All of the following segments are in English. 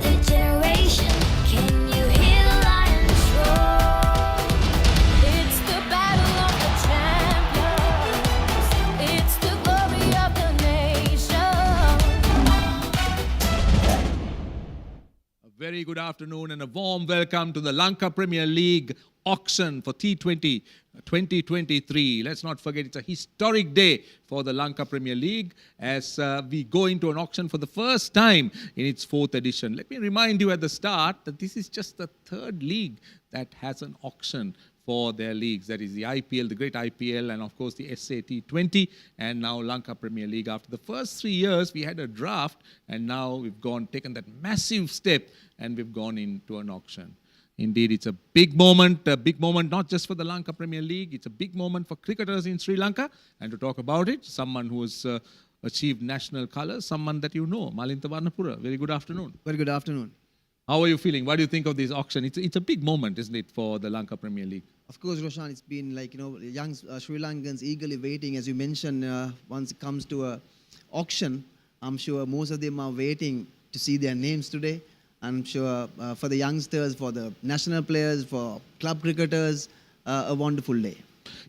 the generation. Can you hear the lions roar? It's the battle of the champions. It's the glory of the nation. A very good afternoon and a warm welcome to the Lanka Premier League auction for T20 2023. Let's not forget it's a historic day for the Lanka Premier League as we go into an auction for the first time in its fourth edition. Let me remind you at the start that this is just the third league that has an auction for their leagues. That is the IPL, the great IPL, and of course the SAT20, and now Lanka Premier League. After the first 3 years, we had a draft, and now we've taken that massive step, and we've gone into an auction. Indeed, it's a big moment not just for the Lanka Premier League, it's a big moment for cricketers in Sri Lanka. And to talk about it, someone who has achieved national colours, someone that you know, Malinta Varnapura. Very good afternoon. Very good afternoon. How are you feeling? What do you think of this auction? It's a big moment, isn't it, for the Lanka Premier League? Of course, Roshan, it's been like, young Sri Lankans eagerly waiting. As you mentioned, once it comes to a auction, I'm sure most of them are waiting to see their names today. I'm sure for the youngsters, for the national players, for club cricketers, a wonderful day.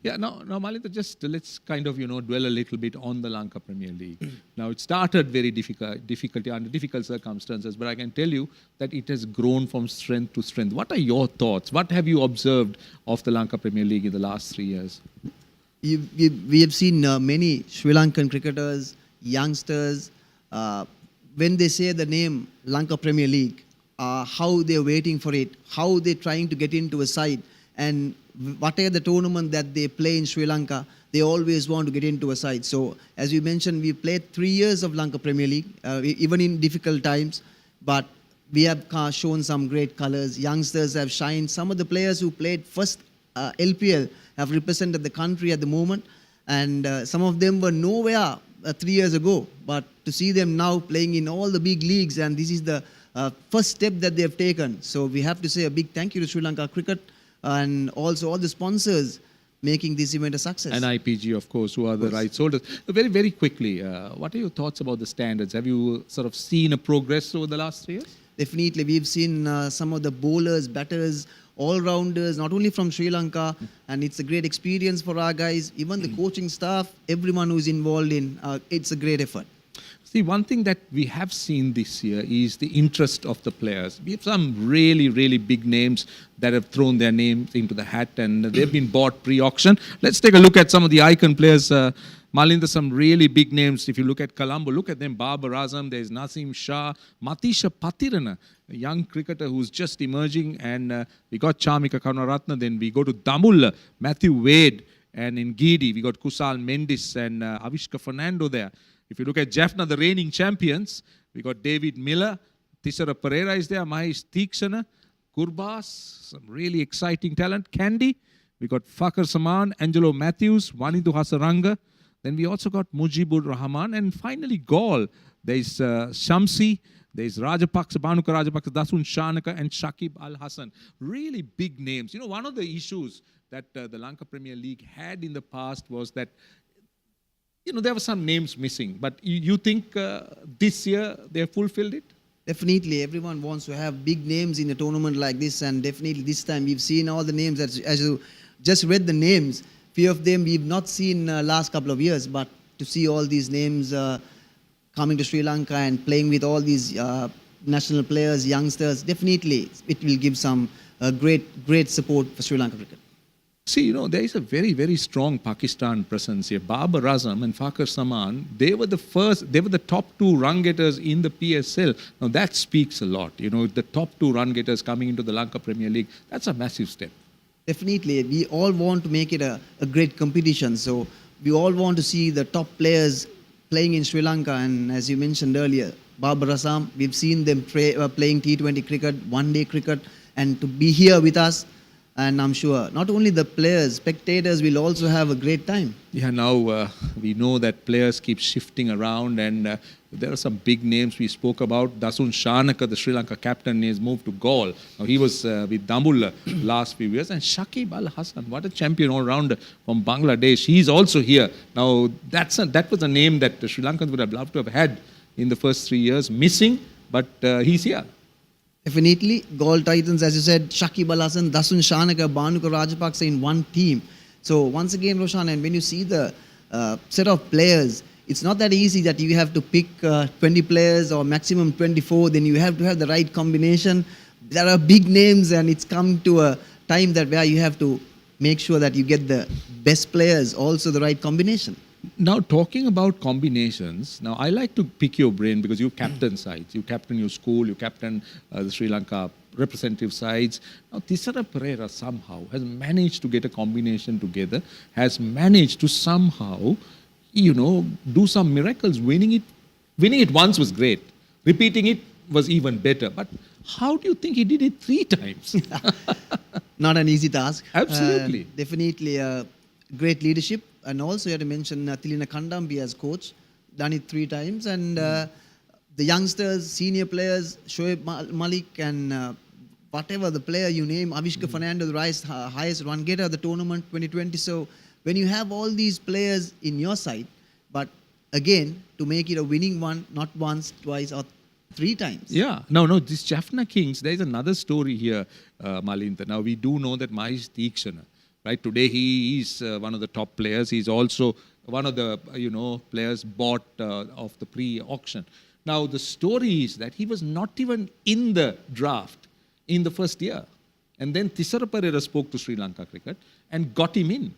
Yeah, now Malinta, just let's kind of, dwell a little bit on the Lanka Premier League. Now, it started very difficult under difficult circumstances, but I can tell you that it has grown from strength to strength. What are your thoughts? What have you observed of the Lanka Premier League in the last 3 years? We have seen many Sri Lankan cricketers, youngsters, when they say the name Lanka Premier League, how they're waiting for it, how they're trying to get into a side, and whatever the tournament that they play in Sri Lanka, they always want to get into a side. So, as you mentioned, we played 3 years of Lanka Premier League, even in difficult times, but we have shown some great colours. Youngsters have shined. Some of the players who played first LPL have represented the country at the moment, and some of them were nowhere 3 years ago, but to see them now playing in all the big leagues, and this is the first step that they have taken. So we have to say a big thank you to Sri Lanka Cricket and also all the sponsors making this event a success. And IPG, of course, who are the rights holders. Very, very quickly, what are your thoughts about the standards? Have you sort of seen a progress over the last 3 years? Definitely. We've seen some of the bowlers, batters, all-rounders, not only from Sri Lanka, and it's a great experience for our guys, even the coaching staff, everyone who's involved in, it's a great effort. See, one thing that we have seen this year is the interest of the players. We have some really, really big names that have thrown their names into the hat and they've been bought pre-auction. Let's take a look at some of the icon players. Malinda, some really big names. If you look at Colombo, look at them. Babar Azam, there's Naseem Shah, Matisha Patirana, a young cricketer who's just emerging. And we got Chamika Karunaratne. Then we go to Damulla, Matthew Wade. And in Gidi, we got Kusal Mendis and Avishka Fernando there. If you look at Jaffna, the reigning champions, we got David Miller, Tissara Pereira is there, Mahesh Theekshana, Gurbas, some really exciting talent. Candy, we got Fakar Saman, Angelo Matthews, Wanindu Hasaranga. Then we also got Mujibur Rahman. And finally, Gaul. There's Shamsi, there's Rajapaksa, Bhanuka Rajapaksa, Dasun Shanaka, and Shakib Al Hassan. Really big names. One of the issues that the Lanka Premier League had in the past was that there were some names missing, but you think this year they have fulfilled it? Definitely, everyone wants to have big names in a tournament like this, and definitely this time we've seen all the names. As you just read the names, few of them we've not seen last couple of years, but to see all these names coming to Sri Lanka and playing with all these national players, youngsters, definitely it will give some great support for Sri Lanka cricket. See, there is a very, very strong Pakistan presence here. Babar Azam and Fakar Saman, they were the top 2 run getters in the PSL. Now that speaks a lot. The top 2 run getters coming into the Lanka Premier League, that's a massive step. Definitely. We all want to make it a great competition. So we all want to see the top players playing in Sri Lanka. And as you mentioned earlier, Babar Azam, we've seen them playing T20 cricket, one-day cricket, and to be here with us, and I'm sure not only the players, spectators will also have a great time. Yeah, now we know that players keep shifting around and there are some big names we spoke about. Dasun Shanaka, the Sri Lanka captain, has moved to Gaul. Now he was with Damulla last few years. And Shakib Al Hassan, what a champion all-rounder from Bangladesh. He's also here. Now that was a name that the Sri Lankans would have loved to have had in the first 3 years, missing, but he's here. Definitely, Gold Titans, as you said, Shakib Al Hassan, Dasun Shanaka, Bhanuka Rajapaksa in one team. So once again, Roshan, and when you see the set of players, it's not that easy that you have to pick 20 players or maximum 24. Then you have to have the right combination. There are big names, and it's come to a time that where you have to make sure that you get the best players, also the right combination. Now, talking about combinations, now I like to pick your brain because you captain sides. You captain your school, you captain the Sri Lanka representative sides. Now, Thisara Pereira somehow has managed to get a combination together, has managed to somehow, do some miracles. Winning it once was great. Repeating it was even better. But how do you think he did it 3 times? Not an easy task. Absolutely. Definitely great leadership. And also you have to mention Tilina Kandambi as coach, done it 3 times. And the youngsters, senior players, Shoaib Malik and whatever the player you name, Avishka Fernando, the highest run getter of the tournament 2020. So when you have all these players in your side, but again, to make it a winning one, not once, twice or 3 times. Yeah, no, this Jaffna Kings, there is another story here, Malinta. Now, we do know that Mahesh Deekshana, right? Today, he is one of the top players. He's also one of the, players bought of the pre-auction. Now, the story is that he was not even in the draft in the first year. And then Thisara Pereira spoke to Sri Lanka cricket and got him in.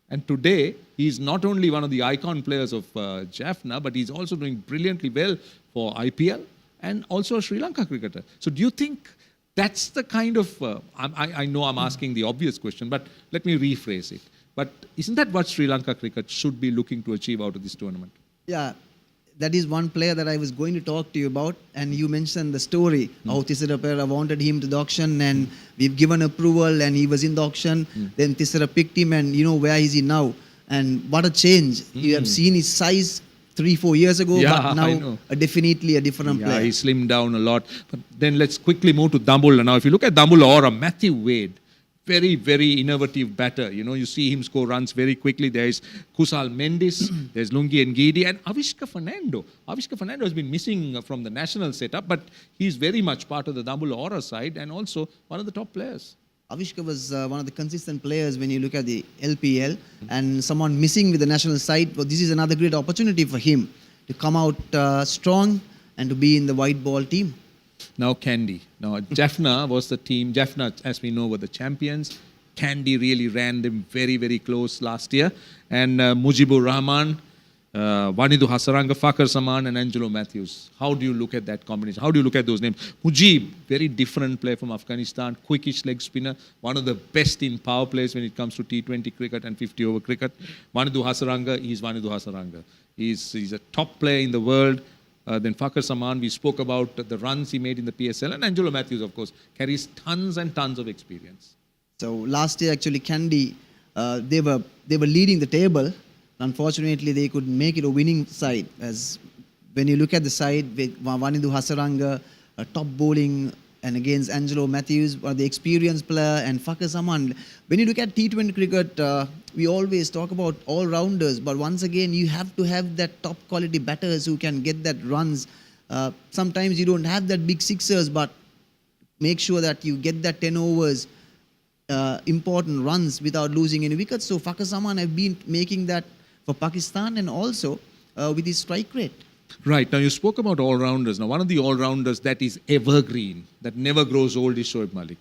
And today, he's not only one of the icon players of Jaffna, but he's also doing brilliantly well for IPL and also a Sri Lanka cricketer. So do you think that's the kind of, I know I'm asking the obvious question, but let me rephrase it. But isn't that what Sri Lanka cricket should be looking to achieve out of this tournament? Yeah, that is one player that I was going to talk to you about. And you mentioned the story how Thisara Pereira wanted him to the auction and we've given approval and he was in the auction. Then Thisara picked him and where is he now? And what a change. You have seen his size 3-4 years ago, but now definitely a different player. He slimmed down a lot. But then let's quickly move to Dambulla. Now, if you look at Dambulla Aura, Matthew Wade, very, very innovative batter. You see him score runs very quickly. There's Kusal Mendis, there's Lungi Ngidi, and Avishka Fernando. Avishka Fernando has been missing from the national setup, but he's very much part of the Dambulla Aura side and also one of the top players. Avishka was one of the consistent players when you look at the LPL and someone missing with the national side. Well, this is another great opportunity for him to come out strong and to be in the white ball team. Now Candy. Now Jaffna was the team. Jaffna, as we know, were the champions. Candy really ran them very, very close last year. And Mujibur Rahman, Vanidu Hasaranga, Fakar Saman and Angelo Matthews. How do you look at that combination? How do you look at those names? Mujib, very different player from Afghanistan, quickish leg spinner, one of the best in power plays when it comes to T20 cricket and 50-over cricket. Vanidu Hasaranga, he's Vanidu Hasaranga. He's a top player in the world. Then Fakar Saman, we spoke about the runs he made in the PSL. And Angelo Matthews, of course, carries tons and tons of experience. So last year, actually, Candy, they were leading the table. Unfortunately, they could make it a winning side. As when you look at the side with Vanidu Hasaranga, top bowling, and against Angelo Matthews, the experienced player, and Fakar Saman. When you look at T20 cricket, we always talk about all-rounders, but once again, you have to have that top quality batters who can get that runs. Sometimes you don't have that big sixers, but make sure that you get that 10 overs, important runs without losing any wickets. So Fakar Saman have been making that for Pakistan and also with his strike rate. Right. Now, you spoke about all-rounders. Now, one of the all-rounders that is evergreen, that never grows old is Shoaib Malik.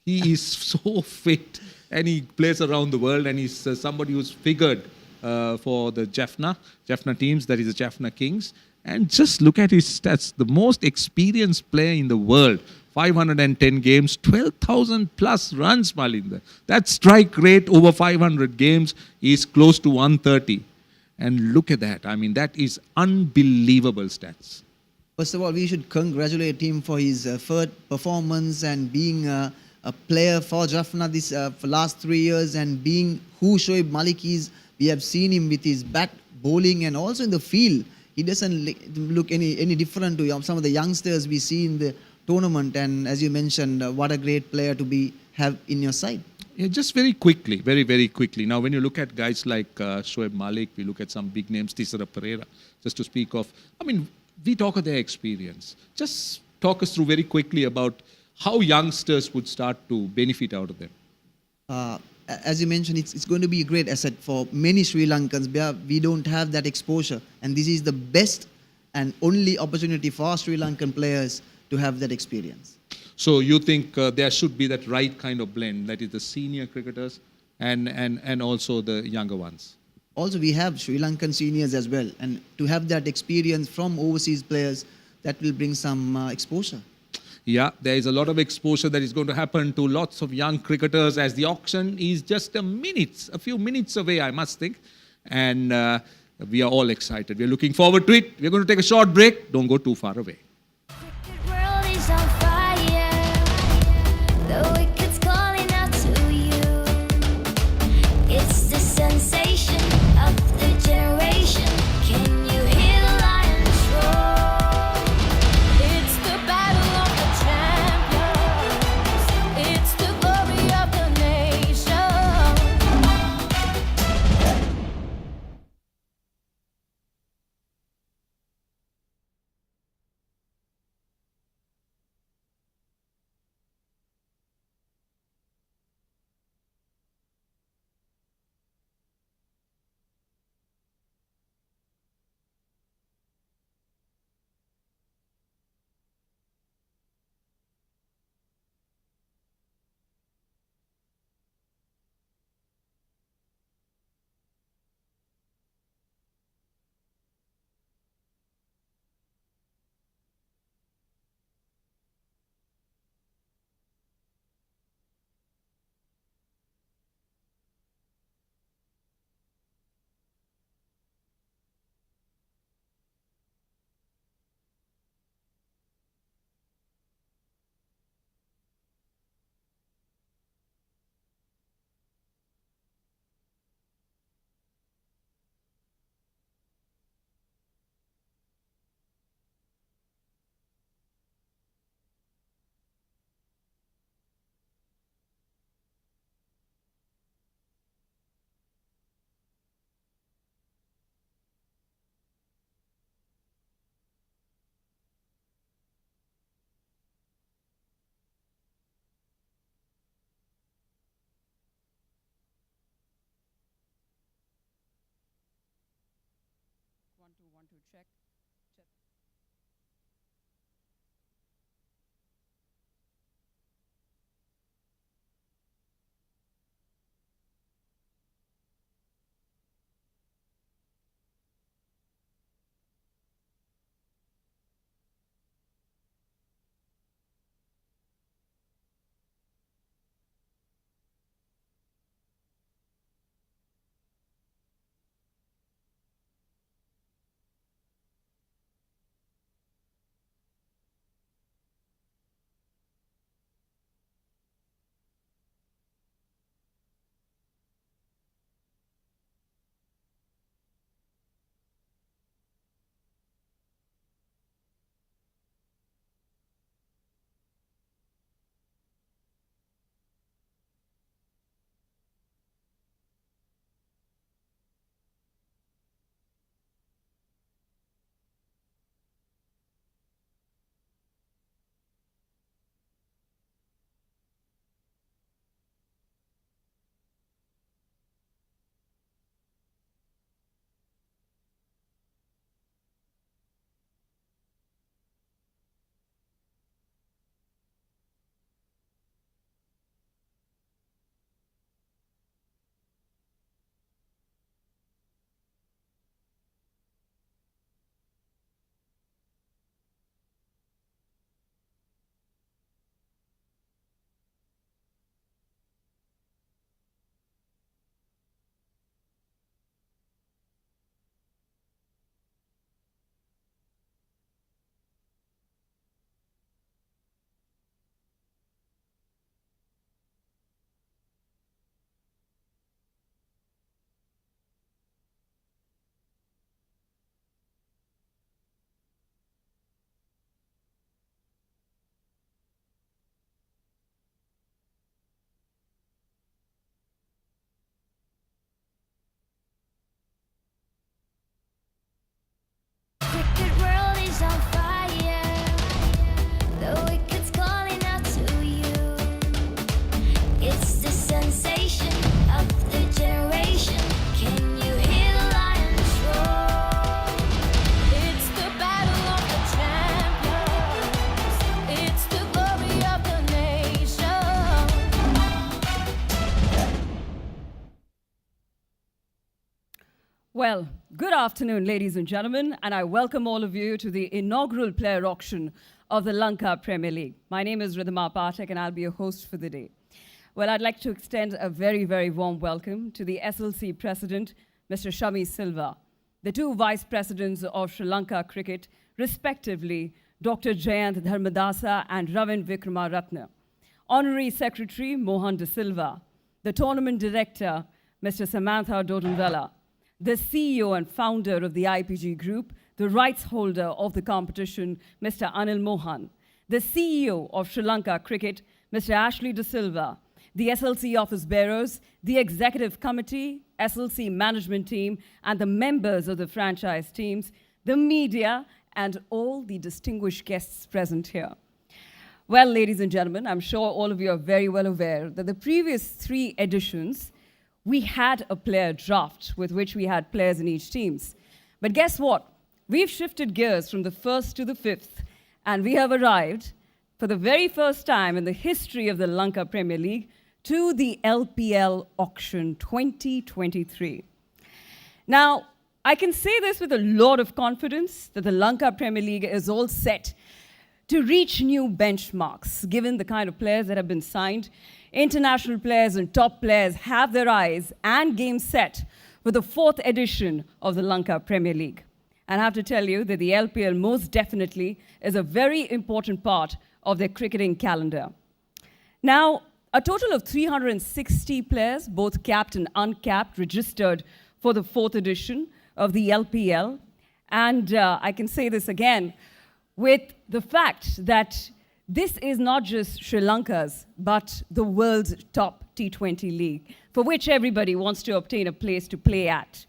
He is so fit and he plays around the world and he's somebody who's figured for the Jaffna teams, that is the Jaffna Kings. And just look at his stats. The most experienced player in the world, 510 games, 12,000 plus runs, Malinda. That strike rate over 500 games is close to 130. And look at that. I mean, that is unbelievable stats. First of all, we should congratulate him for his third performance and being a player for Jaffna this for last 3 years and being who Shoaib Malik is. We have seen him with his bat, bowling and also in the field. He doesn't look any different to some of the youngsters we see in the tournament. And as you mentioned, what a great player to have in your side. Yeah, just very quickly, very, very quickly. Now, when you look at guys like Shoaib Malik, we look at some big names, Thisara Pereira, just to speak of. I mean, we talk of their experience. Just talk us through very quickly about how youngsters would start to benefit out of them? As you mentioned, it's going to be a great asset for many Sri Lankans. We don't have that exposure, and this is the best and only opportunity for Sri Lankan players to have that experience. So you think there should be that right kind of blend, that is the senior cricketers and also the younger ones? Also, we have Sri Lankan seniors as well, and to have that experience from overseas players, that will bring some exposure. Yeah, there is a lot of exposure that is going to happen to lots of young cricketers, as the auction is just a few minutes away, I must think. And we are all excited. We are looking forward to it. We're going to take a short break. Don't go too far away. Cricket world is on fire. The wicket's calling out to you. It's the sensation of the generation. Can you hear the lions roar? It's the battle of the champions. It's the glory of the nation. One, two, check. Check. Well, good afternoon, ladies and gentlemen, and I welcome all of you to the inaugural player auction of the Lanka Premier League. My name is Ridhima Pathak, and I'll be your host for the day. Well, I'd like to extend a very, very warm welcome to the SLC President, Mr. Shami Silva, the two Vice Presidents of Sri Lanka Cricket, respectively, Dr. Jayant Dharmadasa and Ravin Vikramaratne, Honorary Secretary Mohan De Silva, the Tournament Director, Mr. Samantha Dodunvela, the CEO and founder of the IPG Group, the rights holder of the competition, Mr. Anil Mohan, the CEO of Sri Lanka Cricket, Mr. Ashley De Silva, the SLC office bearers, the executive committee, SLC management team, and the members of the franchise teams, the media, and all the distinguished guests present here. Well, ladies and gentlemen, I'm sure all of you are very well aware that the previous 3 editions, we had a player draft with which we had players in each teams. But guess what? We've shifted gears from the 1st to the 5th, and we have arrived for the very first time in the history of the Lanka Premier League to the LPL Auction 2023. Now, I can say this with a lot of confidence that the Lanka Premier League is all set to reach new benchmarks, given the kind of players that have been signed. International players and top players have their eyes and game set for the 4th edition of the Lanka Premier League. And I have to tell you that the LPL most definitely is a very important part of their cricketing calendar. Now, a total of 360 players, both capped and uncapped, registered for the 4th edition of the LPL. And I can say this again with the fact that this is not just Sri Lanka's, but the world's top T20 league, for which everybody wants to obtain a place to play at.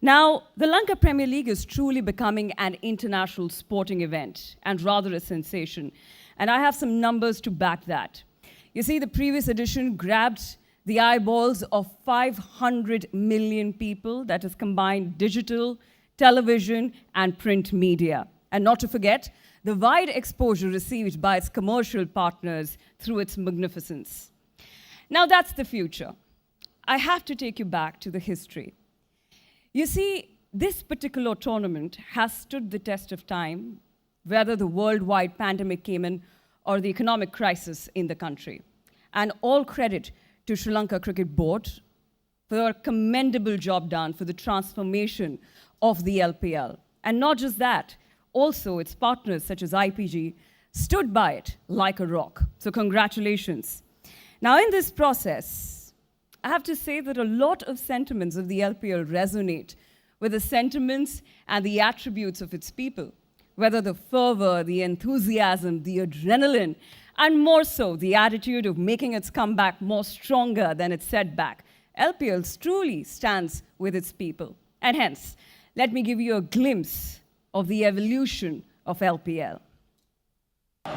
Now, the Lanka Premier League is truly becoming an international sporting event, and rather a sensation. And I have some numbers to back that. You see, the previous edition grabbed the eyeballs of 500 million people, that is combined digital, television, and print media. And not to forget, the wide exposure received by its commercial partners through its magnificence. Now that's the future. I have to take you back to the history. You see, this particular tournament has stood the test of time, whether the worldwide pandemic came in or the economic crisis in the country. And all credit to Sri Lanka Cricket Board for a commendable job done for the transformation of the LPL. And not just that, also its partners such as IPG stood by it like a rock. So congratulations. Now in this process, I have to say that a lot of sentiments of the LPL resonate with the sentiments and the attributes of its people, whether the fervor, the enthusiasm, the adrenaline, and more so, the attitude of making its comeback more stronger than its setback. LPL truly stands with its people. And hence, let me give you a glimpse of the evolution of LPL. And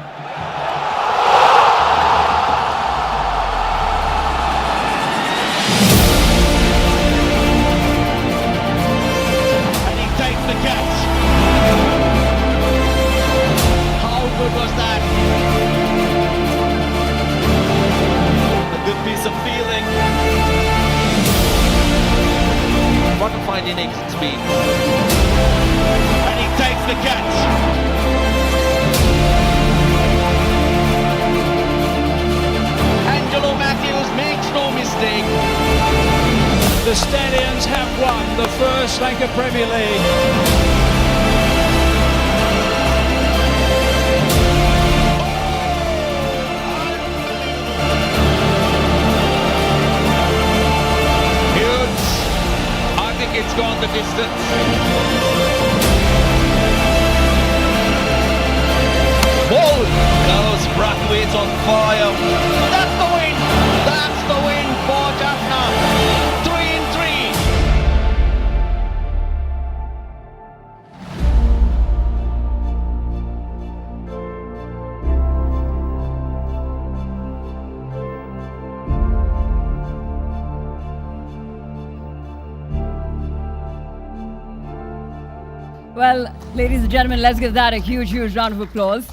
he takes the catch. How good was that? A good piece of feeling. What a fine innings it's been. And he takes the catch. Angelo Matthews makes no mistake. The Stallions have won the first Lanka Premier League. It's gone the distance. Ball goes Brathwaite's on fire. That's the win. That's the win for Jaffna. 3 in 3. Well, ladies and gentlemen, let's give that a huge, huge round of applause.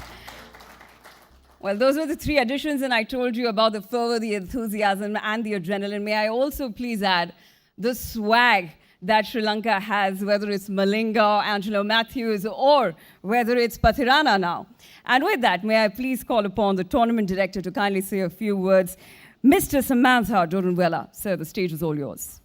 Well, those were the 3 additions, and I told you about the fervor, the enthusiasm, and the adrenaline. May I also please add the swag that Sri Lanka has, whether it's Malinga, Angelo Matthews, or whether it's Pathirana now. And with that, may I please call upon the tournament director to kindly say a few words. Mr. Samantha Dorunwela, sir, the stage is all yours.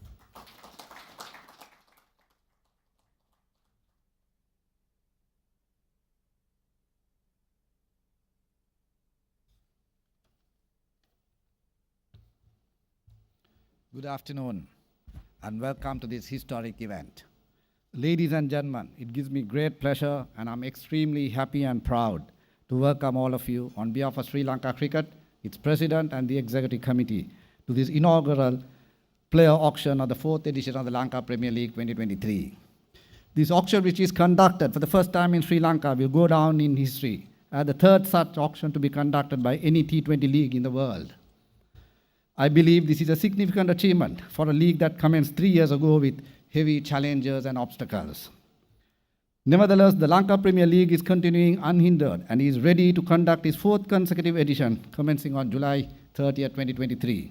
Good afternoon and welcome to this historic event. Ladies and gentlemen, it gives me great pleasure and I'm extremely happy and proud to welcome all of you on behalf of Sri Lanka Cricket, its president and the executive committee to this inaugural player auction of the 4th edition of the Lanka Premier League 2023. This auction, which is conducted for the first time in Sri Lanka, will go down in history as the third such auction to be conducted by any T20 league in the world. I believe this is a significant achievement for a league that commenced 3 years ago with heavy challenges and obstacles. Nevertheless, the Lanka Premier League is continuing unhindered and is ready to conduct its 4th consecutive edition commencing on July 30th, 2023.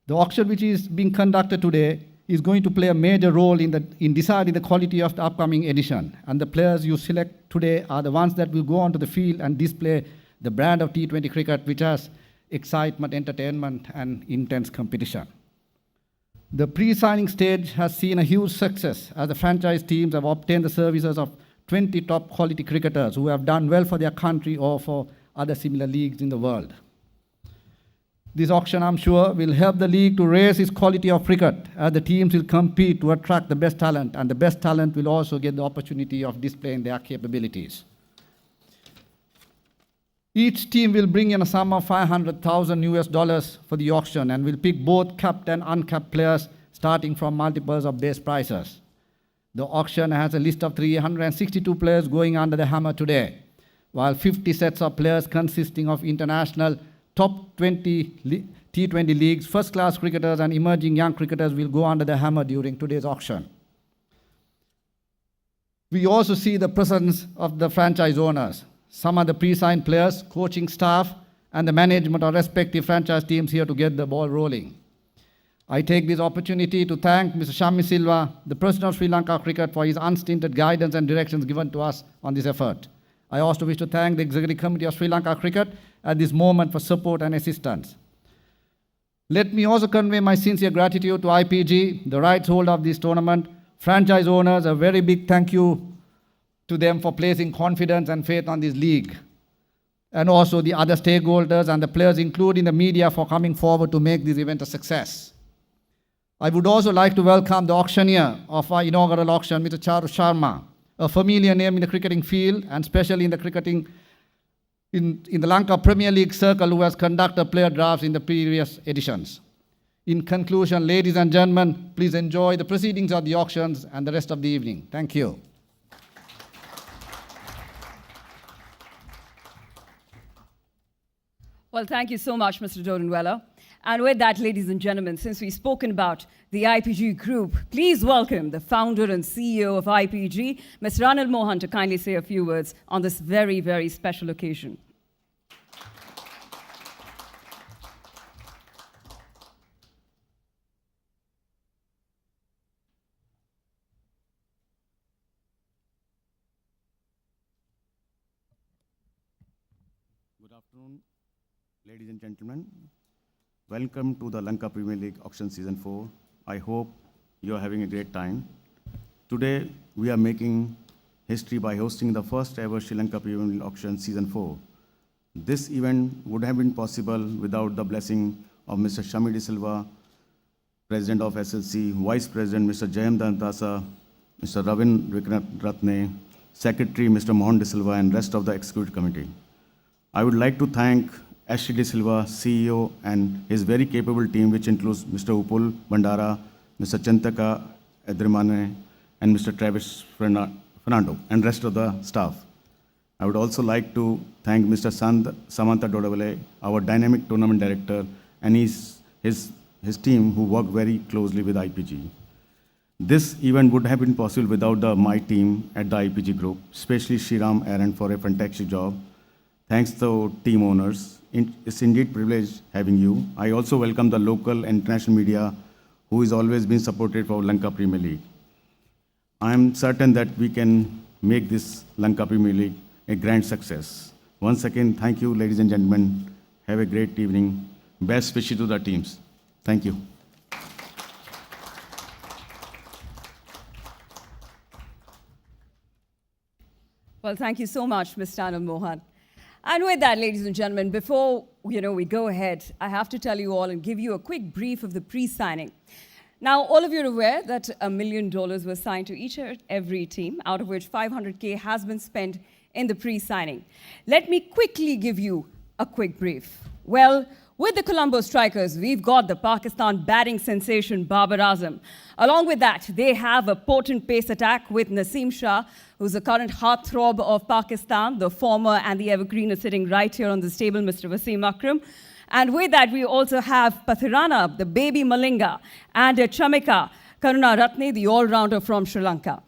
The auction which is being conducted today is going to play a major role in deciding the quality of the upcoming edition, and the players you select today are the ones that will go onto the field and display the brand of T20 cricket, which has excitement, entertainment, and intense competition. The pre-signing stage has seen a huge success as the franchise teams have obtained the services of 20 top quality cricketers who have done well for their country or for other similar leagues in the world. This auction, I'm sure, will help the league to raise its quality of cricket as the teams will compete to attract the best talent, and the best talent will also get the opportunity of displaying their capabilities. Each team will bring in a sum of $500,000 for the auction and will pick both capped and uncapped players starting from multiples of base prices. The auction has a list of 362 players going under the hammer today, while 50 sets of players consisting of international top 20 T20 leagues, first-class cricketers and emerging young cricketers will go under the hammer during today's auction. We also see the presence of the franchise owners. Some are the pre-signed players, coaching staff, and the management of respective franchise teams here to get the ball rolling. I take this opportunity to thank Mr. Shammi Silva, the President of Sri Lanka Cricket, for his unstinted guidance and directions given to us on this effort. I also wish to thank the Executive Committee of Sri Lanka Cricket at this moment for support and assistance. Let me also convey my sincere gratitude to IPG, the rights holder of this tournament, franchise owners, a very big thank you to them for placing confidence and faith on this league, and also the other stakeholders and the players, including the media, for coming forward to make this event a success. I would also like to welcome the auctioneer of our inaugural auction, Mr. Charu Sharma, a familiar name in the cricketing field and especially in the cricketing in the Lanka Premier League circle, who has conducted player drafts in the previous editions. In conclusion, ladies and gentlemen, please enjoy the proceedings of the auctions and the rest of the evening. Thank you. Well, thank you so much, Mr. Dorunwela. And with that, ladies and gentlemen, since we've spoken about the IPG group, please welcome the founder and CEO of IPG, Mr. Anil Mohan, to kindly say a few words on this very, very special occasion. Good afternoon, ladies and gentlemen. Welcome to the Lanka Premier League Auction Season 4. I hope you are having a great time. Today, we are making history by hosting the first ever Sri Lanka Premier League Auction Season 4. This event would have been possible without the blessing of Mr. Shammi De Silva, President of SLC, Vice President Mr. Jayam Dantasa, Mr. Ravin Ratne, Secretary Mr. Mohan De Silva, and rest of the Executive Committee. I would like to thank S. De Silva, CEO, and his very capable team, which includes Mr. Upul Bandara, Mr. Chantaka Edrimane, and Mr. Travis Fernando, and rest of the staff. I would also like to thank Mr. Samantha Dodavale, our dynamic tournament director, and his team who work very closely with IPG. This event would have been possible without my team at the IPG group, especially Shriram Aaron for a fantastic job. Thanks to team owners. It's indeed a privilege having you. I also welcome the local and international media who has always been supported for Lanka Premier League. I am certain that we can make this Lanka Premier League a grand success. Once again, thank you, ladies and gentlemen. Have a great evening. Best wishes to the teams. Thank you. Well, thank you so much, Mr. Anand Mohan. And with that, ladies and gentlemen, before we go ahead, I have to tell you all and give you a quick brief of the pre-signing. Now, all of you are aware that $1 million was signed to each and every team, out of which 500K has been spent in the pre-signing. Let me quickly give you a quick brief. Well, with the Colombo Strikers, we've got the Pakistan batting sensation Babar Azam. Along with that, they have a potent pace attack with Naseem Shah, who's the current heartthrob of Pakistan. The former and the evergreen is sitting right here on this table, Mr. Wasim Akram. And with that, we also have Pathirana, the baby Malinga, and Chamika Karuna Ratne, the all-rounder from Sri Lanka.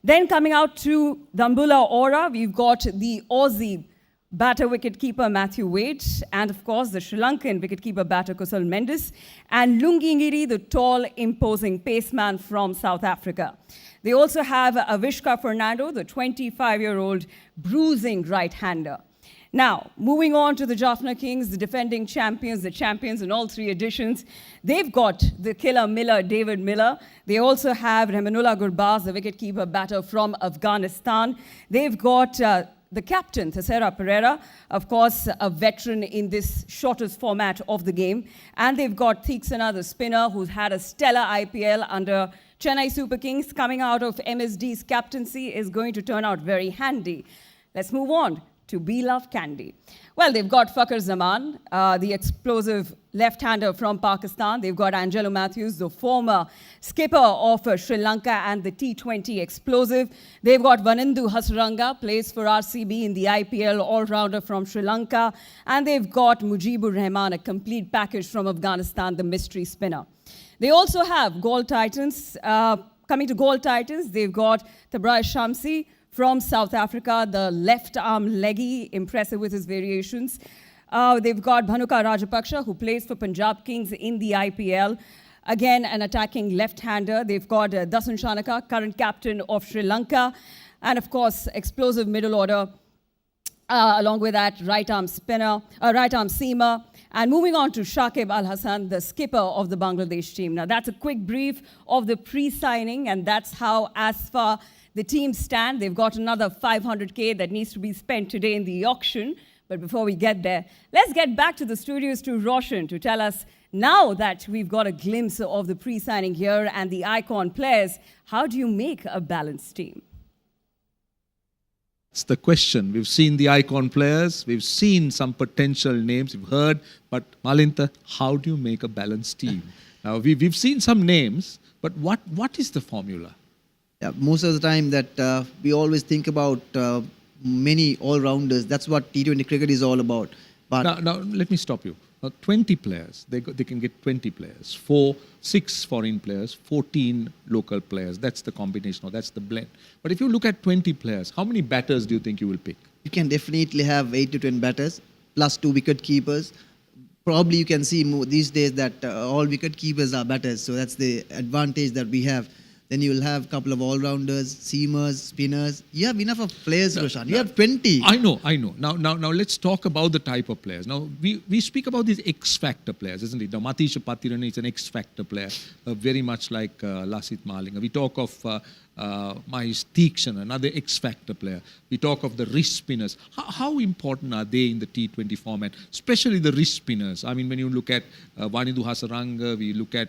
Then coming out to Dambula Aura, we've got the Aussie batter wicketkeeper Matthew Wade, and of course the Sri Lankan wicketkeeper batter Kusal Mendes, and Lungingiri, the tall, imposing paceman from South Africa. They also have Avishka Fernando, the 25-year-old bruising right-hander. Now, moving on to the Jaffna Kings, the defending champions, the champions in all three editions. They've got the killer Miller, David Miller. They also have Rahmanullah Gurbaz, the wicketkeeper batter from Afghanistan. They've got the captain, Tessera Pereira, of course, a veteran in this shortest format of the game. And they've got Theeksana, the spinner, who's had a stellar IPL under Chennai Super Kings. Coming out of MSD's captaincy is going to turn out very handy. Let's move on to Be Love Candy. Well, they've got Fakhar Zaman, the explosive left-hander from Pakistan. They've got Angelo Matthews, the former skipper of Sri Lanka and the T20 explosive. They've got Vanindu Hasaranga, plays for RCB in the IPL, all-rounder from Sri Lanka. And they've got Mujibur Rahman, a complete package from Afghanistan, the mystery spinner. They also have Gold Titans. Coming to Gold Titans, they've got Tabrai Shamsi from South Africa, the left-arm leggy, impressive with his variations. They've got Bhanuka Rajapaksha, who plays for Punjab Kings in the IPL. Again, an attacking left-hander. They've got Dasun Shanaka, current captain of Sri Lanka. And of course, explosive middle order. Along with that, right-arm seamer. And moving on to Shakib Al Hassan, the skipper of the Bangladesh team. Now, that's a quick brief of the pre-signing, and that's how, as far the teams stand. They've got another 500K that needs to be spent today in the auction. But before we get there, let's get back to the studios to Roshan to tell us, now that we've got a glimpse of the pre-signing here and the icon players, how do you make a balanced team? It's the question. We've seen the icon players, we've seen some potential names, we've heard, but Malinta, how do you make a balanced team? Now, we've seen some names, but what is the formula? Yeah, most of the time that we always think about many all-rounders. That's what T20 cricket is all about. But Now let me stop you. 20 players, they can get 20 players, 6 foreign players, 14 local players. That's the combination, or that's the blend. But if you look at 20 players, how many batters do you think you will pick? you can definitely have 8 to 10 batters plus 2 wicket keepers. Probably you can see these days that all wicket keepers are batters. So that's the advantage that we have. Then you will have a couple of all-rounders, seamers, spinners. You have enough of players, Roshan. You have 20. I know. Now let's talk about the type of players. Now, we speak about these X-factor players, isn't it? Now, Matisha Patirana is an X-factor player, very much like Lasit Malinga. We talk of Mahesh Theeksana, another X-factor player. We talk of the wrist spinners. How important are they in the T20 format, especially the wrist spinners? I mean, when you look at Vanindu Hasaranga, we look at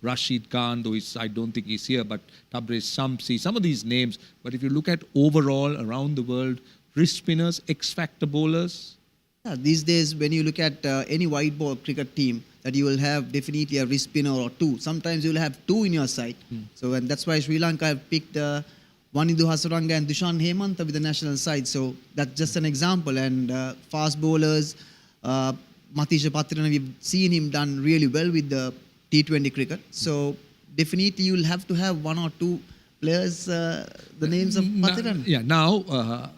Rashid Khan, though I don't think he's here, but Tabraiz Shamsi, some of these names. But if you look at overall around the world, wrist spinners, X-factor bowlers. Yeah, these days, when you look at any white ball cricket team, that you will have definitely a wrist spinner or 2. Sometimes you will have 2 in your side. So, and that's why Sri Lanka have picked Vanindu Hasaranga and Dushan Hemanta with the national side. So that's just an example. And fast bowlers, Matisha Patirana, we've seen him done really well with the T20 cricket. So definitely you will have to have 1 or 2 players, the names of Patirana. Now,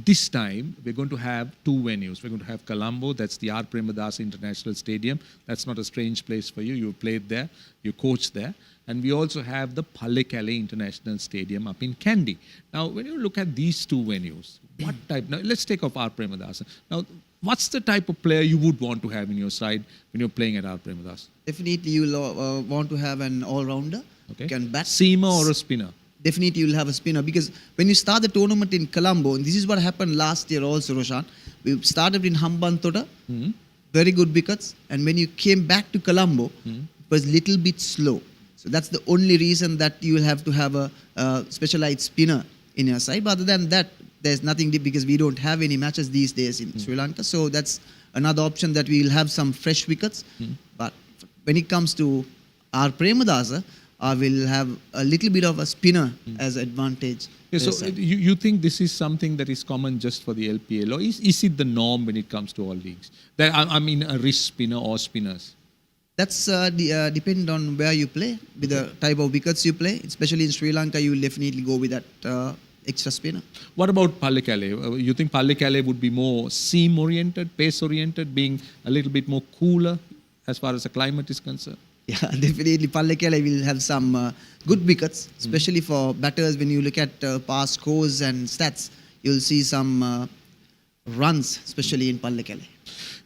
this time we're going to have two venues. We're going to have Colombo, that's the R. Premadasa International Stadium. That's not a strange place for you. You played there, you coached there. And we also have the Pallekele International Stadium up in Kandy. Now, when you look at these two venues, what type, now let's take off R. Premadasa. Now, what's the type of player you would want to have in your side when you're playing at R. Premadasa? Definitely, you'll want to have an all-rounder. Okay. Who can bat. Seamer or a spinner? Definitely, you'll have a spinner because when you start the tournament in Colombo, and this is what happened last year also, Roshan. We started in Hambantota, very good wickets, and when you came back to Colombo, it was little bit slow. So that's the only reason that you will have to have a specialized spinner in your side. But other than that, there's nothing deep because we don't have any matches these days in Sri Lanka. So that's another option that we will have some fresh wickets. But when it comes to our Premadasa, we'll have a little bit of a spinner as advantage. Yeah, so you think this is something that is common just for the LPL, or is it the norm when it comes to all leagues? That I mean, a wrist spinner or spinners? That's depend on where you play, with the type of wickets you play. Especially in Sri Lanka, you will definitely go with that extra spinner. What about Pallekele? You think Pallekele would be more seam-oriented, pace-oriented, being a little bit more cooler as far as the climate is concerned? Yeah, definitely. Pallekele will have some good wickets, especially for batters. When you look at past scores and stats, you'll see some runs, especially in Pallekele.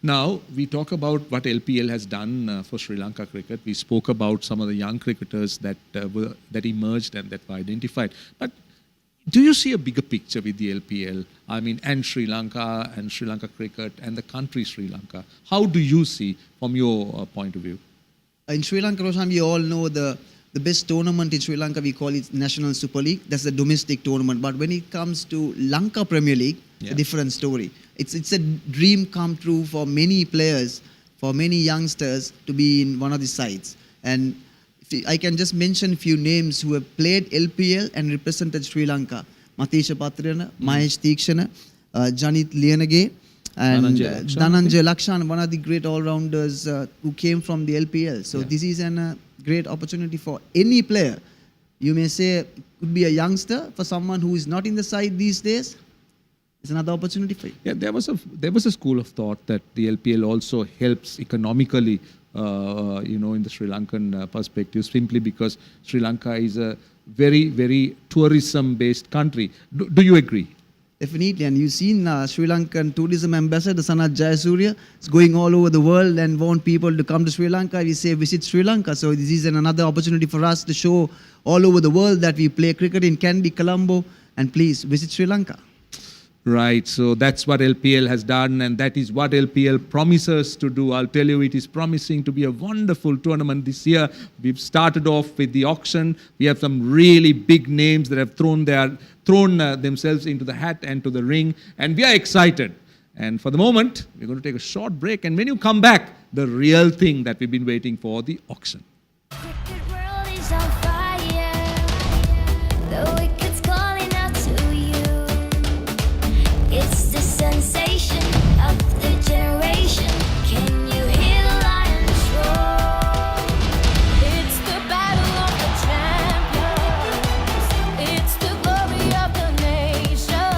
Now, we talk about what LPL has done for Sri Lanka cricket. We spoke about some of the young cricketers that emerged and that were identified. But do you see a bigger picture with the LPL? I mean, and Sri Lanka cricket and the country Sri Lanka. How do you see from your point of view? In Sri Lanka, Roshan, we all know the best tournament in Sri Lanka, we call it National Super League. That's the domestic tournament. But when it comes to Lanka Premier League, it's a different story. It's a dream come true for many players, for many youngsters to be in one of the sides. And I can just mention a few names who have played LPL and represented Sri Lanka. Matisha Patrana, Mahesh Tikshana, Janit Lianage, and Dhananjay Lakshan, one of the great all-rounders who came from the LPL. So this is a great opportunity for any player. You may say it could be a youngster, for someone who is not in the side these days. It's another opportunity for you. Yeah, there was a school of thought that the LPL also helps economically, in the Sri Lankan perspective, simply because Sri Lanka is a very, very tourism-based country. Do you agree? Definitely, and you've seen Sri Lankan tourism ambassador Sanat Jayasuriya is going all over the world and want people to come to Sri Lanka. We say visit Sri Lanka. So this is another opportunity for us to show all over the world that we play cricket in Kandy, Colombo, and please visit Sri Lanka. Right, so that's what LPL has done, and that is what LPL promises to do. I'll tell you, it is promising to be a wonderful tournament this year. We've started off with the auction. We have some really big names that have thrown themselves into the hat and to the ring, and we are excited. And for the moment, we're going to take a short break, and when you come back, the real thing that we've been waiting for, the auction. Cricket world is on fire. The wicket's calling out to you. It's the sensation of the generation. Can you hear the lions roar? It's the battle of the champions. It's the glory of the nation.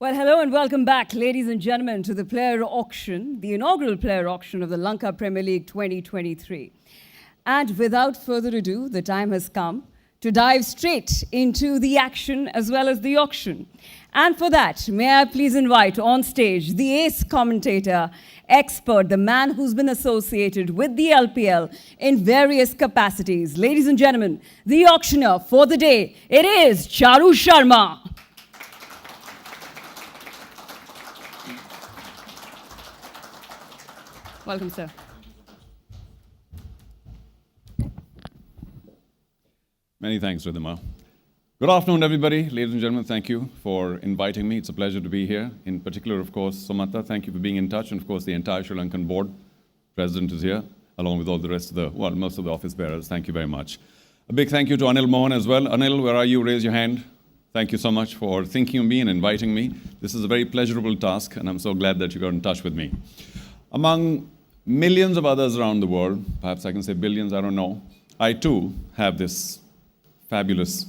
Well, hello and welcome back, ladies and gentlemen, to the player auction, the inaugural player auction of the Lanka Premier League 2023. And without further ado, the time has come to dive straight into the action as well as the auction. And for that, may I please invite on stage the ace commentator, expert, the man who's been associated with the LPL in various capacities. Ladies and gentlemen, the auctioneer for the day, it is Charu Sharma. Welcome, sir. Many thanks, Ridhima. Good afternoon, everybody. Ladies and gentlemen, thank you for inviting me. It's a pleasure to be here. In particular, of course, Samantha, thank you for being in touch. And of course, the entire Sri Lankan board. President is here, along with all the rest of the, well, most of the office bearers. Thank you very much. A big thank you to Anil Mohan as well. Anil, where are you? Raise your hand. Thank you so much for thinking of me and inviting me. This is a very pleasurable task, and I'm so glad that you got in touch with me. Among millions of others around the world, perhaps I can say billions, I don't know, I too have this fabulous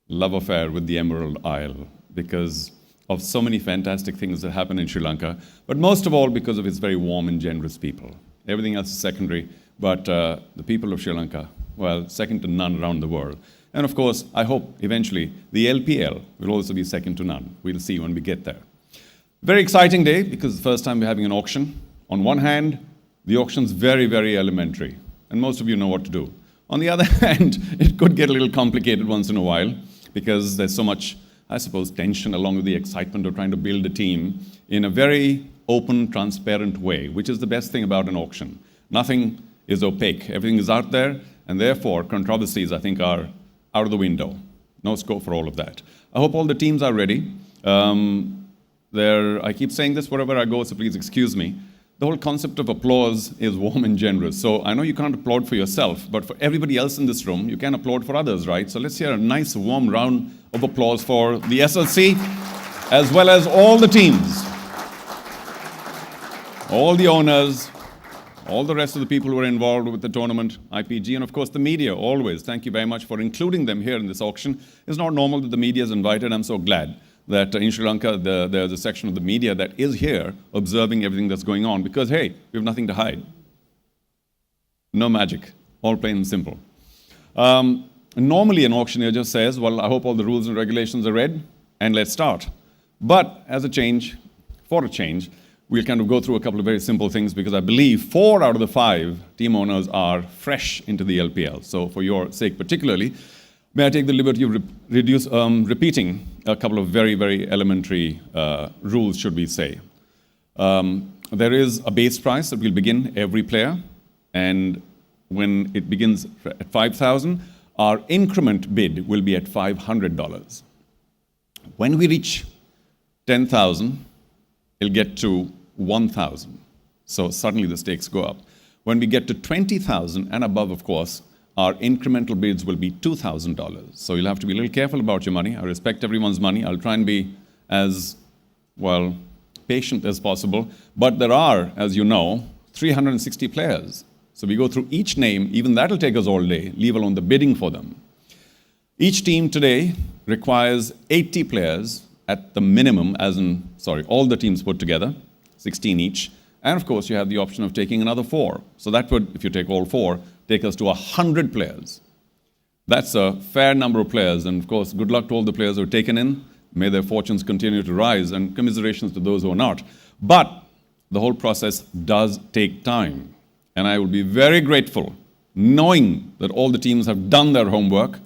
love affair with the Emerald Isle because of so many fantastic things that happen in Sri Lanka, but most of all because of its very warm and generous people. Everything else is secondary, but the people of Sri Lanka, well, second to none around the world. And of course, I hope eventually the LPL will also be second to none. We'll see when we get there. Very exciting day because it's the first time we're having an auction. On one hand, the auction's very, very elementary, and most of you know what to do. On the other hand, it could get a little complicated once in a while because there's so much, I suppose, tension along with the excitement of trying to build a team in a very open, transparent way, which is the best thing about an auction. Nothing is opaque. Everything is out there, and therefore controversies, I think, are out of the window. No scope for all of that. I hope all the teams are ready. I keep saying this wherever I go, so please excuse me. The whole concept of applause is warm and generous. So I know you can't applaud for yourself, but for everybody else in this room, you can applaud for others, right? So let's hear a nice warm round of applause for the SLC, as well as all the teams, all the owners, all the rest of the people who are involved with the tournament, IPG, and of course the media, always. Thank you very much for including them here in this auction. It's not normal that the media is invited. I'm so glad that in Sri Lanka, there's a section of the media that is here observing everything that's going on because, hey, we have nothing to hide. No magic, all plain and simple. Normally, an auctioneer just says, well, I hope all the rules and regulations are read, and let's start. But as a change, for a change, we'll kind of go through a couple of very simple things because I believe 4 out of the 5 team owners are fresh into the LPL. So for your sake particularly, may I take the liberty of repeating a couple of very, very elementary rules, should we say. There is a base price that will begin every player, and when it begins at $5,000, our increment bid will be at $500. When we reach $10,000, it'll get to $1,000. So suddenly the stakes go up. When we get to $20,000 and above, of course, our incremental bids will be $2,000. So you'll have to be a little careful about your money. I respect everyone's money. I'll try and be as, well, patient as possible. But there are, as you know, 360 players. So we go through each name, even that'll take us all day, leave alone the bidding for them. Each team today requires 80 players at the minimum, all the teams put together, 16 each. And of course, you have the option of taking another 4. So that would, if you take all 4, take us to 100 players. That's a fair number of players. And of course, good luck to all the players who are taken in. May their fortunes continue to rise, and commiserations to those who are not. But the whole process does take time. And I will be very grateful, knowing that all the teams have done their homework,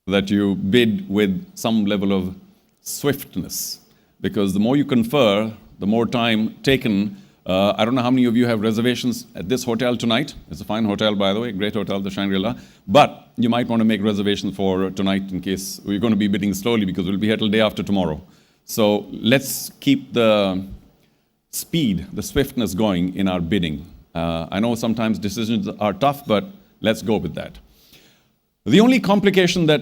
that you bid with some level of swiftness. Because the more you confer, the more time taken. I don't know how many of you have reservations at this hotel tonight. It's a fine hotel, by the way, great hotel, the Shangri-La. But you might want to make reservations for tonight in case we're going to be bidding slowly because we'll be here till day after tomorrow. So let's keep the speed, the swiftness going in our bidding. I know sometimes decisions are tough, but let's go with that. The only complication that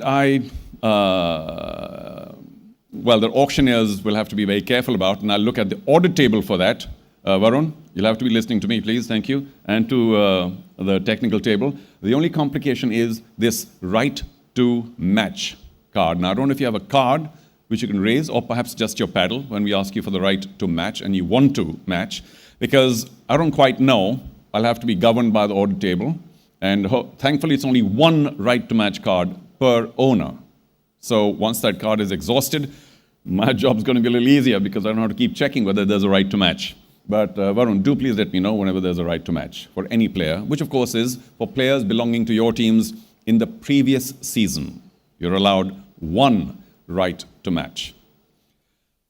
the auctioneers will have to be very careful about, and I'll look at the order table for that. Varun, you'll have to be listening to me, please, thank you, and to the technical table. The only complication is this right to match card. Now, I don't know if you have a card which you can raise, or perhaps just your paddle when we ask you for the right to match and you want to match, because I don't quite know. I'll have to be governed by the order table. And thankfully, it's only one right to match card per owner. So once that card is exhausted, my job's going to be a little easier because I don't have to keep checking whether there's a right to match. But Varun, do please let me know whenever there's a right to match for any player, which of course is for players belonging to your teams in the previous season. You're allowed one right to match.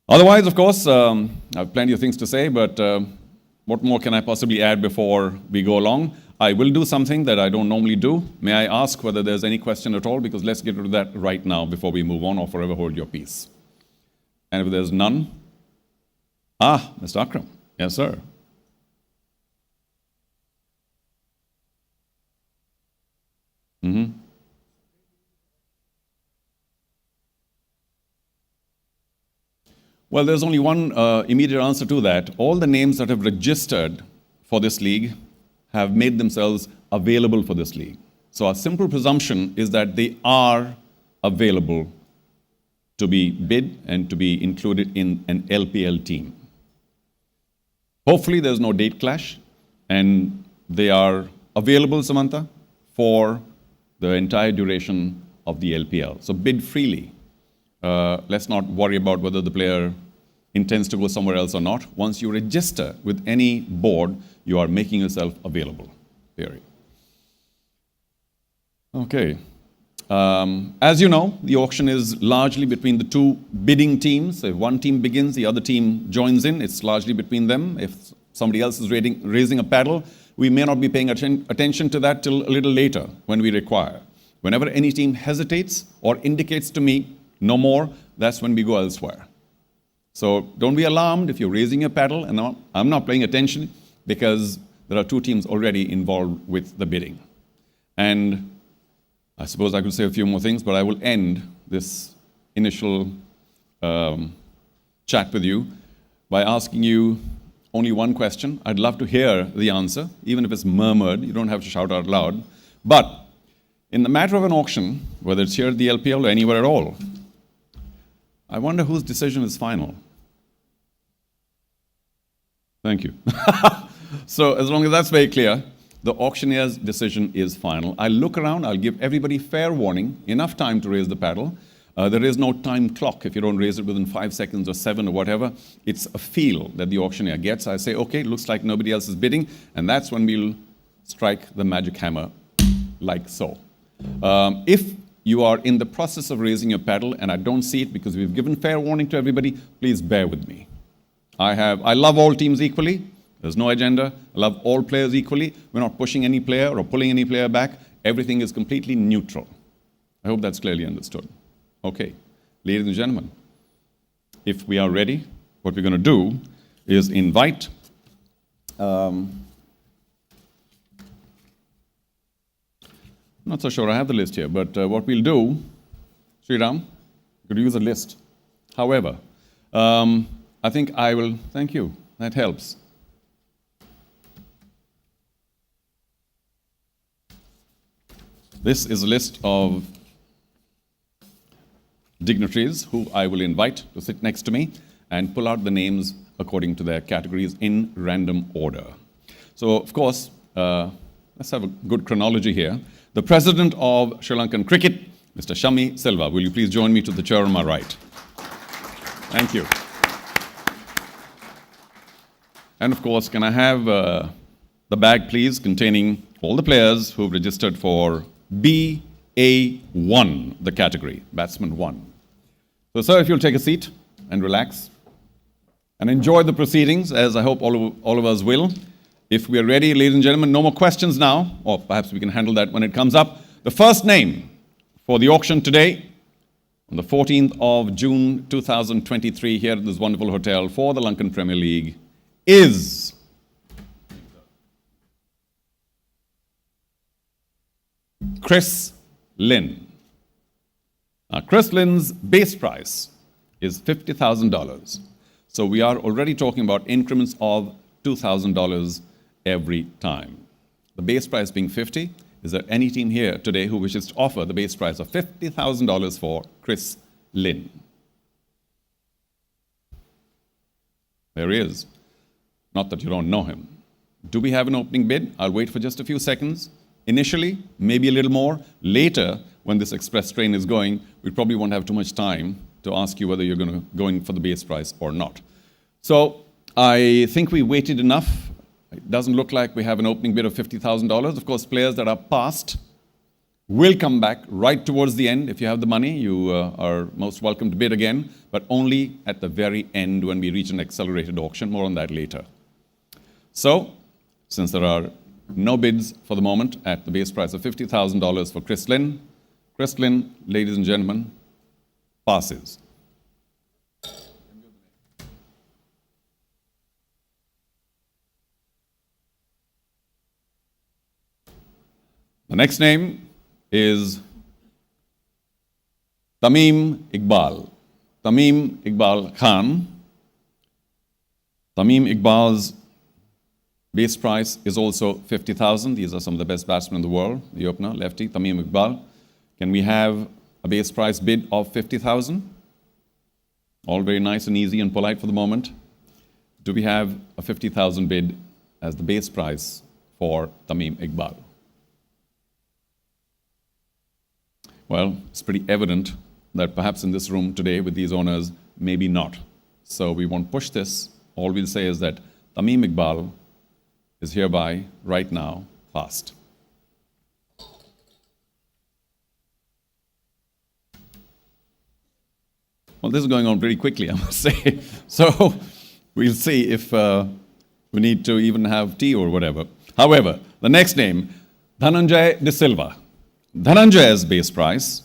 Otherwise, of course, I have plenty of things to say, but what more can I possibly add before we go along? I will do something that I don't normally do. May I ask whether there's any question at all? Because let's get to that right now before we move on, or forever hold your peace. And if there's none, Mr. Akram. Yes, sir. Well, there's only one immediate answer to that. All the names that have registered for this league have made themselves available for this league. So our simple presumption is that they are available to be bid and to be included in an LPL team. Hopefully there's no date clash, and they are available, Samantha, for the entire duration of the LPL. So bid freely. Let's not worry about whether the player intends to go somewhere else or not. Once you register with any board, you are making yourself available, period. Okay. As you know, the auction is largely between the two bidding teams. If one team begins, the other team joins in. It's largely between them. If somebody else is raising a paddle, we may not be paying attention to that till a little later when we require. Whenever any team hesitates or indicates to me, no more, that's when we go elsewhere. So don't be alarmed if you're raising your paddle and I'm not paying attention, because there are two teams already involved with the bidding. And I suppose I could say a few more things, but I will end this initial chat with you by asking you only one question. I'd love to hear the answer, even if it's murmured. You don't have to shout out loud. But in the matter of an auction, whether it's here at the LPL or anywhere at all, I wonder whose decision is final. Thank you. So as long as that's very clear, the auctioneer's decision is final. I'll look around, I'll give everybody fair warning, enough time to raise the paddle. There is no time clock if you don't raise it within 5 seconds or 7 or whatever. It's a feel that the auctioneer gets. I say, okay, looks like nobody else is bidding, and that's when we'll strike the magic hammer, like so. If you are in the process of raising your paddle and I don't see it because we've given fair warning to everybody, please bear with me. I love all teams equally. There's no agenda. I love all players equally. We're not pushing any player or pulling any player back. Everything is completely neutral. I hope that's clearly understood. Okay, ladies and gentlemen, if we are ready, what we're going to do is invite not so sure I have the list here, but what we'll do, Sriram, could use a list. However, I think I will, thank you, that helps. This is a list of dignitaries who I will invite to sit next to me and pull out the names according to their categories in random order. So, of course, let's have a good chronology here. The President of Sri Lankan Cricket, Mr. Shammi Silva. Will you please join me to the chair on my right? Thank you. And of course, can I have the bag, please, containing all the players who've registered for BA1, the category, Batsman 1. So, sir, if you'll take a seat and relax and enjoy the proceedings, as I hope all of us will. If we are ready, ladies and gentlemen, no more questions now, or perhaps we can handle that when it comes up. The first name for the auction today, on the 14th of June 2023, here at this wonderful hotel for the Lankan Premier League, is Chris Lynn. Now, Chris Lynn's base price is $50,000. So we are already talking about increments of $2,000 every time. The base price being 50, is there any team here today who wishes to offer the base price of $50,000 for Chris Lynn? There he is. Not that you don't know him. Do we have an opening bid? I'll wait for just a few seconds. Initially, maybe a little more. Later, when this express train is going, we probably won't have too much time to ask you whether you're going to go in for the base price or not. So I think we waited enough. It doesn't look like we have an opening bid of $50,000. Of course, players that are past will come back right towards the end. If you have the money, you are most welcome to bid again, but only at the very end when we reach an accelerated auction. More on that later. So, since there are no bids for the moment at the base price of $50,000 for Chris Lynn, ladies and gentlemen, passes. The next name is Tamim Iqbal. Tamim Iqbal Khan. Tamim Iqbal's base price is also 50,000. These are some of the best batsmen in the world. The opener, lefty, Tamim Iqbal. Can we have a base price bid of 50,000? All very nice and easy and polite for the moment. Do we have a 50,000 bid as the base price for Tamim Iqbal? Well, it's pretty evident that perhaps in this room today with these owners, maybe not. So we won't push this. All we'll say is that Tamim Iqbal is hereby, right now, passed. Well, this is going on pretty quickly, I must say. So we'll see if we need to even have tea or whatever. However, the next name, Dhananjay De Silva. Dhananjay's base price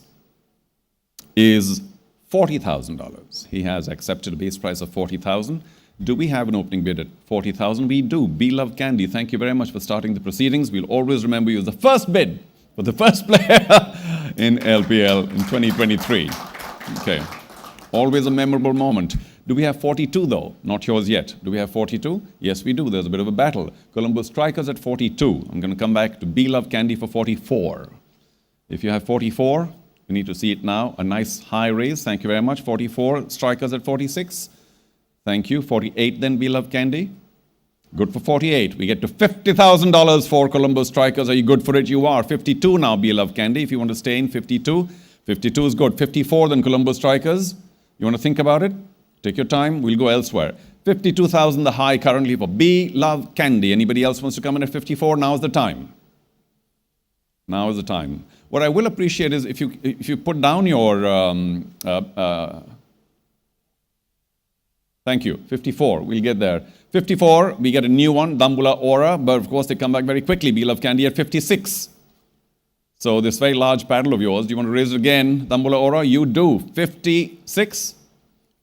is $40,000. He has accepted a base price of $40,000. Do we have an opening bid at $40,000? We do. Be Love Candy, thank you very much for starting the proceedings. We'll always remember you as the first bid for the first player in LPL in 2023. Okay. Always a memorable moment. Do we have 42 though? Not yours yet. Do we have 42? Yes, we do. There's a bit of a battle. Colombo Strikers at 42. I'm going to come back to Be Love Candy for 44. If you have 44, you need to see it now. A nice high raise. Thank you very much. 44. Strikers at 46. Thank you. 48 then, Be Love Candy. Good for 48. We get to $50,000 for Colombo Strikers. Are you good for it? You are. 52 now, Be Love Candy. If you want to stay in 52. 52 is good. 54 then, Colombo Strikers. You want to think about it? Take your time. We'll go elsewhere. 52,000 the high currently for Be Love Candy. Anybody else wants to come in at 54? Now is the time. Now is the time. What I will appreciate is if you put down your, thank you, 54, we'll get there. 54, we get a new one, Dambula Aura, but of course they come back very quickly, Be Love Candy at 56. So this very large paddle of yours, do you want to raise it again, Dambula Aura? You do. 56,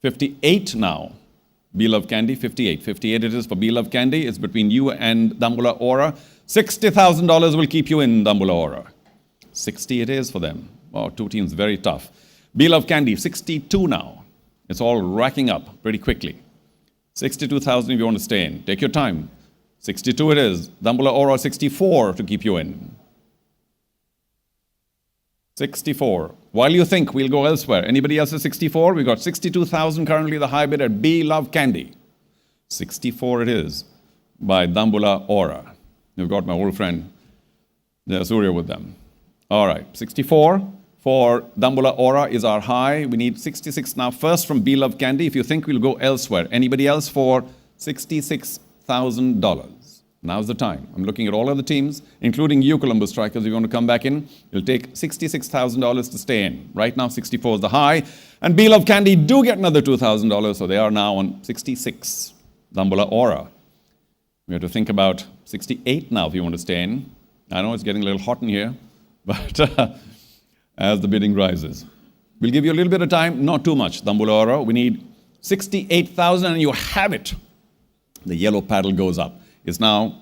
58 now, Be Love Candy, 58. 58 it is for Be Love Candy. It's between you and Dambula Aura. $60,000 will keep you in Dambula Aura. 60 it is for them. Oh, two teams, very tough. Be Love Candy, 62 now. It's all racking up pretty quickly. 62,000 if you want to stay in. Take your time. 62 it is. Dambula Aura, 64 to keep you in. 64. While you think, we'll go elsewhere. Anybody else at 64? We've got 62,000 currently, the high bid at Be Love Candy. 64 it is by Dambula Aura. You've got my old friend Surya with them. All right, 64 for Dambula Aura is our high. We need 66 now first from Be Love Candy. If you think we'll go elsewhere. Anybody else for $66,000? Now's the time. I'm looking at all other teams, including you, Colombo Strikers. If you want to come back in, you'll take $66,000 to stay in. Right now, 64 is the high. And Be Love Candy do get another $2,000, so they are now on 66. Dambula Aura. We have to think about 68 now if you want to stay in. I know it's getting a little hot in here, but as the bidding rises. We'll give you a little bit of time, not too much, Dambula Aura. We need 68,000 and you have it. The yellow paddle goes up. It's now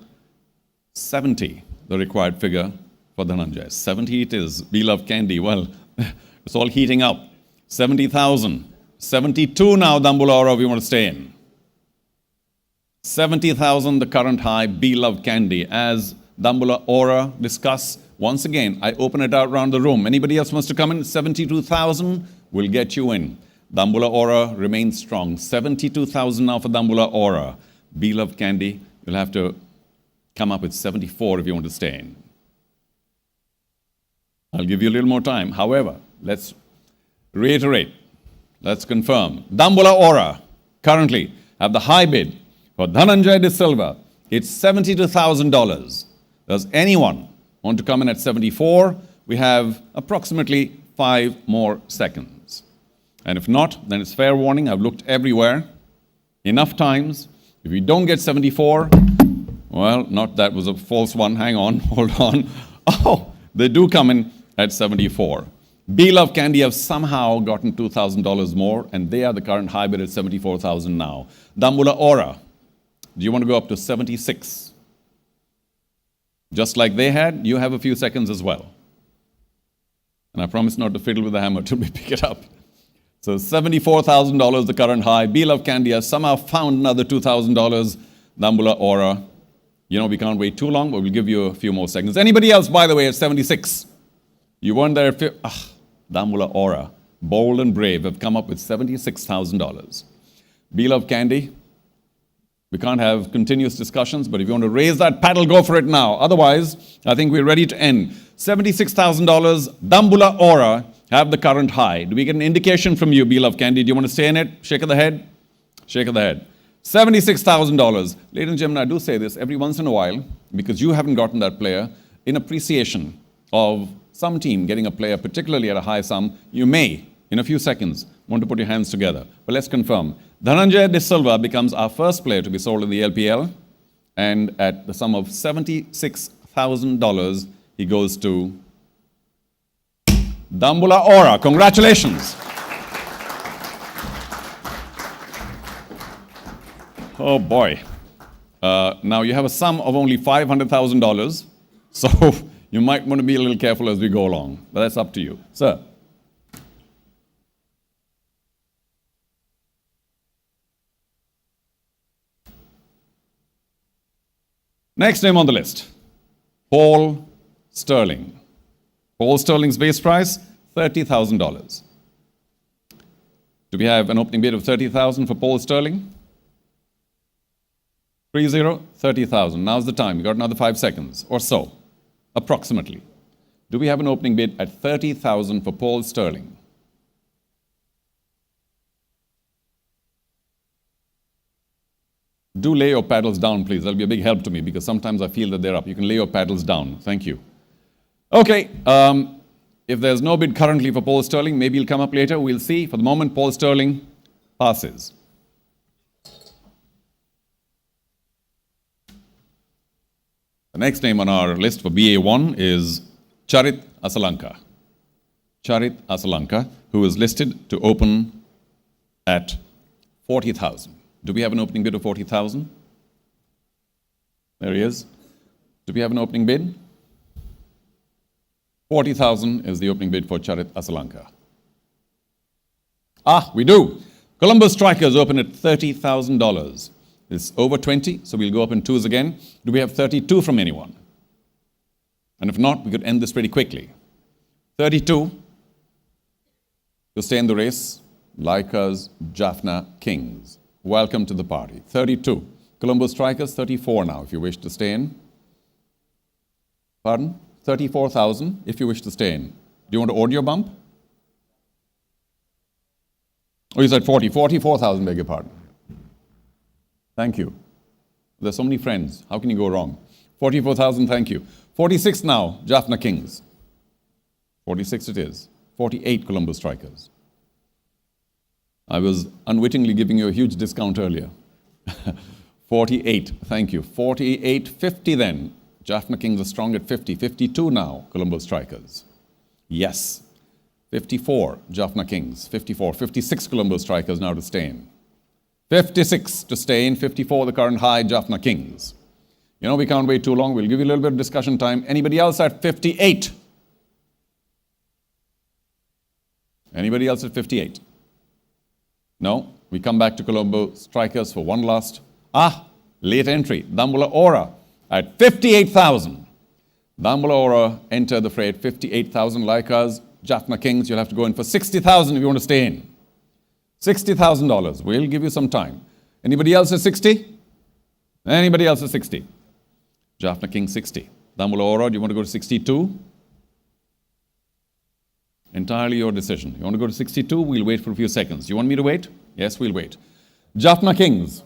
70, the required figure for Dhananjay. 70 it is. Be Love Candy. Well, it's all heating up. 70,000. 72 now, Dambula Aura, if you want to stay in. 70,000, the current high, Be Love Candy. As Dambula Aura discuss, once again, I open it out around the room. Anybody else wants to come in? 72,000 will get you in. Dambula Aura remains strong. 72,000 now for Dambula Aura. Beloved Candy, you'll have to come up with 74 if you want to stay in. I'll give you a little more time. However, let's reiterate. Let's confirm. Dambula Aura currently have the high bid for Dhananjay De Silva. It's $72,000. Does anyone want to come in at 74? We have approximately 5 more seconds. And if not, then it's fair warning. I've looked everywhere, enough times. If you don't get 74, well, not that was a false one. Hang on, hold on. Oh, they do come in at 74. Beloved Candy have somehow gotten $2,000 more, and they are the current high bid at 74,000 now. Dambula Aura, do you want to go up to 76? Just like they had, you have a few seconds as well. And I promise not to fiddle with the hammer till we pick it up. So $74,000, the current high. Beloved Candy has somehow found another $2,000. Dambula Aura, you know, we can't wait too long, but we'll give you a few more seconds. Anybody else, by the way, at 76? You weren't there at Dambula Aura, bold and brave, have come up with $76,000. Beloved Candy, we can't have continuous discussions, but if you want to raise that paddle, go for it now. Otherwise, I think we're ready to end. $76,000, Dambula Aura have the current high. Do we get an indication from you, Beloved Candy? Do you want to stay in it? Shake of the head? Shake of the head. $76,000. Ladies and gentlemen, I do say this every once in a while, because you haven't gotten that player, in appreciation of some team getting a player, particularly at a high sum, you may, in a few seconds, want to put your hands together. But let's confirm. Dhananjay De Silva becomes our first player to be sold in the LPL, and at the sum of $76,000, he goes to Dambula Aura. Congratulations. Oh boy. Now you have a sum of only $500,000, so you might want to be a little careful as we go along, but that's up to you. Sir. Next name on the list, Paul Sterling. Paul Sterling's base price, $30,000. Do we have an opening bid of $30,000 for Paul Sterling? 30, 30,000. Now's the time. We've got another 5 seconds or so, approximately. Do we have an opening bid at $30,000 for Paul Sterling? Do lay your paddles down, please. That'll be a big help to me because sometimes I feel that they're up. You can lay your paddles down. Thank you. Okay. If there's no bid currently for Paul Sterling, maybe he'll come up later. We'll see. For the moment, Paul Sterling passes. The next name on our list for BA1 is Charit Asalanka. Charit Asalanka, who is listed to open at 40,000. Do we have an opening bid of 40,000? There he is. Do we have an opening bid? 40,000 is the opening bid for Charit Asalanka. We do. Columbus Strikers open at $30,000. It's over 20, so we'll go up in twos again. Do we have 32 from anyone? And if not, we could end this pretty quickly. 32 to stay in the race, like us, Jaffna Kings. Welcome to the party. 32. Columbus Strikers, 34 now, if you wish to stay in. Pardon? 34,000, if you wish to stay in. Do you want to audio bump? Oh, you said 40. 44,000, beg your pardon. Thank you. There's so many friends. How can you go wrong? 44,000, thank you. 46 now, Jaffna Kings. 46 it is. 48 Columbus Strikers. I was unwittingly giving you a huge discount earlier. 48, thank you. 48, 50 then. Jaffna Kings are strong at 50. 52 now, Columbus Strikers. Yes. 54, Jaffna Kings. 54, 56 Columbus Strikers now to stay in. 56 to stay in. 54, the current high, Jaffna Kings. You know, we can't wait too long. We'll give you a little bit of discussion time. Anybody else at 58? Anybody else at 58? No? We come back to Colombo Strikers for one last. Late entry. Dambula Aura at 58,000. Dambula Aura entered the fray at 58,000. Like us, Jaffna Kings, you'll have to go in for 60,000 if you want to stay in. $60,000. We'll give you some time. Anybody else at 60? Anybody else at 60? Jaffna King 60. Dambulla Aura, do you want to go to 62? Entirely your decision. You want to go to 62? We'll wait for a few seconds. You want me to wait? Yes, we'll wait. Jaffna Kings.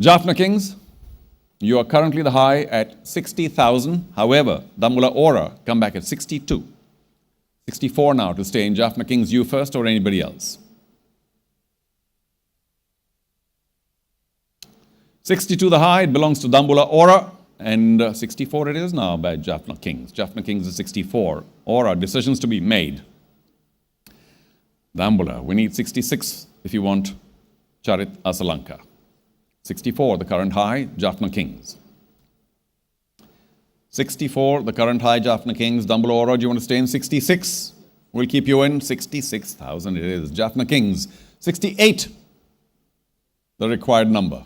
Jaffna Kings, you are currently the high at 60,000. However, Dambulla Aura come back at 62. 64 now to stay in Jaffna Kings. You first or anybody else? 62 the high, it belongs to Dambulla Aura. And 64 it is now by Jaffna Kings. Jaffna Kings is 64. Aura, decisions to be made. Dambulla, we need 66 if you want Charit Asalanka. 64, the current high, Jaffna Kings. 64, the current high, Jaffna Kings. Dambulla Aura, do you want to stay in 66? We'll keep you in 66,000 it is. Jaffna Kings, 68, the required number.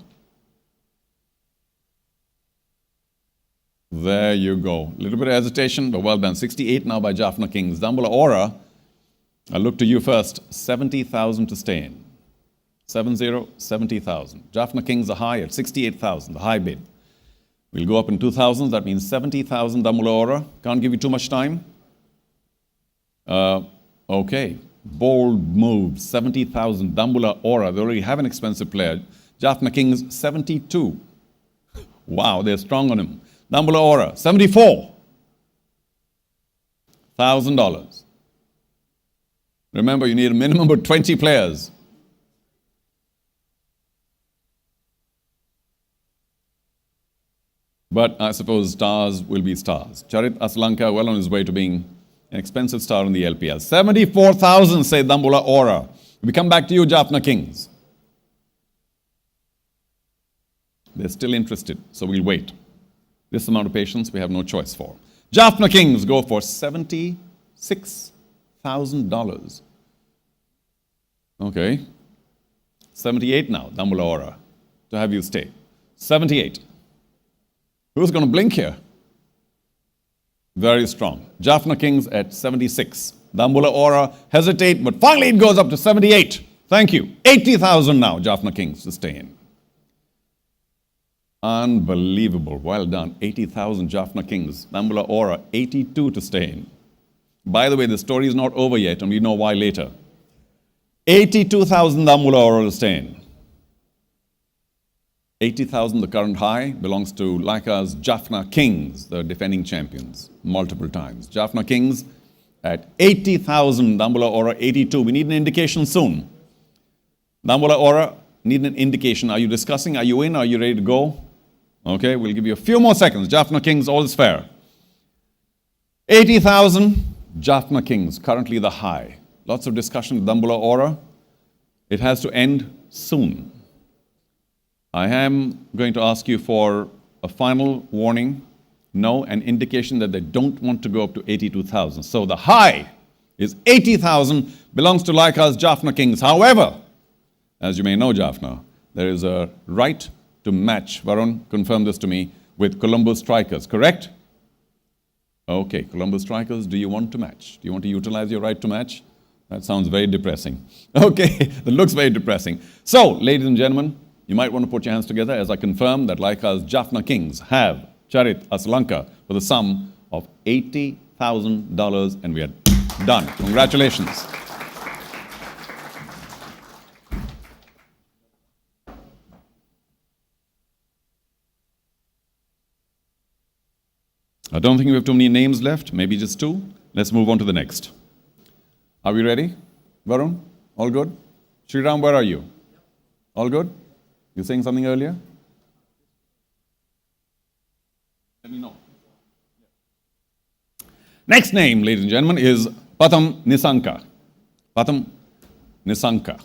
There you go. A little bit of hesitation, but well done. 68 now by Jaffna Kings. Dambulla Aura, I'll look to you first. 70,000 to stay in. 70,000. Jaffna Kings are high at 68,000, the high bid. We'll go up in 2,000. That means 70,000 Dambulla Aura. Can't give you too much time. Okay. Bold move. 70,000 Dambulla Aura. They already have an expensive player. Jaffna Kings, 72. Wow, they're strong on him. Dambulla Aura, $74,000. Remember, you need a minimum of 20 players. But I suppose stars will be stars. Charit Asalanka, well on his way to being an expensive star in the LPL. 74,000, say Dambulla Aura. We come back to you, Jaffna Kings. They're still interested, so we'll wait. This amount of patience we have no choice for. Jaffna Kings go for $76,000. Okay. 78 now, Dambulla Aura, to have you stay. 78. Who's going to blink here? Very strong. Jaffna Kings at 76. Dambulla Aura hesitate, but finally it goes up to 78. Thank you. 80,000 now, Jaffna Kings to stay in. Unbelievable. Well done. 80,000 Jaffna Kings. Dambulla Aura, 82 to stay in. By the way, the story is not over yet, and we know why later. 82,000 Dambulla Aura to stay in. 80,000, the current high, belongs to Laika's Jaffna Kings, the defending champions, multiple times. Jaffna Kings at 80,000, Dambulla Aura 82. We need an indication soon. Dambulla Aura, need an indication. Are you discussing? Are you in? Are you ready to go? Okay, we'll give you a few more seconds. Jaffna Kings, all is fair. 80,000, Jaffna Kings, currently the high. Lots of discussion with Dambulla Aura. It has to end soon. I am going to ask you for a final warning, no, an indication that they don't want to go up to 82,000. So the high is 80,000, belongs to Laika's Jaffna Kings. However, as you may know, Jaffna, there is a right to match, Varun confirmed this to me, with Colombo Strikers, correct? Okay, Colombo Strikers, do you want to match? Do you want to utilize your right to match? That sounds very depressing. Okay, that looks very depressing. So, ladies and gentlemen, you might want to put your hands together as I confirm that Laika's Jaffna Kings have Charit Asalanka for the sum of $80,000, and we are done. Congratulations. I don't think we have too many names left, maybe just two. Let's move on to the next. Are we ready? Varun, all good? Sriram, where are you? All good? You were saying something earlier? Let me know. Next name, ladies and gentlemen, is Patham Nisanka. Patham Nisanka.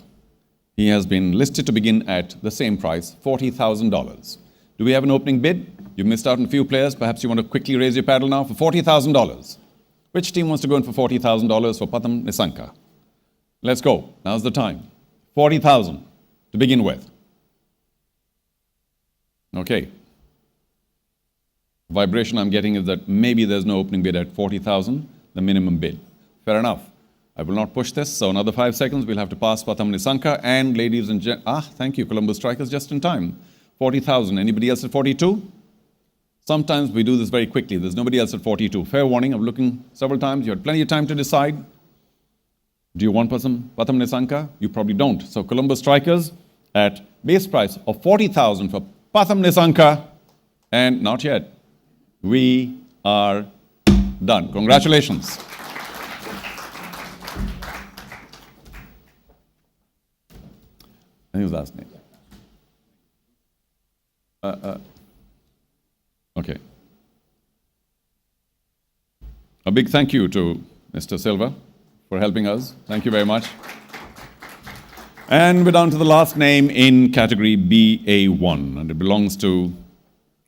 He has been listed to begin at the same price, $40,000. Do we have an opening bid? You've missed out on a few players. Perhaps you want to quickly raise your paddle now for $40,000. Which team wants to go in for $40,000 for Patham Nisanka? Let's go. Now's the time. 40,000 to begin with. Okay. vibration I'm getting is that maybe there's no opening bid at 40,000, the minimum bid. Fair enough. I will not push this, so another 5 seconds, we'll have to pass Patham Nisanka, and ladies and gentlemen, thank you, Colombo Strikers, just in time. 40,000. Anybody else at 42? Sometimes we do this very quickly. There's nobody else at 42. Fair warning, I'm looking several times. You had plenty of time to decide. Do you want Patham Nisanka? You probably don't. So Colombo Strikers at base price of 40,000 for Patham Nisanka, and not yet. We are done. Congratulations. I think his last name. Okay. A big thank you to Mr. Silva for helping us. Thank you very much. And we're down to the last name in category BA1, and it belongs to,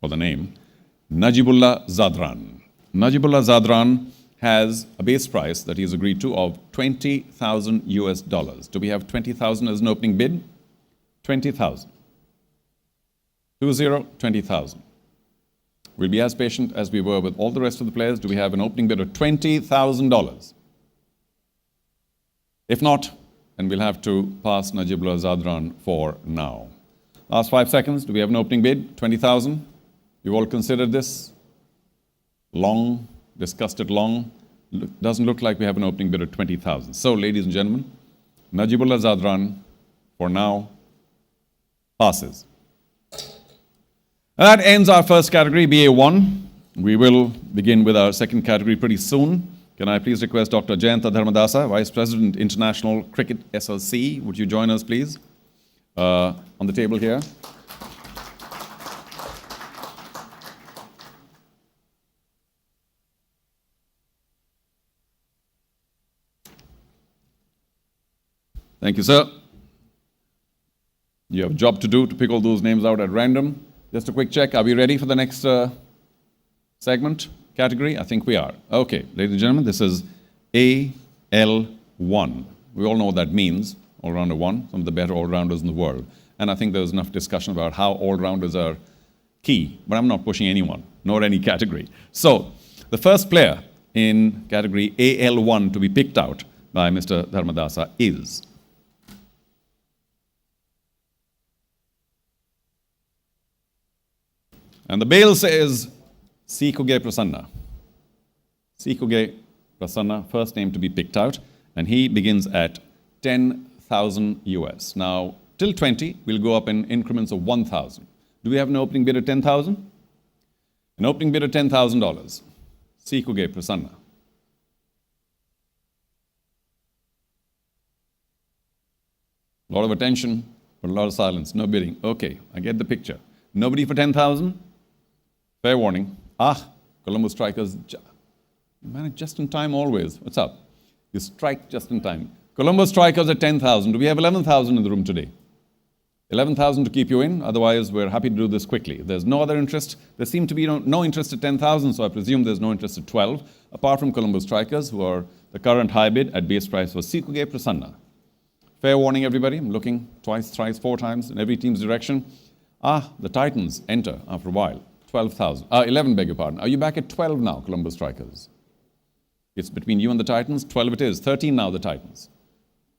or the name, Najibullah Zadran. Najibullah Zadran has a base price that he's agreed to of 20,000 US dollars. Do we have 20,000 as an opening bid? 20,000. 20,000. We'll be as patient as we were with all the rest of the players. Do we have an opening bid of $20,000? If not, then we'll have to pass Najibullah Zadran for now. Last 5 seconds. Do we have an opening bid? 20,000. You've all considered this? Long, discussed it long. Doesn't look like we have an opening bid of 20,000. So, ladies and gentlemen, Najibullah Zadran, for now, passes. And that ends our first category, BA1. We will begin with our second category pretty soon. Can I please request Dr. Jayanta Dharmadasa, Vice President, International Cricket SLC, would you join us, please, on the table here? Thank you, sir. You have a job to do to pick all those names out at random. Just a quick check. Are we ready for the next segment, category? I think we are. Okay, ladies and gentlemen, this is AL1. We all know what that means, all-rounder one, some of the better all-rounders in the world. And I think there's enough discussion about how all-rounders are key, but I'm not pushing anyone, nor any category. So, the first player in category AL1 to be picked out by Mr. Dharmadasa is... And the bail says Sikuge Prasanna. Sikuge Prasanna, first name to be picked out, and he begins at 10,000 US. Now, till 20, we'll go up in increments of 1,000. Do we have an opening bid of 10,000? An opening bid of $10,000. Sikuge Prasanna. A lot of attention, but a lot of silence. No bidding. Okay, I get the picture. Nobody for 10,000? Fair warning. Colombo Strikers, you manage just in time always. What's up? You strike just in time. Colombo Strikers at 10,000. Do we have 11,000 in the room today? 11,000 to keep you in. Otherwise, we're happy to do this quickly. There's no other interest. There seemed to be no interest at 10,000, so I presume there's no interest at 12, apart from Colombo Strikers, who are the current high bid at base price for Sikuge Prasanna. Fair warning, everybody. I'm looking twice, thrice, 4 times in every team's direction. The Titans enter after a while. 12,000. 11, beg your pardon. Are you back at 12 now, Colombo Strikers? It's between you and the Titans. 12 it is. 13 now, the Titans.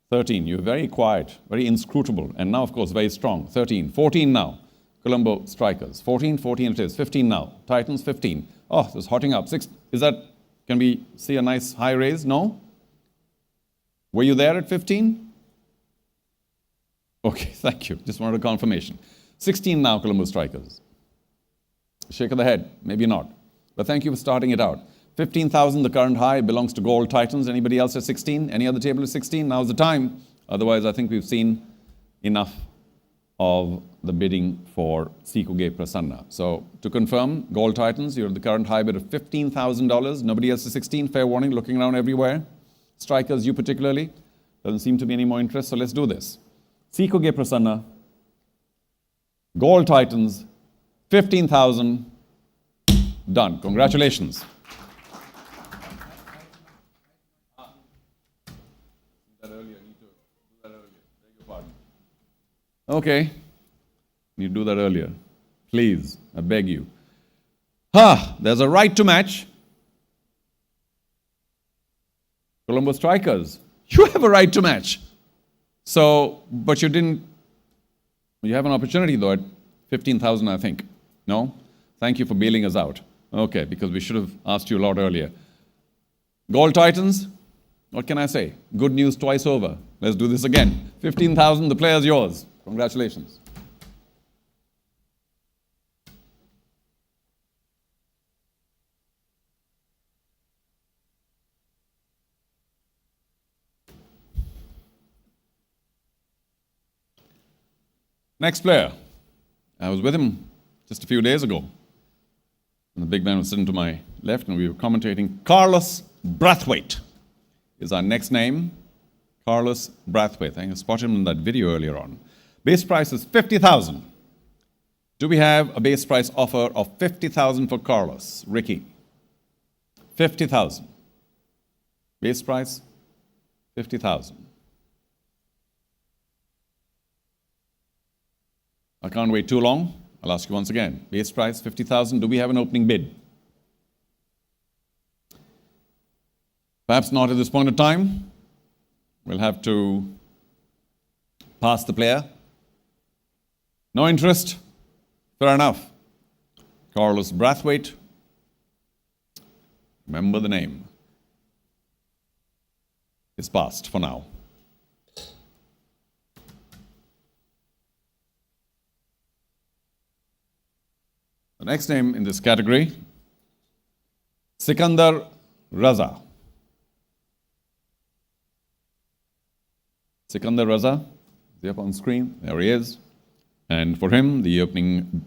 13. You're very quiet, very inscrutable, and now, of course, very strong. 13. 14 now, Colombo Strikers. 14 it is. 15 now. Titans, 15. Oh, this is hotting up. 6. Is that, can we see a nice high raise? No? Were you there at 15? Okay, thank you. Just wanted a confirmation. 16 now, Colombo Strikers. Shake of the head, maybe not. But thank you for starting it out. 15,000, the current high, belongs to Gold Titans. Anybody else at 16? Any other table at 16? Now's the time. Otherwise, I think we've seen enough of the bidding for Sikuge Prasanna. So, to confirm, Gold Titans, you're at the current high bid of $15,000. Nobody else at 16? Fair warning, looking around everywhere. Strikers, you particularly. Doesn't seem to be any more interest, so let's do this. Sikuge Prasanna, Gold Titans, 15,000, done. Congratulations. Okay, you do that earlier. Please, I beg you. There's a right to match. Colombo Strikers, you have a right to match. So, but you didn't, you have an opportunity though at 15,000, I think. No? Thank you for bailing us out. Okay, because we should have asked you a lot earlier. Gold Titans, what can I say? Good news twice over. Let's do this again. 15,000, the player's yours. Congratulations. Next player. I was with him just a few days ago. And the big man was sitting to my left and we were commentating. Carlos Brathwaite is our next name. Carlos Brathwaite. I think I spotted him in that video earlier on. Base price is 50,000. Do we have a base price offer of 50,000 for Carlos? Ricky. 50,000. Base price, 50,000. I can't wait too long. I'll ask you once again. Base price, 50,000. Do we have an opening bid? Perhaps not at this point of time. We'll have to pass the player. No interest? Fair enough. Carlos Brathwaite. Remember the name. It's passed for now. The next name in this category, Sikandar Raza. Sikandar Raza, is he up on screen? There he is. And for him, the opening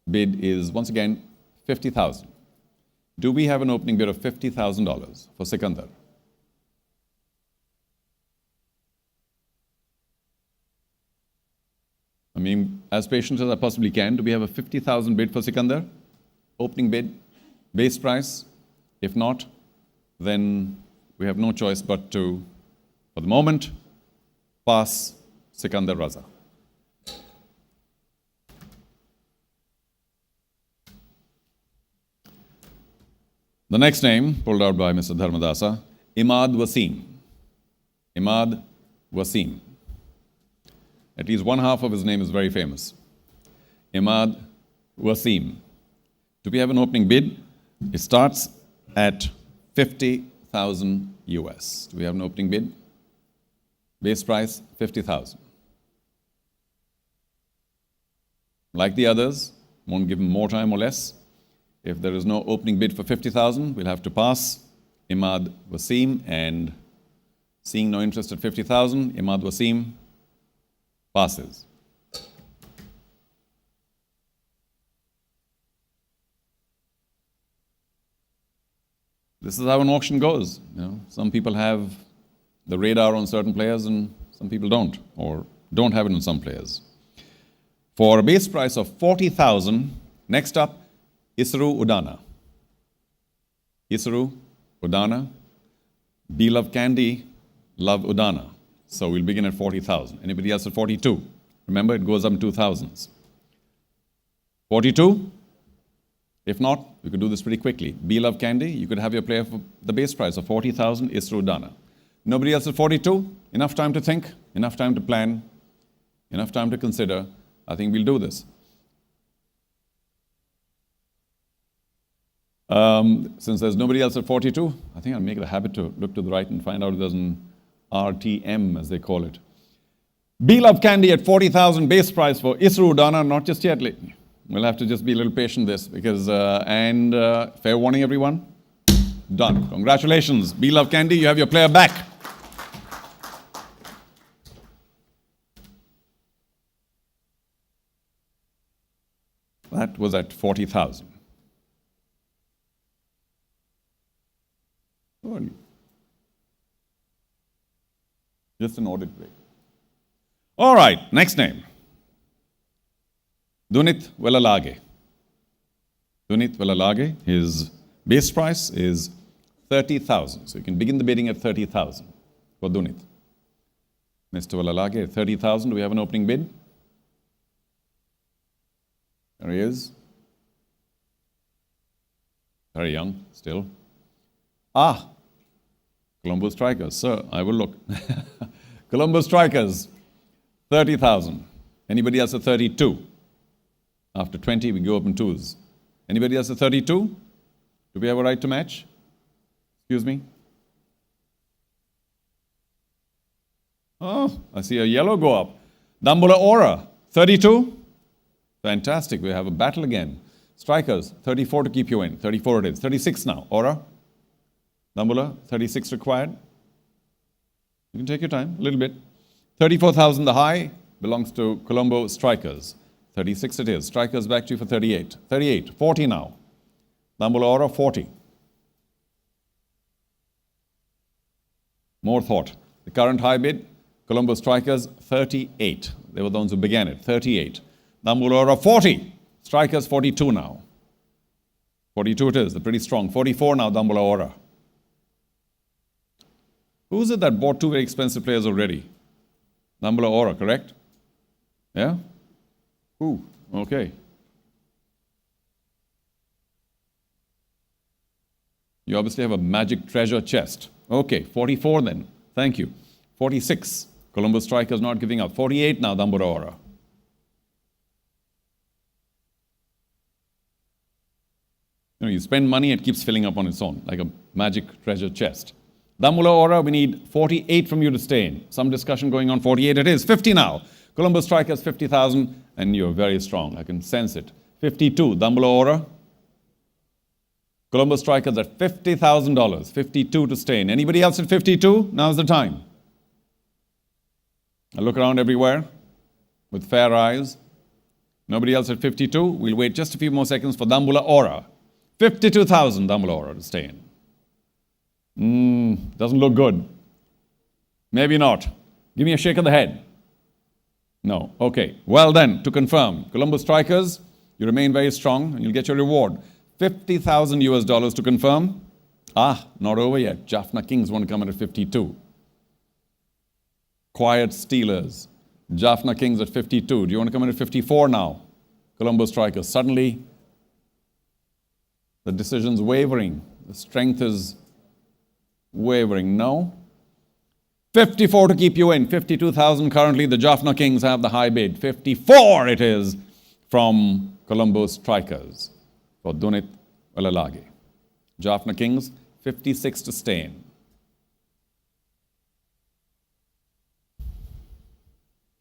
bid is once again 50,000. Do we have an opening bid of $50,000 for Sikandar? I mean, as patient as I possibly can, do we have a 50,000 bid for Sikandar? Opening bid, base price? If not, then we have no choice but to, for the moment, pass Sikandar Raza. The next name, pulled out by Mr. Dharmadasa, Imad Wasim. Imad Wasim. At least one half of his name is very famous. Imad Wasim. Do we have an opening bid? It starts at 50,000 US. Do we have an opening bid? Base price, 50,000. Like the others, won't give him more time or less. If there is no opening bid for 50,000, we'll have to pass Imad Wasim, and seeing no interest at 50,000, Imad Wasim passes. This is how an auction goes. You know, some people have the radar on certain players and some people don't, or don't have it on some players. For a base price of 40,000, next up, Isru Udana. Isru Udana. Be Love Candy, Love Udana. So we'll begin at 40,000. Anybody else at 42? Remember, it goes up in 2000s. 42? If not, we could do this pretty quickly. Be Love Candy, you could have your player for the base price of 40,000, Isru Udana. Nobody else at 42? Enough time to think, enough time to plan, enough time to consider. I think we'll do this. Since there's nobody else at 42, I think I'll make it a habit to look to the right and find out if there's an RTM, as they call it. Be Love Candy at 40,000 base price for Isru Udana, not just yet. We'll have to just be a little patient this because, fair warning everyone, done. Congratulations. Be Love Candy, you have your player back. That was at 40,000. Just an audit break. All right, next name. Dunit Velalage. Dunit Velalage, his base price is 30,000. So you can begin the bidding at 30,000 for Dunit. Mr. Velalage, 30,000. Do we have an opening bid? There he is. Very young still. Ah, Colombo Strikers. Sir, I will look. Colombo Strikers, 30,000. Anybody else at 32? After 20, we go up in twos. Anybody else at 32? Do we have a right to match? Excuse me? Oh, I see a yellow go up. Dambula Aura, 32? Fantastic, we have a battle again. Strikers, 34 to keep you in. 34 it is. 36 now. Aura? Dambula, 36 required. You can take your time, a little bit. 34,000 the high belongs to Colombo Strikers. 36 it is. Strikers back to you for 38. 38, 40 now. Dambula Aura, 40. More thought. The current high bid, Colombo Strikers, 38. They were the ones who began it, 38. Dambula Aura, 40. Strikers, 42 now. 42 it is, they're pretty strong. 44 now, Dambula Aura. Who is it that bought two very expensive players already? Dambula Aura, correct? Yeah? Who? Okay. You obviously have a magic treasure chest. Okay, 44 then. Thank you. 46. Colombo Strikers not giving up. 48 now, Dambula Aura. You know, you spend money, it keeps filling up on its own, like a magic treasure chest. Dambula Aura, we need 48 from you to stay in. Some discussion going on. 48 it is. 50 now. Colombo Strikers, 50,000, and you're very strong. I can sense it. 52. Dambula Aura. Colombo Strikers at $50,000. 52 to stay in. Anybody else at 52? Now's the time. I look around everywhere with fair eyes. Nobody else at 52? We'll wait just a few more seconds for Dambula Aura. 52,000 Dambula Aura to stay in. Doesn't look good. Maybe not. Give me a shake of the head. No. Okay. Well then, to confirm, Colombo Strikers, you remain very strong and you'll get your reward. 50,000 US dollars to confirm. Ah, not over yet. Jaffna Kings want to come in at 52. Quiet Stealers. Jaffna Kings at 52. Do you want to come in at 54 now? Colombo Strikers. Suddenly, the decision's wavering. The strength is wavering. No? 54 to keep you in. 52,000 currently. The Jaffna Kings have the high bid. 54 it is from Colombo Strikers for Dunit Walalage. Jaffna Kings, 56 to stay in.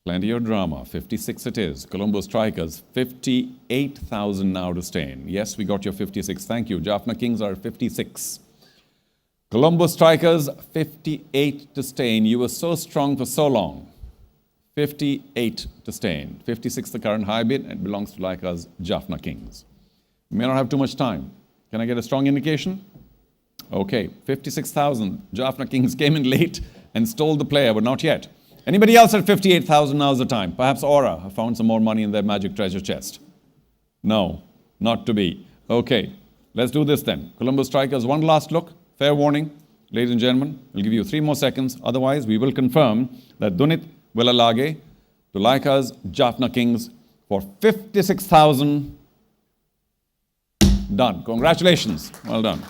Plenty of drama. 56 it is. Colombo Strikers, 58,000 now to stay in. Yes, we got your 56. Thank you. Jaffna Kings are 56. Colombo Strikers, 58 to stay in. You were so strong for so long. 58 to stay in. 56 the current high bid, and it belongs to Laika's Jaffna Kings. We may not have too much time. Can I get a strong indication? Okay, 56,000. Jaffna Kings came in late and stole the player, but not yet. Anybody else at 58,000? Now's the time. Perhaps Aura have found some more money in their magic treasure chest. No, not to be. Okay, let's do this then. Colombo Strikers, one last look. Fair warning, ladies and gentlemen. We'll give you 3 more seconds. Otherwise, we will confirm that Dunit Walalage to Laika's Jaffna Kings for 56,000. Done. Congratulations. Well done.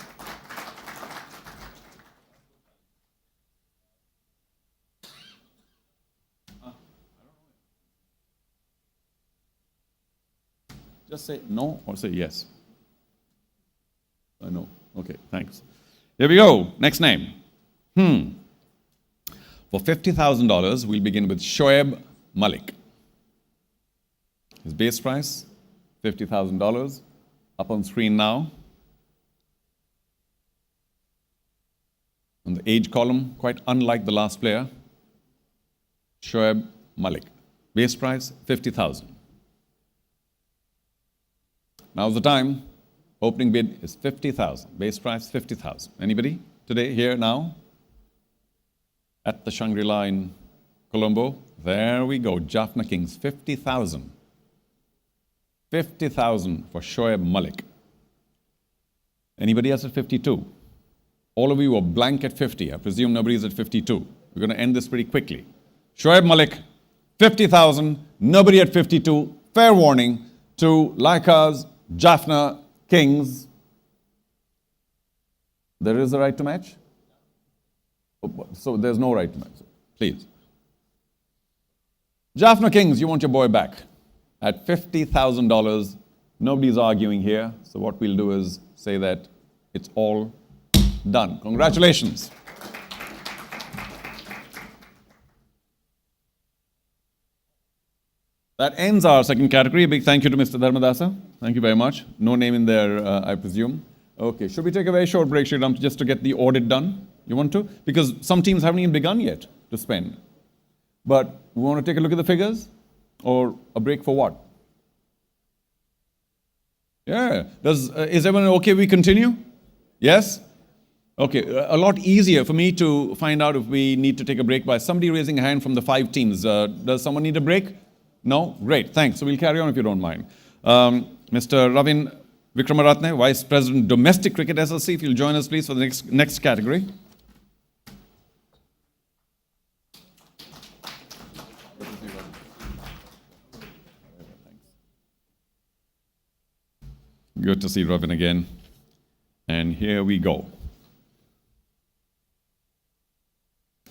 Just say no or say yes. No. Okay, thanks. Here we go. Next name. For $50,000, we'll begin with Shoaib Malik. His base price, $50,000. Up on screen now. On the age column, quite unlike the last player, Shoaib Malik. Base price, $50,000. Now's the time. Opening bid is 50,000. Base price 50,000. Anybody today, here, now? At the Shangri-La in Colombo. There we go. Jaffna Kings, 50,000. 50,000 for Shoaib Malik. Anybody else at 52? All of you are blank at 50. I presume nobody's at 52. We're going to end this pretty quickly. Shoaib Malik, 50,000. Nobody at 52. Fair warning to Laika's Jaffna Kings. There is a right to match? So there's no right to match. Please. Jaffna Kings, you want your boy back at $50,000. Nobody's arguing here. So what we'll do is say that it's all done. Congratulations. That ends our second category. A big thank you to Mr. Dharmadasa. Thank you very much. No name in there, I presume. Okay, should we take a very short break, Sriram, just to get the audit done? You want to? Because some teams haven't even begun yet to spend. But we want to take a look at the figures? Or a break for what? Yeah. Is everyone okay we continue? Yes? Okay, a lot easier for me to find out if we need to take a break by somebody raising a hand from the 5 teams. Does someone need a break? No? Great, thanks. So we'll carry on if you don't mind. Mr. Ravin Vikramaratne, Vice President, Domestic Cricket SLC, if you'll join us, please, for the next category. Good to see Ravin again. And here we go.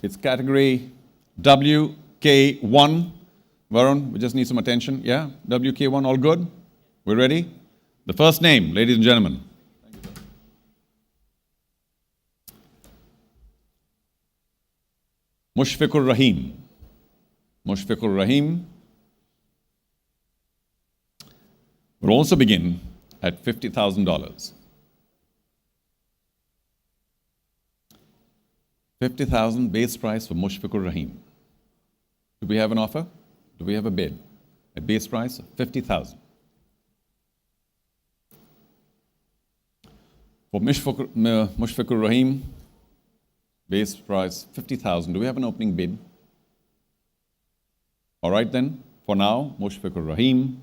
It's category WK1. Varun, we just need some attention. Yeah? WK1, all good? We're ready? The first name, ladies and gentlemen. Mushfiqur Rahim. Mushfiqur Rahim will also begin at $50,000. 50,000 base price for Mushfiqur Rahim. Do we have an offer? Do we have a bid? At base price of 50,000. For Mushfiqur Rahim, base price 50,000. Do we have an opening bid? All right then, for now, Mushfiqur Rahim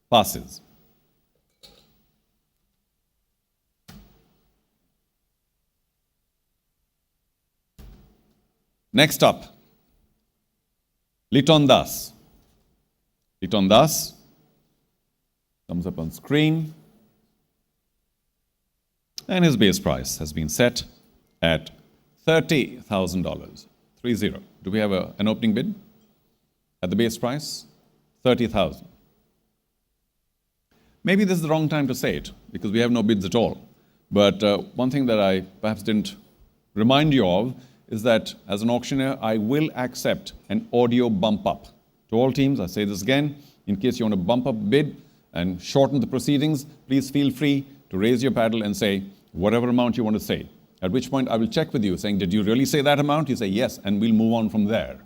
passes. Next up, Liton Das. Liton Das comes up on screen. And his base price has been set at $30,000. 30. Do we have an opening bid? At the base price, 30,000. Maybe this is the wrong time to say it, because we have no bids at all. But one thing that I perhaps didn't remind you of is that as an auctioneer, I will accept an audio bump up. To all teams, I say this again, in case you want to bump up bid and shorten the proceedings, please feel free to raise your paddle and say whatever amount you want to say. At which point I will check with you saying, did you really say that amount? You say yes, and we'll move on from there.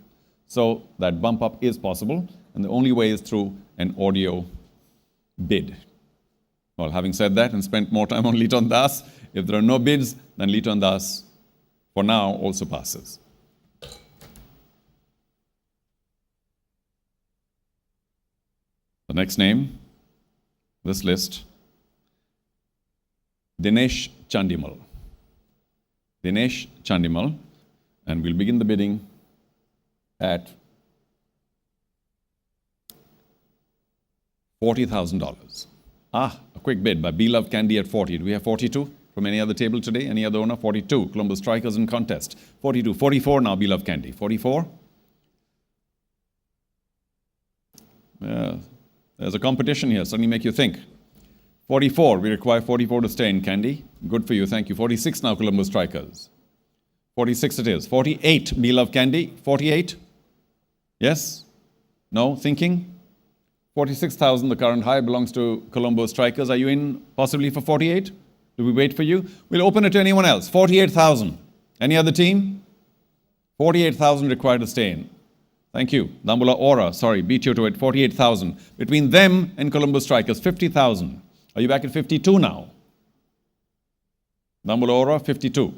So that bump up is possible, and the only way is through an audio bid. Well, having said that and spent more time on Liton Das, if there are no bids, then Liton Das for now also passes. The next name, this list, Dinesh Chandimal. Dinesh Chandimal, and we'll begin the bidding at $40,000. A quick bid by Beloved Candy at 40. Do we have 42 from any other table today? Any other owner? 42. Colombo Strikers in contest. 42. 44 now, Beloved Candy. 44. There's a competition here. Suddenly make you think. 44. We require 44 to stay in, Candy. Good for you. Thank you. 46 now, Colombo Strikers. 46 it is. 48, Beloved Candy. 48. Yes? No? Thinking? 46,000, the current high, belongs to Colombo Strikers. Are you in possibly for 48? Do we wait for you? We'll open it to anyone else. 48,000. Any other team? 48,000 required to stay in. Thank you. Dambula Aura, sorry, beat you to it. 48,000. Between them and Colombo Strikers, 50,000. Are you back at 52 now? Dambula Aura, 52.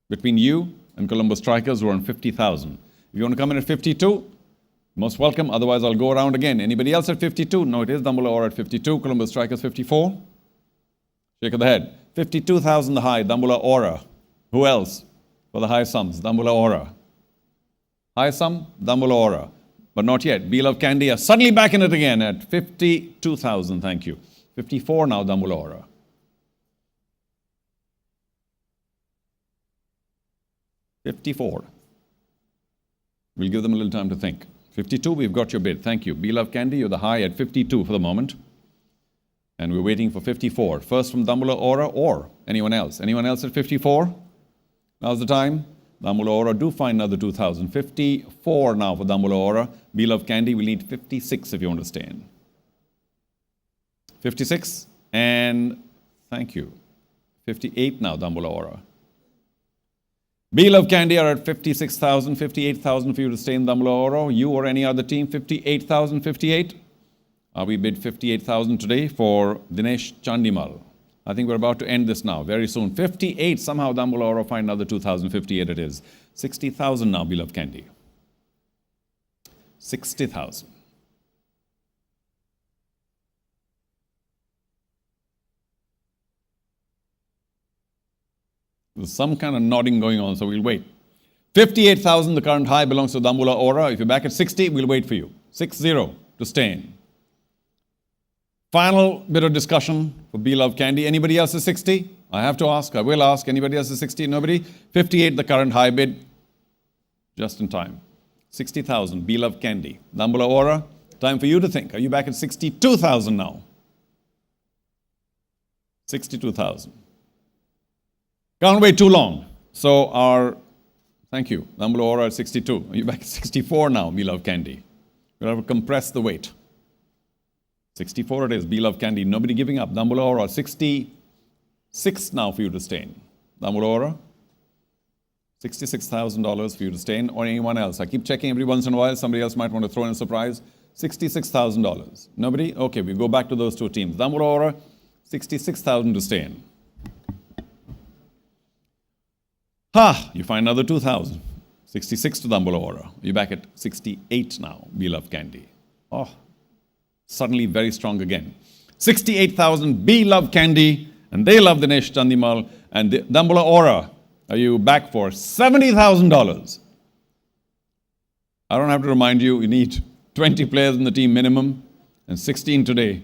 Between you and Colombo Strikers, we're on 50,000. If you want to come in at 52, most welcome. Otherwise, I'll go around again. Anybody else at 52? No, it is Dambula Aura at 52. Colombo Strikers, 54. Shake of the head. 52,000 the high, Dambula Aura. Who else for the high sums? Dambula Aura. High sum, Dambula Aura. But not yet. Beloved Candy are suddenly back in it again at 52,000. Thank you. 54 now, Dambula Aura. 54. We'll give them a little time to think. 52, we've got your bid. Thank you. Be Love Candy, you're the high at 52 for the moment. And we're waiting for 54. First from Dambulla Aura or anyone else. Anyone else at 54? Now's the time. Dambulla Aura, do find another 2,000. 54 now for Dambulla Aura. Be Love Candy, we'll need 56 if you want to stay in. 56. And thank you. 58 now, Dambulla Aura. Be Love Candy are at 56,000, 58,000 for you to stay in Dambulla Aura. You or any other team, 58,000, 58. We bid 58,000 today for Dinesh Chandimal. I think we're about to end this now, very soon. 58, somehow Dambulla Aura find another 2,058 it is. 60,000 now, Be Love Candy. 60,000. There's some kind of nodding going on, so we'll wait. 58,000, the current high belongs to Dambulla Aura. If you're back at 60, we'll wait for you. 60 to stay in. Final bit of discussion for Be Love Candy. Anybody else is 60? I have to ask. I will ask. Anybody else is 60? Nobody? 58, the current high bid. Just in time. 60,000, Be Love Candy. Dambulla Aura, time for you to think. Are you back at 62,000 now? 62,000. Can't wait too long. So thank you, Dambulla Aura at 62. Are you back at 64 now, Be Love Candy? We'll have to compress the wait. 64 it is, Be Love Candy. Nobody giving up. Dambulla Aura, 66 now for you to stay in. Dambulla Aura, $66,000 for you to stay in, or anyone else. I keep checking every once in a while. Somebody else might want to throw in a surprise. $66,000. Nobody? Okay, we go back to those two teams. Dambulla Aura, 66,000 to stay in. You find another 2,000. 66 to Dambulla Aura. You're back at 68 now, Be Love Candy. Suddenly very strong again. 68,000, Be Love Candy, and they love Dinesh Chandimal. And Dambulla Aura, are you back for $70,000? I don't have to remind you, you need 20 players in the team minimum, and 16 today.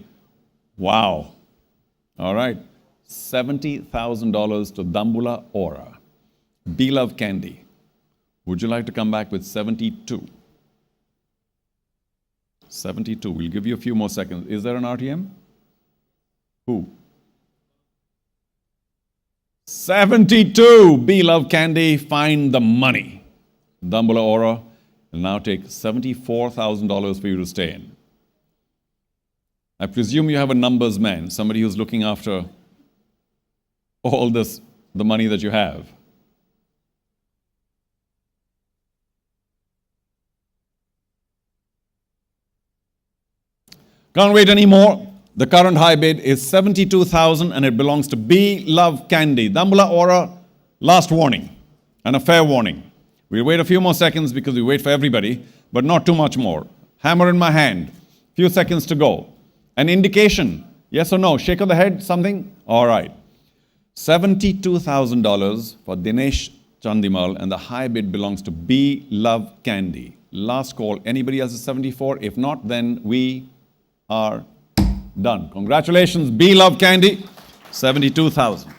Wow. All right. $70,000 to Dambulla Aura. Be Love Candy. Would you like to come back with 72? 72. We'll give you a few more seconds. Is there an RTM? Who? 72. Be Love Candy. Find the money. Dambulla Aura will now take $74,000 for you to stay in. I presume you have a numbers man, somebody who's looking after all this, the money that you have. Can't wait anymore. The current high bid is 72,000 and it belongs to Be Love Candy. Dambulla Aura, last warning and a fair warning. We'll wait a few more seconds because we wait for everybody, but not too much more. Hammer in my hand. Few seconds to go. An indication, yes or no? Shake of the head, something? All right. $72,000 for Dinesh Chandimal and the high bid belongs to Be Love Candy. Last call. Anybody else is 74? If not, then we are done. Congratulations, Be Love Candy, 72,000.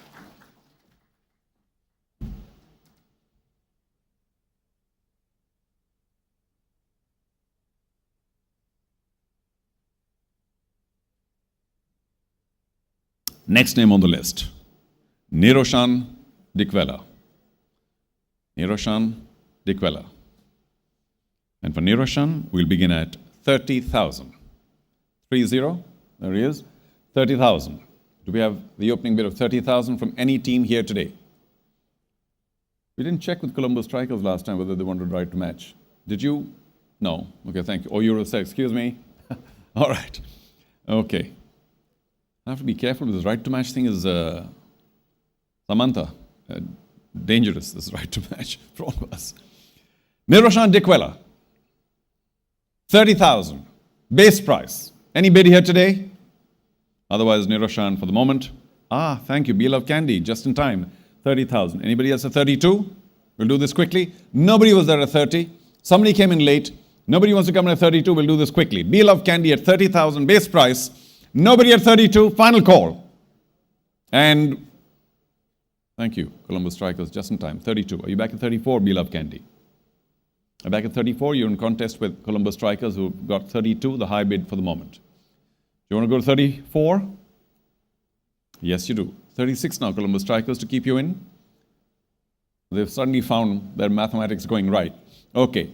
Next name on the list, Niroshan Dikwela. Niroshan Dikwela. And for Niroshan, we'll begin at 30,000. 30, there he is, 30,000. Do we have the opening bid of 30,000 from any team here today? We didn't check with Colombo Strikers last time whether they wanted right to match. Did you? No. Okay, thank you. Oh, Eurosec, excuse me. All right. Okay. I have to be careful with this right to match thing is Samantha. Dangerous, this right to match for all of us. Niroshan Dikwela, 30,000. Base price. Any bid here today? Otherwise, Niroshan for the moment. Thank you. Be Love Candy, just in time. 30,000. Anybody else at 32? We'll do this quickly. Nobody was there at 30. Somebody came in late. Nobody wants to come in at 32. We'll do this quickly. Be Love Candy at 30,000. Base price. Nobody at 32. Final call. And Thank you, Colombo Strikers, just in time. 32. Are you back at 34, Beloved Candy? Are back at 34? You're in contest with Colombo Strikers who got 32, the high bid for the moment. Do you want to go to 34? Yes, you do. 36 now, Colombo Strikers, to keep you in. They've suddenly found their mathematics going right. Okay.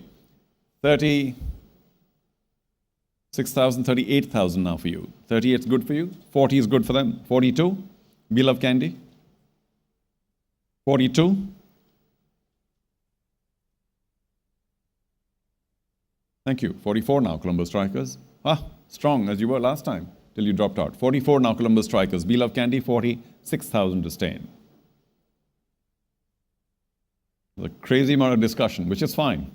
36,000, 38,000 now for you. 38 is good for you. 40 is good for them. 42, Beloved Candy. 42. Thank you. 44 now, Colombo Strikers. Strong as you were last time, till you dropped out. 44 now, Colombo Strikers. Beloved Candy, 46,000 to stay in. There's a crazy amount of discussion, which is fine.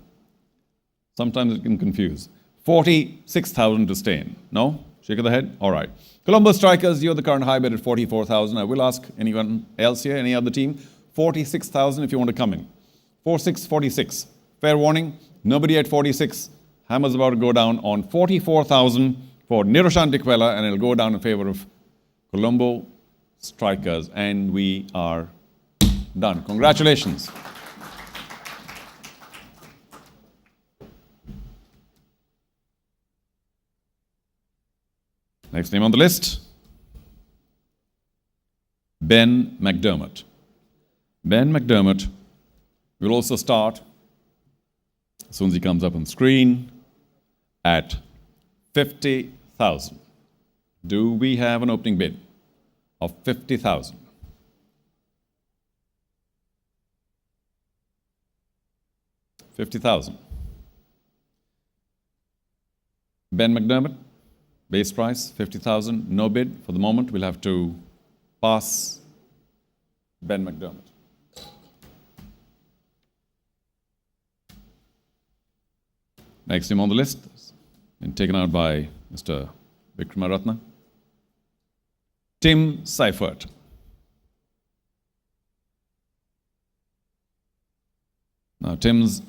Sometimes it can confuse. 46,000 to stay in. No? Shake of the head? All right. Colombo Strikers, you're the current high bid at 44,000. I will ask anyone else here, any other team, 46,000 if you want to come in. 46. Fair warning, nobody at 46. Hammer's about to go down on 44,000 for Niroshan Dikwela, and it'll go down in favor of Colombo Strikers. And we are done. Congratulations. Next name on the list, Ben McDermott. Ben McDermott will also start, as soon as he comes up on screen, at 50,000. Do we have an opening bid of 50,000? $50,000. Ben McDermott, base price 50,000, no bid for the moment. We'll have to pass Ben McDermott. Next name on the list, been taken out by Mr. Vikramaratna. Tim Seifert. Now, Tim's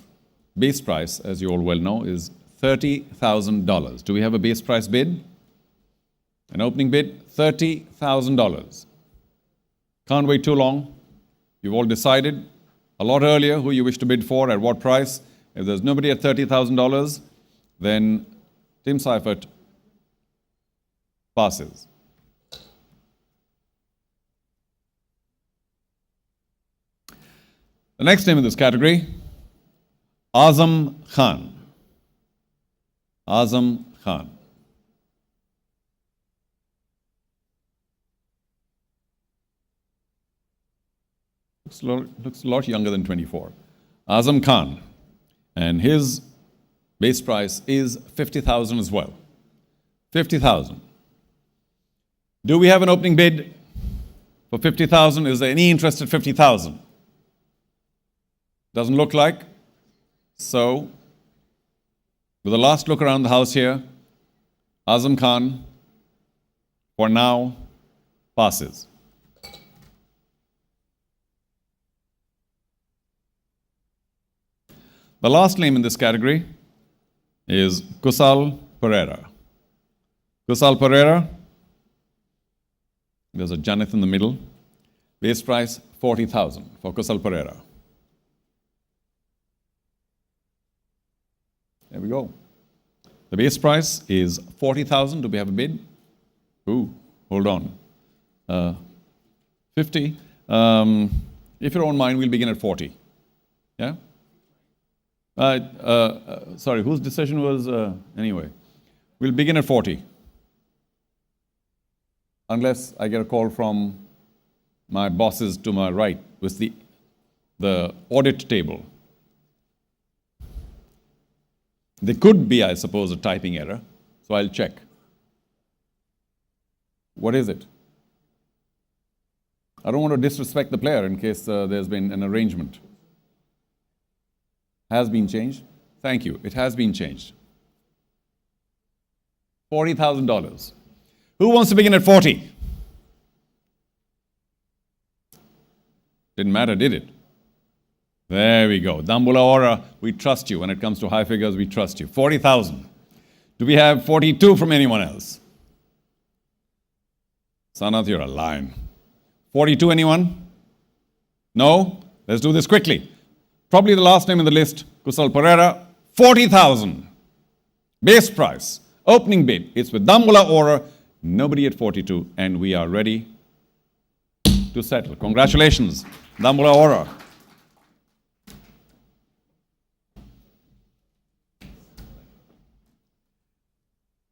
base price, as you all well know, is $30,000. Do we have a base price bid? An opening bid, $30,000. Can't wait too long. You've all decided a lot earlier who you wish to bid for, at what price. If there's nobody at $30,000, then Tim Seifert passes. The next name in this category, Azam Khan. Azam Khan. Looks a lot younger than 24. Azam Khan. And his base price is 50,000 as well. 50,000. Do we have an opening bid for 50,000? Is there any interest at 50,000? Doesn't look like. So, with a last look around the house here, Azam Khan, for now, passes. The last name in this category is Kusal Pereira. Kusal Pereira, there's a Janeth in the middle. Base price 40,000 for Kusal Pereira. There we go. The base price is 40,000. Do we have a bid? Ooh, hold on. 50. If you don't mind, we'll begin at 40. Yeah? Sorry, whose decision was, anyway. We'll begin at 40. Unless I get a call from my bosses to my right with the audit table. There could be, I suppose, a typing error, so I'll check. What is it? I don't want to disrespect the player in case there's been an arrangement. Has been changed? Thank you. It has been changed. $40,000. Who wants to begin at 40? Didn't matter, did it? There we go. Dambula Ora, we trust you. When it comes to high figures, we trust you. 40,000. Do we have 42 from anyone else? Sanath, you're a lion. 42, anyone? No? Let's do this quickly. Probably the last name in the list, Kusal Pereira, 40,000. Base price. Opening bid. It's with Dambula Aura. Nobody at 42. And we are ready to settle. Congratulations, Dambula Aura.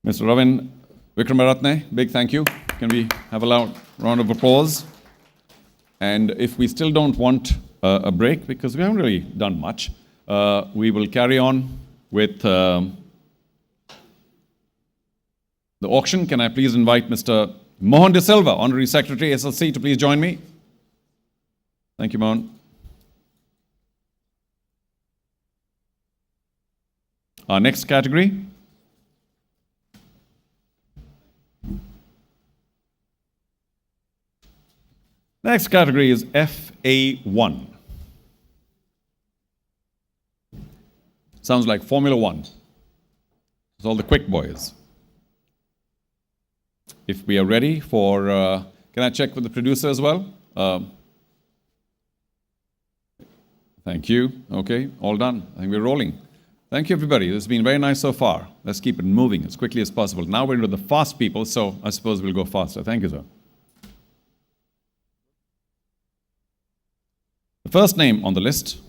Mr. Ravin Vikramaratne, big thank you. Can we have a loud round of applause? And if we still don't want a break, because we haven't really done much, we will carry on with the auction. Can I please invite Mr. Mohan De Silva, Honorary Secretary, SLC, to please join me? Thank you, Mohan. Our next category. Next category is FA1. Sounds like Formula One. It's all the quick boys. If we are ready for, can I check with the producer as well? Thank you. Okay, all done. I think we're rolling. Thank you, everybody. This has been very nice so far. Let's keep it moving as quickly as possible. Now we're into the fast people, so I suppose we'll go faster. Thank you, sir. The first name on the list,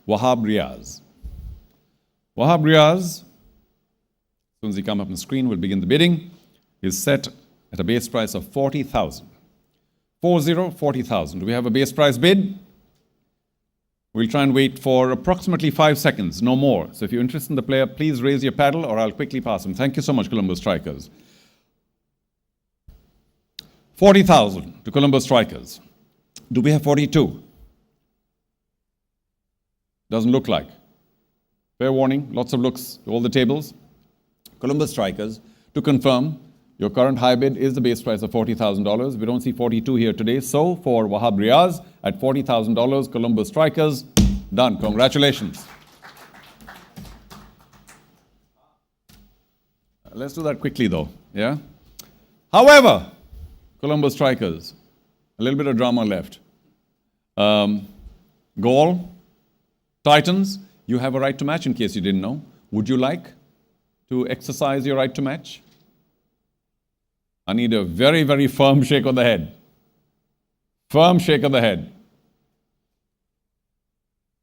Wahab Riaz. Wahab Riaz, as soon as he comes up on the screen, we'll begin the bidding, is set at a base price of 40,000. 40,000. Do we have a base price bid? We'll try and wait for approximately 5 seconds, no more. So if you're interested in the player, please raise your paddle or I'll quickly pass him. Thank you so much, Colombo Strikers. 40,000 to Colombo Strikers. Do we have 42? Doesn't look like. Fair warning, lots of looks to all the tables. Colombo Strikers, to confirm, your current high bid is the base price of $40,000. We don't see 42 here today. So for Wahab Riaz at $40,000, Colombo Strikers, done. Congratulations. Let's do that quickly though, yeah? However, Colombo Strikers, a little bit of drama left. Gaul, Titans, you have a right to match in case you didn't know. Would you like to exercise your right to match? I need a very, very firm shake of the head. Firm shake of the head.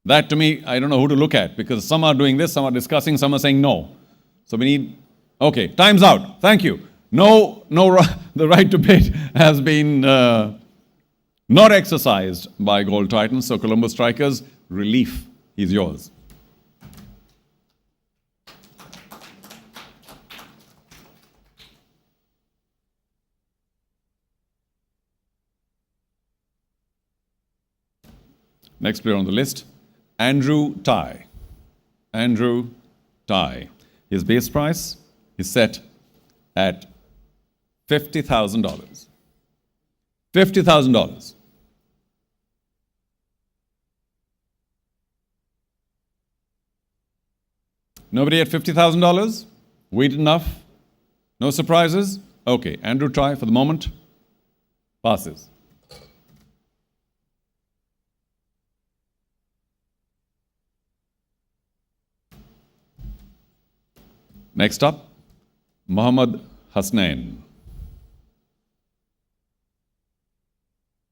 That to me, I don't know who to look at because some are doing this, some are discussing, some are saying no. So we need, okay, time's out. Thank you. No, the right to bid has been not exercised by Gold Titans. So Colombo Strikers, relief is yours. Next player on the list, Andrew Tai. Andrew Tai. His base price is set at $50,000. $50,000. Nobody at $50,000? Wait enough? No surprises? Okay, Andrew Tai for the moment passes. Next up, Mohammad Hasnain.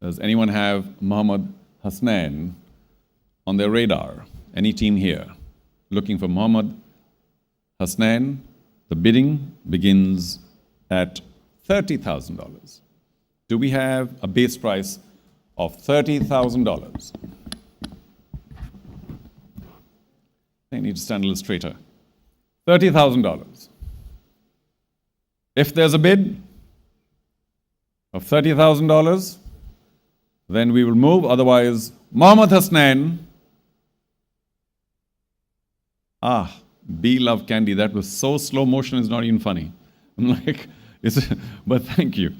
Does anyone have Mohammad Hasnain on their radar? Any team here looking for Mohammad Hasnain? The bidding begins at $30,000. Do we have a base price of $30,000? I need to stand a little straighter. $30,000. If there's a bid of $30,000, then we will move. Otherwise, Mohammad Hasnain. Be Love Candy. That was so slow motion, it's not even funny. I'm like, but thank you.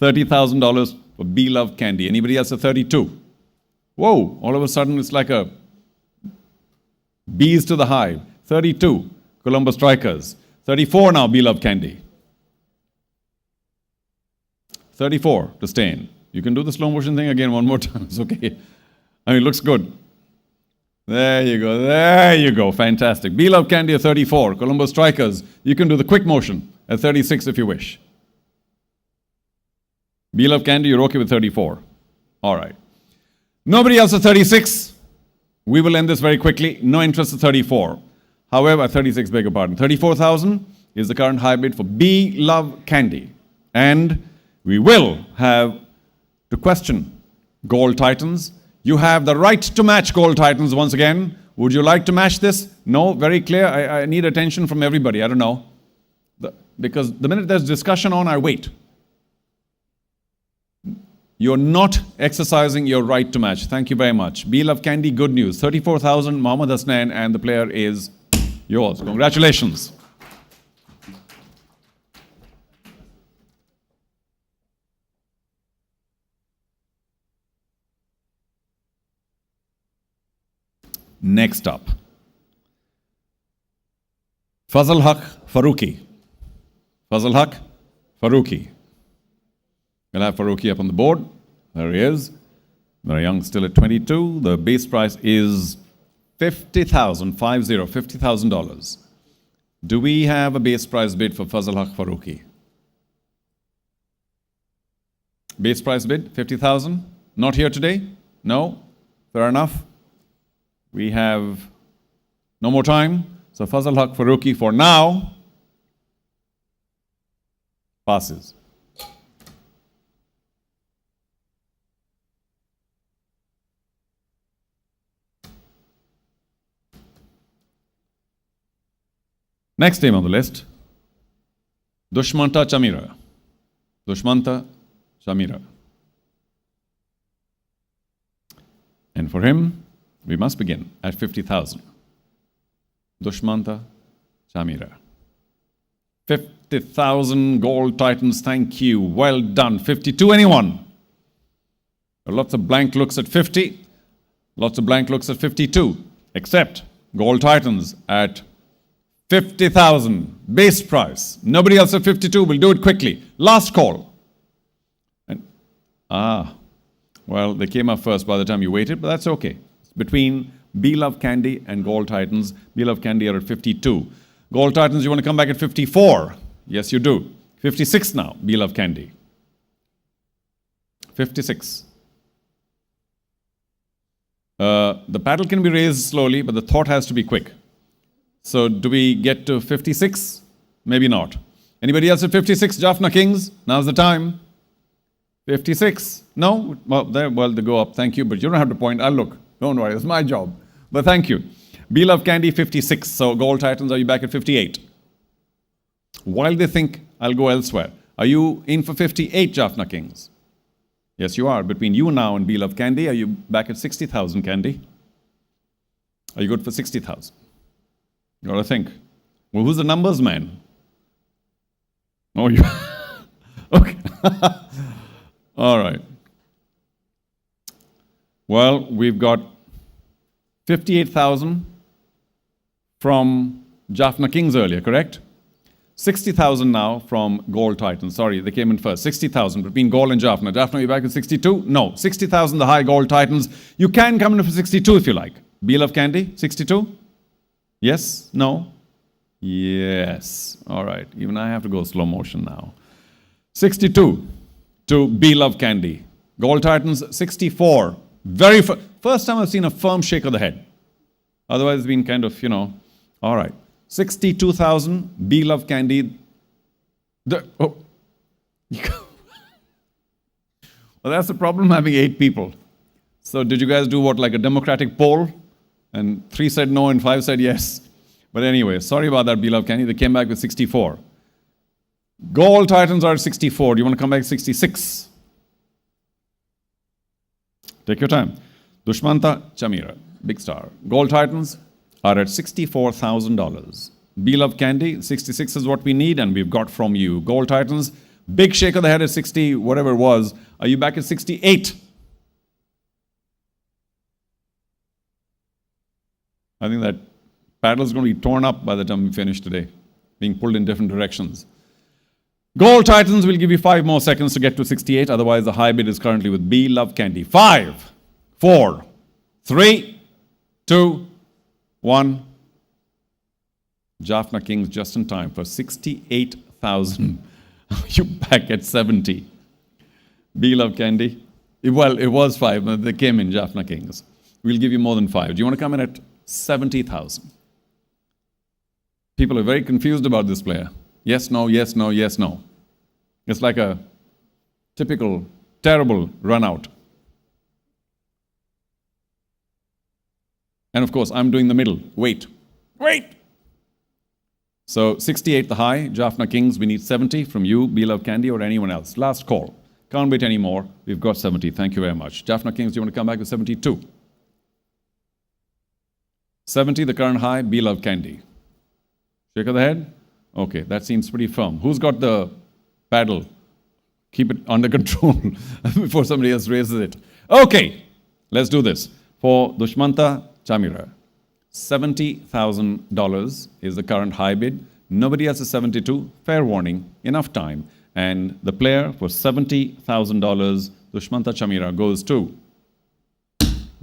$30,000 for Be Love Candy. Anybody else at 32? Whoa, all of a sudden it's like a bees to the hive. 32. Colombo Strikers. 34 now, Be Love Candy. 34 to stay in. You can do the slow motion thing again one more time. It's okay. I mean, it looks good. There you go. There you go. Fantastic. Beloved Candy at 34. Colombo Strikers, you can do the quick motion at 36 if you wish. Beloved Candy, you're okay with 34. All right. Nobody else at 36. We will end this very quickly. No interest at 34. However, 36, beg your pardon. 34,000 is the current high bid for Beloved Candy. And we will have to question Gold Titans. You have the right to match Gold Titans once again. Would you like to match this? No, very clear. I need attention from everybody. I don't know. Because the minute there's discussion on, I wait. You're not exercising your right to match. Thank you very much. Beloved Candy, good news. 34,000, Mohammad Hasnain, and the player is yours. Congratulations. Next up, Fazal Haq Farooqi. Fazal Haq Farooqi. We'll have Farooqi up on the board. There he is. Very young, still at 22. The base price is $50,000. Do we have a base price bid for Fazal Haq Farooqi? Base price bid, 50,000? Not here today? No? Fair enough. We have no more time. So Fazal Haq Farooqi for now passes. Next name on the list, Dushmanta Chamira. Dushmanta Chamira. And for him, we must begin at 50,000. Dushmanta Chamira. 50,000 Gold Titans, thank you. Well done. 52, anyone? Lots of blank looks at 50. Lots of blank looks at 52. Except Gold Titans at 50,000. Base price. Nobody else at 52. We'll do it quickly. Last call. And, well, they came up first by the time you waited, but that's okay. Between Beloved Candy and Gold Titans. Beloved Candy are at 52. Gold Titans, you want to come back at 54? Yes, you do. 56 now, Beloved Candy. 56. The paddle can be raised slowly, but the thought has to be quick. So do we get to 56? Maybe not. Anybody else at 56? Jaffna Kings, now's the time. 56? No? Well, they go up. Thank you, but you don't have to point. I'll look. Don't worry, it's my job. But thank you. Beloved Candy, 56. So Gold Titans, are you back at 58? While they think I'll go elsewhere, are you in for 58, Jaffna Kings? Yes, you are. Between you now and Beloved Candy, are you back at 60,000, Candy? Are you good for 60,000? You got to think. Well, who's the numbers man? Oh, you. Okay. All right. Well, we've got 58,000 from Jaffna Kings earlier, correct? 60,000 now from Gold Titans. Sorry, they came in first. 60,000 between Gold and Jaffna. Jaffna, you back at 62? No. 60,000, the high Gold Titans. You can come in for 62 if you like. Beloved Candy, 62? Yes? No? Yes. All right. Even I have to go slow motion now. 62 to Beloved Candy. Gold Titans, 64. First time I've seen a firm shake of the head. Otherwise, it's been kind of, all right. 62,000, Beloved Candy. Well, that's the problem having 8 people. So did you guys do what, like a democratic poll? And 3 said no and 5 said yes. But anyway, sorry about that, Beloved Candy. They came back with 64. Gold Titans are at 64. Do you want to come back at 66? Take your time. Dushmanta Chamira, big star. Gold Titans are at $64,000. Beloved Candy, 66 is what we need, and we've got from you. Gold Titans, big shake of the head at 60, whatever it was. Are you back at 68? I think that paddle is going to be torn up by the time we finish today, being pulled in different directions. Gold Titans will give you 5 more seconds to get to 68. Otherwise, the high bid is currently with B Love Candy. 5, 4, 3, 2, 1. Jaffna Kings just in time for 68,000. You back at 70. B Love Candy. Well, it was 5, but they came in, Jaffna Kings. We'll give you more than 5. Do you want to come in at 70,000? People are very confused about this player. Yes, no, yes, no, yes, no. It's like a typical terrible run out. And of course, I'm doing the middle. Wait. So 68 the high, Jaffna Kings, we need 70 from you, B Love Candy, or anyone else. Last call. Can't wait anymore. We've got 70. Thank you very much. Jaffna Kings, do you want to come back with 72? 70 the current high, B Love Candy. Shake of the head? Okay, that seems pretty firm. Who's got the paddle? Keep it under control before somebody else raises it. Okay, let's do this. For Dushmanta Chamira, $70,000 is the current high bid. Nobody else is 72. Fair warning, enough time. And the player for $70,000, Dushmanta Chamira, goes to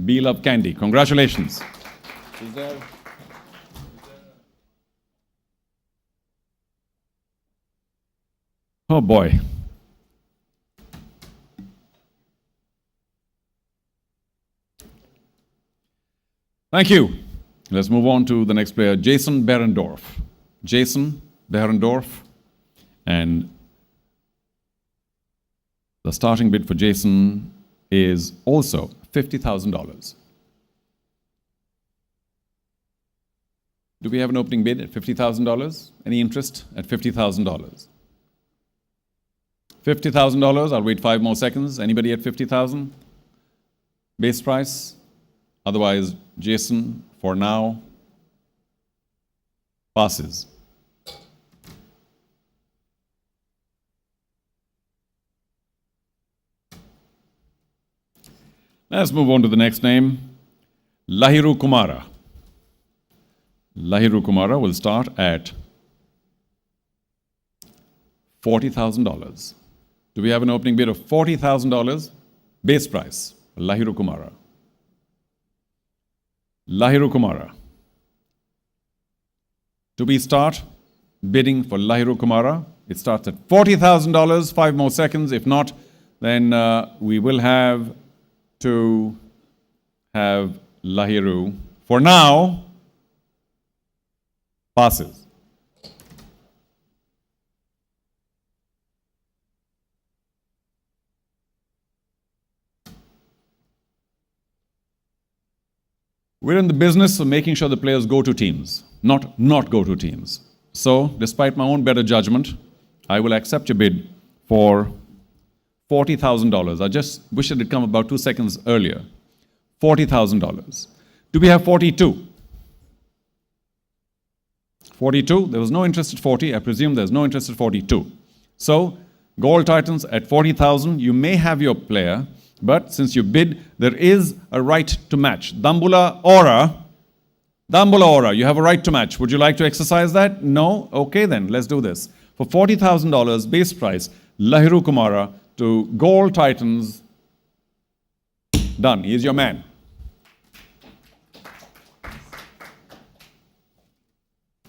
B Love Candy. Congratulations. Is there? Oh boy. Thank you. Let's move on to the next player, Jason Behrendorf. Jason Behrendorf. And the starting bid for Jason is also $50,000. Do we have an opening bid at $50,000? Any interest at $50,000? $50,000, I'll wait 5 more seconds. Anybody at 50,000? Base price? Otherwise, Jason, for now, passes. Let's move on to the next name, Lahiru Kumara. Lahiru Kumara will start at $40,000. Do we have an opening bid of $40,000? Base price, Lahiru Kumara. Lahiru Kumara. Do we start bidding for Lahiru Kumara? It starts at $40,000, 5 more seconds. If not, then we will have to have Lahiru. For now, passes. We're in the business of making sure the players go to teams, not go to teams. So, despite my own better judgment, I will accept your bid for $40,000. I just wish it had come about 2 seconds earlier. $40,000. Do we have 42? 42? There was no interest at 40. I presume there's no interest at 42. So, Gold Titans at 40,000. You may have your player, but since you bid, there is a right to match. Dambula Aura, you have a right to match. Would you like to exercise that? No? Okay then, let's do this. For $40,000 base price, Lahiru Kumara to Gold Titans. Done. He is your man.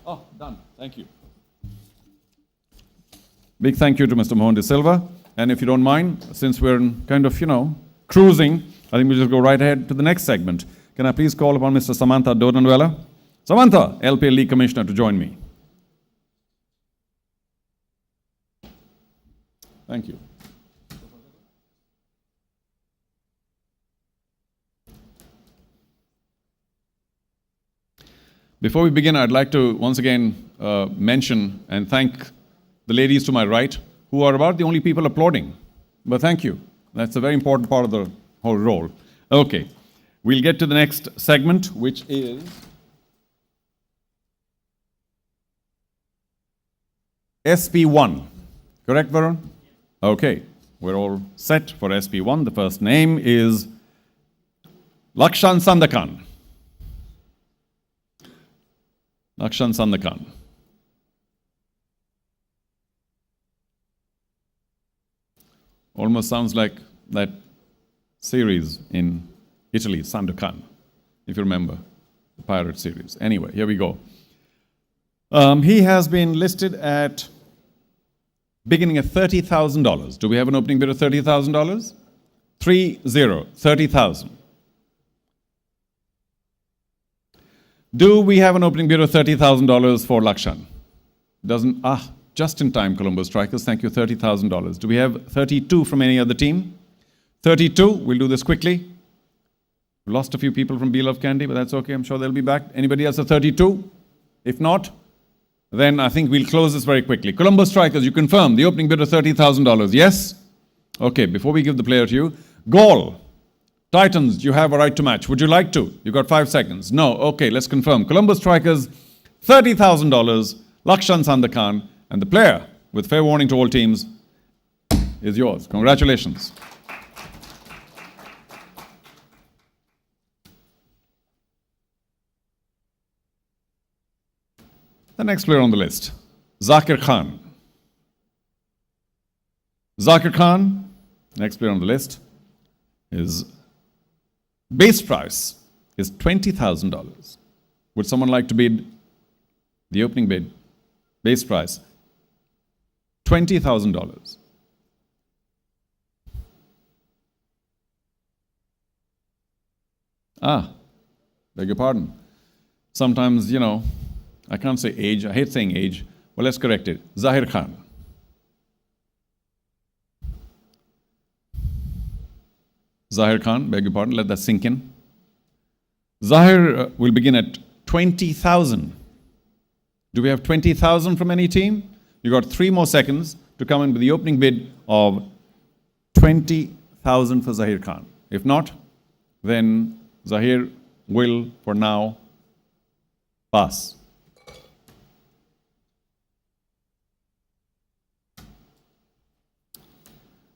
Oh, done. Thank you. Big thank you to Mr. Mohan De Silva. And if you don't mind, since we're kind of, cruising, I think we'll just go right ahead to the next segment. Can I please call upon Mr. Samantha Dodanwala? Samantha, LPL League Commissioner, to join me. Thank you. Before we begin, I'd like to once again mention and thank the ladies to my right, who are about the only people applauding. But thank you. That's a very important part of the whole role. Okay, we'll get to the next segment, which is SP1. Correct, Varun? Okay, we're all set for SP1. The first name is Lakshan Sandakan. Lakshan Sandakan. Almost sounds like that series in Italy, Sandokan, if you remember, the pirate series. Anyway, here we go. He has been listed at beginning at $30,000. Do we have an opening bid of $30,000? 30,000. Do we have an opening bid of $30,000 for Lakshan? Doesn't, just in time, Colombo Strikers, thank you, $30,000. Do we have 32 from any other team? 32, we'll do this quickly. We lost a few people from Be Love Candy, but that's okay, I'm sure they'll be back. Anybody else at 32? If not, then I think we'll close this very quickly. Colombo Strikers, you confirm the opening bid of $30,000, yes? Okay, before we give the player to you, Gaul, Titans, you have a right to match. Would you like to? You've got 5 seconds. No, okay, let's confirm. Colombo Strikers, $30,000, Lakshan Sandakan, and the player, with fair warning to all teams, is yours. Congratulations. The next player on the list, Zakir Khan. Zakir Khan, next player on the list, his base price is $20,000. Would someone like to bid the opening bid? Base price, $20,000. Beg your pardon. Sometimes, I can't say age. I hate saying age. Well, let's correct it. Zahir Khan. Zahir Khan, beg your pardon, let that sink in. Zahir will begin at 20,000. Do we have 20,000 from any team? You got 3 more seconds to come in with the opening bid of 20,000 for Zahir Khan. If not, then Zahir will, for now, pass.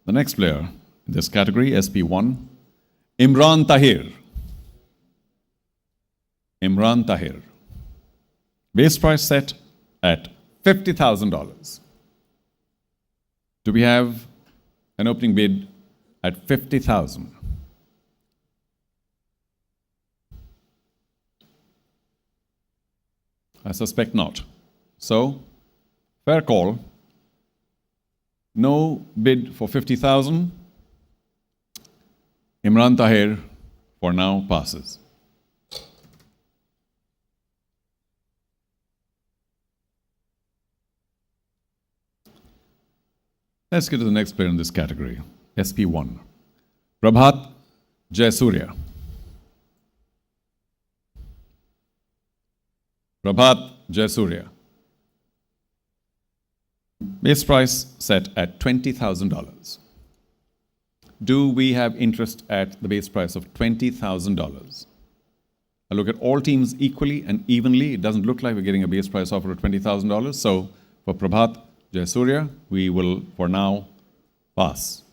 The next player in this category, SP1, Imran Tahir. Imran Tahir. Base price set at $50,000. Do we have an opening bid at 50,000? I suspect not. So, fair call. No bid for 50,000. Imran Tahir, for now, passes. Let's get to the next player in this category, SP1. Prabhat Jayasurya. Prabhat Jayasurya. Base price set at $20,000. Do we have interest at the base price of $20,000? I look at all teams equally and evenly. It doesn't look like we're getting a base price offer of $20,000. So for Prabhat Jayasurya, we will, for now, pass.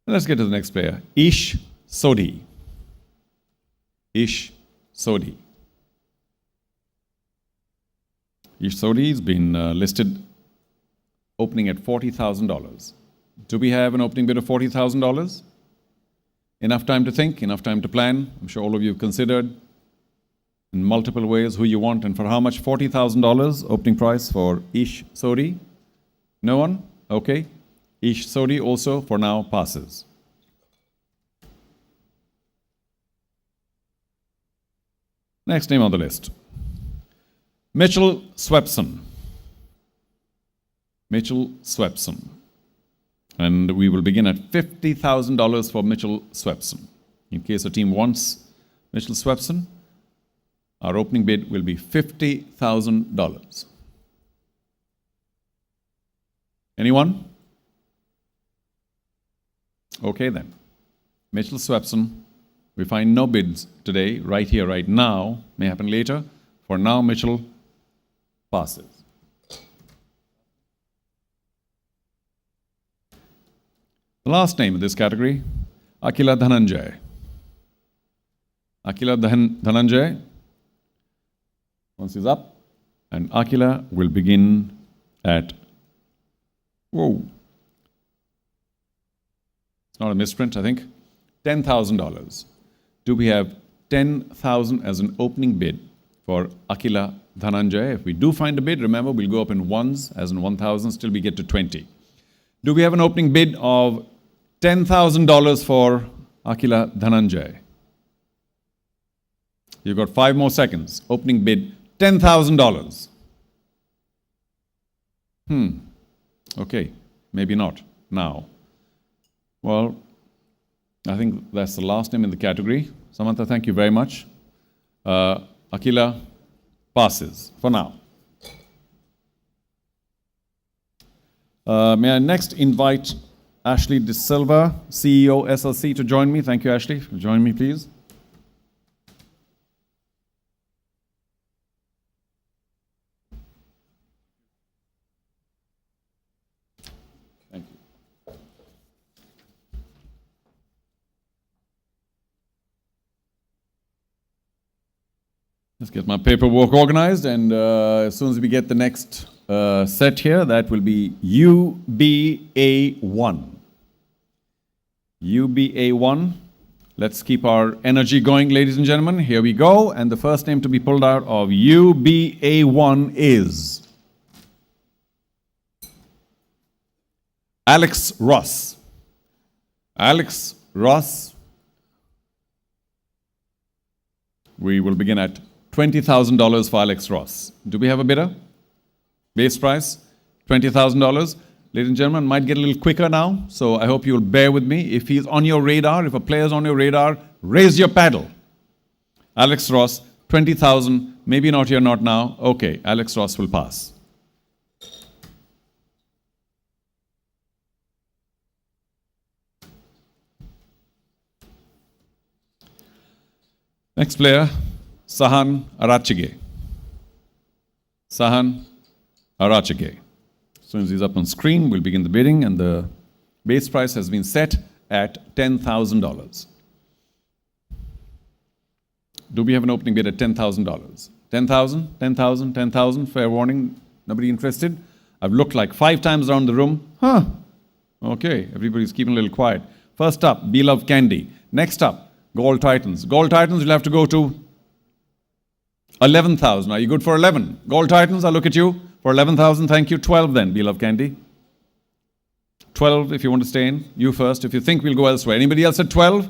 Let's get to the next player, Ish Sodhi. Ish Sodhi. Ish Sodhi has been listed opening at $40,000. Do we have an opening bid of $40,000? Enough time to think, enough time to plan. I'm sure all of you have considered in multiple ways who you want and for how much. $40,000 opening price for Ish Sodhi. No one? Okay. Ish Sodhi also for now passes. Next name on the list, Mitchell Swepson. Mitchell Swepson. And we will begin at $50,000 for Mitchell Swepson. In case a team wants Mitchell Swepson, our opening bid will be $50,000. Anyone? Okay then. Mitchell Swepson. We find no bids today, right here, right now. May happen later. For now, Mitchell passes. The last name in this category, Akila Dhananjay. Akila Dhananjay. Once he's up, and Akila will begin at, whoa, it's not a misprint, I think, $10,000. Do we have 10,000 as an opening bid for Akila Dhananjay? If we do find a bid, remember, we'll go up in ones, as in 1,000, till we get to 20. Do we have an opening bid of $10,000 for Akila Dhananjay? You've got 5 more seconds. Opening bid, $10,000. Okay, maybe not now. Well, I think that's the last name in the category. Samantha, thank you very much. Akila passes for now. May I next invite Ashley De Silva, CEO SLC, to join me. Thank you, Ashley. Join me, please. Thank you. Let's get my paperwork organized, and as soon as we get the next set here, that will be UBA1. UBA1. Let's keep our energy going, ladies and gentlemen. Here we go. And the first name to be pulled out of UBA1 is Alex Ross. Alex Ross. We will begin at $20,000 for Alex Ross. Do we have a bidder? Base price, $20,000. Ladies and gentlemen, might get a little quicker now, so I hope you'll bear with me. If he's on your radar, if a player's on your radar, raise your paddle. Alex Ross, 20,000, maybe not here, not now. Okay, Alex Ross will pass. Next player, Sahan Arachige. Sahan Arachige. As soon as he's up on screen, we'll begin the bidding, and the base price has been set at $10,000. Do we have an opening bid at $10,000? 10,000, 10,000, 10,000, fair warning, nobody interested? I've looked like 5 times around the room. Okay, everybody's keeping a little quiet. First up, Beloved Candy. Next up, Gold Titans. Gold Titans, you'll have to go to 11,000. Are you good for 11? Gold Titans, I'll look at you. For 11,000, thank you. 12 then, Beloved Candy. 12 if you want to stay in. You first. If you think we'll go elsewhere. Anybody else at 12?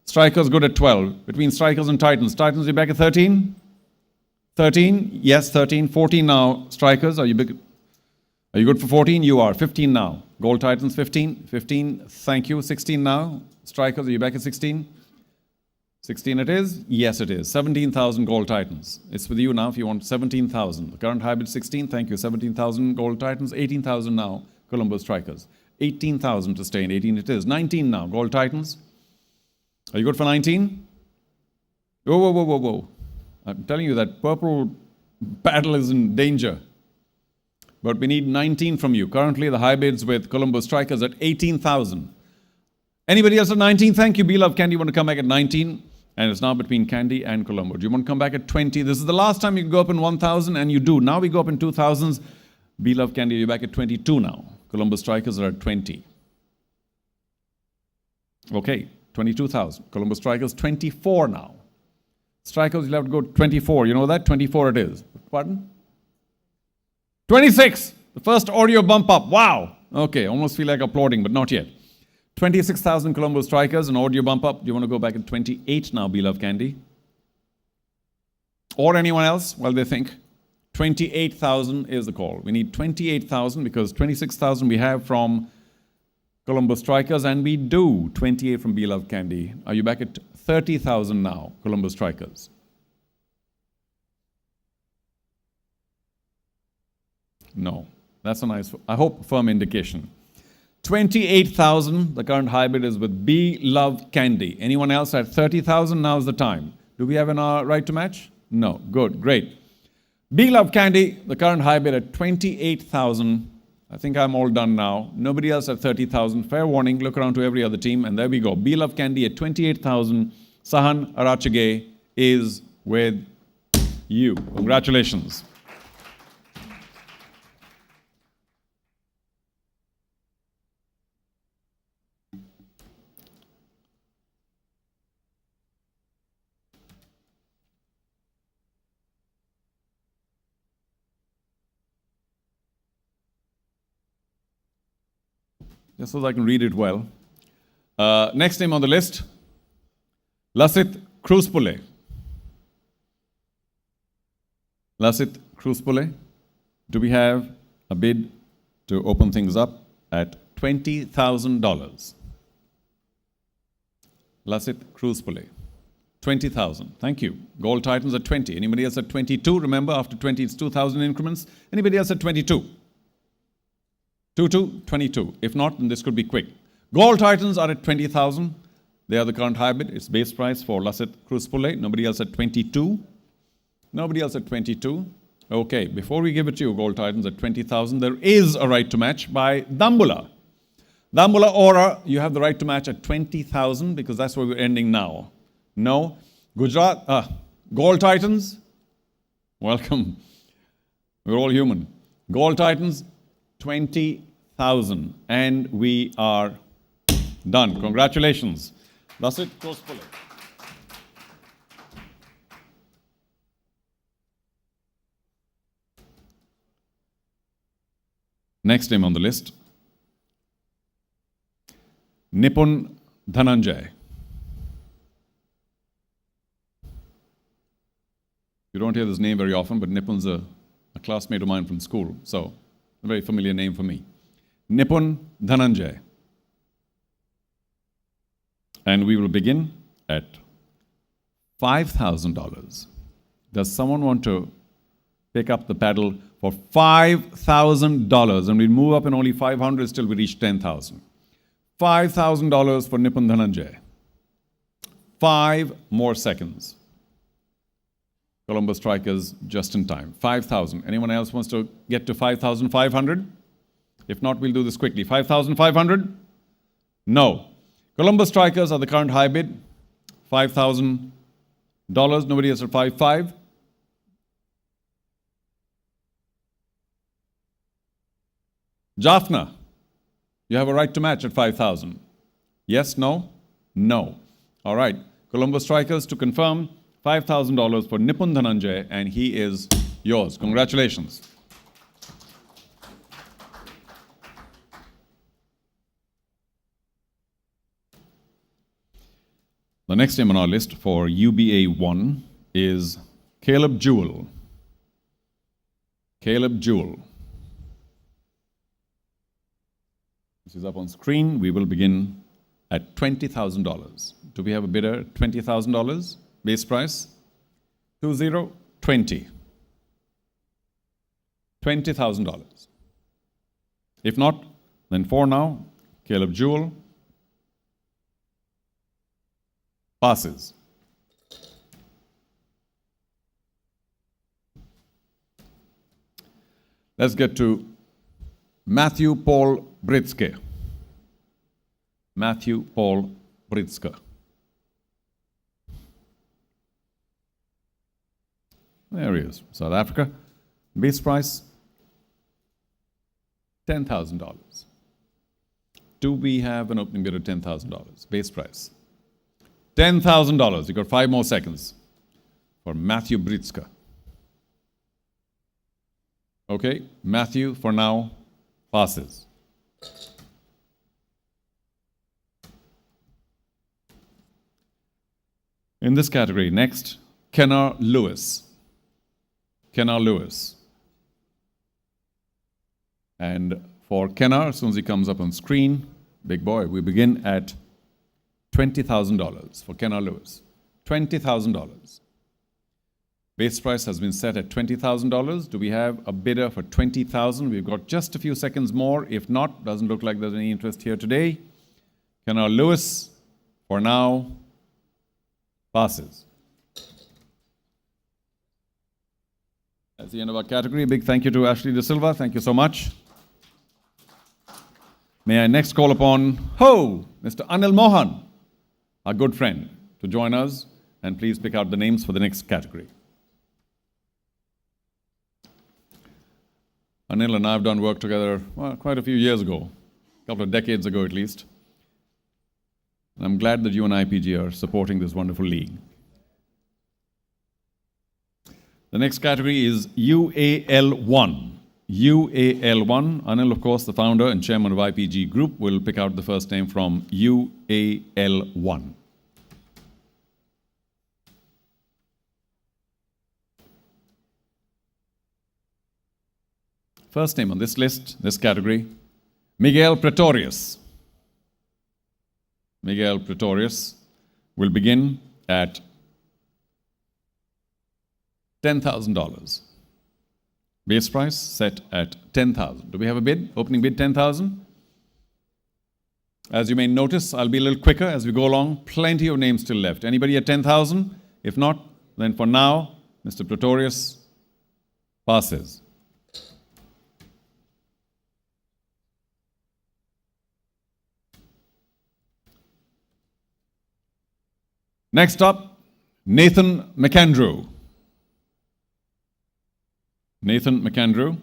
Strikers good at 12. Between Strikers and Titans. Titans, you're back at 13? 13? Yes, 13. 14 now. Strikers, are you good for 14? You are. 15 now. Gold Titans, 15. 15, thank you. 16 now. Strikers, are you back at 16? 16 it is? Yes, it is. 17,000 Gold Titans. It's with you now if you want 17,000. The current hybrid 16, thank you. 17,000 Gold Titans. 18,000 now, Colombo Strikers. 18,000 to stay in. 18 it is. 19 now, Gold Titans. Are you good for 19? Whoa, whoa, whoa, whoa, whoa. I'm telling you that purple battle is in danger. But we need 19 from you. Currently, the high bids with Colombo Strikers at 18,000. Anybody else at 19? Thank you, Beloved Candy. You want to come back at 19? And it's now between Candy and Colombo. Do you want to come back at 20? This is the last time you can go up in 1,000, and you do. Now we go up in 2,000s. Beloved Candy, you're back at 22 now. Colombo Strikers are at 20. Okay, 22,000. Colombo Strikers, 24 now. Strikers, you'll have to go 24. You know that? 24 it is. Pardon? 26. The first audio bump up. Wow. Okay, almost feel like applauding, but not yet. 26,000 Colombo Strikers, an audio bump up. Do you want to go back at 28 now, Beloved Candy? Or anyone else while they think? 28,000 is the call. We need 28,000 because 26,000 we have from Colombo Strikers, and we do 28 from Beloved Candy. Are you back at 30,000 now, Colombo Strikers? No. That's a nice, I hope, firm indication. 28,000, the current hybrid is with Beloved Candy. Anyone else at 30,000? Now's the time. Do we have an right to match? No. Good. Great. Beloved Candy, the current hybrid at 28,000. I think I'm all done now. Nobody else at 30,000. Fair warning. Look around to every other team. And there we go. Beloved Candy at 28,000. Sahan Arachige is with you. Congratulations. Just so that I can read it well. Next name on the list, Lasit Kruspule. Lasit Kruspule. Do we have a bid to open things up at $20,000? Lasit Kruspule. 20,000. Thank you. Gold Titans at 20. Anybody else at 22? Remember, after 20, it's 2,000 increments. Anybody else at 22? 22. If not, then this could be quick. Gold Titans are at 20,000. They are the current high bid. It's base price for Lasit Kruspule. Nobody else at 22. Nobody else at 22. Okay, before we give it to you, Gold Titans at 20,000, there is a right to match by Dambula. Dambula Aura, you have the right to match at 20,000 because that's where we're ending now. No. Gujarat, Gold Titans, welcome. We're all human. Gold Titans, 20,000. And we are done. Congratulations. Lasit Kruspule. Next name on the list, Nipun Dhananjay. You don't hear this name very often, but Nipun's a classmate of mine from school, so a very familiar name for me. Nipun Dhananjay. And we will begin at $5,000. Does someone want to pick up the paddle for $5,000? And we move up in only 500 till we reach 10,000. $5,000 for Nipun Dhananjay. 5 more seconds. Colombo Strikers just in time. 5,000. Anyone else wants to get to 5,500? If not, we'll do this quickly. 5,500? No. Colombo Strikers are the current high bid. $5,000. Nobody else at 5,500. Jaffna, you have a right to match at 5,000. Yes, no? No. All right. Colombo Strikers, to confirm, $5,000 for Nipun Dhananjay, and he is yours. Congratulations. The next name on our list for UBA 1 is Caleb Jewell. Caleb Jewell. This is up on screen. We will begin at $20,000. Do we have a bidder at $20,000? Base price? 2020. $20,000. If not, then for now, Caleb Jewell passes. Let's get to Matthew Paul Britzke. Matthew Paul Britzke. There he is. South Africa. Base price, $10,000. Do we have an opening bid of $10,000? Base price. $10,000. You got 5 more seconds for Matthew Britzke. Okay, Matthew, for now, passes. In this category, next, Kenner Lewis. Kenner Lewis. And for Kenner, as soon as he comes up on screen, big boy, we begin at $20,000 for Kenner Lewis. $20,000. Base price has been set at $20,000. Do we have a bidder for $20,000? We've got just a few seconds more. If not, doesn't look like there's any interest here today. Kenner Lewis, for now, passes. That's the end of our category. Big thank you to Ashley De Silva. Thank you so much. May I next call upon, Mr. Anil Mohan, our good friend, to join us. And please pick out the names for the next category. Anil and I have done work together quite a few years ago, a couple of decades ago at least. And I'm glad that you and IPG are supporting this wonderful league. The next category is UAL1. UAL1. Anil, of course, the founder and chairman of IPG Group, will pick out the first name from UAL1. First name on this list, this category, Miguel Pretorius. Miguel Pretorius will begin at $10,000. Base price set at $10,000. Do we have a bid? Opening bid $10,000. As you may notice, I'll be a little quicker as we go along. Plenty of names still left. Anybody at 10,000? If not, then for now, Mr. Pretorius passes. Next up, Nathan McAndrew. Nathan McAndrew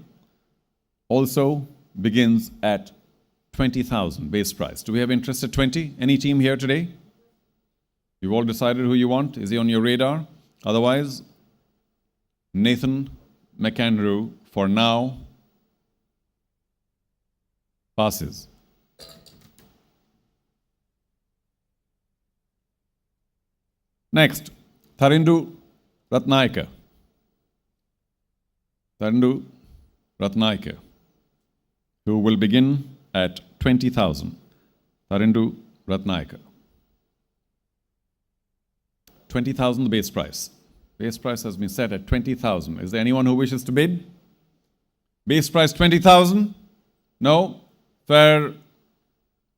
also begins at 20,000 base price. Do we have interest at 20? Any team here today? You've all decided who you want? Is he on your radar? Otherwise, Nathan McAndrew, for now, passes. Next, Tharindu Ratnaika. Tharindu Ratnaika, who will begin at 20,000. Tharindu Ratnaika. 20,000 the base price. Base price has been set at 20,000. Is there anyone who wishes to bid? Base price 20,000? No? Fair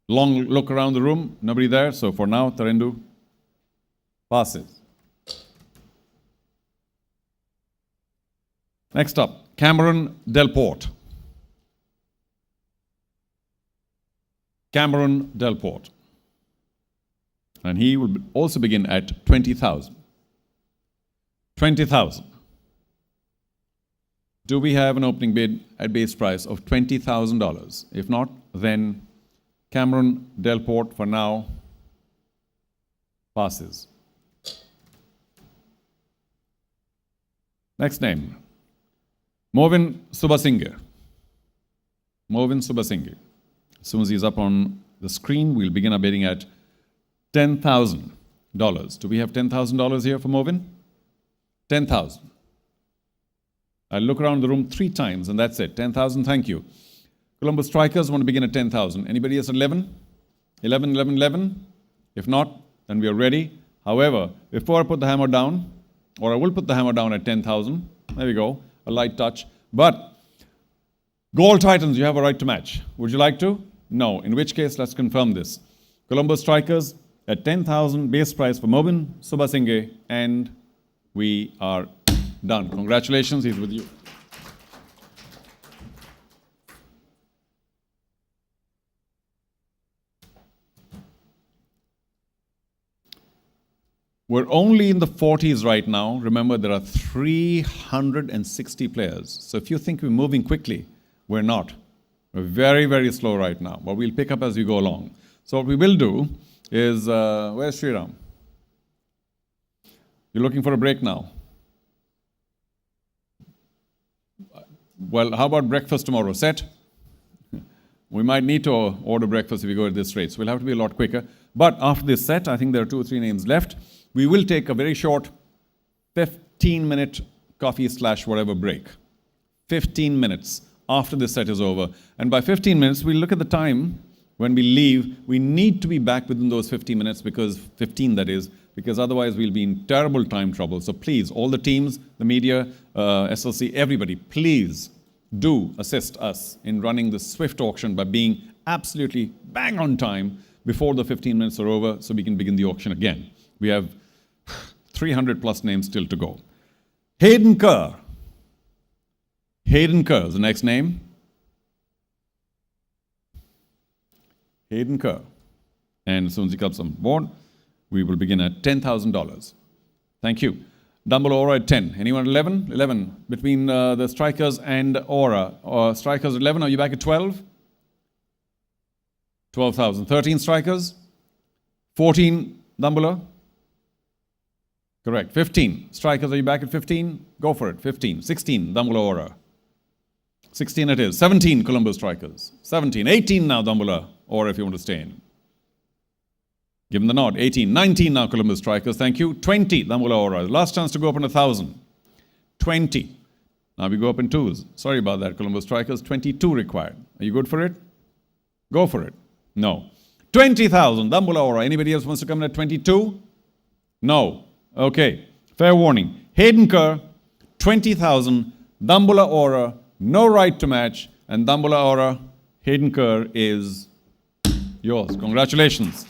long look around the room. Nobody there. So for now, Tharindu passes. Next up, Cameron Delport. Cameron Delport. And he will also begin at 20,000. 20,000. Do we have an opening bid at base price of $20,000? If not, then Cameron Delport for now passes. Next name, Movin Subasinghe. Movin Subasinghe. As soon as he's up on the screen, we'll begin our bidding at $10,000. Do we have $10,000 here for Movin? 10,000. I'll look around the room 3 times and that's it. 10,000, thank you. Colombo Strikers want to begin at 10,000. Anybody else at 11? 11, 11, 11? If not, then we are ready. However, before I put the hammer down, or I will put the hammer down at 10,000. There we go, a light touch. But Gold Titans, you have a right to match. Would you like to? No. In which case, let's confirm this. Colombo Strikers at 10,000 base price for Movin Subasinghe, and we are done. Congratulations, he's with you. We're only in the 40s right now. Remember, there are 360 players. So if you think we're moving quickly, we're not. We're very, very slow right now. But we'll pick up as we go along. So what we will do is, where's Sriram? You're looking for a break now. Well, how about breakfast tomorrow? Set? We might need to order breakfast if we go at this rate. So we'll have to be a lot quicker. But after this set, I think there are 2 or 3 names left. We will take a very short 15-minute coffee/whatever break. 15 minutes after this set is over. And by 15 minutes, we'll look at the time when we leave. We need to be back within those 15 minutes, because 15 that is, because otherwise we'll be in terrible time trouble. So please, all the teams, the media, SLC, everybody, please do assist us in running the swift auction by being absolutely bang on time before the 15 minutes are over so we can begin the auction again. We have 300 plus names still to go. Hayden Kerr. Hayden Kerr is the next name. Hayden Kerr. And as soon as he comes on board, we will begin at $10,000. Thank you. Dumbledore Aura at 10. Anyone at 11? 11. Between the strikers and Aura. Strikers at 11. Are you back at 12? 12,000. 13 strikers. 14 Dumbledore. Correct. 15 strikers. Are you back at 15? Go for it. 15. 16 Dumbledore Aura. 16 it is. 17 Columbus strikers. 17. 18 now Dumbledore Aura if you want to stay in. Give him the nod. 18. 19 now Columbus strikers. Thank you. 20 Dumbledore Aura. Last chance to go up in 1,000. 20. Now we go up in twos. Sorry about that, Columbus strikers. 22 required. Are you good for it? Go for it. No. 20,000 Dumbledore Aura. Anybody else wants to come in at 22? No. Okay. Fair warning. Hayden Kerr, 20,000 Dumbledore Aura. No right to match. And Dumbledore Aura, Hayden Kerr is yours. Congratulations.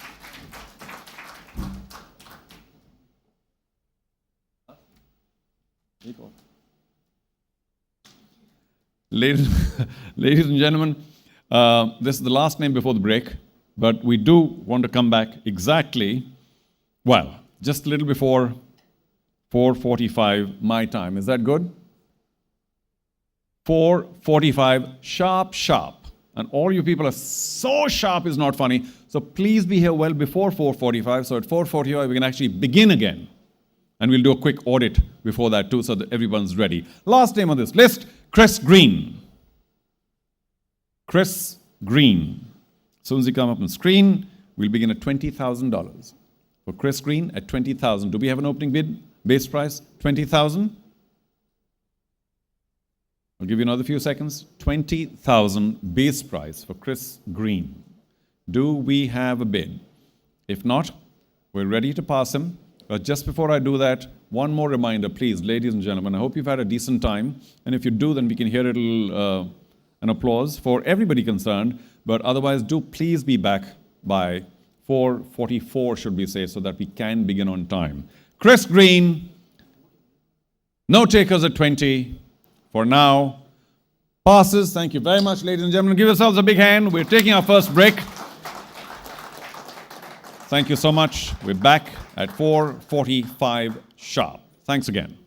Ladies, ladies and gentlemen, this is the last name before the break, but we do want to come back exactly, well, just a little before 4:45 my time. Is that good? 4:45, sharp, sharp. And all you people are so sharp is not funny. So please be here well before 4:45. So at 4:45 we can actually begin again. And we'll do a quick audit before that too so that everyone's ready. Last name on this list, Chris Green. Chris Green. As soon as you come up on screen, we'll begin at $20,000. For Chris Green at 20,000. Do we have an opening bid? Base price, 20,000? I'll give you another few seconds. 20,000 base price for Chris Green. Do we have a bid? If not, we're ready to pass him. But just before I do that, one more reminder, please, ladies and gentlemen. I hope you've had a decent time. And if you do, then we can hear a little an applause for everybody concerned. But otherwise, do please be back by 4:44, should we say, so that we can begin on time. Chris Green, no takers at 20 for now. Passes, thank you very much, ladies and gentlemen. Give yourselves a big hand. We're taking our first break. Thank you so much. We're back at 4:45 sharp. Thanks again.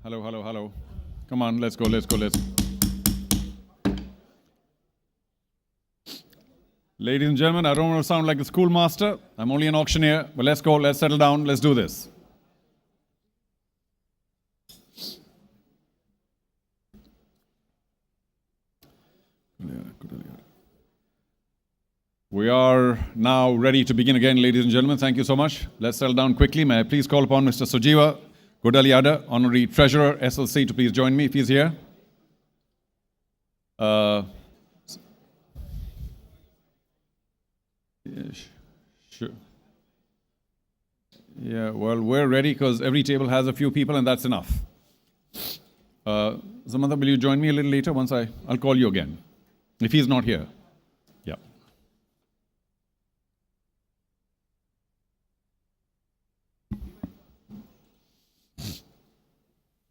Hello, hello, hello. Come on, let's go, let's go, let's. Ladies and gentlemen, I don't want to sound like a schoolmaster. I'm only an auctioneer, but let's go, let's settle down, let's do this. We are now ready to begin again, ladies and gentlemen. Thank you so much. Let's settle down quickly. May I please call upon Mr. Sujiva Godaliada, Honorary Treasurer, SLC, to please join me if he's here. Yeah, sure. Yeah, well, we're ready because every table has a few people and that's enough. Samantha, will you join me a little later once I'll call you again, if he's not here. Yeah.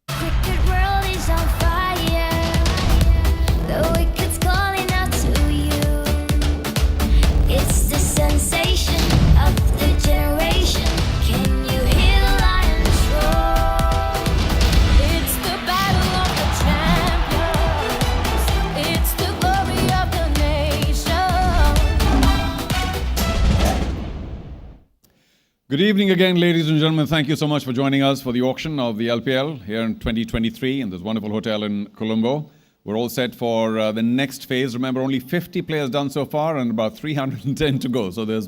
Cricket world is on fire. The wicket's calling out to you. It's the sensation of the generation. Can you hear the lions roar? It's the battle of the champions. It's the glory of the nation. Good evening again, ladies and gentlemen. Thank you so much for joining us for the auction of the LPL here in 2023 in this wonderful hotel in Colombo. We're all set for the next phase. Remember, only 50 players done so far and about 310 to go. So there's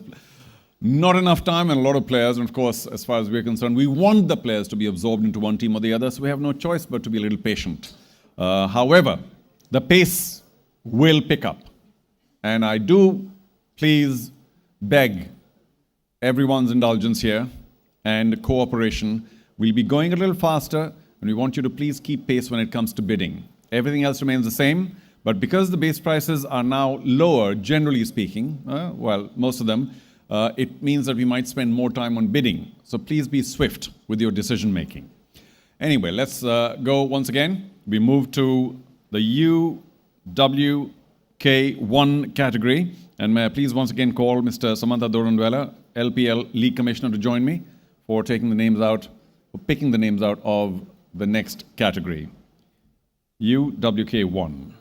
not enough time and a lot of players. And of course, as far as we're concerned, we want the players to be absorbed into one team or the other. So we have no choice but to be a little patient. However, the pace will pick up. And I do please beg everyone's indulgence here and cooperation. We'll be going a little faster, and we want you to please keep pace when it comes to bidding. Everything else remains the same, but because the base prices are now lower, generally speaking, well, most of them, it means that we might spend more time on bidding. So please be swift with your decision making. Anyway, let's go once again. We move to the UWK1 category. And may I please once again call Mr. Samantha Dorandwella, LPL League Commissioner, to join me for picking the names out of the next category. UWK1.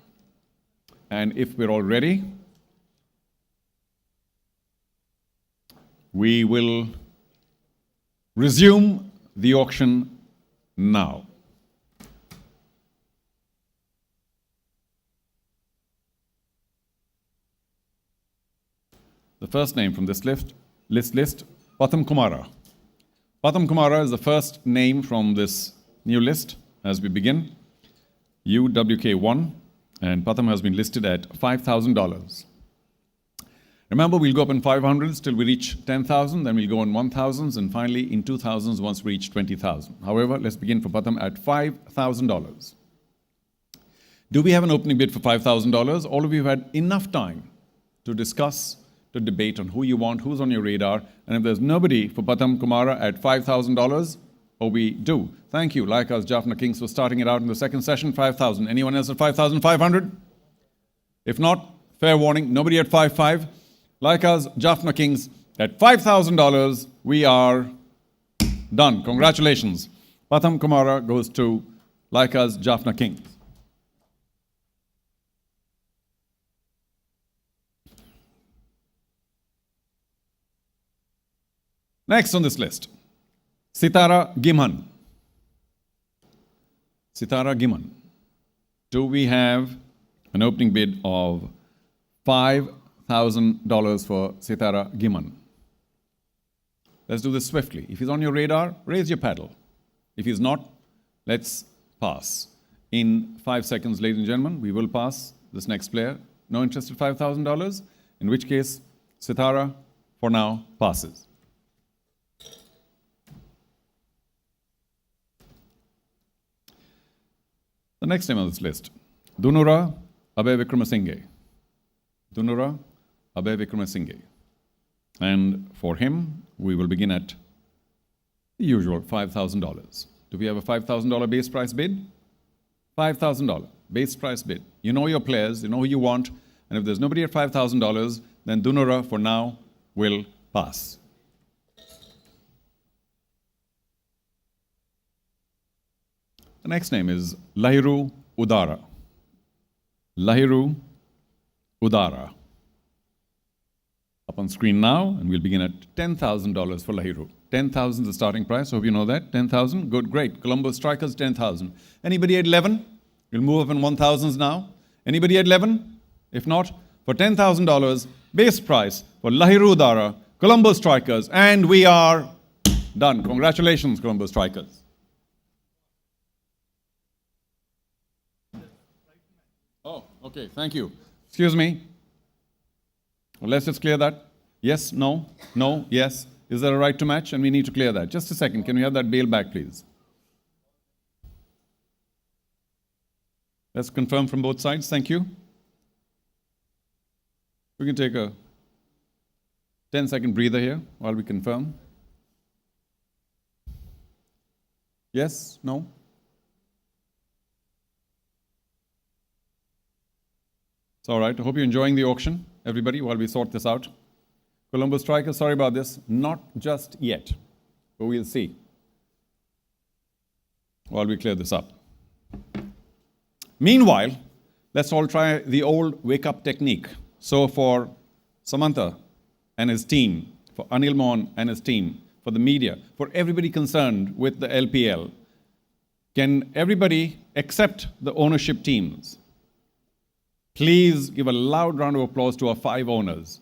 And if we're all ready, we will resume the auction now. The first name from this list, Patham Kumara. Patham Kumara is the first name from this new list as we begin. UWK1, and Patham has been listed at $5,000. Remember, we'll go up in 500s till we reach 10,000, then we'll go in 1,000s, and finally in 2,000s once we reach 20,000. However, let's begin for Patham at $5,000. Do we have an opening bid for $5,000? All of you have had enough time to discuss, to debate on who you want, who's on your radar, and if there's nobody for Patham Kumara at $5,000, or we do. Thank you, like us, Jaffna Kings, for starting it out in the second session, 5,000. Anyone else at 5,500? If not, fair warning, nobody at 5,500. Like us, Jaffna Kings, at $5,000, we are done. Congratulations. Patham Kumara goes to like us, Jaffna Kings. Next on this list, Sitara Giman. Sitara Giman. Do we have an opening bid of $5,000 for Sitara Giman? Let's do this swiftly. If he's on your radar, raise your paddle. If he's not, let's pass. In 5 seconds, ladies and gentlemen, we will pass this next player. No interest at $5,000, in which case, Sitara, for now, passes. The next name on this list, Dunura Abhay Vikramasinghe. Dunura Abhay Vikramasinghe. And for him, we will begin at the usual $5,000. Do we have a $5,000 base price bid? $5,000 base price bid. You know your players, you know who you want, and if there's nobody at $5,000, then Dunura, for now, will pass. The next name is Lahiru Udara. Lahiru Udara. Up on screen now, and we'll begin at $10,000 for Lahiru. 10,000 is the starting price. Hope you know that. 10,000. Good, great. Colombo Strikers, 10,000. Anybody at 11? We'll move up in 1,000s now. Anybody at 11? If not, for $10,000, base price for Lahiru Udara, Colombo Strikers, and we are done. Congratulations, Colombo Strikers. Oh, okay, thank you. Excuse me. Well, let's just clear that. Yes, no, no, yes. Is there a right to match? And we need to clear that. Just a second. Can we have that bail back, please? Let's confirm from both sides. Thank you. We can take a 10-second breather here while we confirm. Yes? No? It's all right. I hope you're enjoying the auction, everybody, while we sort this out. Colombo Strikers, sorry about this. Not just yet, but we'll see while we clear this up. Meanwhile, let's all try the old wake-up technique. So for Samantha and his team, for Anil Mohan and his team, for the media, for everybody concerned with the LPL, can everybody except the ownership teams please give a loud round of applause to our 5 owners?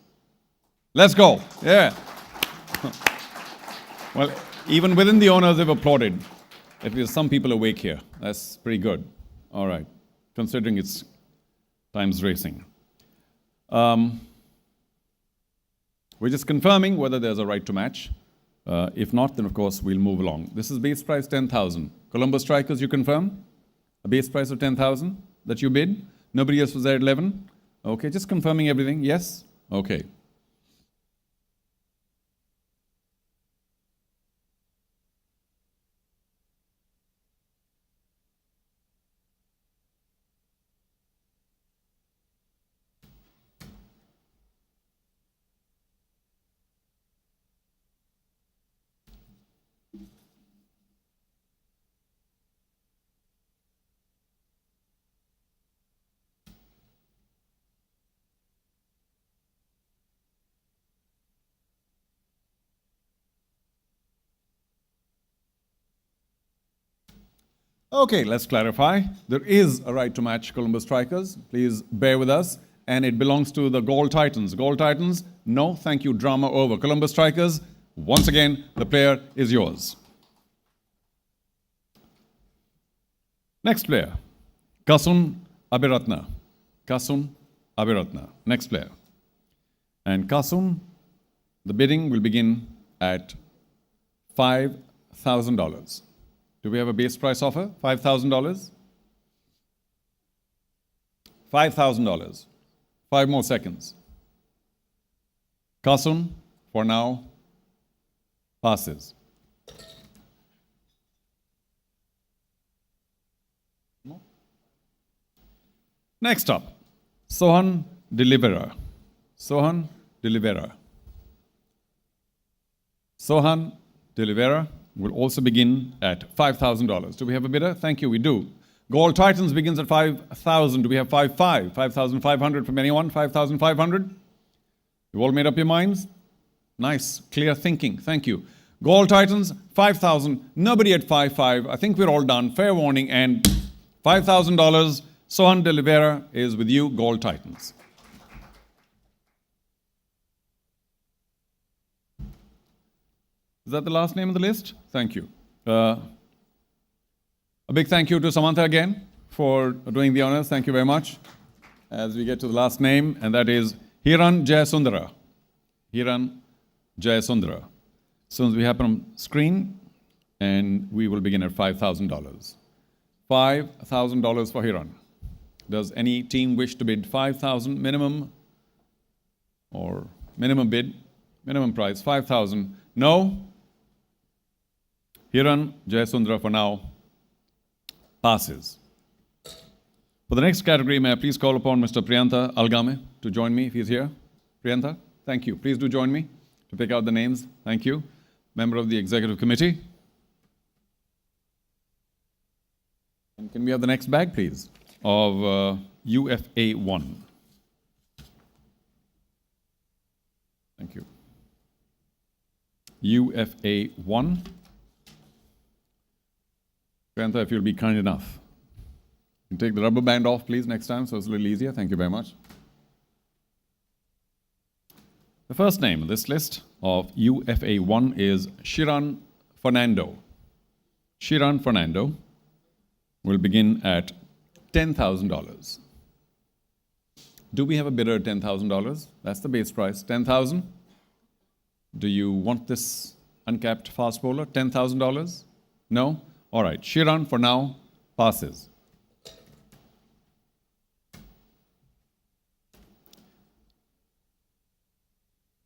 Let's go. Yeah. Well, even within the owners, they've applauded. At least some people awake here. That's pretty good. All right. Considering it's time's racing. We're just confirming whether there's a right to match. If not, then of course we'll move along. This is base price 10,000. Colombo Strikers, you confirm? A base price of 10,000 that you bid? Nobody else was there at 11? Okay, just confirming everything. Yes? Okay. Okay, let's clarify. There is a right to match Colombo Strikers. Please bear with us. And it belongs to the Gold Titans. Gold Titans, no, thank you, drama over. Colombo Strikers, once again, the player is yours. Next player, Kasun Abiratna. Kasun Abiratna. Next player. And Kasun, the bidding will begin at $5,000. Do we have a base price offer? $5,000? $5,000. 5 more seconds. Kasun, for now, passes. Next up, Sohan Delivera. Sohan Delivera. Sohan Delivera will also begin at $5,000. Do we have a bidder? Thank you, we do. Gold Titans begins at 5,000. Do we have 5,500? 5,500 from anyone? 5,500? You all made up your minds? Nice, clear thinking. Thank you. Gold Titans, 5,000. Nobody at 5,500. I think we're all done. Fair warning. And $5,000. Sohan De Oliveira is with you, Gold Titans. Is that the last name on the list? Thank you. A big thank you to Samantha again for doing the honors. Thank you very much. As we get to the last name, and that is Hiran Jayasundara. Hiran Jayasundara. As soon as we have on screen, and we will begin at $5,000. $5,000 for Hiran. Does any team wish to bid 5,000 minimum or minimum bid, minimum price 5,000? No. Hiran Jayasundara for now passes. For the next category, may I please call upon Mr. Priyantha Algame to join me if he's here. Priyantha, thank you. Please do join me to pick out the names. Thank you. Member of the Executive Committee. And can we have the next bag, please, of UFA 1? Thank you. UFA 1. Kanta, if you'll be kind enough. You can take the rubber band off, please, next time, so it's a little easier. Thank you very much. The first name on this list of UFA 1 is Shiran Fernando. Shiran Fernando will begin at $10,000. Do we have a bidder at $10,000? That's the base price. $10,000. Do you want this uncapped fast bowler? $10,000? No? All right. Shiran for now passes.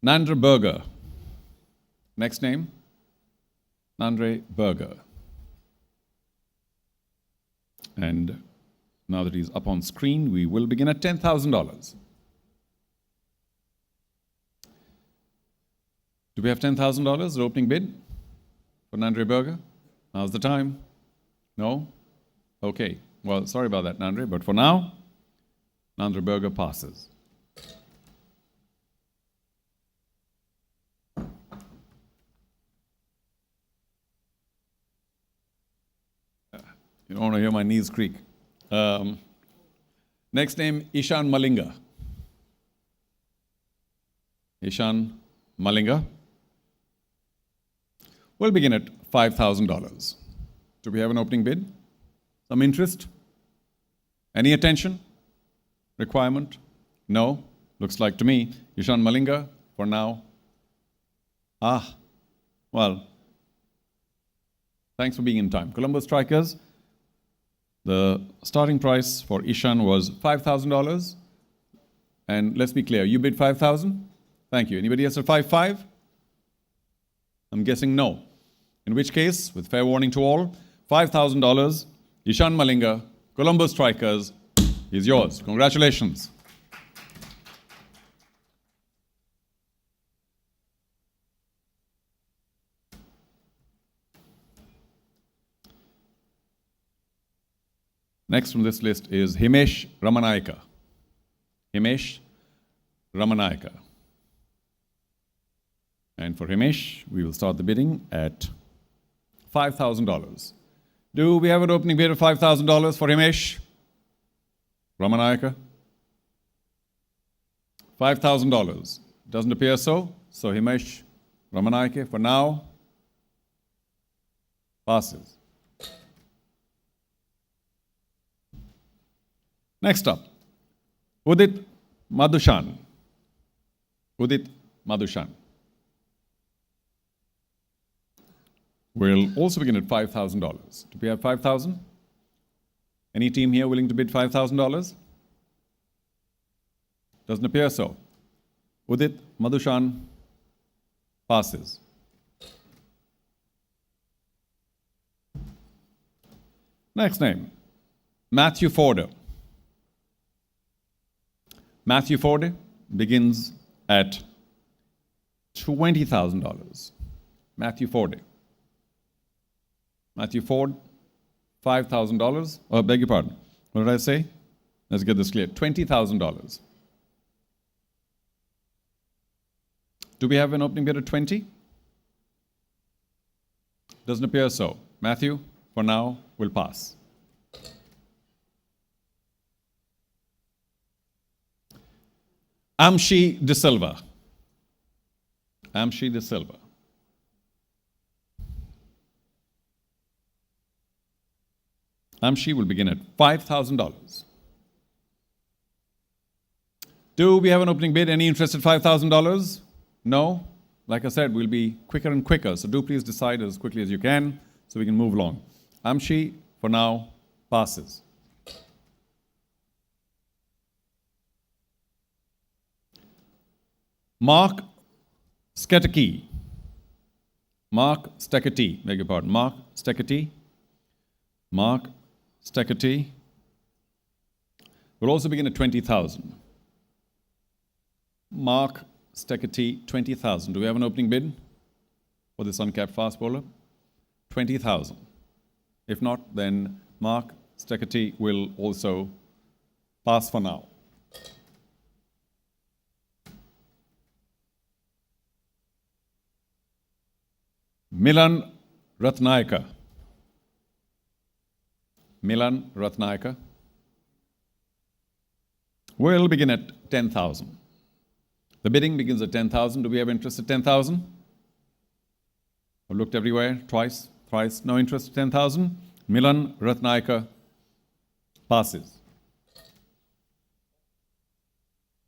Nandre Berger. Next name? Nandre Berger. And now that he's up on screen, we will begin at $10,000. Do we have $10,000, the opening bid for Nandre Berger? Now's the time. No? Okay. Well, sorry about that, Nandre, but for now, Nandre Berger passes. You don't want to hear my knees creak. Next name, Ishan Malinga. Ishan Malinga. We'll begin at $5,000. Do we have an opening bid? Some interest? Any attention? Requirement? No? Looks like to me, Ishan Malinga, for now. Well, thanks for being in time. Colombo Strikers, the starting price for Ishan was $5,000. And let's be clear, you bid $5,000? Thank you. Anybody else at 5.5? I'm guessing no. In which case, with fair warning to all, $5,000, Ishan Malinga, Colombo Strikers, is yours. Congratulations. Next from this list is Himesh Ramanayaka. Himesh Ramanayaka. And for Himesh, we will start the bidding at $5,000. Do we have an opening bid of $5,000 for Himesh Ramanayaka? $5,000. Doesn't appear so. So Himesh Ramanayaka, for now, passes. Next up, Udit Madhushan. Udit Madhushan. We'll also begin at $5,000. Do we have $5,000? Any team here willing to bid $5,000? Doesn't appear so. Udit Madhushan passes. Next name, Matthew Forde. Matthew Forde begins at $20,000. Matthew Forde. Matthew Forde, $5,000. Oh, beg your pardon. What did I say? Let's get this clear. $20,000. Do we have an opening bid of 20? Doesn't appear so. Matthew, for now, will pass. Amshi De Silva. Amshi De Silva. Amshi will begin at $5,000. Do we have an opening bid? Any interest at $5,000? No? Like I said, we'll be quicker and quicker, so do please decide as quickly as you can so we can move along. Amshi, for now, passes. Mark Sketaki. Mark Steketee, beg your pardon. Mark Steketee. Mark Steketee will also begin at 20,000. Mark Steketee, 20,000. Do we have an opening bid for this uncapped fast bowler? 20,000. If not, then Mark Stekati will also pass for now. Milan Ratnayaka. Milan Ratnayaka. We'll begin at 10,000. The bidding begins at 10,000. Do we have interest at 10,000? I've looked everywhere, twice, thrice, no interest at 10,000. Milan Ratnayaka passes.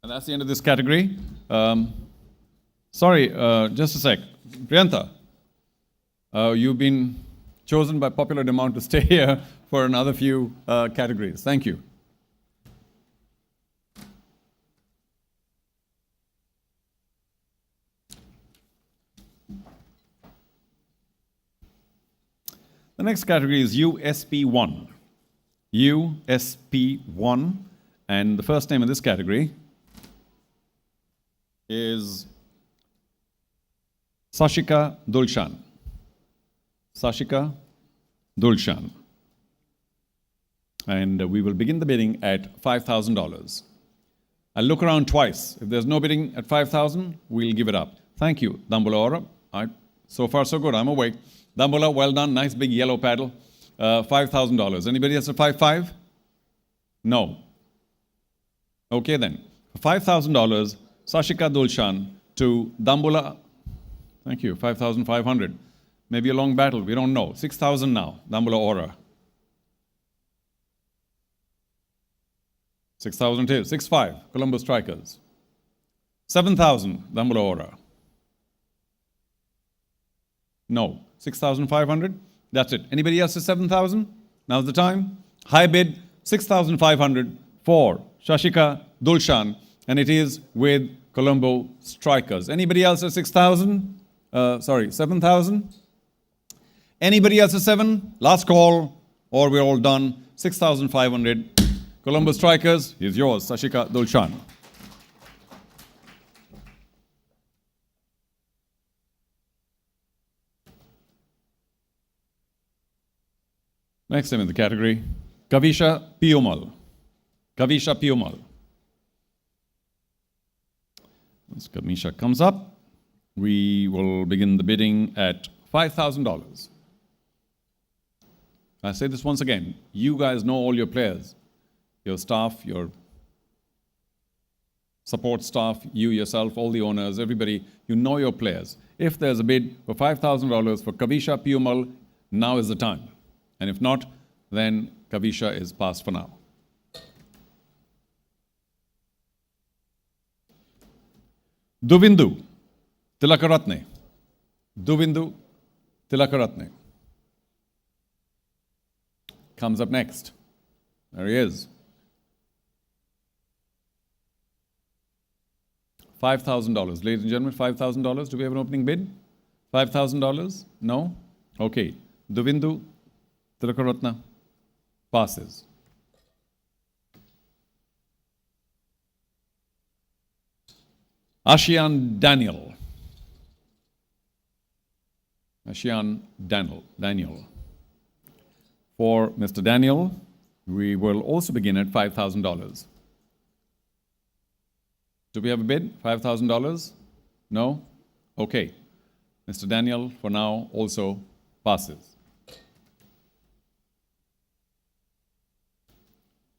And that's the end of this category. Sorry, just a sec. Priyanta, you've been chosen by popular demand to stay here for another few categories. Thank you. The next category is USP1. USP1. And the first name in this category is Sashika Dulshan. Sashika Dulshan. And we will begin the bidding at $5,000. I'll look around twice. If there's no bidding at 5,000, we'll give it up. Thank you, Dambula. So far, so good. I'm awake. Dambula, well done. Nice big yellow paddle. $5,000. Anybody else at 5,500? No. Okay then. $5,000, Sashika Dulshan to Dambula. Thank you. 5,500. Maybe a long battle. We don't know. 6,000 now. Dambula Aura. 6,000 is. 6,500. Colombo Strikers. 7,000. Dambula Aura. No. 6,500? That's it. Anybody else at 7,000? Now's the time. High bid, 6,500 for Sashika Dulshan, and it is with Colombo Strikers. Anybody else at 6,000? 7,000? Anybody else at 7? Last call, or we're all done. 6,500. Colombo Strikers is yours, Sashika Dulshan. Next name in the category, Kavisha Piumal. Kavisha Piumal. Once Kavisha comes up, we will begin the bidding at $5,000. I say this once again, you guys know all your players, your staff, your support staff, you yourself, all the owners, everybody, you know your players. If there's a bid for $5,000 for Kavisha Piumal, now is the time. And if not, then Kavisha is passed for now. Duvindu Tilakaratne. Duvindu Tilakaratne comes up next. There he is. $5,000. Ladies and gentlemen, $5,000. Do we have an opening bid? $5,000? No? Okay. Duvindu Tilakaratne passes. Ashian Daniel. Ashian Daniel. For Mr. Daniel, we will also begin at $5,000. Do we have a bid? $5,000? No? Okay. Mr. Daniel, for now, also passes.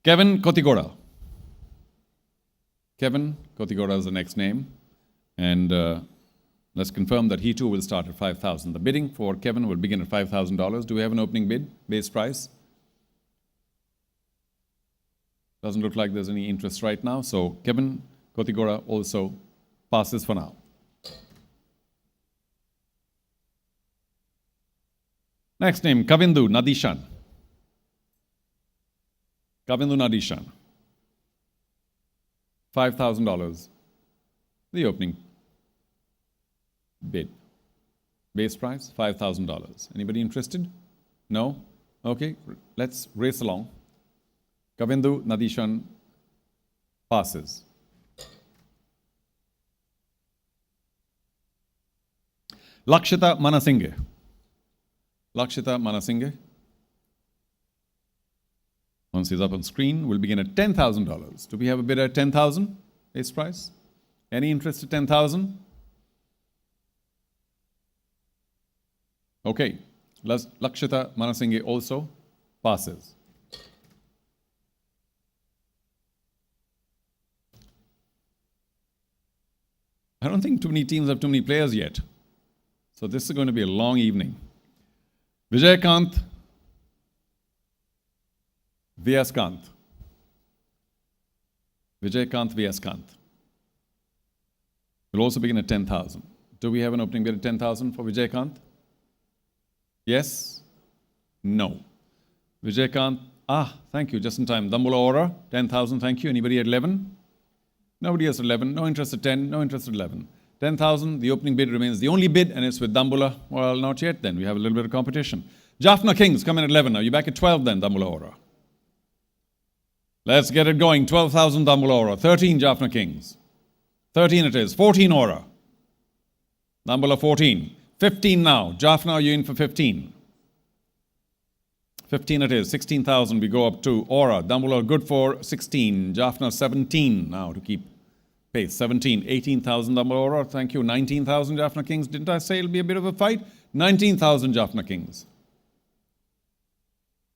Kevin Kotigora. Kevin Kotigora is the next name. And let's confirm that he too will start at $5,000. The bidding for Kevin will begin at $5,000. Do we have an opening bid, base price? Doesn't look like there's any interest right now. So Kevin Kotigora also passes for now. Next name, Kavindu Nadishan. Kavindu Nadishan. $5,000. The opening bid. Base price, $5,000. Anybody interested? No? Okay, let's race along. Kavindu Nadishan passes. Lakshita Manasinghe. Lakshita Manasinghe. once he's up on screen. We'll begin at $10,000. Do we have a bidder at 10,000 base price? Any interest at 10,000? Okay. Lakshita Manasinghe also passes. I don't think too many teams have too many players yet. So this is going to be a long evening. Vijaykanth Vyaskant. Vijaykanth Vyaskant. Will also begin at 10,000. Do we have an opening bid at 10,000 for Vijaykanth? Yes? No. Vijaykanth, thank you, just in time. Dambula Aura, 10,000, thank you. Anybody at 11? Nobody has 11, no interest at 10, no interest at 11. 10,000, the opening bid remains the only bid, and it's with Dambula. Well, not yet then, we have a little bit of competition. Jaffna Kings come in at 11. Are you back at 12 then, Dambula Aura? Let's get it going. 12,000 Dambula Aura. 13 Jaffna Kings. 13 it is. 14 Aura. Dambula 14. 15 now. Jaffna, are you in for 15? 15 it is. 16,000 we go up to. Aura. Dambula good for 16. Jaffna 17 now to keep pace. 17. 18,000 Dambula Aura. Thank you. 19,000 Jaffna Kings. Didn't I say it'll be a bit of a fight? 19,000 Jaffna Kings.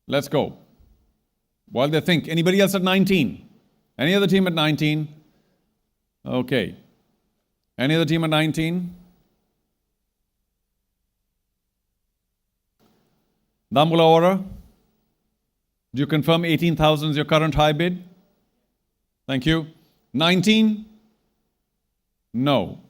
Let's go. While they think. Anybody else at 19? Any other team at 19? Okay. Any other team at 19? Dambula Aura, do you confirm 18,000 is your current high bid? Thank you. 19? No.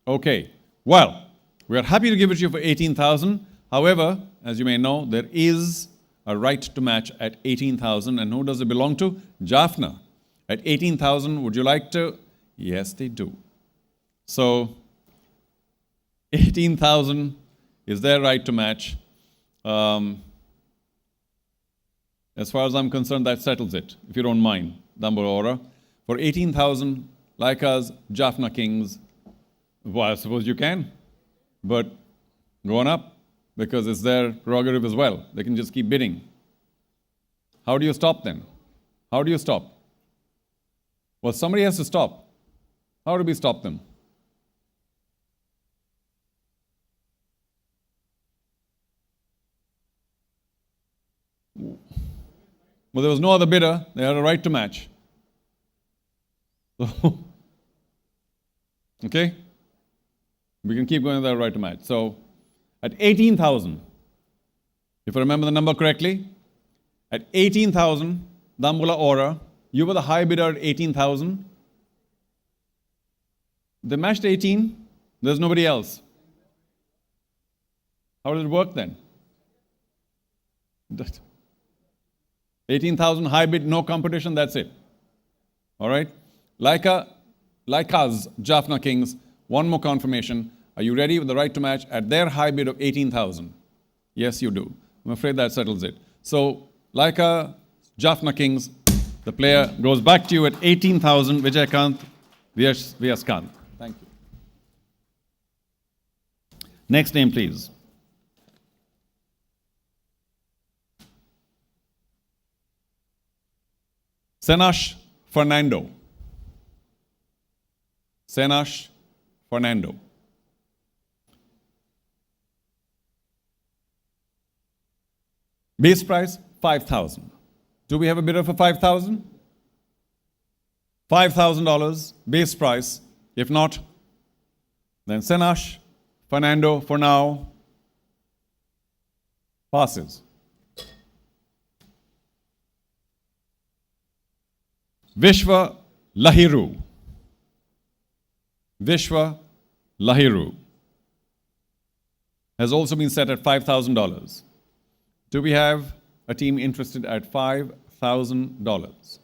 Okay. Well, we are happy to give it to you for 18,000. However, as you may know, there is a right to match at 18,000. And who does it belong to? Jaffna. At 18,000, would you like to? Yes, they do. So, 18,000 is their right to match. As far as I'm concerned, that settles it, if you don't mind, Dambula Aura. For 18,000, like us, Jaffna Kings, well, I suppose you can, but go on up, because it's their prerogative as well. They can just keep bidding. How do you stop then? How do you stop? Well, somebody has to stop. How do we stop them? Well, there was no other bidder. They had a right to match. So, okay? We can keep going with that right to match. So, at 18,000, if I remember the number correctly, at 18,000, Dambula Aura, you were the high bidder at 18,000. They matched 18, there's nobody else. How did it work then? 18,000 high bid, no competition, that's it. All right? Like us, Jaffna Kings, one more confirmation. Are you ready with the right to match at their high bid of 18,000? Yes, you do. I'm afraid that settles it. So, like Jaffna Kings, the player goes back to you at 18,000, Vijaykanth Vyaskant. Thank you. Next name, please. Senash Fernando. Senash Fernando. Base price, 5,000. Do we have a bidder for 5,000? $5,000 base price. If not, then Senash Fernando for now passes. Vishwa Lahiru. Vishwa Lahiru has also been set at $5,000. Do we have a team interested at $5,000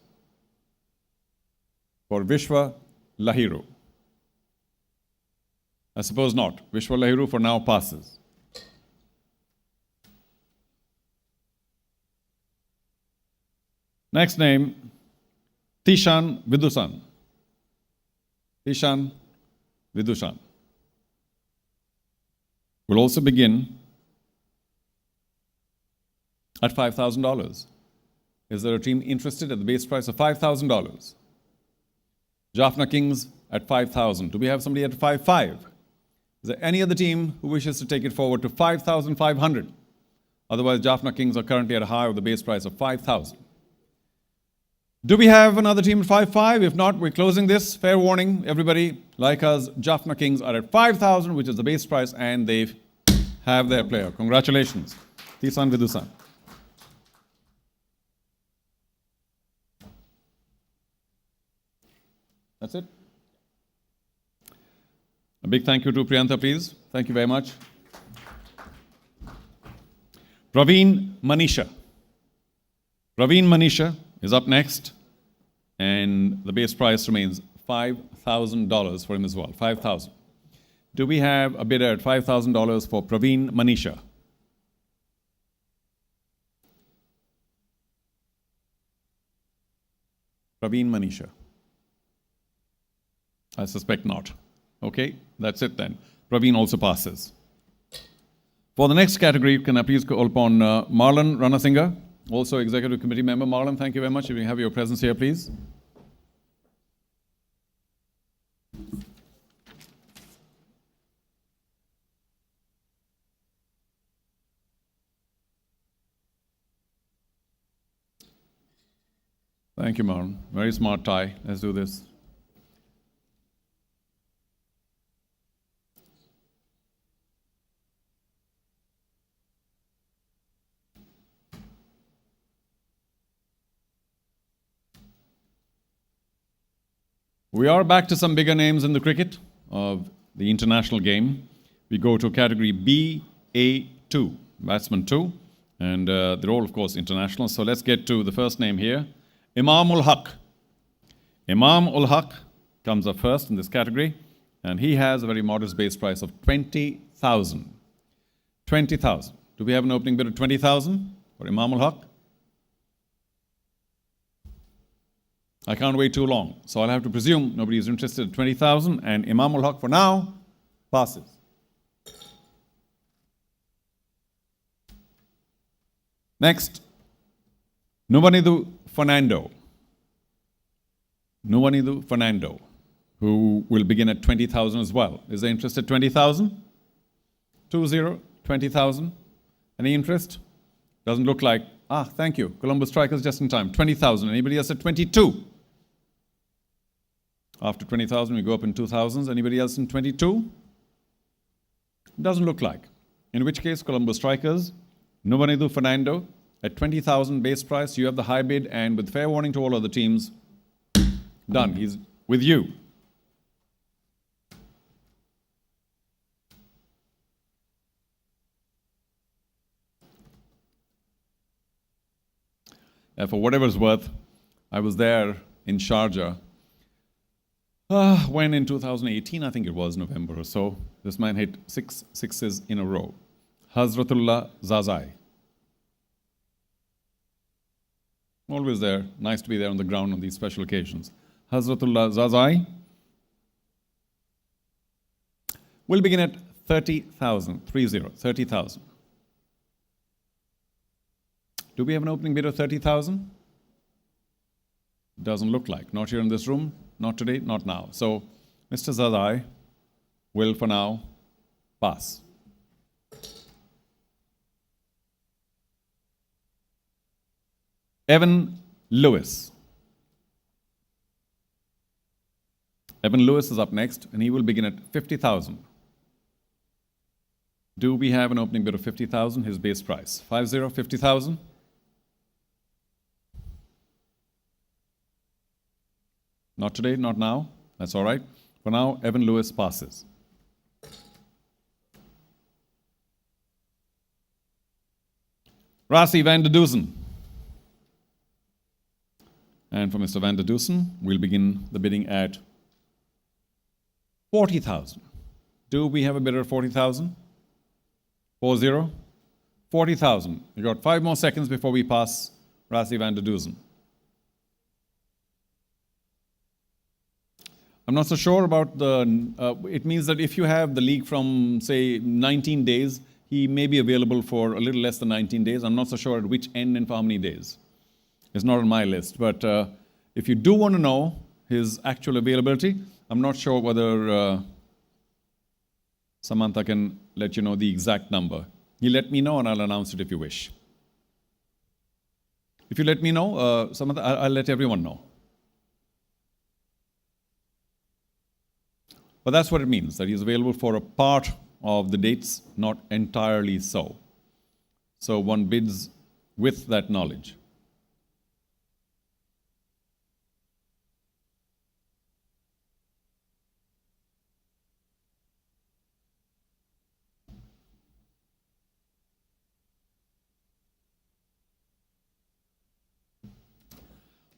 for Vishwa Lahiru? I suppose not. Vishwa Lahiru for now passes. Next name, Tishan Vidusan. Tishan Vidusan will also begin at $5,000. Is there a team interested at the base price of $5,000? Jaffna Kings at 5,000. Do we have somebody at 5,500? Is there any other team who wishes to take it forward to 5,500? Otherwise, Jaffna Kings are currently at a high of the base price of 5,000. Do we have another team at 5,500? If not, we're closing this. Fair warning, everybody, like us, Jaffna Kings are at 5,000, which is the base price, and they have their player. Congratulations. Tisan Vidusan. That's it. A big thank you to Priyantha, please. Thank you very much. Praveen Manisha. Praveen Manisha is up next, and the base price remains $5,000 for him as well. 5,000. Do we have a bidder at $5,000 for Praveen Manisha? Praveen Manisha. I suspect not. Okay, that's it then. Praveen also passes. For the next category, can I please call upon Marlon Ranasinghe, also Executive Committee member. Marlon, thank you very much. If you have your presence here, please. Thank you, Marlon. Very smart tie. Let's do this. We are back to some bigger names in the cricket of the international game. We go to category BA2, batsman 2, and they're all, of course, international. So let's get to the first name here, Imam ul Haq. Imam ul Haq comes up first in this category, and he has a very modest base price of 20,000. 20,000. Do we have an opening bid of 20,000 for Imam ul Haq? I can't wait too long, so I'll have to presume nobody is interested at 20,000, and Imam ul Haq for now passes. Next, Nuvanidu Fernando. Nuvanidu Fernando, who will begin at 20,000 as well. Is there interest at 20,000? 20,000. Any interest? Doesn't look like. Thank you. Columbus Strikers just in time. 20,000. Anybody else at 22? After 20,000, we go up in 2,000s. Anybody else in 22? Doesn't look like. In which case, Columbus Strikers, Nuvanidu Fernando, at 20,000 base price, you have the high bid, and with fair warning to all other teams, done. He's with you. For whatever's worth, I was there in Sharjah when in 2018, I think it was November or so, this man hit 6 sixes in a row. Hazratullah Zazai. Always there. Nice to be there on the ground on these special occasions. Hazratullah Zazai will begin at 30,000. 30,000. Do we have an opening bid of 30,000? Doesn't look like. Not here in this room, not today, not now. So, Mr. Zazai will, for now, pass. Evan Lewis. Evan Lewis is up next, and he will begin at 50,000. Do we have an opening bid of 50,000? His base price. 50,000. Not today, not now. That's all right. For now, Evan Lewis passes. Rassie van der Dusen. And for Mr. van der Dusen, we'll begin the bidding at 40,000. Do we have a bidder at 40,000? 40? 40,000. We've got 5 more seconds before we pass Rassie van der Dusen. I'm not so sure about the, it means that if you have the league from, say, 19 days, he may be available for a little less than 19 days. I'm not so sure at which end and for how many days. It's not on my list. But if you do want to know his actual availability, I'm not sure whether Samantha can let you know the exact number. You let me know and I'll announce it if you wish. If you let me know, Samantha, I'll let everyone know. But that's what it means, that he's available for a part of the dates, not entirely so. So one bids with that knowledge.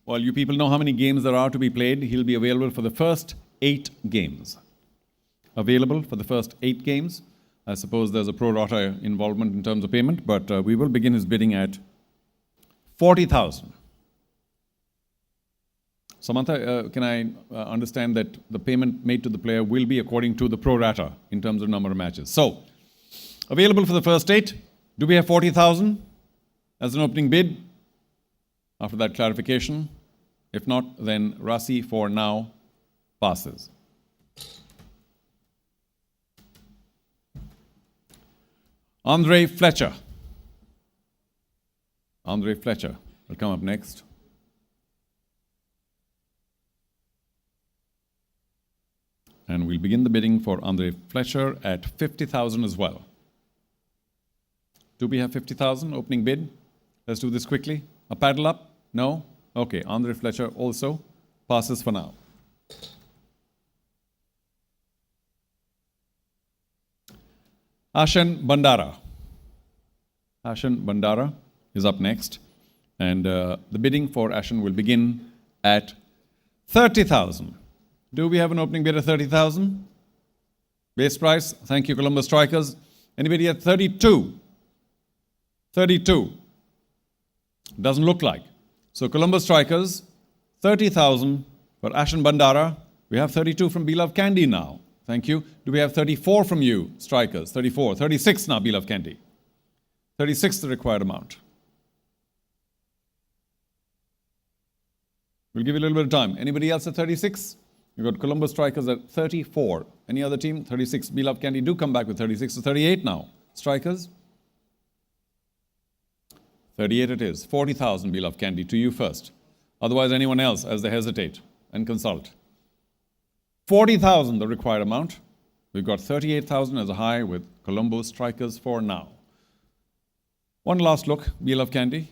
Well, you people know how many games there are to be played. He'll be available for the first 8 games. Available for the first 8 games. I suppose there's a pro rata involvement in terms of payment, but we will begin his bidding at 40,000. Samantha, can I understand that the payment made to the player will be according to the pro rata in terms of number of matches? So, available for the first 8. Do we have 40,000 as an opening bid? After that clarification, if not, then Rasi for now passes. Andre Fletcher. Andre Fletcher will come up next. And we'll begin the bidding for Andre Fletcher at 50,000 as well. Do we have 50,000 opening bid? Let's do this quickly. A paddle up? No? Okay, Andre Fletcher also passes for now. Ashan Bandara. Ashan Bandara is up next. And the bidding for Ashan will begin at 30,000. Do we have an opening bid at 30,000? Base price. Thank you, Columbus Strikers. Anybody at 32? 32. Doesn't look like. So Columbus Strikers, 30,000 for Ashan Bandara. We have 32 from Beloved Candy now. Thank you. Do we have 34 from you, Strikers? 34. 36 now, Beloved Candy. 36 the required amount. We'll give you a little bit of time. Anybody else at 36? You've got Columbus Strikers at 34. Any other team? 36. Beloved Candy do come back with 36 to 38 now. Strikers? 38 it is. 40,000, Beloved Candy, to you first. Otherwise, anyone else as they hesitate and consult. 40,000 the required amount. We've got 38,000 as a high with Colombo Strikers for now. One last look, Beloved Candy.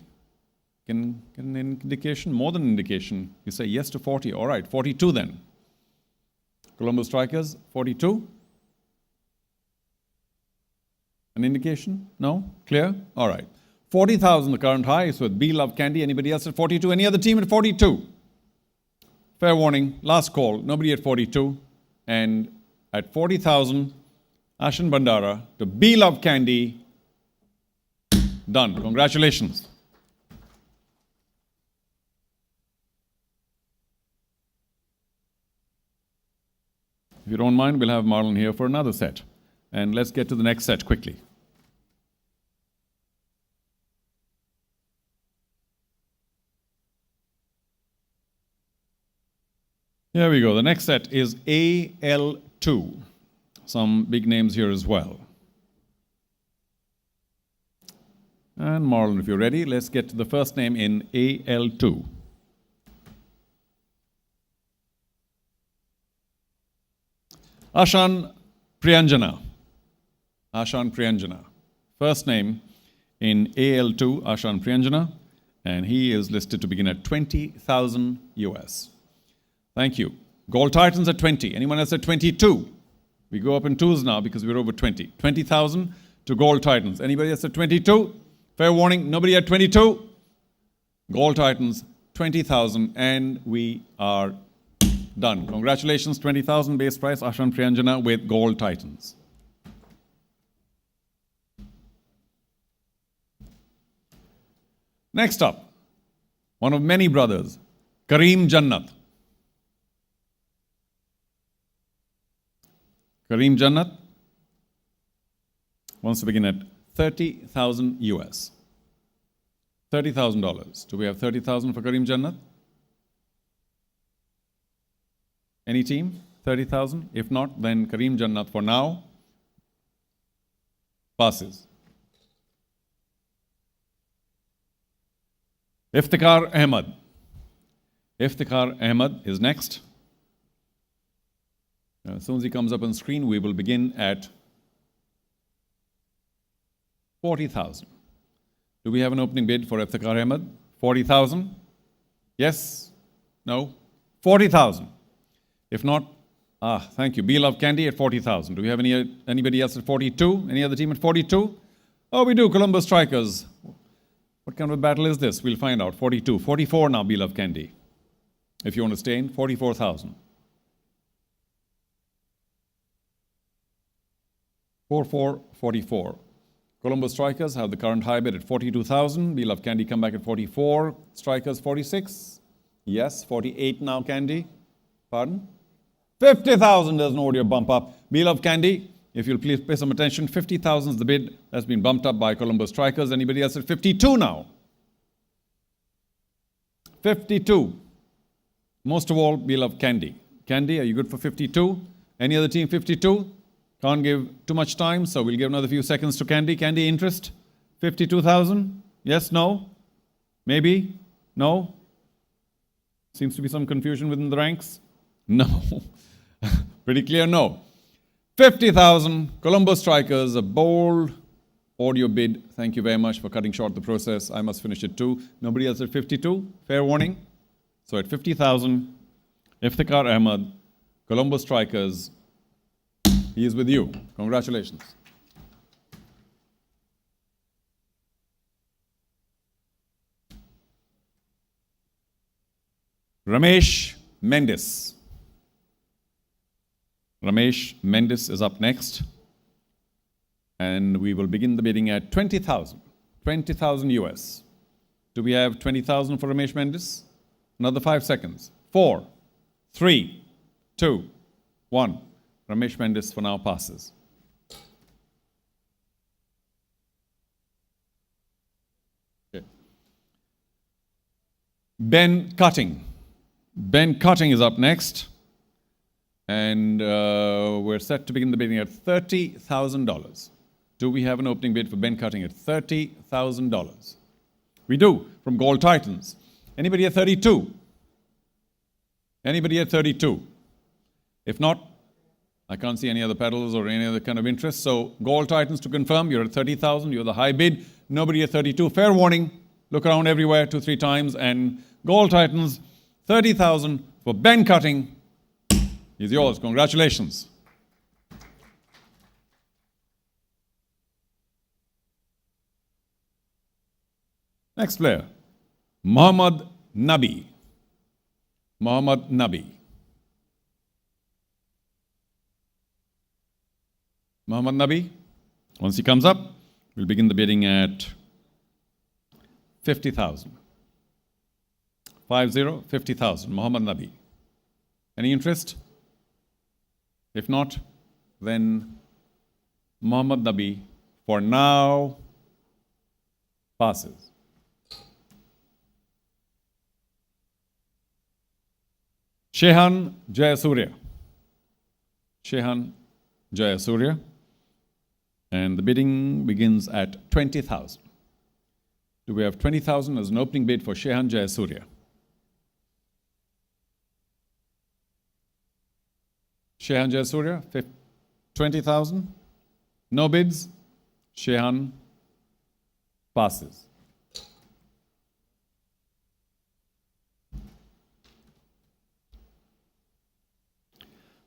Can an indication, more than an indication, you say yes to 40. All right, 42 then. Colombo Strikers, 42. An indication? No? Clear? All right. 40,000 the current high is with Beloved Candy. Anybody else at 42? Any other team at 42? Fair warning, last call, nobody at 42. And at 40,000, Ashan Bandara to Beloved Candy. Done. Congratulations. If you don't mind, we'll have Marlon here for another set. And let's get to the next set quickly. Here we go. The next set is AL2. Some big names here as well. And Marlon, if you're ready, let's get to the first name in AL2. Ashan Priyanjana. Ashan Priyanjana. First name in AL2, Ashan Priyanjana. And he is listed to begin at 20,000 US. Thank you. Gold Titans at 20. Anyone else at 22? We go up in twos now because we're over 20. 20,000 to Gold Titans. Anybody else at 22? Fair warning, nobody at 22? Gold Titans, 20,000, and we are done. Congratulations, 20,000 base price, Ashan Priyanjana with Gold Titans. Next up, one of many brothers, Kareem Jannat. Kareem Jannat wants to begin at 30,000 US. $30,000. Do we have 30,000 for Kareem Jannat? Any team? 30,000? If not, then Kareem Jannat for now passes. Iftikhar Ahmed. Iftikhar Ahmed is next. As soon as he comes up on screen, we will begin at 40,000. Do we have an opening bid for Iftikhar Ahmed? 40,000? Yes? No? 40,000. If not, thank you. Be Love Candy at 40,000. Do we have anybody else at 42? Any other team at 42? Oh, we do. Colombo Strikers. What kind of a battle is this? We'll find out. 42. 44 now, Be Love Candy. If you want to stay in, 44,000. 44. Colombo Strikers have the current high bid at 42,000. Be Love Candy come back at 44. Strikers 46. Yes, 48 now, Candy. Pardon? 50,000. There's no audio bump up. Be Love Candy, if you'll please pay some attention, 50,000 is the bid that's been bumped up by Colombo Strikers. Anybody else at 52 now? 52. Most of all, Be Love Candy. Candy, are you good for 52? Any other team 52? Can't give too much time, so we'll give another few seconds to Candy. Candy, interest? 52,000? Yes, no? Maybe? No? Seems to be some confusion within the ranks. No. Pretty clear, no. 50,000, Colombo Strikers, a bold audio bid. Thank you very much for cutting short the process. I must finish it too. Nobody else at 52? Fair warning. So at 50,000, Iftikhar Ahmed, Colombo Strikers, he is with you. Congratulations. Ramesh Mendes. Ramesh Mendes is up next. And we will begin the bidding at 20,000. 20,000 US. Do we have 20,000 for Ramesh Mendes? Another 5 seconds. 4, 3, 2, 1. Ramesh Mendes for now passes. Okay. Ben Cutting. Ben Cutting is up next. And we're set to begin the bidding at $30,000. Do we have an opening bid for Ben Cutting at $30,000? We do, from Gold Titans. Anybody at 32? Anybody at 32? If not, I can't see any other pedals or any other kind of interest. So Gold Titans to confirm, you're at 30,000, you're the high bid. Nobody at 32. Fair warning, look around everywhere 2-3 times. And Gold Titans, 30,000 for Ben Cutting. He's yours. Congratulations. Next player, Mohammad Nabi. Mohammad Nabi. Mohammad Nabi, once he comes up, we'll begin the bidding at 50,000. 50,000. Mohammad Nabi. Any interest? If not, then Mohammad Nabi for now passes. Shehan Jayasuriya. Shehan Jayasuriya. And the bidding begins at 20,000. Do we have 20,000 as an opening bid for Shehan Jayasuriya? Shehan Jayasuriya, 20,000. No bids. Shehan passes.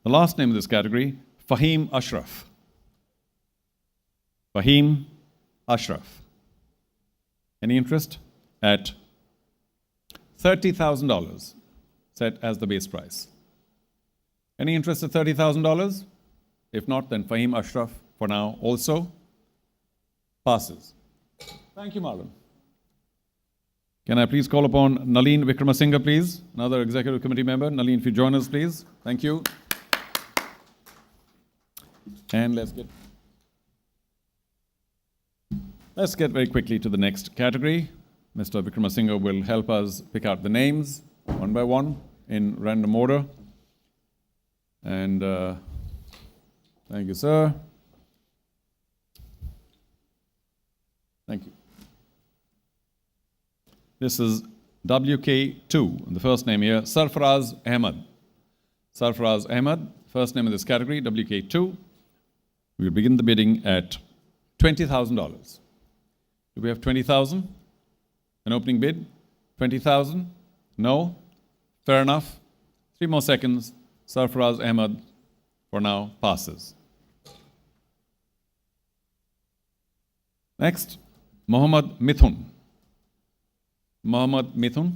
The last name of this category, Fahim Ashraf. Fahim Ashraf. Any interest? At $30,000, set as the base price. Any interest at $30,000? If not, then Fahim Ashraf, for now, also passes. Thank you, Marlon. Can I please call upon Nalin Vikramasinghe, please? Another executive committee member. Nalin, if you join us, please. Thank you. And let's get very quickly to the next category. Mr. Vikramasinghe will help us pick out the names one by one in random order. And thank you, sir. Thank you. This is WK2, and the first name here, Sarfaraz Ahmed. Sarfaraz Ahmed, first name in this category, WK2. We will begin the bidding at $20,000. Do we have 20,000? An opening bid? 20,000? No? Fair enough. 3 more seconds. Sarfaraz Ahmed, for now, passes. Next, Mohammad Mithun. Mohammad Mithun.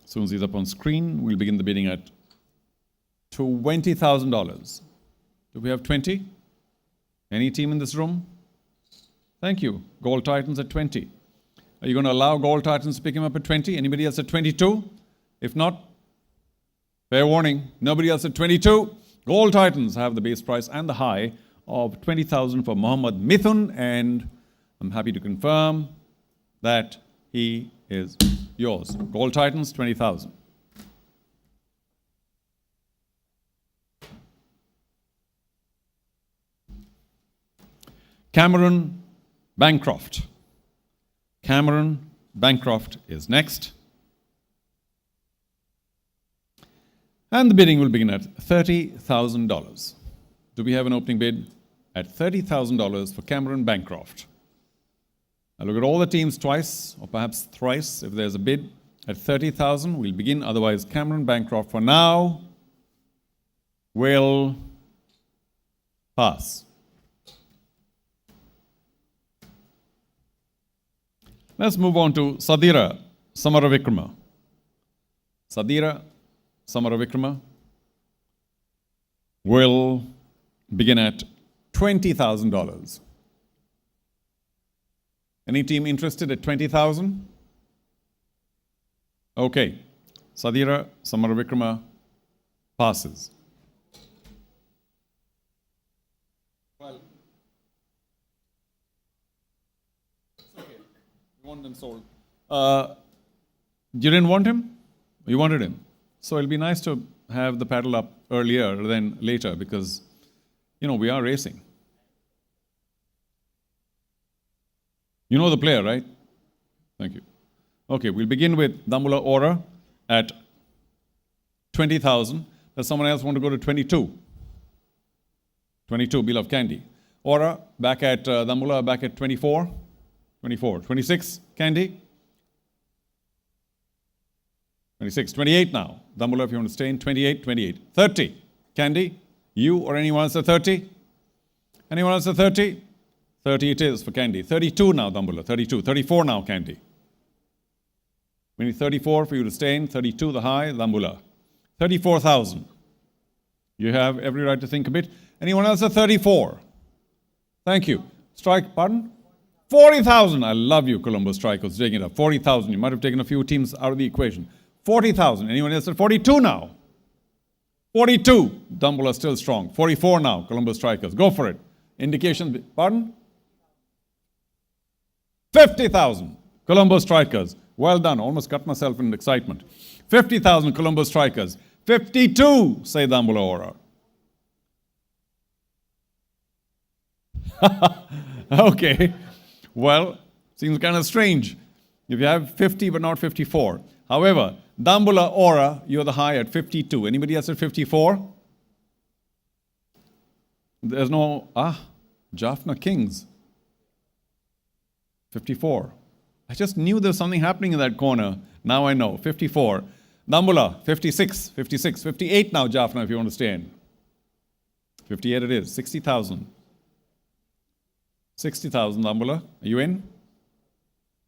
As soon as he's up on screen, we'll begin the bidding at $20,000. Do we have 20? Any team in this room? Thank you. Gold Titans at 20. Are you going to allow Gold Titans to pick him up at 20? Anybody else at 22? If not, fair warning, nobody else at 22. Gold Titans have the base price and the high of 20,000 for Mohammad Mithun, and I'm happy to confirm that he is yours. Gold Titans, 20,000. Cameron Bancroft. Cameron Bancroft is next. And the bidding will begin at $30,000. Do we have an opening bid at $30,000 for Cameron Bancroft? I'll look at all the teams twice, or perhaps thrice, if there's a bid at 30,000. We'll begin. Otherwise, Cameron Bancroft, for now, will pass. Let's move on to Sadira Samaravikrama. Sadira Samaravikrama will begin at $20,000. Any team interested at 20,000? Okay. Sadira Samaravikrama passes. Well, it's okay. You want them sold. You didn't want him? You wanted him. So it'll be nice to have the paddle up earlier than later because, you know, we are racing. You know the player, right? Thank you. Okay, we'll begin with Damula Aura at 20,000. Does someone else want to go to 22? 22, Beloved Candy. Aura, back at Damula, back at 24. 24. 26, Candy. 26. 28 now. Damula, if you want to stay in. 28, 28. 30, Candy. You or anyone else at 30? Anyone else at 30? 30 it is for Candy. 32 now, Dambula. 32. 34 now, Candy. We need 34 for you to stay in. 32 the high, Dambula. 34,000. You have every right to think a bit. Anyone else at 34? Thank you. Strike, pardon? 40,000. I love you, Colombo Strikers, taking it up. 40,000. You might have taken a few teams out of the equation. 40,000. Anyone else at 42 now? 42. Dambula still strong. 44 now, Colombo Strikers. Go for it. Indications, pardon? 50,000 Colombo Strikers. Well done. Almost cut myself in excitement. 50,000 Colombo Strikers. 52, say Dambula Aura. Okay. Well, seems kind of strange. If you have 50 but not 54. However, Dambula Aura, you're the high at 52. Anybody else at 54? There's no, Jaffna Kings. 54. I just knew there was something happening in that corner. Now I know. 54. Dambula, 56. 56. 58 now, Jaffna, if you want to stay in. 58 it is. 60,000. 60,000, Dambula. Are you in?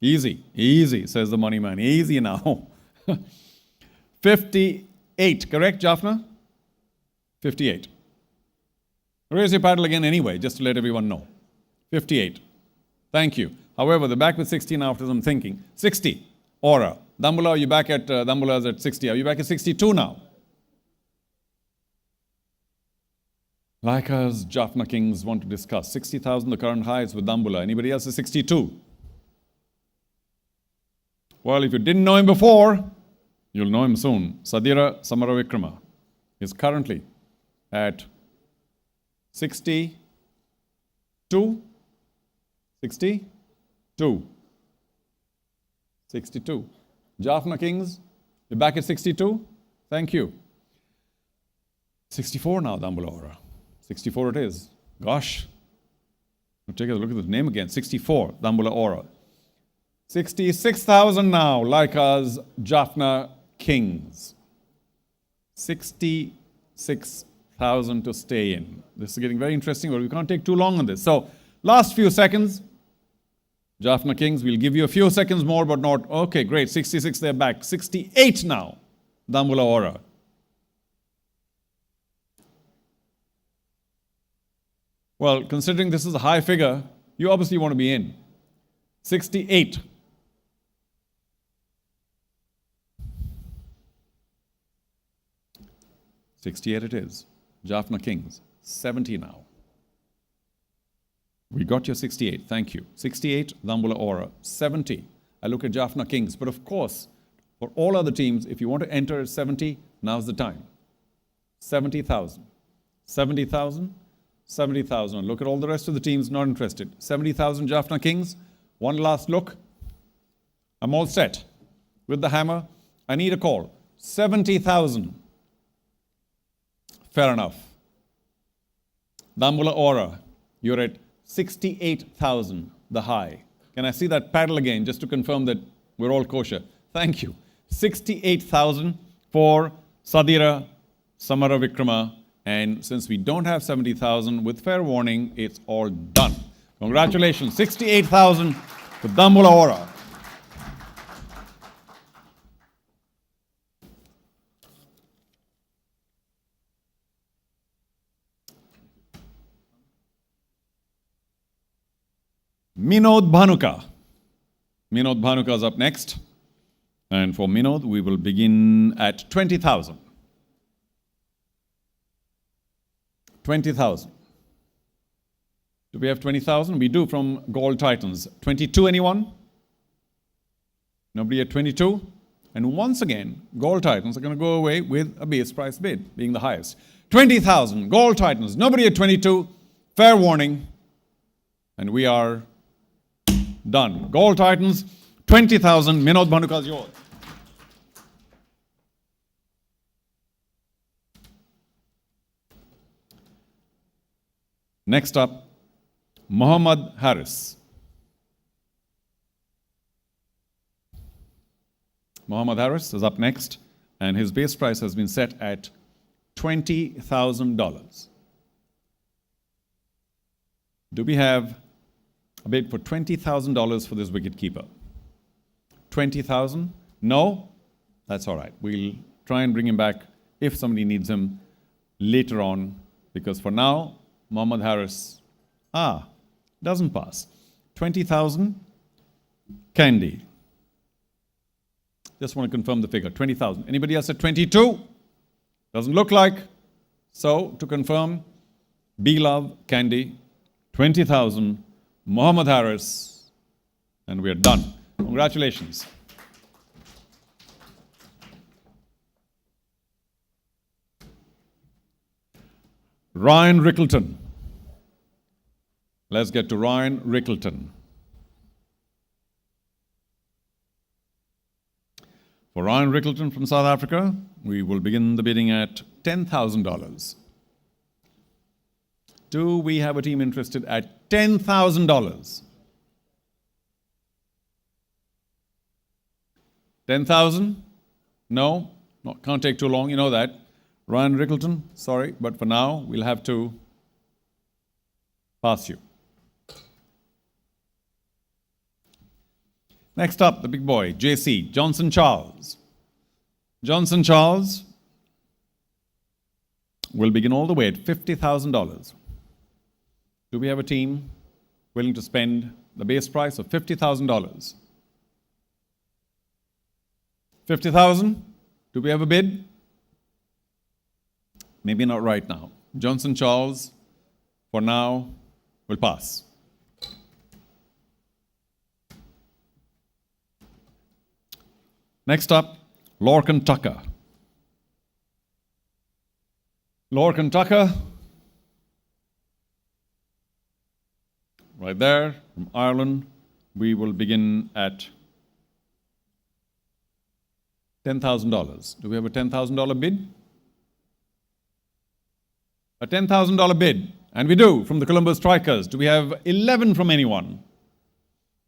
Easy. Easy, says the money man. Easy now. 58. Correct, Jaffna? 58. Raise your paddle again anyway, just to let everyone know. 58. Thank you. However, the back with 60 now after some thinking. 60. Aura. Dambula, are you back at, Dambula's at 60. Are you back at 62 now? Like us, Jaffna Kings want to discuss. 60,000, the current highs with Dambula. Anybody else at 62? Well, if you didn't know him before, you'll know him soon. Sadira Samaravikrama is currently at 62. 62. 62. Jaffna Kings, you're back at 62? Thank you. 64 now, Dambula Aura. 64 it is. Gosh. Take a look at the name again. 64, Dambula Aura. 66,000 now, Laika's Jaffna Kings. 66,000 to stay in. This is getting very interesting, but we can't take too long on this. So, last few seconds. Jaffna Kings, we'll give you a few seconds more, but not. Okay, great. 66, they're back. 68 now, Dambula Aura. Well, considering this is a high figure, you obviously want to be in. 68. $68 it is. Jaffna Kings, 70 now. We got your 68, thank you. 68, Dambula Aura, 70. I look at Jaffna Kings, but of course, for all other teams, if you want to enter at 70, now's the time. 70,000. 70,000, 70,000. Look at all the rest of the teams, not interested. 70,000 Jaffna Kings. One last look. I'm all set. With the hammer, I need a call. 70,000. Fair enough. Dambula Aura, you're at 68,000, the high. Can I see that paddle again, just to confirm that we're all kosher? Thank you. 68,000 for Sadira Samaravikrama. And since we don't have 70,000, with fair warning, it's all done. Congratulations, 68,000 for Dambula Aura. Minod Bhanuka. Minod Bhanuka is up next. And for Minod, we will begin at 20,000. 20,000. Do we have 20,000? We do from Gold Titans. 22, anyone? Nobody at 22? And once again, Gold Titans are going to go away with a base price bid, being the highest. 20,000, Gold Titans. Nobody at 22. Fair warning. And we are done. Gold Titans, 20,000. Minod Bhanuka is yours. Next up, Muhammad Harris. Muhammad Harris is up next, and his base price has been set at $20,000. Do we have a bid for $20,000 for this wicketkeeper? 20,000? No? That's all right. We'll try and bring him back if somebody needs him later on, because for now, Muhammad Harris, doesn't pass. 20,000, Candy. Just want to confirm the figure, 20,000. Anybody else at 22? Doesn't look like. So, to confirm, B-Love, Candy, 20,000, Muhammad Harris, and we're done. Congratulations. Ryan Rickleton. Let's get to Ryan Rickleton. For Ryan Rickleton from South Africa, we will begin the bidding at $10,000. Do we have a team interested at $10,000? 10,000? No? Can't take too long, you know that. Ryan Rickleton, sorry, but for now, we'll have to pass you. Next up, the big boy, JC, Johnson Charles. Johnson Charles will begin all the way at $50,000. Do we have a team willing to spend the base price of $50,000? 50,000? Do we have a bid? Maybe not right now. Johnson Charles, for now, will pass. Next up, Lorcan Tucker. Lorcan Tucker, right there, from Ireland. We will begin at $10,000. Do we have a $10,000 bid? A $10,000 bid. And we do, from the Colombo Strikers. Do we have 11 from anyone?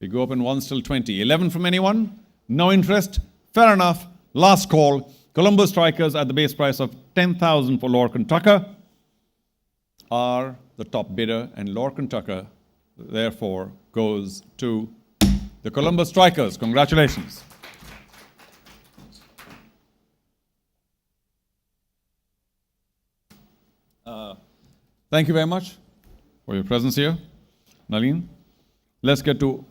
We go up in 1 till 20. 11 from anyone? No interest? Fair enough. Last call. Colombo Strikers at the base price of $10,000 for Lorcan Tucker are the top bidder, and Lorcan Tucker, therefore, goes to the Colombo Strikers. Congratulations. Thank you very much for your presence here, Nalin. Let's get to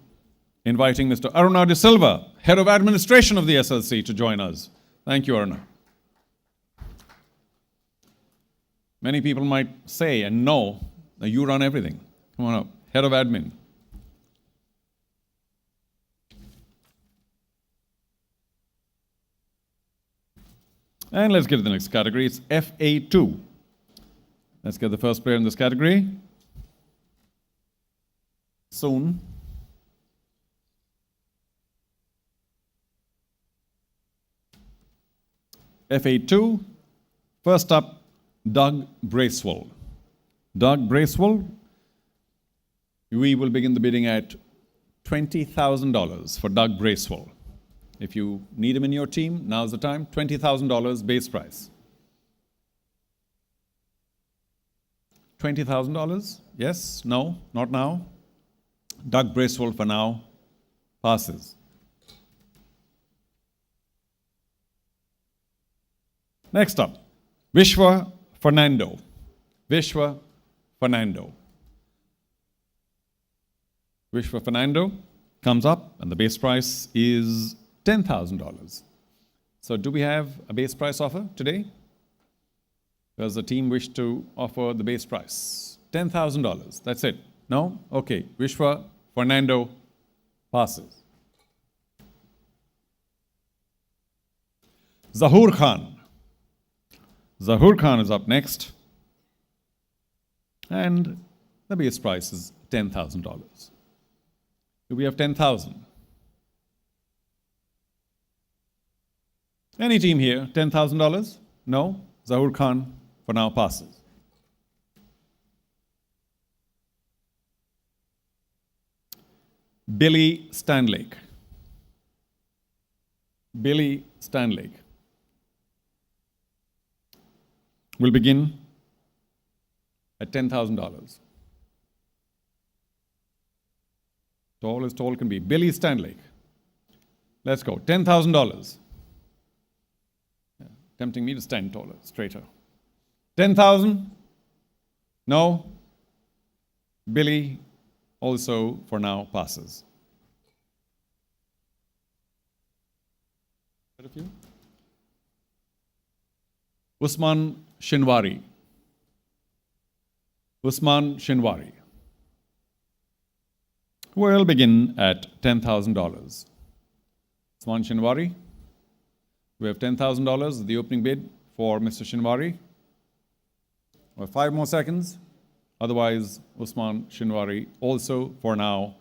inviting Mr. Aruna De Silva, Head of Administration of the SLC, to join us. Thank you, Aruna. Many people might say and know that you run everything. Come on up, Head of Admin. And let's get to the next category. It's FA2. Let's get the first player in this category. Soon. FA2. First up, Doug Bracewell. Doug Bracewell. We will begin the bidding at $20,000 for Doug Bracewell. If you need him in your team, now's the time. $20,000 base price. $20,000? Yes? No? Not now? Doug Bracewell for now passes. Next up, Vishwa Fernando. Vishwa Fernando. Vishwa Fernando comes up, and the base price is $10,000. So do we have a base price offer today? Does the team wish to offer the base price? $10,000. That's it. No? Okay. Vishwa Fernando passes. Zahur Khan. Zahur Khan is up next. And the base price is $10,000. Do we have 10,000? Any team here, $10,000? No? Zahur Khan for now passes. Billy Stanlake. Billy Stanlake. We'll begin at $10,000. Tall as tall can be. Billy Stanlake. Let's go. $10,000. Tempting me to stand taller, straighter. 10,000? No? Billy also for now passes. Usman Shinwari. Usman Shinwari. We'll begin at $10,000. Usman Shinwari. We have $10,000, the opening bid for Mr. Shinwari. We have 5 more seconds. Otherwise, Usman Shinwari also, for now,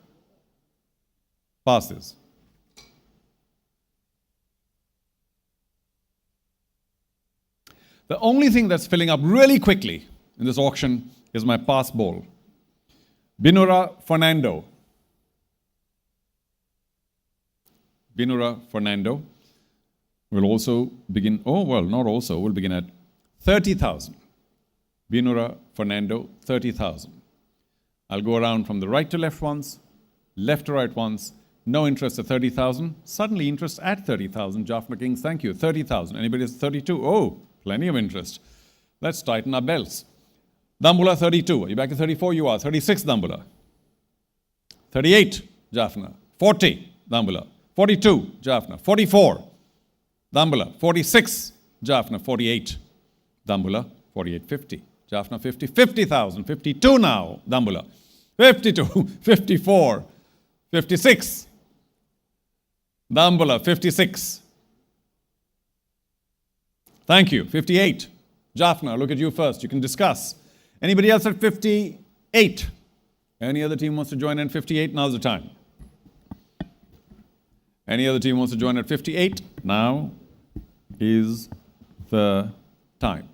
passes. The only thing that's filling up really quickly in this auction is my pass ball. Binura Fernando. Binura Fernando. We'll also begin, we'll begin at 30,000. Binura Fernando, 30,000. I'll go around from the right to left once, left to right once. No interest at 30,000. Suddenly interest at 30,000. Jaffna Kings, thank you. 30,000. Anybody is 32? Oh, plenty of interest. Let's tighten our belts. Dambula, 32. Are you back at 34? You are. 36, Dambula. 38, Jaffna. 40, Dambula. 42, Jaffna. 44. Dambula, 46, Jaffna, 48, Dambula, 48.50, Jaffna, 50, 50,000, 52 now, Dambula, 52, 54, 56, Dambula, 56, Thank you. 58. Jaffna, look at you first. You can discuss. Anybody else at 58? Any other team wants to join in 58? Now's the time. Any other team wants to join at 58? Now is the time.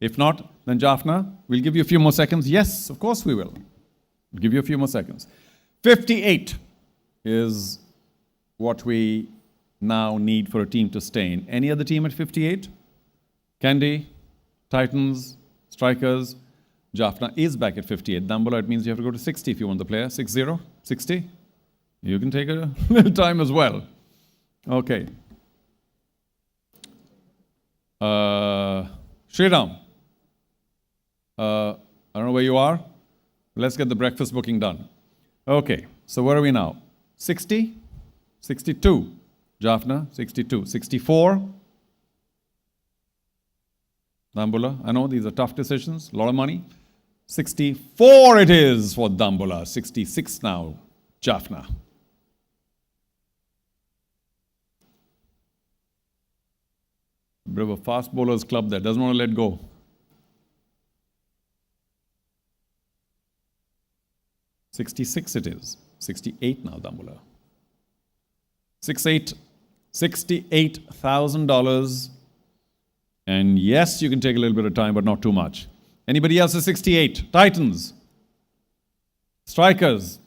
If not, then Jaffna, we'll give you a few more seconds. Yes, of course we will. We'll give you a few more seconds. 58 is what we now need for a team to stay in. Any other team at 58? Candy, Titans, Strikers. Jaffna is back at 58. Dambula, it means you have to go to 60 if you want the player. 60? 60? You can take a little time as well. Okay. Sriram. I don't know where you are. Let's get the breakfast booking done. Okay, so where are we now? 60? 62. Jaffna, 62. 64. Dambula, I know these are tough decisions, a lot of money. 64 it is for Dambula. 66 now, Jaffna. Bit of a fast bowlers club there, doesn't want to let go. 66 it is. 68 now, Dambula. 68. $68,000. And yes, you can take a little bit of time, but not too much. Anybody else at 68? Titans. Strikers.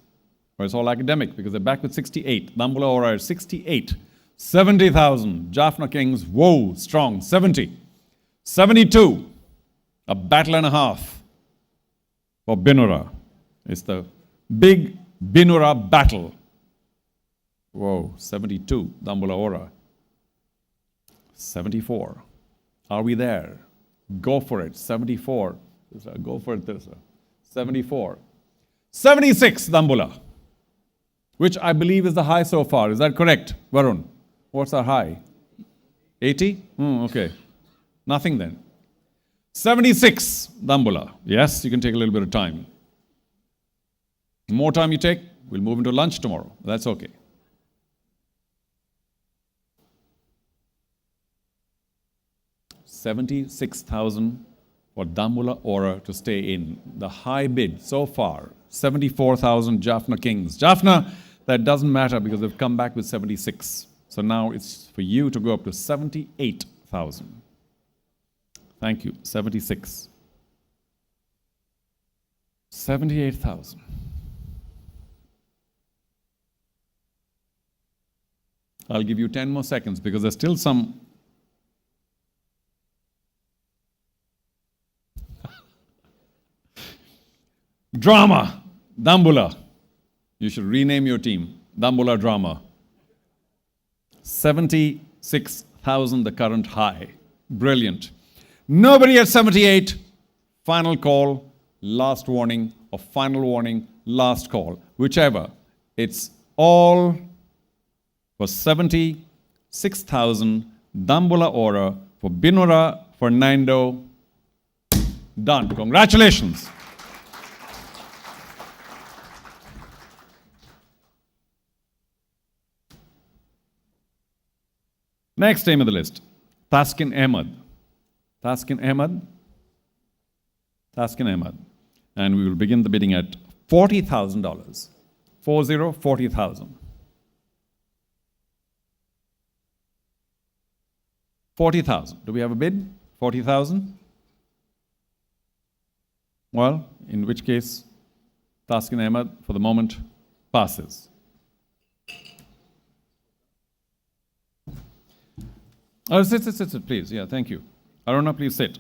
Or it's all academic because they're back with 68. Dambula Ora is 68. 70,000. Jaffna Kings, whoa, strong. 70. 72. A battle and a half for Binura. It's the big Binura battle. Whoa, 72. Dambula Ora. 74. Are we there? Go for it. 74. Go for it, Tirsa. 74. 76, Dambula. Which I believe is the high so far. Is that correct, Varun? What's our high? 80? Okay. Nothing then. 76, Dambula. Yes, you can take a little bit of time. The more time you take, we'll move into lunch tomorrow. That's okay. $76,000 for Dambula Ora to stay in. The high bid so far, 74,000 Jaffna Kings. Jaffna, that doesn't matter because they've come back with 76. So now it's for you to go up to 78,000. Thank you. 76. 78,000. I'll give you 10 more seconds because there's still some drama. Dambula. You should rename your team. Dambula Drama. 76,000, the current high. Brilliant. Nobody at 78. Final call, last warning, or final warning, last call. Whichever. It's all for 76,000. Dambula Ora for Binura Fernando. Done. Congratulations. Next name on the list, Taskin Ahmed. Taskin Ahmed. Taskin Ahmed. And we will begin the bidding at $40,000. 40,000. 40,000. Do we have a bid? 40,000? Well, in which case, Taskin Ahmed, for the moment, passes. Oh, sit, please. Yeah, thank you. Aruna, please sit.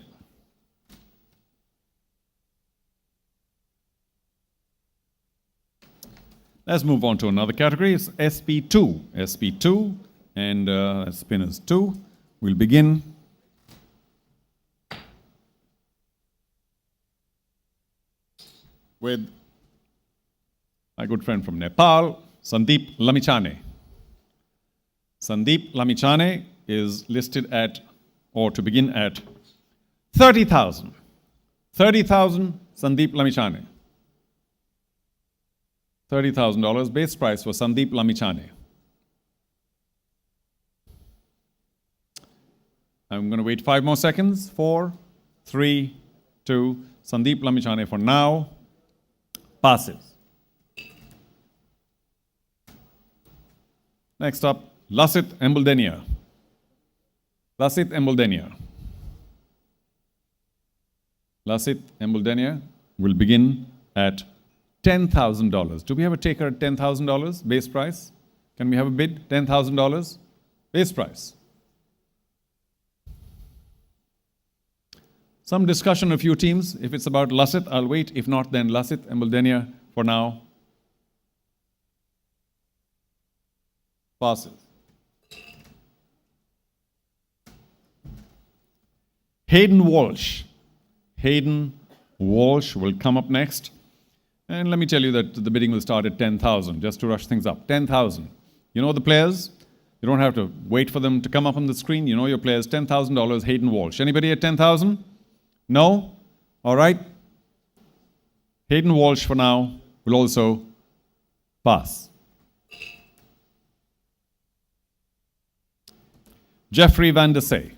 Let's move on to another category. It's SP2. SP2 and spinners 2. We'll begin with my good friend from Nepal, Sandeep Lamichane. Sandeep Lamichane is listed at, or to begin at, 30,000. 30,000, Sandeep Lamichane. $30,000 base price for Sandeep Lamichane. I'm going to wait 5 more seconds. 4, 3, 2. Sandeep Lamichhane for now passes. Next up, Lasit Embuldenia. Lasit Embuldenia. Lasit Embuldenia will begin at $10,000. Do we have a taker at $10,000 base price? Can we have a bid? $10,000 base price. Some discussion of a few teams. If it's about Lasit, I'll wait. If not, then Lasit Embuldenia for now passes. Hayden Walsh. Hayden Walsh will come up next. And let me tell you that the bidding will start at 10,000, just to rush things up. 10,000. You know the players? You don't have to wait for them to come up on the screen. You know your players. $10,000, Hayden Walsh. Anybody at 10,000? No? All right. Hayden Walsh for now will also pass. Jeffrey Van der Say.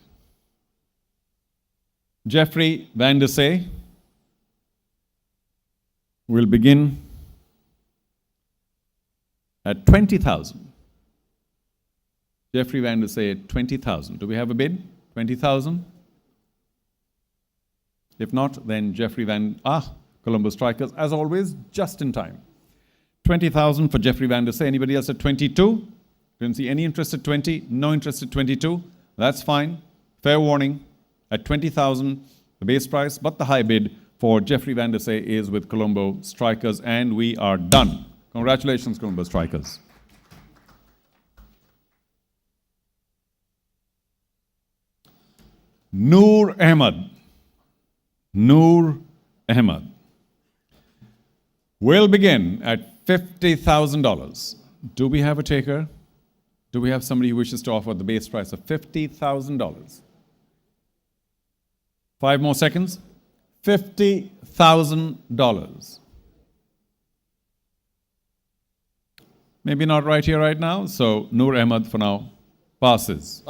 Jeffrey Van der Say will begin at 20,000. Jeffrey Van der Say at 20,000. Do we have a bid? 20,000? If not, then Colombo Strikers, as always, just in time. 20,000 for Jeffrey Van der Say. Anybody else at 22? Didn't see any interest at 20. No interest at 22. That's fine. Fair warning. At 20,000, the base price, but the high bid for Jeffrey Van der Say is with Colombo Strikers, and we are done. Congratulations, Colombo Strikers. Noor Ahmed. Noor Ahmed will begin at $50,000. Do we have a taker? Do we have somebody who wishes to offer the base price of $50,000? 5 more seconds. $50,000. Maybe not right here, right now. So Noor Ahmed for now passes.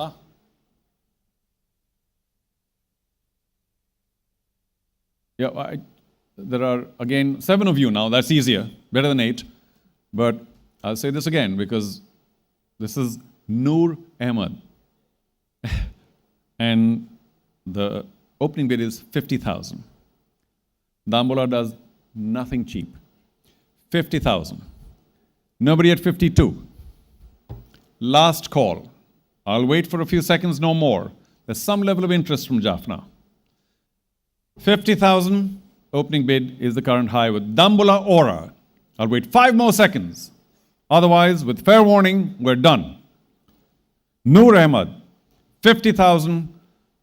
Yeah, there are, again, 7 of you now. That's easier. Better than 8. But I'll say this again because this is Noor Ahmed. And the opening bid is 50,000. Dambola does nothing cheap. 50,000. Nobody at 52. Last call. I'll wait for a few seconds, no more. There's some level of interest from Jaffna. 50,000 opening bid is the current high with Dambola Aura. I'll wait 5 more seconds. Otherwise, with fair warning, we're done. Noor Ahmed, 50,000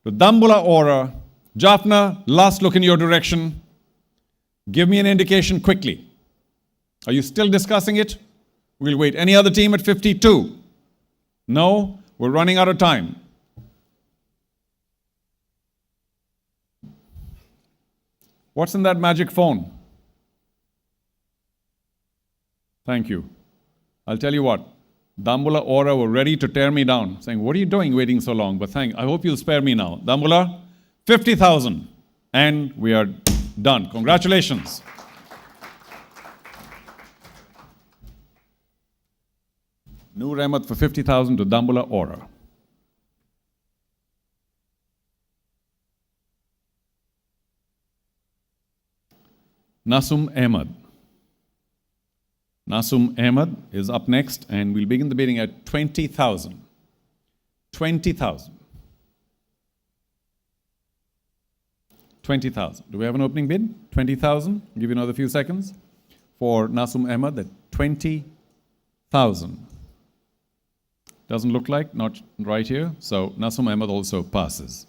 to Dambola Aura. Jaffna, last look in your direction. Give me an indication quickly. Are you still discussing it? We'll wait. Any other team at 52? No? We're running out of time. What's in that magic phone? Thank you. I'll tell you what. Dambola Aura were ready to tear me down, saying, what are you doing waiting so long? But I hope you'll spare me now. Dambola, 50,000. And we are done. Congratulations. Noor Ahmed for 50,000 to Dambola Aura. Nasum Ahmed. Nasum Ahmed is up next, and we'll begin the bidding at 20,000. 20,000. 20,000. Do we have an opening bid? 20,000. I'll give you another few seconds. For Nasum Ahmed at 20,000. Doesn't look like, not right here. So Nasum Ahmed also passes.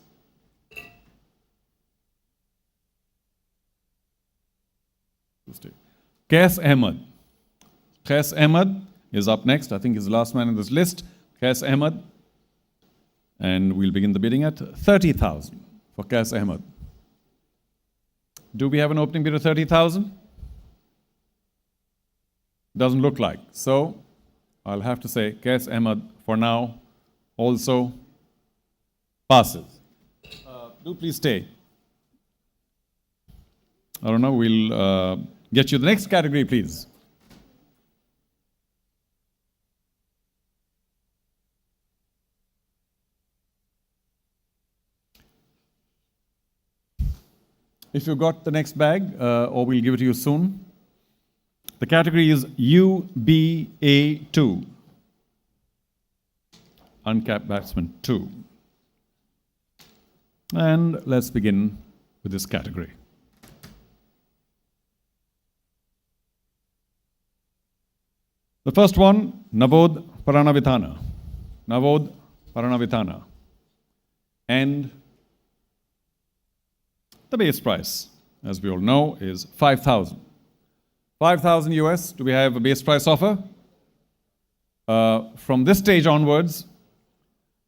Qais Ahmed. Qais Ahmed is up next. I think he's the last man in this list. Qais Ahmed. And we'll begin the bidding at 30,000 for Qais Ahmed. Do we have an opening bid of 30,000? Doesn't look like. So I'll have to say Qais Ahmed for now also passes. Do please stay. I don't know, we'll get you the next category, please. If you've got the next bag, or we'll give it to you soon. The category is UBA2. Uncapped batsman 2. And let's begin with this category. The first one, Navod Paranavithana. Navod Paranavithana. And the base price, as we all know, is 5,000. 5,000 US. Do we have a base price offer? From this stage onwards,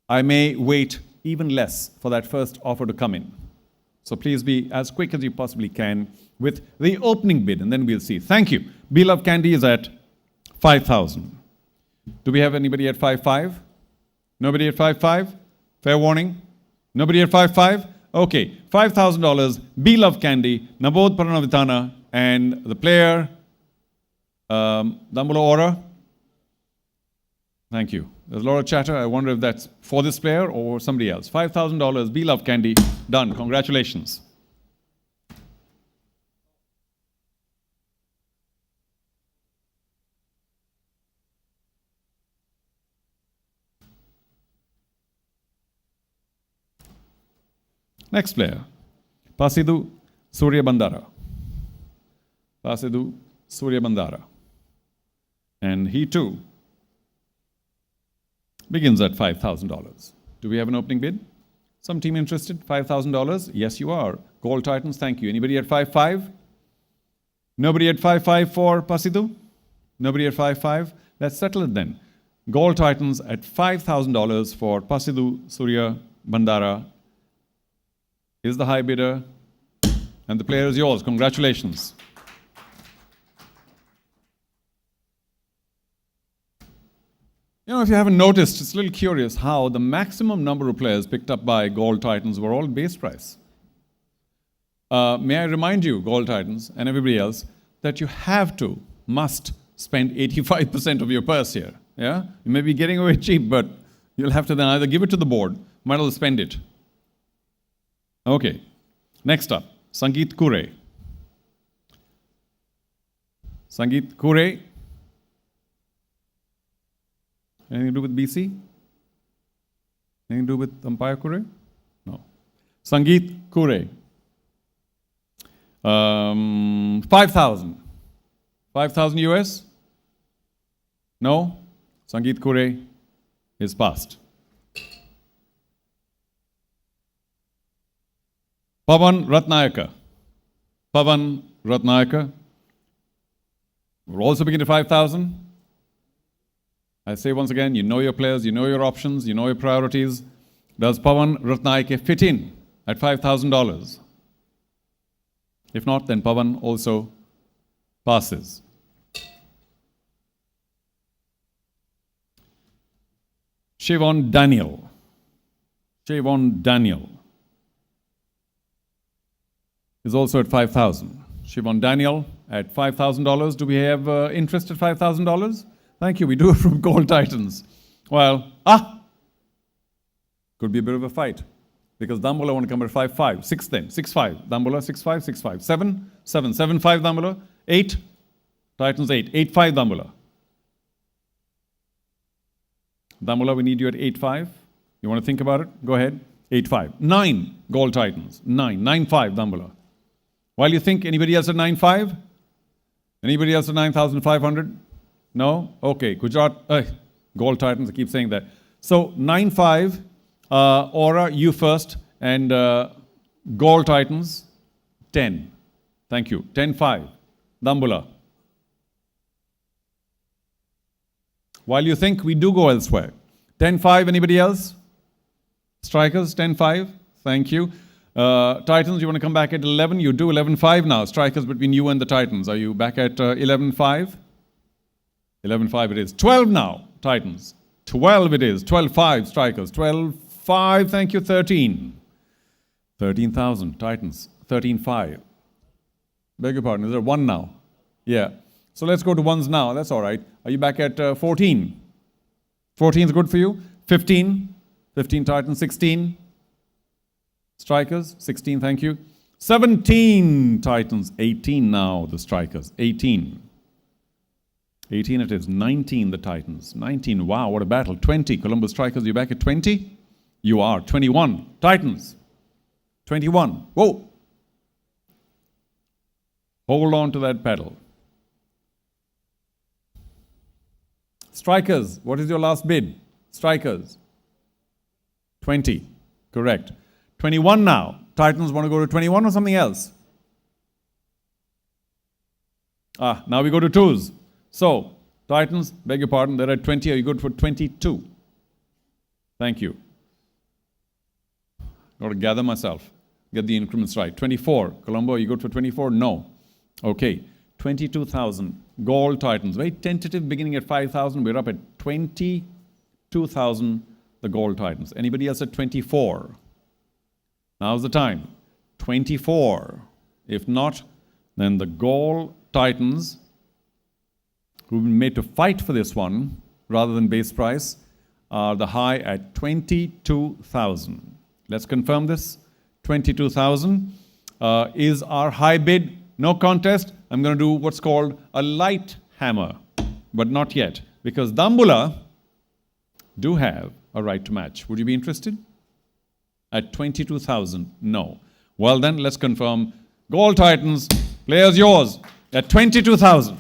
I may wait even less for that first offer to come in. So please be as quick as you possibly can with the opening bid, and then we'll see. Thank you. Beloved Candy is at 5,000. Do we have anybody at 5.5? Nobody at 5.5? Fair warning. Nobody at 5.5? Okay, $5,000, Beloved Candy, Navod Paranavithana, and the player, Dambulo Aura. Thank you. There's a lot of chatter. I wonder if that's for this player or somebody else. $5,000, Beloved Candy, done. Congratulations. Next player, Pasidu Surya Bandara. Pasidu Surya Bandara. And he too begins at $5,000. Do we have an opening bid? Some team interested? $5,000? Yes, you are. Gold Titans, thank you. Anybody at 5.5? Nobody at 5.5 for Pasidu? Nobody at 5.5? Let's settle it then. Gold Titans at $5,000 for Pasidu Surya Bandara is the high bidder, and the player is yours. Congratulations. You know, if you haven't noticed, it's a little curious how the maximum number of players picked up by Gold Titans were all base price. May I remind you, Gold Titans and everybody else, that you must spend 85% of your purse here. Yeah? You may be getting away cheap, but you'll have to then either give it to the board, might as well spend it. Okay, next up, Sangeet Kure. Sangeet Kure. Anything to do with BC? Anything to do with Umpire Kure? No. Sangeet Kure. 5,000. 5,000 US? No? Sangeet Kure is passed. Pavan Ratnayaka. Pavan Ratnayaka. We're also beginning at 5,000. I say once again, you know your players, you know your options, you know your priorities. Does Pavan Ratnayaka fit in at $5,000? If not, then Pavan also passes. Shivon Daniel. Shivon Daniel is also at 5,000. Shivon Daniel at $5,000. Do we have interest at $5,000? Thank you. We do it from Gold Titans. Well, could be a bit of a fight because Dambola want to come at 5.5. 6 then. 6.5. Dambola 6.5. 6.5. 7. 7. 7.5 Dambola. 8. Titans 8. 8.5 Dambola. Dambola, we need you at 8.5. You want to think about it? Go ahead. 8.5. 9 Gold Titans. 9. 9.5 Dambola. While you think, anybody else at 9.5? Anybody else at 9,500? No? Okay. Gujarat, Gold Titans, I keep saying that. So 9.5, Aura, you first, and Gold Titans, 10. Thank you. 10.5. Dambola. While you think, we do go elsewhere. 10.5, anybody else? Strikers, 10.5. Thank you. Titans, you want to come back at 11? You do 11.5 now. Strikers between you and the Titans. Are you back at 11.5? 11.5 it is. 12 now, Titans. 12 it is. 12.5 Strikers. 12.5, thank you, 13. 13,000. Titans. 13,500. Beg your pardon. Is there 1 now? Yeah. So let's go to ones now. That's all right. Are you back at 14? 14 is good for you? 15? 15 Titans. 16? Strikers. 16, thank you. 17 Titans. 18 now, the Strikers. 18. 18 it is. 19 the Titans. 19. Wow, what a battle. 20 Columbus Strikers. You back at 20? You are. 21 Titans. 21. Whoa. Hold on to that pedal. Strikers. What is your last bid? Strikers. 20. Correct. 21 now. Titans want to go to 21 or something else? Now we go to twos. So, Titans, beg your pardon, they're at 20. Are you good for 22? Thank you. Got to gather myself. Get the increments right. 24. Colombo, are you good for 24? No. Okay. 22,000. Gold Titans. Very tentative beginning at 5,000. We're up at 22,000. The Gold Titans. Anybody else at 24? Now's the time. 24. If not, then the Gold Titans, who've been made to fight for this one rather than base price, are the high at 22,000. Let's confirm this. 22,000 is our high bid. No contest. I'm going to do what's called a light hammer, but not yet, because Dambula do have a right to match. Would you be interested? At 22,000, no. Well then, let's confirm. Gold Titans, players yours at 22,000.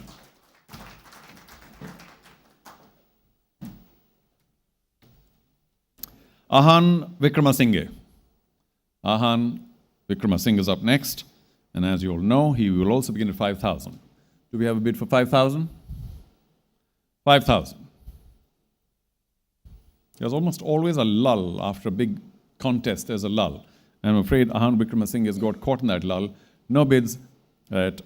Ahan Vikramasinghe. Ahan Vikramasinghe is up next. And as you all know, he will also begin at 5,000. Do we have a bid for 5,000? 5,000. There's almost always a lull after a big contest. There's a lull. And I'm afraid Ahan Vikramasinghe has got caught in that lull. No bids at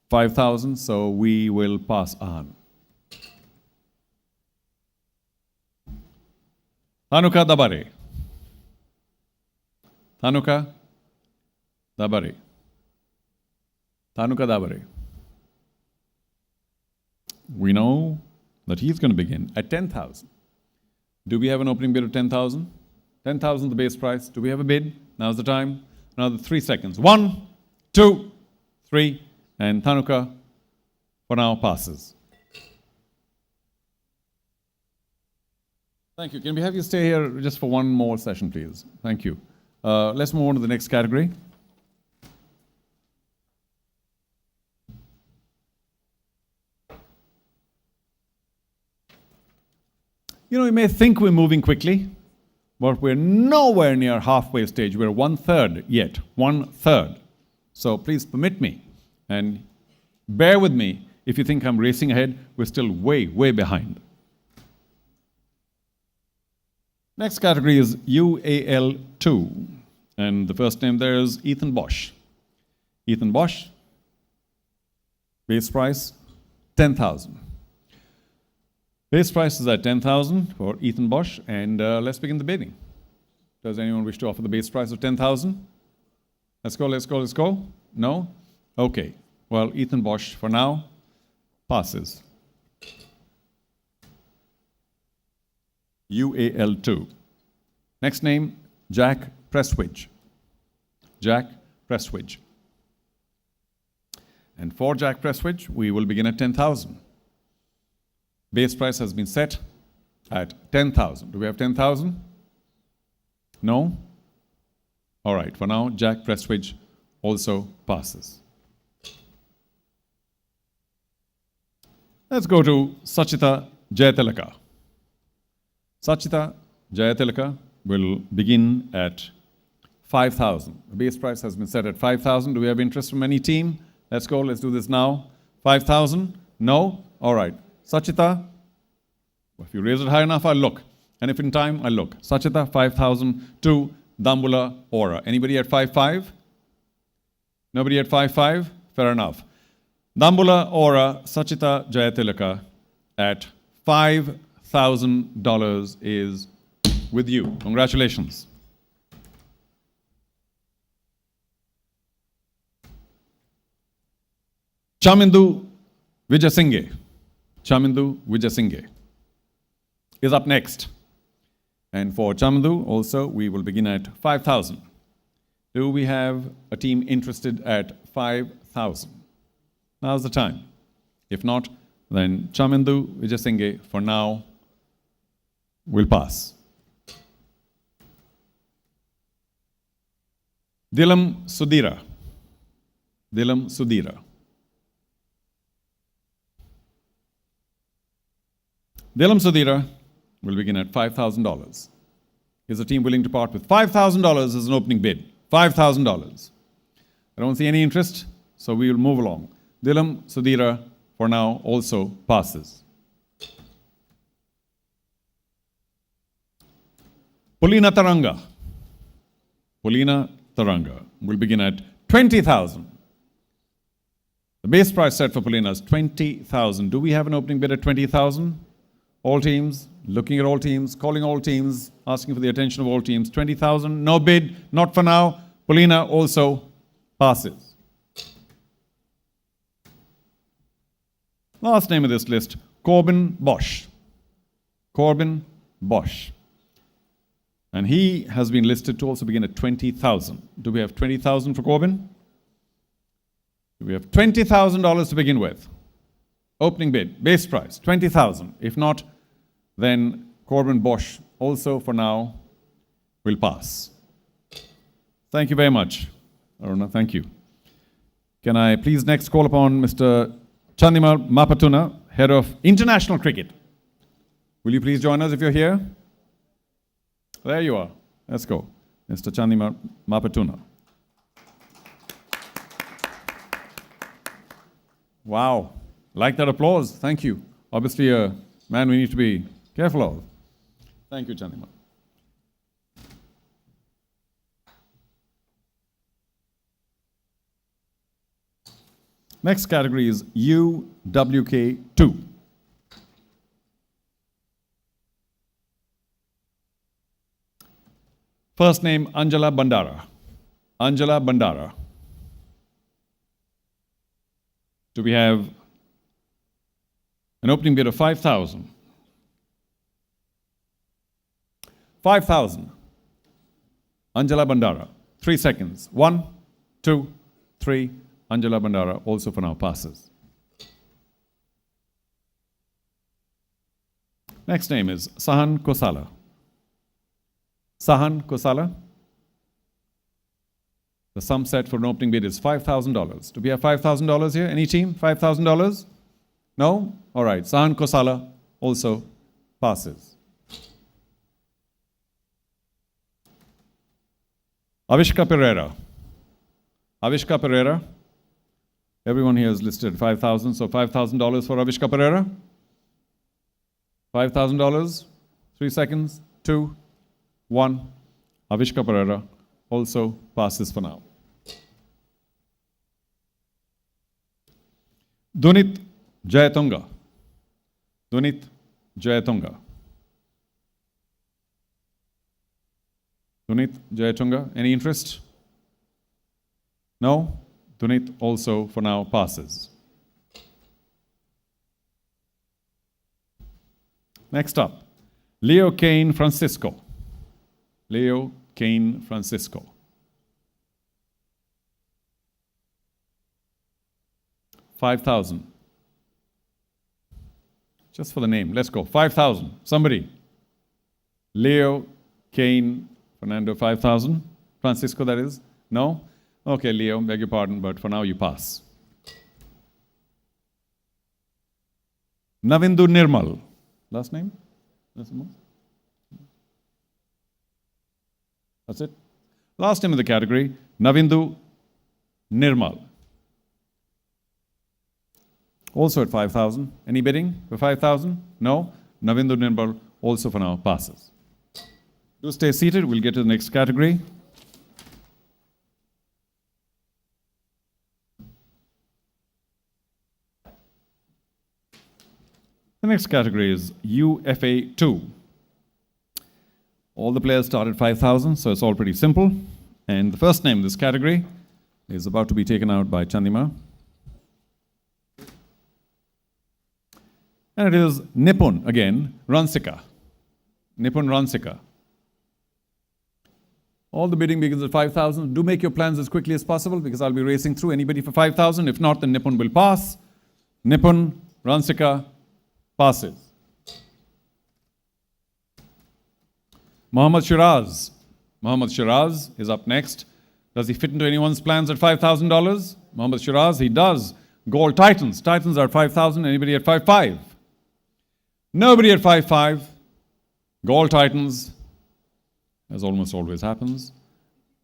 5,000, so we will pass Ahan. Thanuka Dabare. Thanuka Dabare. Thanuka Dabare. We know that he's going to begin at 10,000. Do we have an opening bid of 10,000? 10,000 the base price. Do we have a bid? Now's the time. Another 3 seconds. 1, 2, 3, and Thanuka for now passes. Thank you. Can we have you stay here just for one more session, please? Thank you. Let's move on to the next category. You know, you may think we're moving quickly, but we're nowhere near halfway stage. We're 1/3 yet. 1/3. So please permit me and bear with me if you think I'm racing ahead. We're still way, way behind. Next category is UAL2. And the first name there is Ethan Bosch. Ethan Bosch, base price 10,000. Base price is at 10,000 for Ethan Bosch, and let's begin the bidding. Does anyone wish to offer the base price of 10,000? Let's go, let's go, let's go. No? Okay. Well, Ethan Bosch, for now, passes. UAL2. Next name, Jack Prestwidge. Jack Prestwidge. And for Jack Prestwidge, we will begin at 10,000. Base price has been set at 10,000. Do we have 10,000? No? All right, for now, Jack Prestwidge also passes. Let's go to Sachita Jayatilaka. Sachita Jayatilaka will begin at 5,000. The base price has been set at 5,000. Do we have interest from any team? Let's go, let's do this now. 5,000? No? All right. Sachita, if you raise it high enough, I'll look. And if in time, I'll look. Sachita, 5,000 to Dambula Aura. Anybody at 5,500? Nobody at 5,500? Fair enough. Dambula Aura, Sachita Jayatilaka at $5,000 is with you. Congratulations. Chamindu Vijasinghe. Chamindu Vijasinghe is up next. And for Chamindu also, we will begin at 5,000. Do we have a team interested at 5,000? Now's the time. If not, then Chamindu Vijasinghe for now will pass. Dilam Sudhira. Dilam Sudhira. Dilam Sudhira will begin at $5,000. Is the team willing to part with $5,000 as an opening bid? $5,000. I don't see any interest, so we will move along. Dilam Sudhira for now also passes. Polina Taranga. Polina Taranga will begin at 20,000. The base price set for Polina is 20,000. Do we have an opening bid at 20,000? All teams, looking at all teams, calling all teams, asking for the attention of all teams. 20,000, no bid, not for now. Polina also passes. Last name of this list, Corbin Bosch. Corbin Bosch. And he has been listed to also begin at 20,000. Do we have 20,000 for Corbin? Do we have $20,000 to begin with? Opening bid, base price, 20,000. If not, then Corbin Bosch also for now will pass. Thank you very much, Aruna. Thank you. Can I please next call upon Mr. Chandima Mapatuna, Head of International Cricket. Will you please join us if you're here? There you are. Let's go. Mr. Chandima Mapatuna. Wow. Like that applause. Thank you. Obviously a man we need to be careful of. Thank you, Chandima. Next category is UWK2. First name, Anjala Bandara. Anjala Bandara. Do we have an opening bid of 5,000? 5,000. Anjala Bandara. 3 seconds. 1, 2, 3. Anjala Bandara also for now passes. Next name is Sahan Kosala. Sahan Kosala. The sum set for an opening bid is $5,000. Do we have $5,000 here? Any team? $5,000? No? All right. Sahan Kosala also passes. Avishka Pereira. Avishka Pereira. Everyone here is listed 5,000, so $5,000 for Avishka Pereira. $5,000. 3 seconds. 2, 1. Avishka Pereira also passes for now. Dunit Jayatunga. Dunit Jayatunga. Dunit Jayatunga. Any interest? No? Dunit also for now passes. Next up, Leo Kane Francisco. Leo Kane Francisco. $5,000. Just for the name. Let's go. 5,000. Somebody. Leo Kane Fernando 5,000. Francisco, that is. No? Okay, Leo, beg your pardon, but for now you pass. Navindu Nirmal. Last name? That's it. Last name in the category, Navindu Nirmal. Also at 5,000. Any bidding for 5,000? No? Navindu Nirmal also for now passes. Do stay seated. We'll get to the next category. The next category is UFA2. All the players start at 5,000, so it's all pretty simple. And the first name in this category is about to be taken out by Chandima. And it is Nippon again, Ransika. Nippon Ransika. All the bidding begins at 5,000. Do make your plans as quickly as possible because I'll be racing through. Anybody for 5,000? If not, then Nippon will pass. Nippon Ransika passes. Mohammad Shiraz. Mohammad Shiraz is up next. Does he fit into anyone's plans at $5,000? Mohammad Shiraz, he does. Gold Titans. Titans are at 5,000. Anybody at 5,500? Nobody at 5,500. Gold Titans, as almost always happens,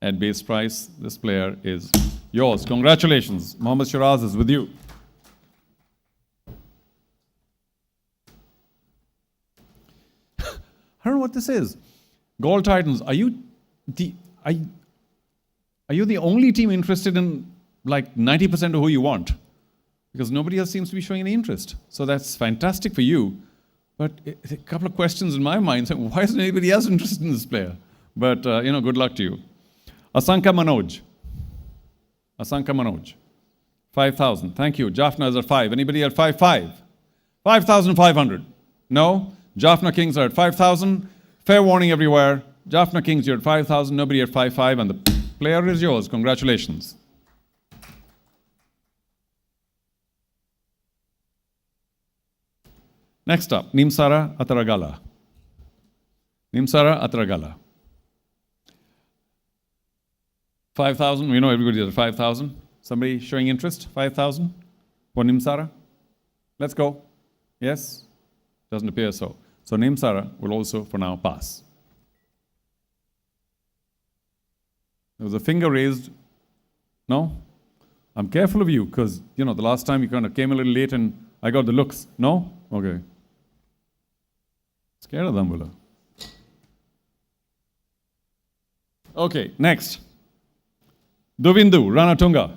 at base price. This player is yours. Congratulations. Mohammad Shiraz is with you. I don't know what this is. Gold Titans, are you the only team interested in like 90% of who you want? Because nobody else seems to be showing any interest. So that's fantastic for you. But a couple of questions in my mind saying, why isn't anybody else interested in this player? But, good luck to you. Asanka Manoj. Asanka Manoj. 5,000. Thank you. Jaffna is at 5. Anybody at 5,500? 5,500. No? Jaffna Kings are at 5,000. Fair warning everywhere. Jaffna Kings, you're at 5,000. Nobody at 5,500. And the player is yours. Congratulations. Next up, Nimsara Ataragala. Nimsara Ataragala. 5,000. We know everybody's at 5,000. Somebody showing interest? 5,000 for Nimsara? Let's go. Yes? Doesn't appear so. So Nimsara will also, for now, pass. There was a finger raised. No? I'm careful of you because, the last time you kind of came a little late and I got the looks. No? Okay. Scared of them, Bula. Okay, next. Duvindu, Ranatunga.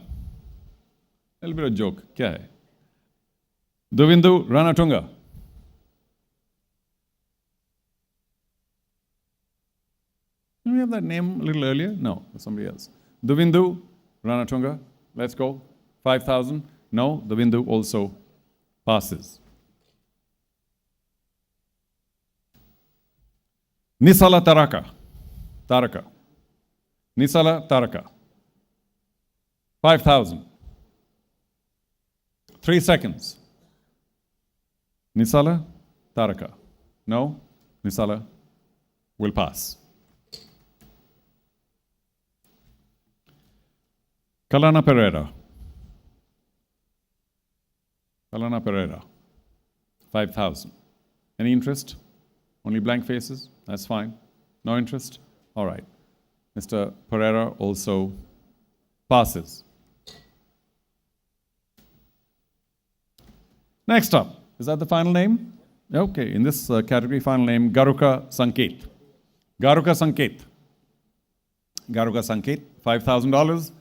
A little bit of joke. Kya hai? Duvindu, Ranatunga. Did we have that name a little earlier? No, somebody else. Duvindu, Ranatunga. Let's go. 5,000. No, Duvindu also passes. Nisala Taraka. Taraka. Nisala Taraka. 5,000. 3 seconds. Nisala Taraka. No, Nisala will pass. Kalana Pereira. Kalana Pereira. 5,000. Any interest? Only blank faces? That's fine. No interest? All right. Mr. Pereira also passes. Next up, is that the final name? Okay, in this category, final name, Garuka Sanket. Garuka Sanket. Garuka Sanket, $5,000.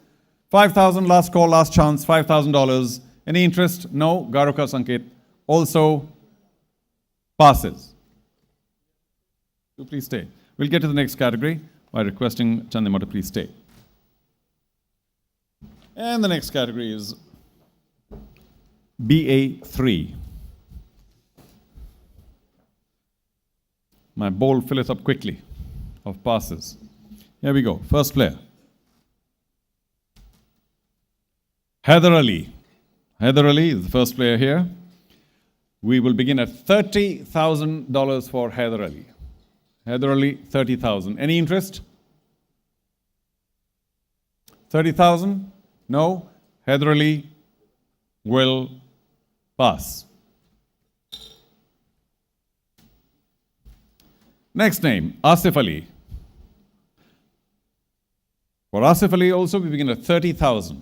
5,000, last call, last chance, $5,000. Any interest? No. Garuka Sanket also passes. So please stay. We'll get to the next category by requesting Chandima to please stay. And the next category is BA3. My bowl filleth up quickly of passes. Here we go. First player. Haider Ali. Haider Ali is the first player here. We will begin at $30,000 for Haider Ali. Haider Ali, 30,000. Any interest? 30,000? No. Haider Ali will pass. Next name, Asif Ali. For Asif Ali also, we begin at 30,000.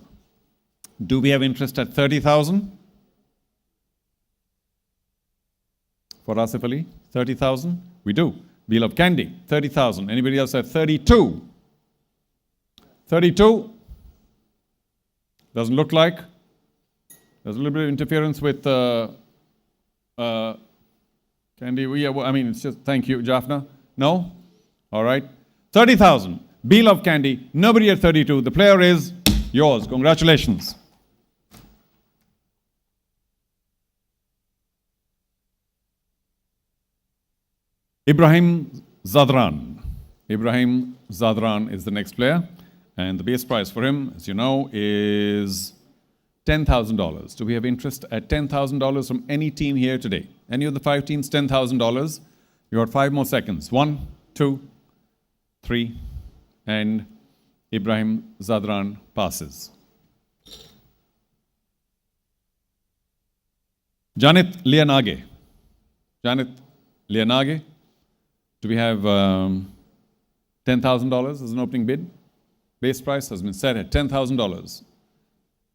Do we have interest at 30,000? For Asif Ali, 30,000? We do. Wheel of Candy, 30,000. Anybody else at 32? 32? Doesn't look like. There's a little bit of interference with Candy. It's just, thank you, Jaffna. No? All right. 30,000. Wheel of Candy. Nobody at 32. The player is yours. Congratulations. Ibrahim Zadran. Ibrahim Zadran is the next player, and the base price for him, as you know, is $10,000. Do we have interest at $10,000 from any team here today? Any of the 5 teams, $10,000. You got 5 more seconds. 1, 2, 3, and Ibrahim Zadran passes. Janit Lianage. Janit Lianage. Do we have $10,000 as an opening bid? Base price has been set at $10,000.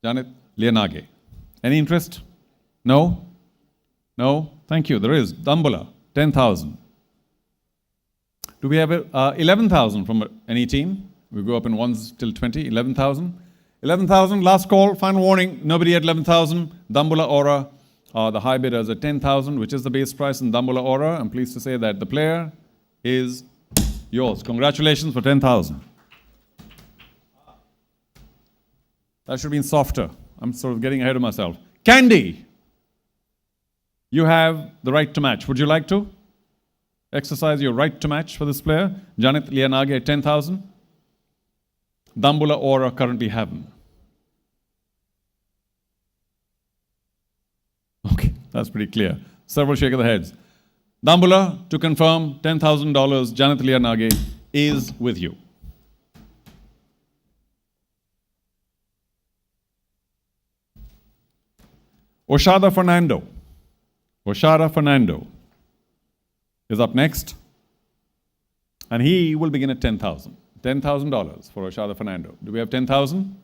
Janit Lianage. Any interest? No? No? Thank you. There is. Dambula, 10,000. Do we have 11,000 from any team? We go up in ones till 20. 11,000. 11,000. Last call. Final warning. Nobody at 11,000. Dambula Aura. The high bidders at 10,000, which is the base price in Dambula Aura. I'm pleased to say that the player is yours. Congratulations for 10,000. That should have been softer. I'm sort of getting ahead of myself. Candy, you have the right to match. Would you like to exercise your right to match for this player? Janit Lianage at 10,000. Dambula Aura currently haven't. Okay, that's pretty clear. Several shake of the heads. Dambula, to confirm, $10,000, Janit Lianage is with you. Oshada Fernando. Oshada Fernando is up next. And he will begin at $10,000. $10,000 for Oshada Fernando. Do we have 10,000?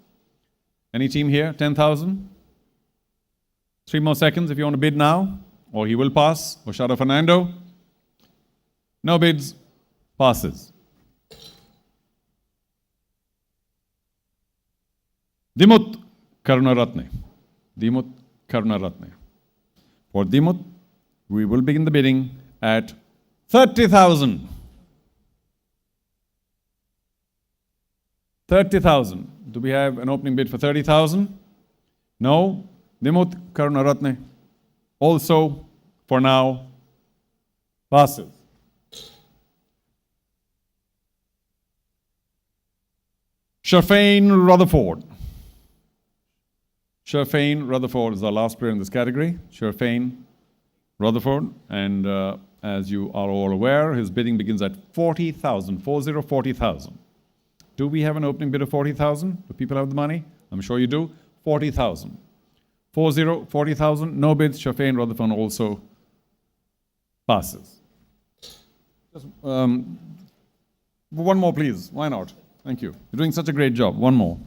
Any team here? 10,000? 3 more seconds if you want to bid now, or he will pass. Oshada Fernando. No bids. Passes. Dimut Karunaratne. Dimut Karunaratne. For Dimut, we will begin the bidding at 30,000. 30,000. Do we have an opening bid for 30,000? No. Dimut Karunaratne also, for now, passes. Sherfain Rutherford. Sherfain Rutherford is our last player in this category. Sherfain Rutherford. And as you are all aware, his bidding begins at 40,000. 40,000. Do we have an opening bid of 40,000? Do people have the money? I'm sure you do. 40,000. 40,000. No bids. Sherfain Rutherford also passes. Just, one more, please. Why not? Thank you. You're doing such a great job. One more.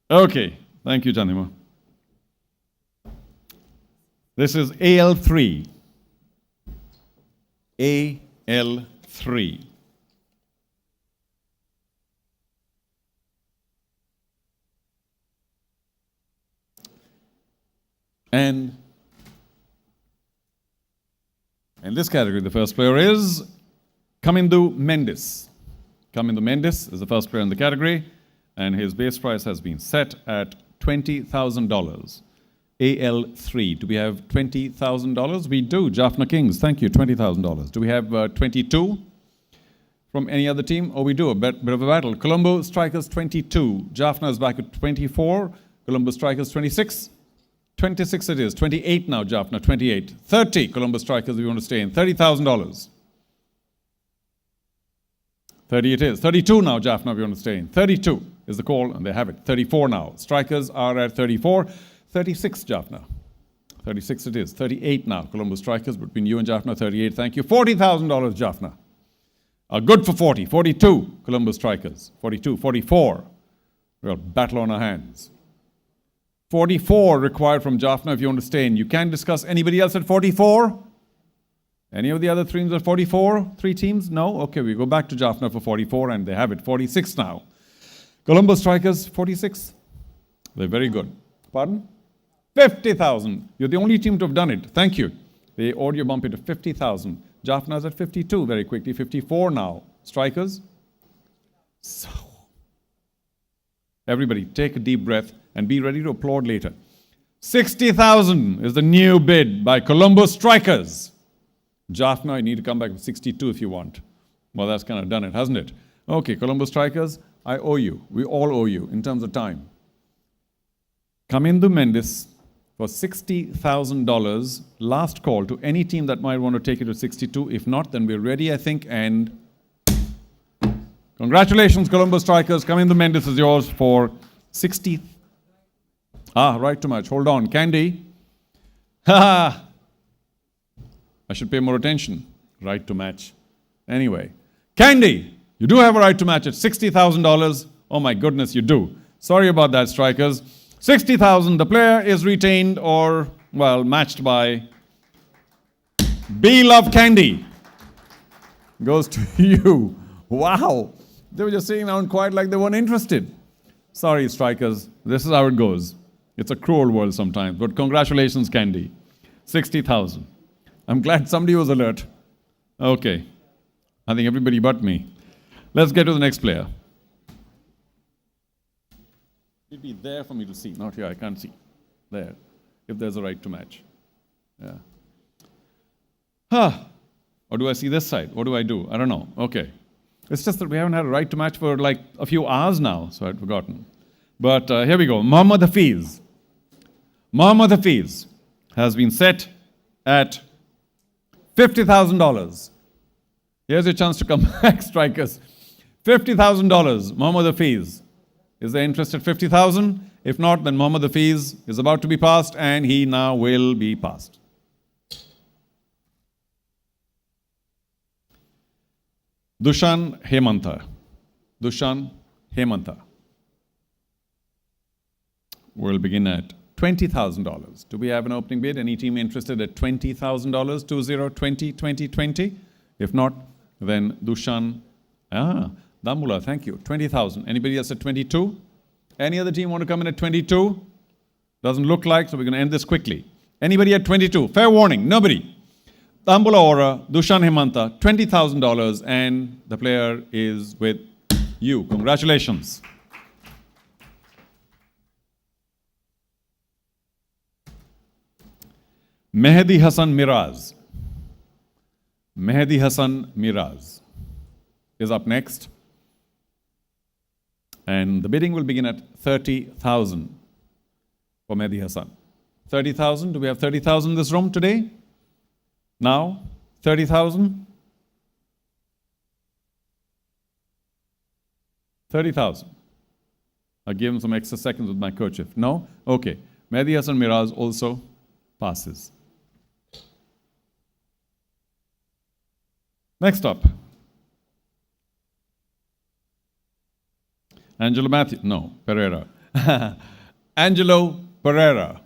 Okay. Thank you, Janima. This is AL3. AL3. And in this category, the first player is Kamindu Mendes. Kamindu Mendes is the first player in the category, and his base price has been set at $20,000. AL3. Do we have $20,000? We do. Jaffna Kings, thank you, $20,000. Do we have 22 from any other team? Oh, we do. A bit of a battle. Colombo Strikers 22. Jaffna is back at 24. Colombo Strikers 26. 26 it is. 28 now, Jaffna. 28. 30 Columbus Strikers if you want to stay in. $30,000. 30 it is. 32 now, Jaffna, if you want to stay in. 32 is the call, and they have it. 34 now. Strikers are at 34. 36, Jaffna. 36 it is. 38 now. Columbus Strikers between you and Jaffna. 38. Thank you. $40,000, Jaffna. Good for 40. 42 Columbus Strikers. 42. 44. We'll battle on our hands. 44 required from Jaffna if you want to stay in. You can't discuss anybody else at 44? Any of the other teams at 44? 3 teams? No? Okay, we go back to Jaffna for 44, and they have it. 46 now. Columbus Strikers, 46. They're very good. Pardon? 50,000. You're the only team to have done it. Thank you. They audio bump it to 50,000. Jaffna's at 52 very quickly. 54 now. Strikers? So, everybody, take a deep breath and be ready to applaud later. 60,000 is the new bid by Colombo Strikers. Jaffna, you need to come back with 62 if you want. Well, that's kind of done it, hasn't it? Okay, Colombo Strikers, I owe you. We all owe you in terms of time. Kamindu Mendes for $60,000. Last call to any team that might want to take it to 62. If not, then we're ready, I think. And congratulations, Colombo Strikers. Kamindu Mendes is yours for 60. Right too much. Hold on. Candy. I should pay more attention. Right to match. Anyway. Candy, you do have a right to match at $60,000. Oh my goodness, you do. Sorry about that, Strikers. 60,000. The player is retained or, well, matched by B Love Candy. Goes to you. Wow. They were just sitting down quiet like they weren't interested. Sorry, Strikers. This is how it goes. It's a cruel world sometimes. But congratulations, Candy. 60,000. I'm glad somebody was alert. Okay. I think everybody but me. Let's get to the next player. It'd be there for me to see. Not here, I can't see. There. If there's a right to match. Yeah. Or do I see this side? What do I do? I don't know. Okay. It's just that we haven't had a right to match for like a few hours now, so I'd forgotten. But here we go. Mohammad Hafiz. Mohammad Hafiz has been set at $50,000. Here's your chance to come back, Strikers. $50,000. Mohammad Hafiz. Is there interest at 50,000? If not, then Mohammad Hafiz is about to be passed, and he now will be passed. Dushan Hemanta. Dushan Hemanta. We'll begin at $20,000. Do we have an opening bid? Any team interested at $20,000? 20, 20, 20? If not, then Dushan. Dambula, thank you. 20,000. Anybody else at 22? Any other team want to come in at 22? Doesn't look like, so we're going to end this quickly. Anybody at 22? Fair warning, nobody. Dambula Aura, Dushan Hemanta, $20,000, and the player is with you. Congratulations. Mehdi Hassan Miraz. Mehdi Hassan Miraz is up next. And the bidding will begin at 30,000 for Mehdi Hassan. 30,000? Do we have 30,000 in this room today? Now? 30,000? 30,000. I'll give him some extra seconds with my kerchief. No? Okay. Mehdi Hassan Miraz also passes. Next up. Angelo Matthew, no, Pereira. Angelo Pereira.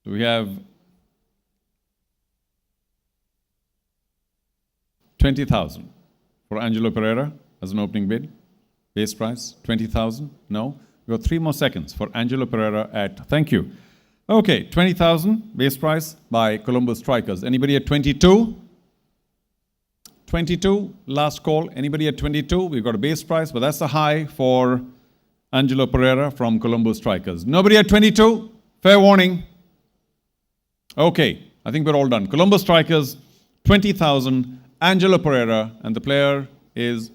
Do we have 20,000 for Angelo Pereira as an opening bid? Base price, 20,000? No. We've got 3 more seconds for Angelo Pereira at, thank you. Okay, 20,000 base price by Colombo Strikers. Anybody at 22? 22, last call. Anybody at 22? We've got a base price, but that's the high for Angelo Pereira from Colombo Strikers. Nobody at 22? Fair warning. Okay, I think we're all done. Colombo Strikers, 20,000. Angelo Pereira, and the player is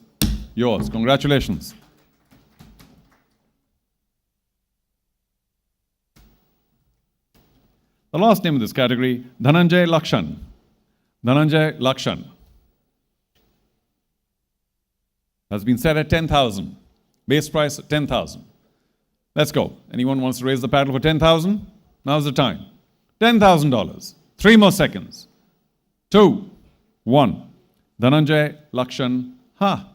yours. Congratulations. The last name of this category, Dhananjay Lakshan. Dhananjay Lakshan has been set at 10,000. Base price 10,000. Let's go. Anyone wants to raise the paddle for 10,000? Now's the time. $10,000. 3 more seconds. 2, 1. Dhananjay Lakshan,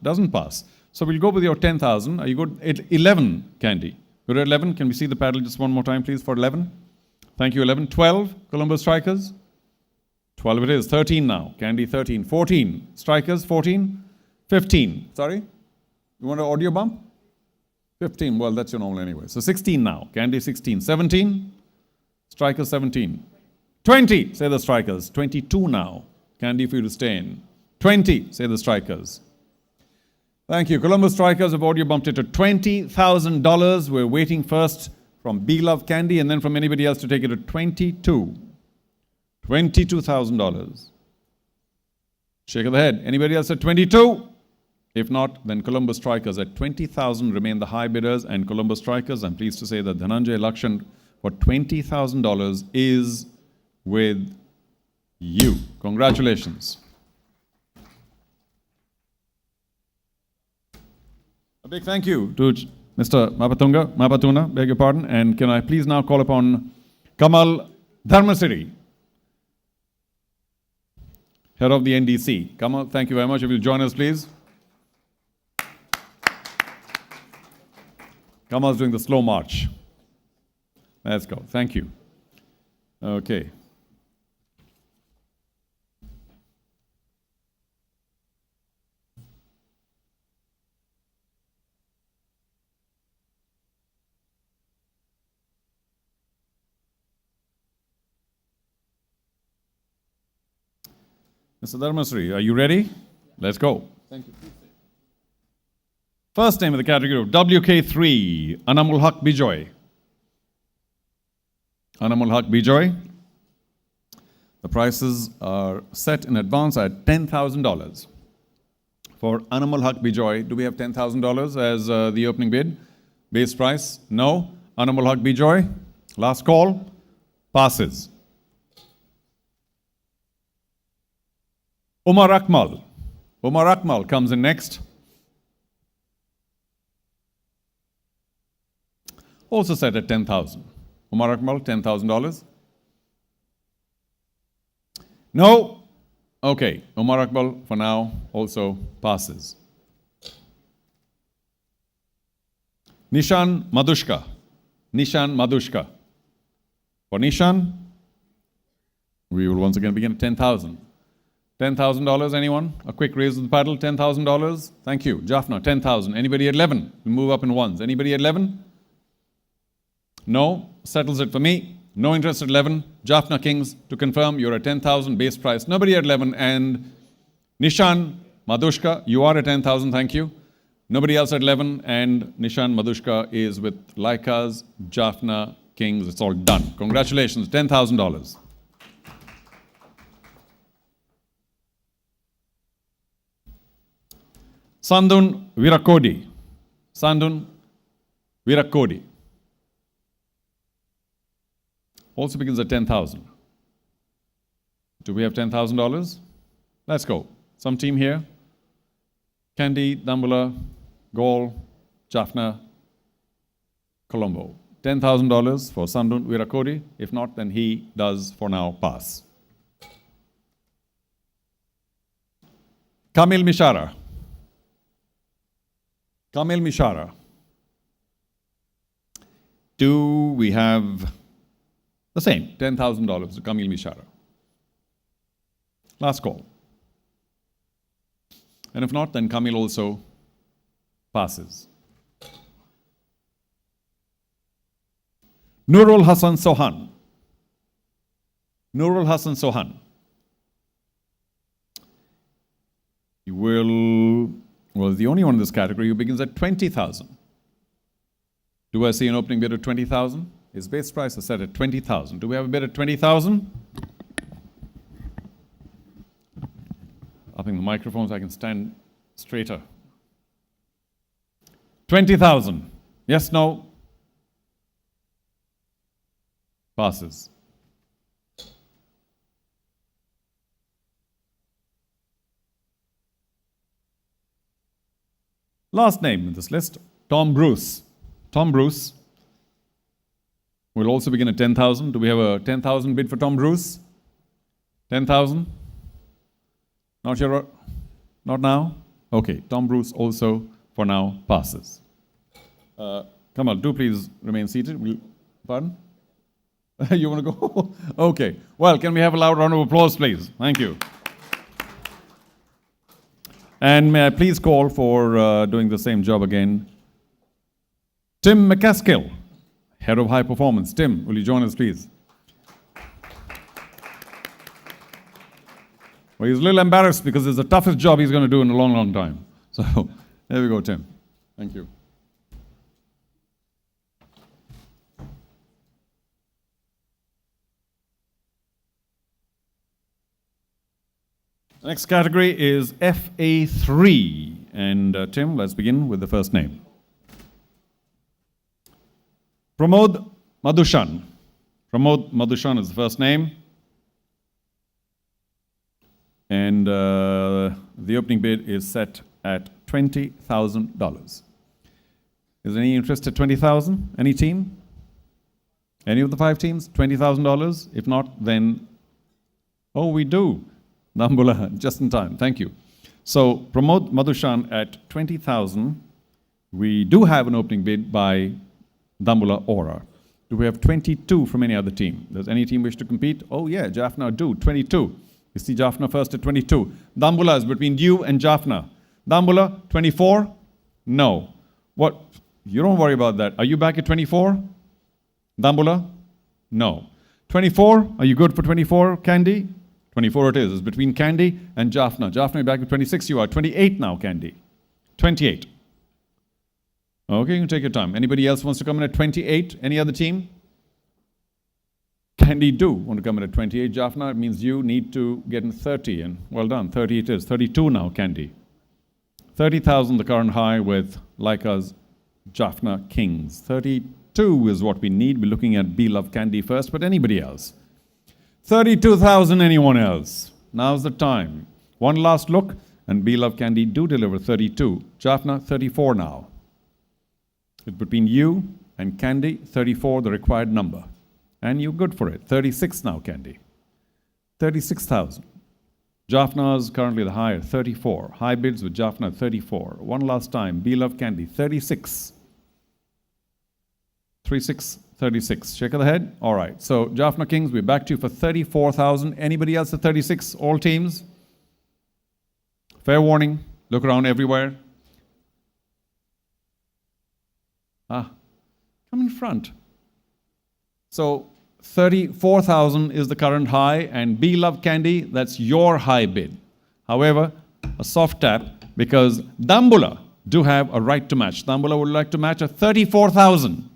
doesn't pass. So we'll go with your 10,000. Are you good? 11, Candy. Good at 11. Can we see the paddle just one more time, please, for 11? Thank you, 11. 12, Colombo Strikers. 12 it is. 13 now. Candy, 13. 14, Strikers, 14. 15, sorry? You want an audio bump? 15, well, that's your normal anyway. So 16 now. Candy, 16. 17, Strikers, 17. 20, say the Strikers. 22 now. Candy for you to stay in. 20, say the Strikers. Thank you. Colombo Strikers have audio bumped it to $20,000. We're waiting first from B Love Candy, and then from anybody else to take it to $22,000. Shake of the head. Anybody else at 22? If not, then Columbus Strikers at 20,000 remain the high bidders, and Columbus Strikers, I'm pleased to say that Dhananjay Lakshan for $20,000 is with you. Congratulations. A big thank you to Mr. Mapatuna, beg your pardon, and can I please now call upon Kamal Dharmasiri, head of the NDC. Kamal, thank you very much. If you'll join us, please. Kamal's doing the slow march. Let's go. Thank you. Okay. Mr. Dharmasri, are you ready? Let's go. Thank you. First name of the category of WK3, Anamul Haq Bijoy. Anamul Haq Bijoy. The prices are set in advance at $10,000. For Anamul Haq Bijoy, do we have $10,000 as the opening bid? Base price? No. Anamul Haq Bijoy, last call, passes. Umar Akmal. Umar Akmal comes in next. Also set at 10,000. Umar Akmal, $10,000. No. Okay. Umar Akmal for now also passes. Nishan Madushka. Nishan Madushka. For Nishan, we will once again begin at 10,000. $10,000, anyone? A quick raise of the paddle, $10,000. Thank you. Jaffna, 10,000. Anybody at 11? We move up in ones. Anybody at 11? No. Settles it for me. No interest at 11. Jaffna Kings, to confirm, you're at 10,000 base price. Nobody at 11. And Nishan Madushka, you are at 10,000. Thank you. Nobody else at 11. And Nishan Madushka is with Laikas, Jaffna Kings. It's all done. Congratulations. $10,000. Sandun Virakodi. Sandun Virakodi. Also begins at 10,000. Do we have $10,000? Let's go. Some team here. Candy, Dambula, Gaul, Jaffna, Colombo. $10,000 for Sandun Virakodi. If not, then he does for now pass. Kamil Mishara. Kamil Mishara. Do we have the same, $10,000 to Kamil Mishara? Last call. And if not, then Kamil also passes. Nurul Hassan Sohan. Nurul Hassan Sohan. He was the only one in this category who begins at 20,000. Do I see an opening bid of 20,000? His base price is set at 20,000. Do we have a bid at 20,000? Upping the microphone so I can stand straighter. 20,000. Yes, no? Passes. Last name in this list, Tom Bruce. Tom Bruce will also begin at 10,000. Do we have a 10,000 bid for Tom Bruce? 10,000? Not sure? Not now? Okay, Tom Bruce also for now passes. Kamal, do please remain seated. Pardon? You want to go? Okay. Well, can we have a loud round of applause, please? Thank you. And may I please call for doing the same job again, Tim McCaskill, head of high performance. Tim, will you join us, please? Well, he's a little embarrassed because it's the toughest job he's going to do in a long, long time. So, there we go, Tim. Thank you. Next category is FA3. And Tim, let's begin with the first name. Pramod Madhushan. Pramod Madhushan is the first name. And the opening bid is set at $20,000. Is there any interest at $20,000? Any team? Any of the 5 teams? $20,000? If not, then, oh, we do. Nambula, just in time. Thank you. So, Pramod Madhushan at $20,000. We do have an opening bid by Dambula Aura. Do we have 22 from any other team? Does any team wish to compete? Oh, yeah, Jaffna do. 22. You see Jaffna first at 22. Dambula is between you and Jaffna. Dambula, 24? No. What? You don't worry about that. Are you back at 24? Dambula? No. 24? Are you good for 24, Candy? 24 it is. It's between Candy and Jaffna. Jaffna, you're back at 26. You are 28 now, Candy. 28. Okay, you can take your time. Anybody else wants to come in at 28? Any other team? Candy do want to come in at 28. Jaffna, it means you need to get in 30. And well done, 30 it is. 32 now, Candy. 30,000, the current high with Laika's Jaffna Kings. 32 is what we need. We're looking at B-Love Candy first, but anybody else? 32,000, anyone else? Now's the time. One last look, and B-Love Candy do deliver 32. Jaffna, 34 now. It's between you and Candy, 34, the required number. And you're good for it. 36 now, Candy. 36,000. Jaffna is currently the higher, 34. High bids with Jaffna, 34. One last time, B-Love Candy, 36. 36, 36. Shake of the head. All right. So, Jaffna Kings, we're back to you for 34,000. Anybody else at 36? All teams? Fair warning. Look around everywhere. Come in front. So, 34,000 is the current high, and B-Love Candy, that's your high bid. However, a soft tap, because Dambula do have a right to match. Dambula would like to match at 34,000.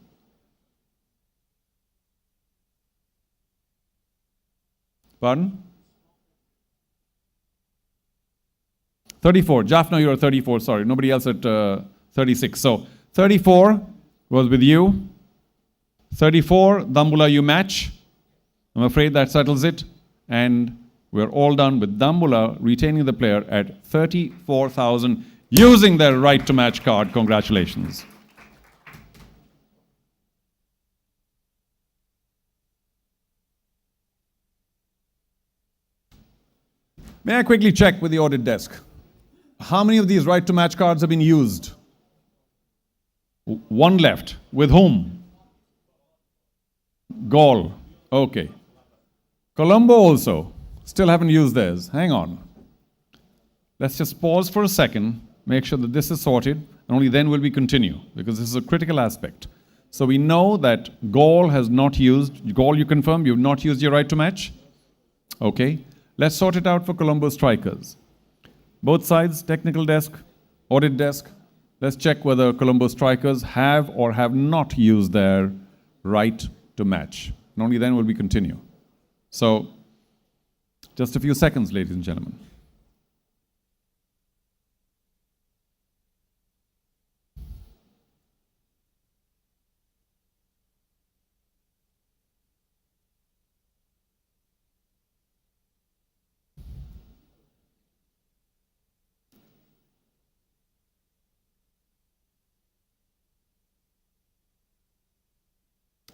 Pardon? 34. Jaffna, you're at 34. Sorry, nobody else at 36. So, 34 was with you. 34, Dambula, you match. I'm afraid that settles it. And we're all done with Dambula retaining the player at 34,000 using their right to match card. Congratulations. May I quickly check with the audit desk? How many of these right to match cards have been used? One left. With whom? Gaul. Okay. Colombo also. Still haven't used theirs. Hang on. Let's just pause for a second, make sure that this is sorted, and only then will we continue, because this is a critical aspect. So we know that Gaul has not used, Gaul, you confirm you've not used your right to match? Okay. Let's sort it out for Colombo strikers. Both sides, technical desk, audit desk. Let's check whether Colombo strikers have or have not used their right to match. And only then will we continue. So, just a few seconds, ladies and gentlemen.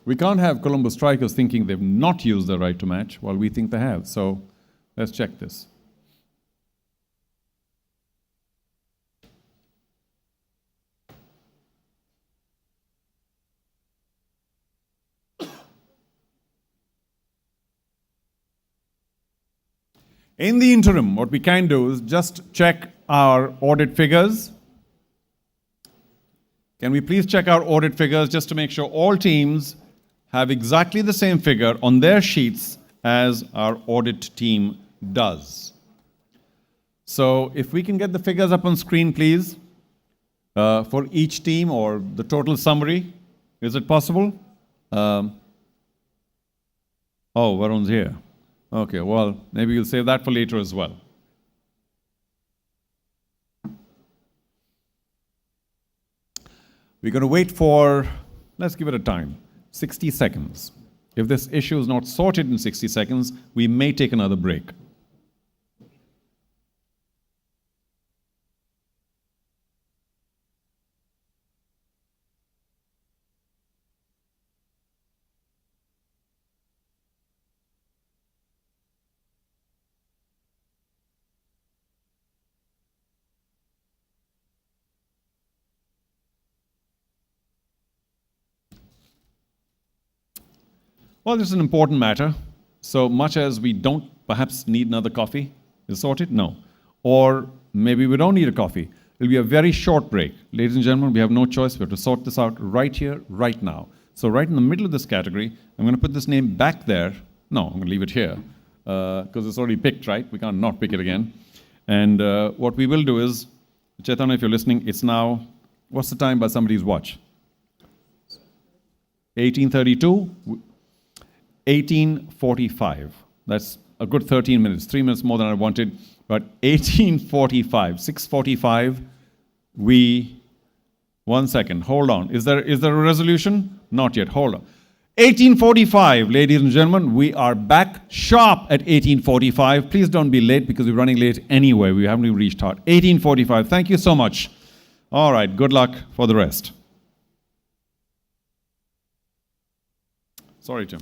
We can't have Colombo strikers thinking they've not used their right to match while we think they have. So let's check this. In the interim, what we can do is just check our audit figures. Can we please check our audit figures just to make sure all teams have exactly the same figure on their sheets as our audit team does. So if we can get the figures up on screen, please, for each team or the total summary. Is it possible? Oh, Varun's here. Okay, well, maybe we'll save that for later as well. We're going to wait for, let's give it a time, 60 seconds. If this issue is not sorted in 60 seconds, we may take another break. Well, this is an important matter. So much as we don't perhaps need another coffee, is sorted? No. Or maybe we don't need a coffee. It'll be a very short break. Ladies and gentlemen, we have no choice. We have to sort this out right here, right now. So right in the middle of this category, I'm going to put this name back there. No, I'm going to leave it here because it's already picked, right? We can't not pick it again. And what we will do is, Chaitanya, if you're listening, it's now, what's the time by somebody's watch? 1832. 1845. That's a good 13 minutes, 3 minutes more than I wanted. But 1845, 6:45, one second, hold on. Is there a resolution? Not yet, hold on. 1845, ladies and gentlemen, we are back sharp at 1845. Please don't be late because we're running late anyway. We haven't even reached hard. 1845, thank you so much. All right, good luck for the rest. Sorry, Tim.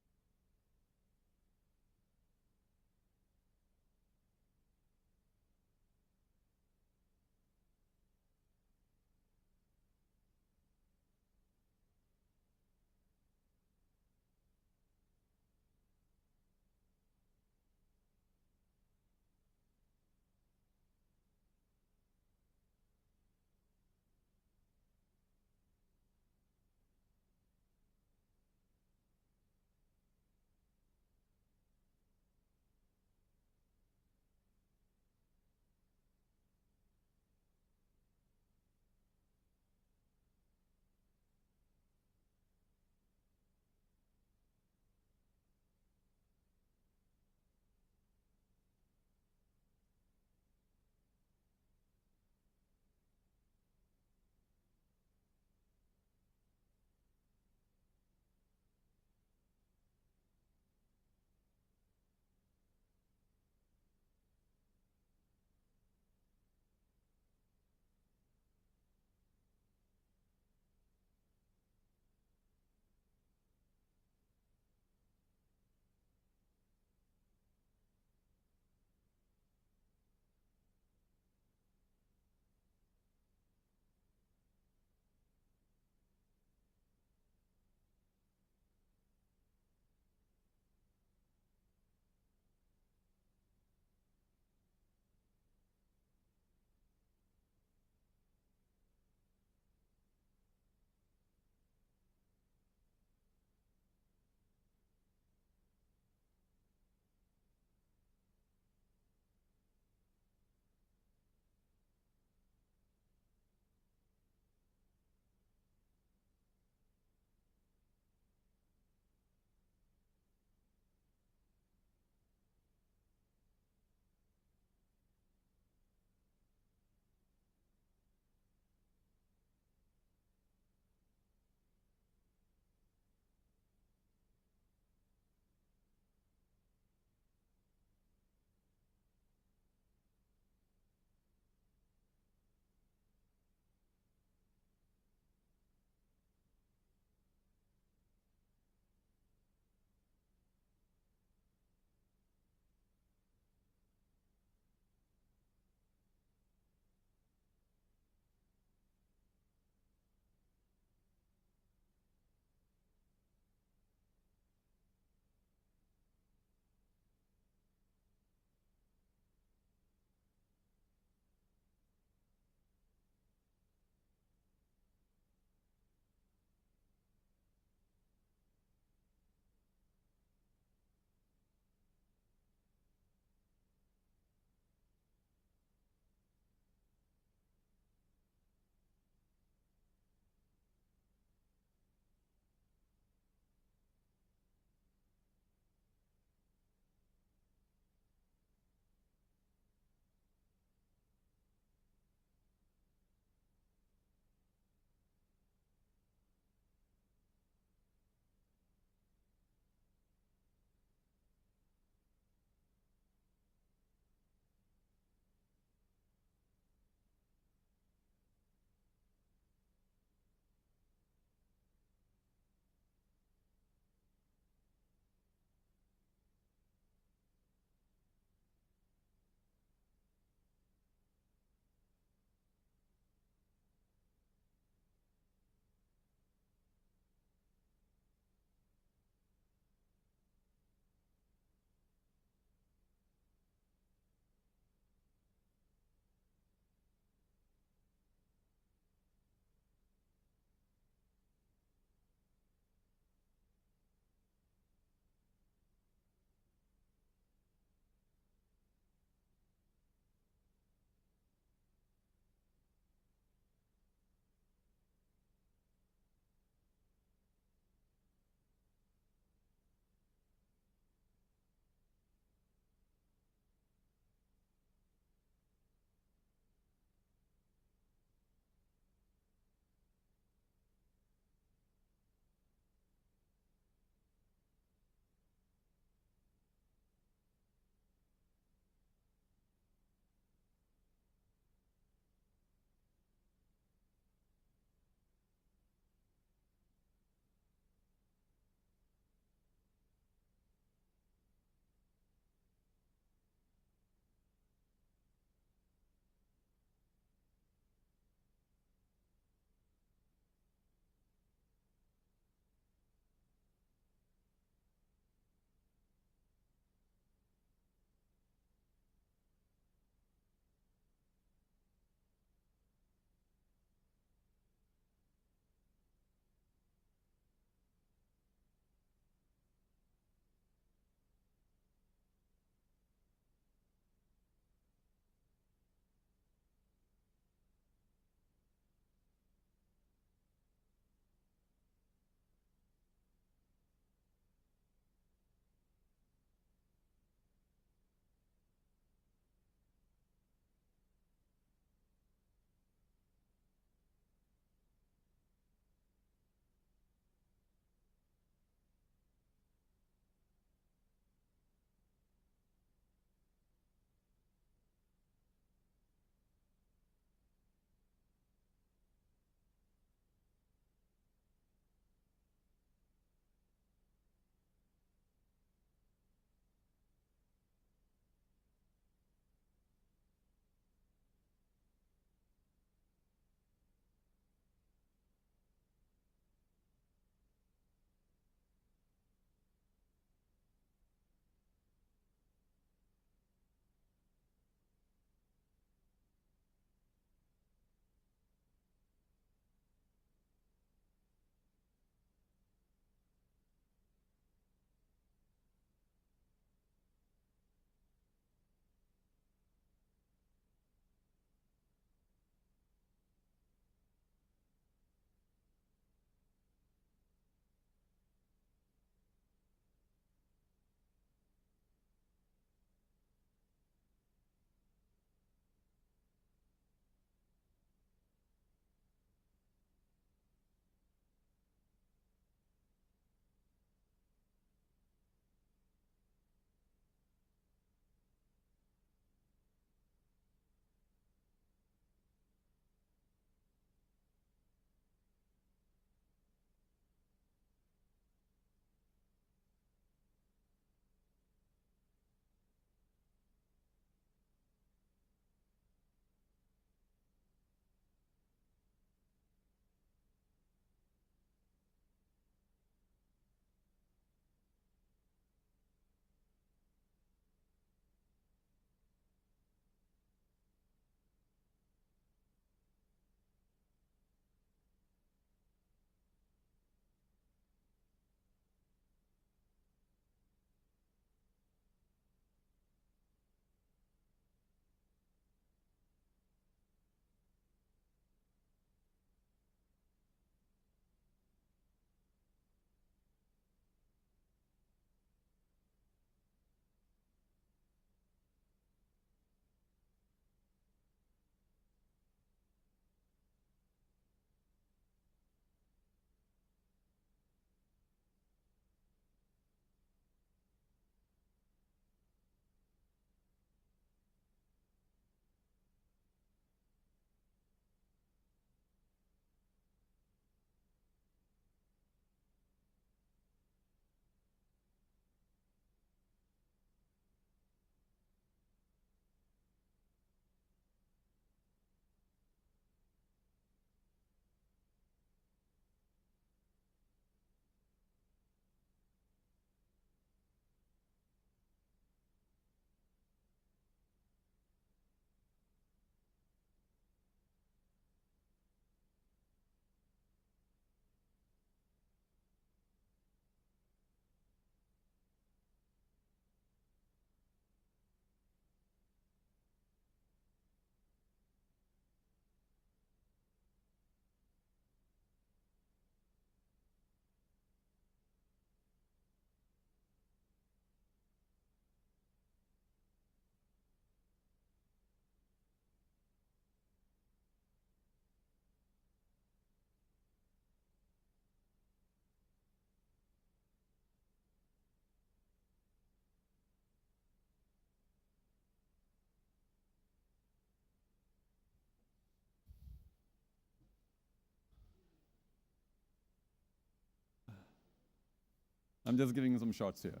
I'm just giving you some shots here.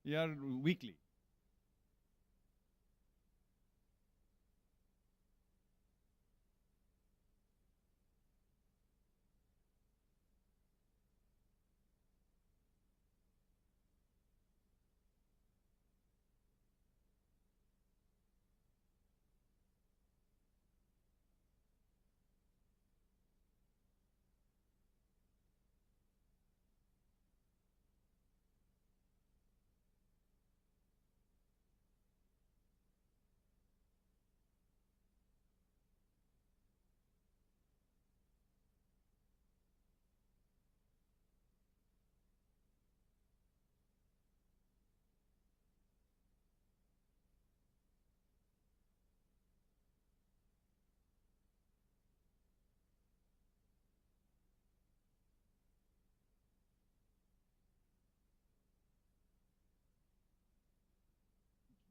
Yeah, weekly.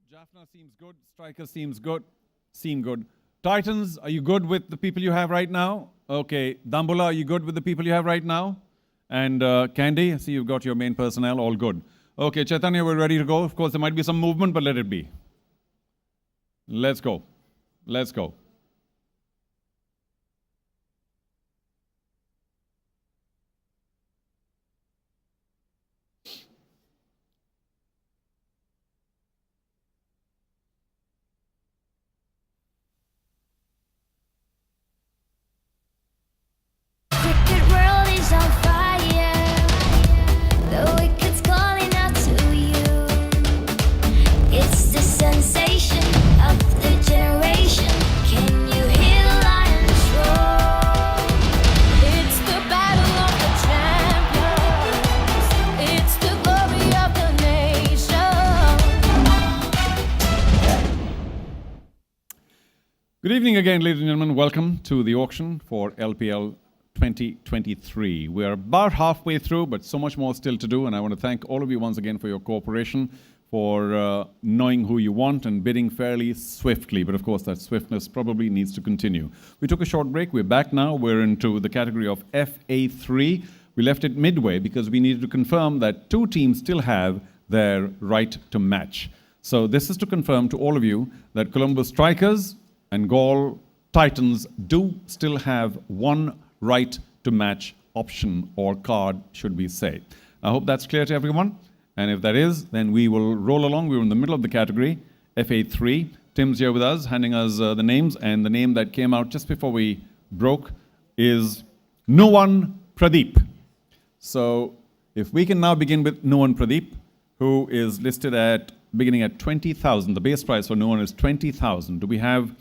Jaffna seems good. Striker seems good. Seem good. Titans, are you good with the people you have right now? Okay. Dambula, are you good with the people you have right now? And Candy, I see you've got your main personnel, all good. Okay, Chaitanya, we're ready to go. Of course, there might be some movement, but let it be. Let's go. Let's go. Cricket world is on fire. The wicket's calling out to you. It's the sensation of the generation. Can you hear the lions roar? It's the battle of the champions. It's the glory of the nation. Good evening again, ladies and gentlemen. Welcome to the auction for LPL 2023. We are about halfway through, but so much more still to do. And I want to thank all of you once again for your cooperation, for knowing who you want and bidding fairly swiftly. But of course, that swiftness probably needs to continue. We took a short break. We're back now. We're into the category of FA3. We left it midway because we needed to confirm that two teams still have their right to match. So this is to confirm to all of you that Colombo Strikers and Gaul Titans do still have one right to match option or card, should we say. I hope that's clear to everyone. And if that is, then we will roll along. We're in the middle of the category, FA3. Tim's here with us, handing us the names. And the name that came out just before we broke is Nuwan Pradeep. So if we can now begin with Nuwan Pradeep, who is listed at beginning at 20,000. The base price for Nuwan is 20,000. Do we have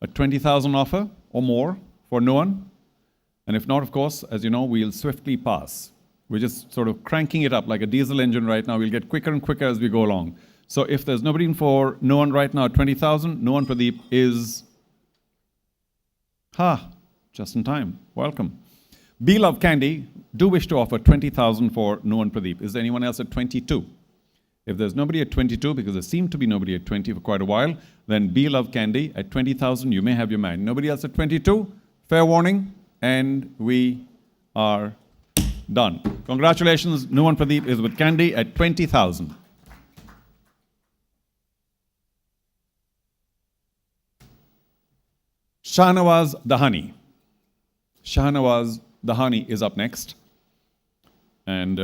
a 20,000 offer or more for Nuwan? And if not, of course, as you know, we'll swiftly pass. We're just sort of cranking it up like a diesel engine right now. We'll get quicker and quicker as we go along. So if there's nobody in for Nuwan right now at 20,000, Nuwan Pradeep is... just in time. Welcome. B Love Candy do wish to offer 20,000 for Nuwan Pradeep. Is there anyone else at 22? If there's nobody at 22, because there seemed to be nobody at 20 for quite a while, then B Love Candy at 20,000, you may have your man. Nobody else at 22? Fair warning. And we are done. Congratulations, Nuwan Pradeep is with Candy at 20,000. Shahnawaz Dahani. Shahnawaz Dahani is up next. And,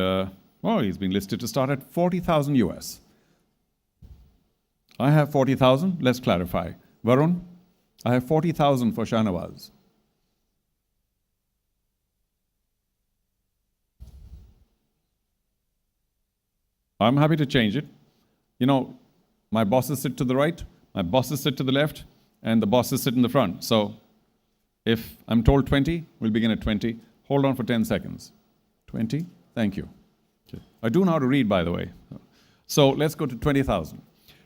he's been listed to start at 40,000 US. I have 40,000. Let's clarify. Varun, I have 40,000 for Shahnawaz. I'm happy to change it. You know, my bosses sit to the right, my bosses sit to the left, and the bosses sit in the front. So if I'm told 20, we'll begin at 20. Hold on for 10 seconds. 20, thank you. Okay. I do know how to read, by the way. So let's go to 20,000.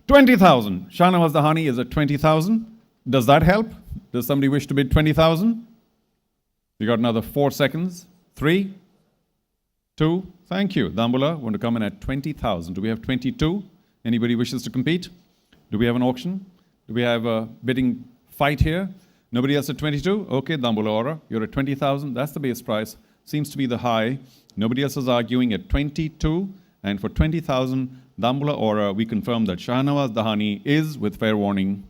20,000. Shahnawaz Dahani is at 20,000. Does that help? Does somebody wish to bid 20,000? You got another 4 seconds. 3, 2, thank you. Dambula, want to come in at 20,000. Do we have 22? Anybody wishes to compete? Do we have an auction? Do we have a bidding fight here? Nobody else at 22? Okay, Dambulla Aura, you're at 20,000. That's the base price. Seems to be the high. Nobody else is arguing at 22. And for 20,000, Dambulla Aura, we confirm that Shahnawaz Dahani is, with fair warning,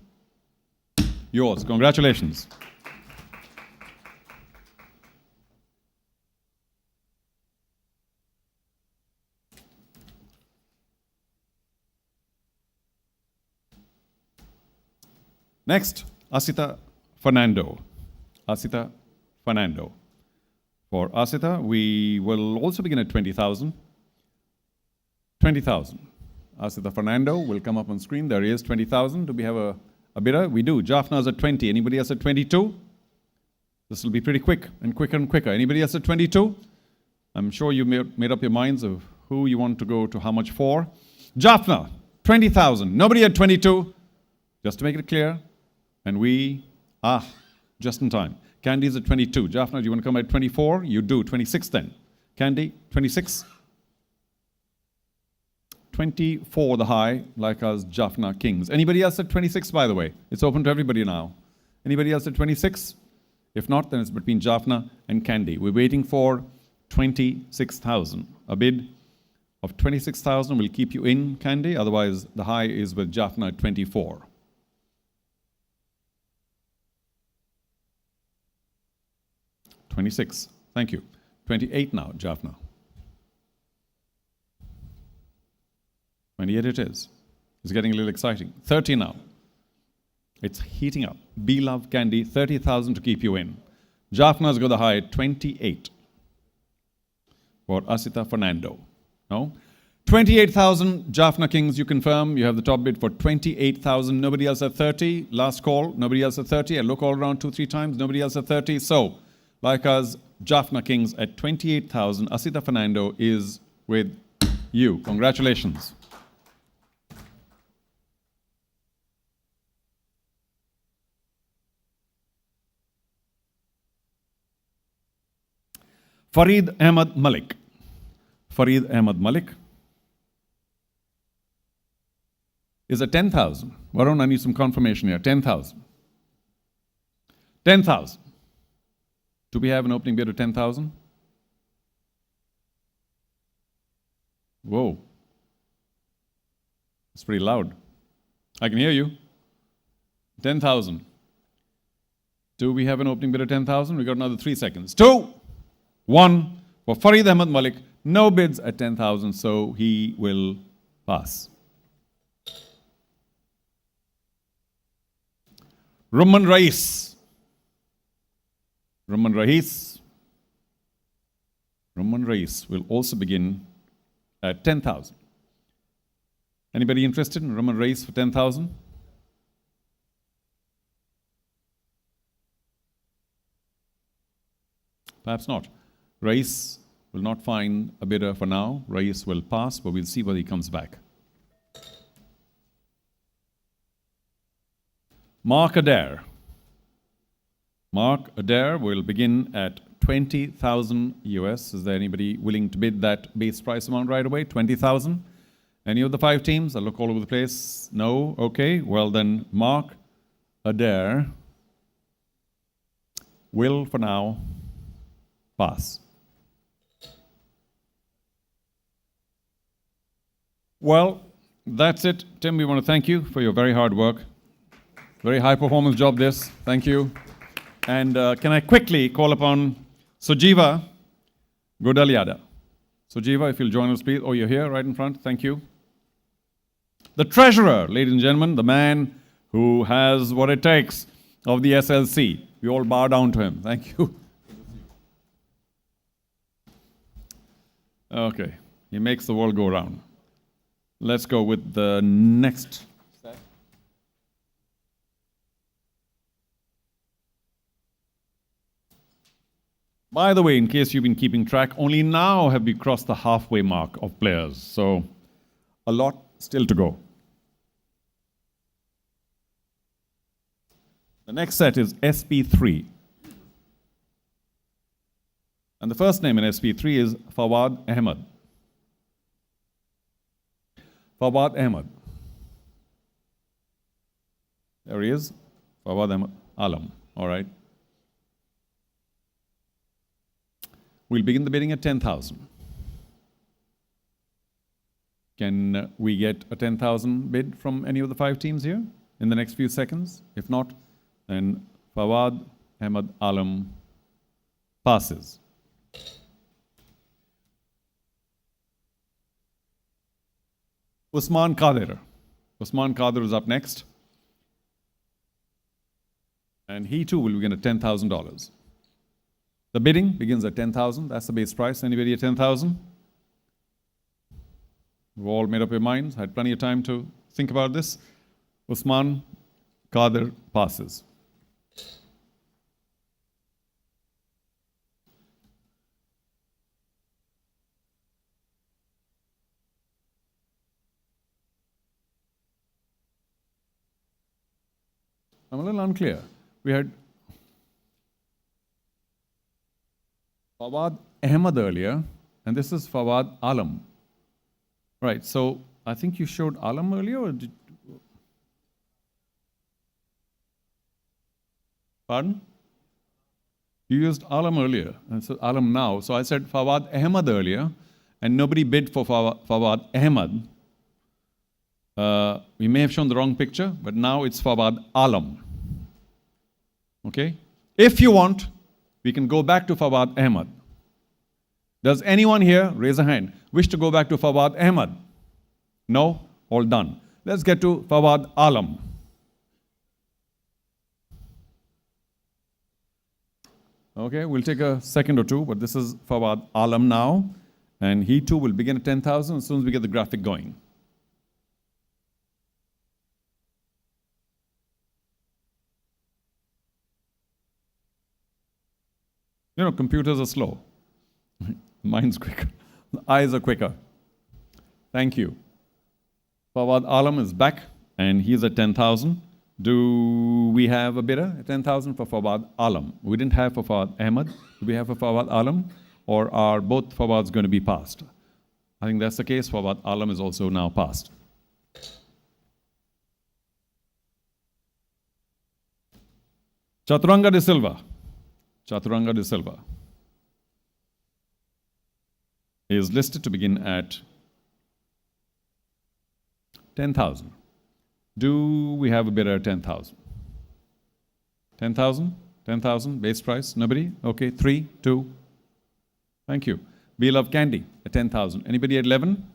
yours. Congratulations. Next, Asita Fernando. Asita Fernando. For Asita, we will also begin at 20,000. 20,000. Asita Fernando will come up on screen. There he is, 20,000. Do we have a bidder? We do. Jaffna's at 20. Anybody else at 22? This will be pretty quick and quicker and quicker. Anybody else at 22? I'm sure you made up your minds of who you want to go to how much for. Jaffna, 20,000. Nobody at 22. Just to make it clear. And we, just in time. Candy's at 22. Jaffna, do you want to come at 24? You do. 26 then. Candy, 26. 24 the high, like us Jaffna Kings. Anybody else at 26, by the way? It's open to everybody now. Anybody else at 26? If not, then it's between Jaffna and Candy. We're waiting for 26,000. A bid of 26,000 will keep you in, Candy. Otherwise, the high is with Jaffna at 24. $26. Thank you. 28 now, Jaffna. 28 it is. It's getting a little exciting. 30 now. It's heating up. Love Candy, 30,000 to keep you in. Jaffna's got the high at 28. For Asita Fernando. No? 28,000, Jaffna Kings, you confirm. You have the top bid for 28,000. Nobody else at 30. Last call. Nobody else at 30. I look all around 2-3 times. Nobody else at 30. So, like us, Jaffna Kings at 28,000. Asita Fernando is with you. Congratulations. Farid Ahmad Malik. Farid Ahmad Malik is at 10,000. Varun, I need some confirmation here. 10,000. 10,000. Do we have an opening bid of 10,000? Whoa. It's pretty loud. I can hear you. 10,000. Do we have an opening bid of 10,000? We got another 3 seconds. 2, 1 for Farid Ahmad Malik. No bids at 10,000, so he will pass. Rumman Rais. Rumman Rais. Rumman Rais will also begin at 10,000. Anybody interested in Rumman Rais for 10,000? Perhaps not. Rais will not find a bidder for now. Rais will pass, but we'll see whether he comes back. Mark Adair. Mark Adair will begin at 20,000 US. Is there anybody willing to bid that base price amount right away? 20,000? Any of the 5 teams? I look all over the place. No? Okay. Well then, Mark Adair will, for now, pass. Well, that's it. Tim, we want to thank you for your very hard work. Very high performance job this. Thank you. And can I quickly call upon Sujiva Godaliada. Sujiva, if you'll join us, please. Oh, you're here, right in front. Thank you. The treasurer, ladies and gentlemen, the man who has what it takes of the SLC. We all bow down to him. Thank you. Okay, he makes the world go round. Let's go with the next. By the way, in case you've been keeping track, only now have we crossed the halfway mark of players. So a lot still to go. The next set is SP3. And the first name in SP3 is Fawad Ahmed. Fawad Ahmed. There he is. Fawad Ahmed Alam. All right. We'll begin the bidding at 10,000. Can we get a 10,000 bid from any of the 5 teams here in the next few seconds? If not, then Fawad Ahmed Alam passes. Usman Qadir. Usman Qadir is up next. And he too will begin at $10,000. The bidding begins at 10,000. That's the base price. Anybody at 10,000? You've all made up your minds, had plenty of time to think about this. Usman Qadir passes. I'm a little unclear. We had Fawad Ahmed earlier, and this is Fawad Alam. Right, so I think you showed Alam earlier, or did... Pardon? You used Alam earlier, and so Alam now. So I said Fawad Ahmed earlier, and nobody bid for Fawad Ahmed. We may have shown the wrong picture, but now it's Fawad Alam. Okay? If you want, we can go back to Fawad Ahmed. Does anyone here, raise a hand, wish to go back to Fawad Ahmed? No? All done. Let's get to Fawad Alam. Okay, we'll take a second or two, but this is Fawad Alam now, and he too will begin at 10,000 as soon as we get the graphic going. You know, computers are slow. Mine's quicker. The eyes are quicker. Thank you. Fawad Alam is back, and he's at 10,000. Do we have a bidder at 10,000 for Fawad Alam? We didn't have for Fawad Ahmed. Do we have for Fawad Alam? Or are both Fawads going to be passed? I think that's the case. Fawad Alam is also now passed. Chaturanga de Silva. Chaturanga de Silva is listed to begin at 10,000. Do we have a bidder at 10,000? 10,000? 10,000 base price? Nobody? Okay, 3, 2. Thank you. Be Love Candy at 10,000. Anybody at 11?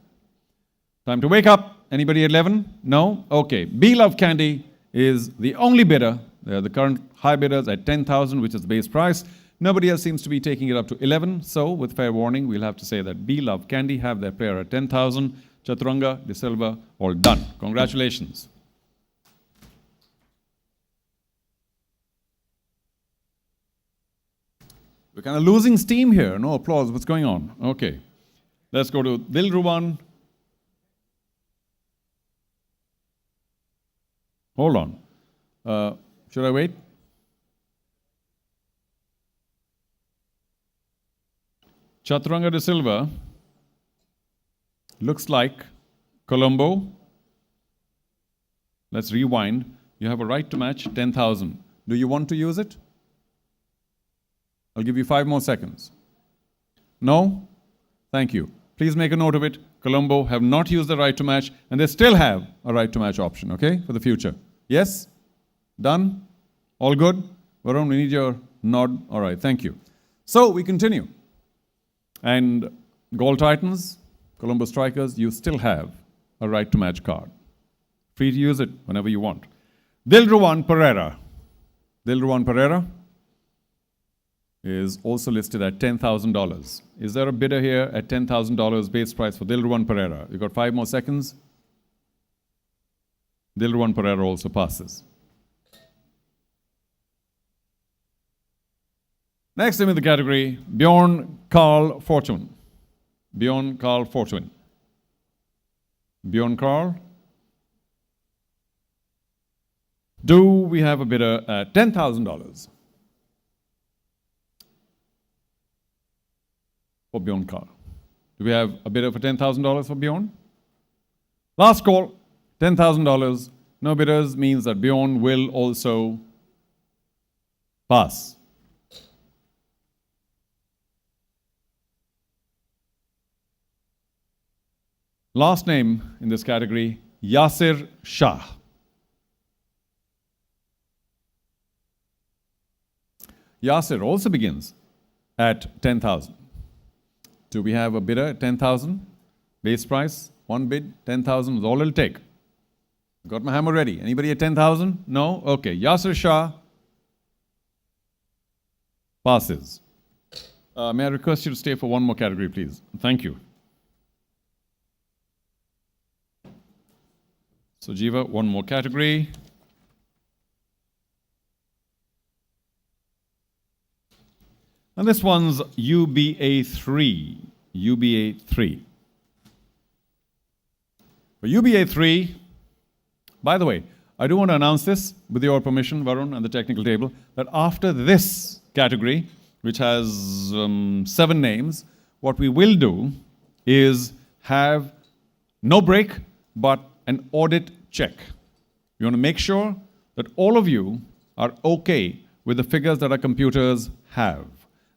Time to wake up. Anybody at 11? No? Okay. Be Love Candy is the only bidder. They are the current high bidders at 10,000, which is the base price. Nobody else seems to be taking it up to 11. So, with fair warning, we'll have to say that Be Love Candy have their player at 10,000. Chaturanga de Silva, all done. Congratulations. We're kind of losing steam here. No applause. What's going on? Okay. Let's go to Dilruwan. Hold on. Should I wait? Chaturanga de Silva looks like Colombo. Let's rewind. You have a right to match 10,000. Do you want to use it? I'll give you 5 more seconds. No? Thank you. Please make a note of it. Colombo have not used the right to match, and they still have a right to match option, okay, for the future. Yes? Done? All good? Varun, we need your nod. All right, thank you. So we continue. And Gold Titans, Colombo Strikers, you still have a right to match card. Free to use it whenever you want. Dilruwan Pereira. Dilruwan Pereira is also listed at $10,000. Is there a bidder here at $10,000 base price for Dilruwan Pereira? You've got 5 more seconds. Dilruwan Pereira also passes. Next name in the category, Bjorn Carl Fortune. Bjorn Carl Fortune. Bjorn Carl. Do we have a bidder at $10,000? For Bjorn Carl. Do we have a bidder for $10,000 for Bjorn? Last call, $10,000. No bidders means that Bjorn will also pass. Last name in this category, Yasir Shah. Yasir also begins at 10,000. Do we have a bidder at 10,000? Base price, one bid, 10,000 is all it'll take. Got my hammer ready. Anybody at 10,000? No? Okay. Yasir Shah passes. May I request you to stay for one more category, please? Thank you. So, Jiva, one more category. And this one's UBA3. UBA3. For UBA3, by the way, I do want to announce this, with your permission, Varun, and the technical table, that after this category, which has 7 names, what we will do is have no break, but an audit check. We want to make sure that all of you are okay with the figures that our computers have.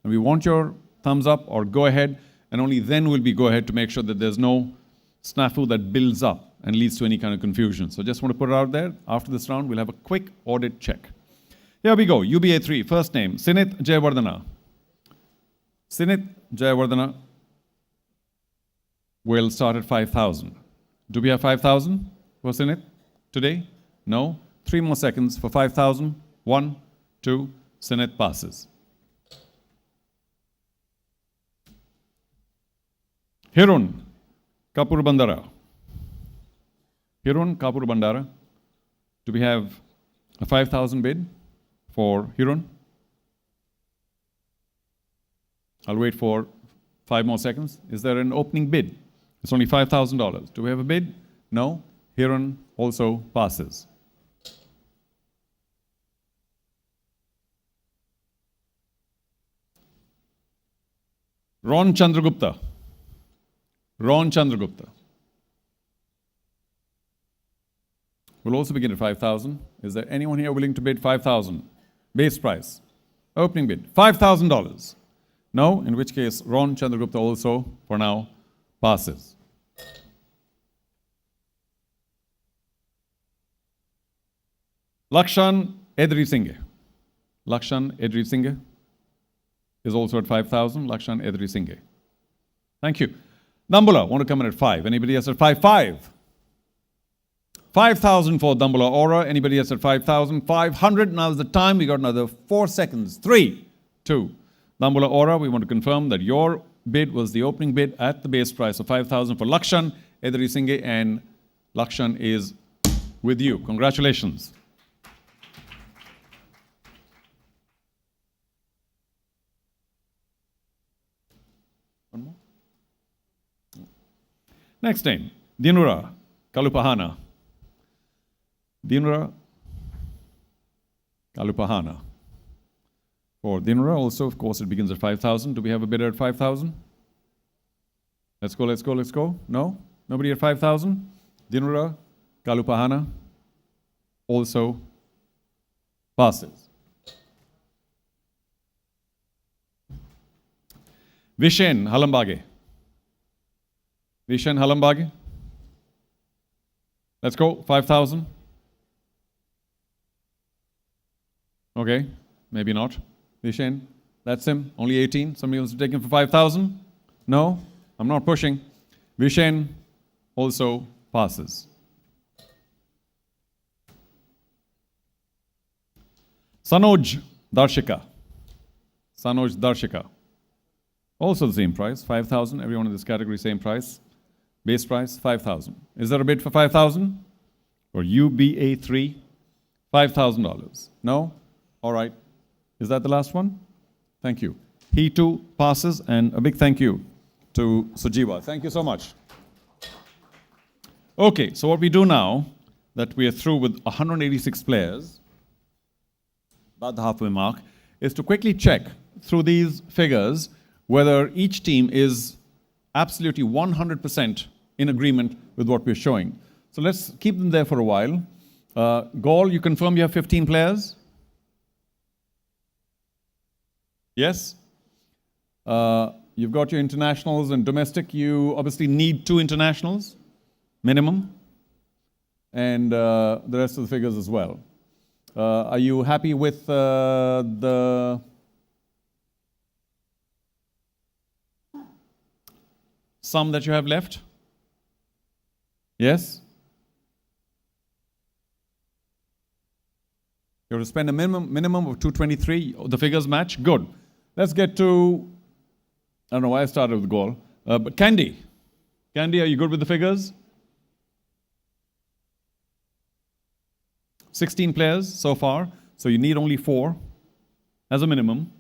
And we want your thumbs up or go ahead, and only then will we go ahead to make sure that there's no snafu that builds up and leads to any kind of confusion. So just want to put it out there. After this round, we'll have a quick audit check. Here we go. UBA3, first name, Sinit Jayawardena. Sinit Jayawardena will start at 5,000. Do we have 5,000 for Sinit today? No. 3 more seconds for 5,000. 1, 2, Sinit passes. Hirun Kapur Bandara. Hirun Kapur Bandara. Do we have a 5,000 bid for Hirun? I'll wait for 5 more seconds. Is there an opening bid? It's only $5,000. Do we have a bid? No. Hirun also passes. Ron Chandragupta. Ron Chandragupta will also begin at 5,000. Is there anyone here willing to bid 5,000? Base price. Opening bid, $5,000. No, in which case Ron Chandragupta also, for now, passes. Lakshan Edri Singh. Lakshan Edri Singh is also at 5,000. Lakshan Edri Singh. Thank you. Dambula, want to come in at 5. Anybody else at 5? 5,000 for Dambula Aura. Anybody else at 5,000? 500. Now is the time. We got another 4 seconds. 3, 2. Dambula Aura, we want to confirm that your bid was the opening bid at the base price of 5,000 for Lakshan Edri Singh, and Lakshan is with you. Congratulations. One more. Next name, Dinura Kalupahana. Dinura Kalupahana. For Dinura also, of course, it begins at 5,000. Do we have a bidder at 5,000? Let's go, let's go, let's go. No? Nobody at 5,000? Dinura Kalupahana also passes. Vishen Halambage. Vishen Halambage. Let's go, 5,000. Okay, maybe not. Vishen, that's him, only 18. Somebody wants to take him for 5,000? No, I'm not pushing. Vishen also passes. Sanoj Darshika. Sanoj Darshika. Also the same price, 5,000. Everyone in this category, same price. Base price, 5,000. Is there a bid for 5,000? For UBA3, $5,000. No? All right. Is that the last one? Thank you. He too passes, and a big thank you to Sujiva. Thank you so much. Okay, so what we do now, that we are through with 186 players, about the halfway mark, is to quickly check through these figures whether each team is absolutely 100% in agreement with what we're showing. So let's keep them there for a while. Gaul, you confirm you have 15 players? Yes? You've got your internationals and domestic. You obviously need 2 internationals, minimum, and the rest of the figures as well. Are you happy with the sum that you have left? Yes? You have to spend a minimum of 223. The figures match? Good. Let's get to, I don't know why I started with goal, but Candy. Candy, are you good with the figures? 16 players so far, so you need only 4 as a minimum.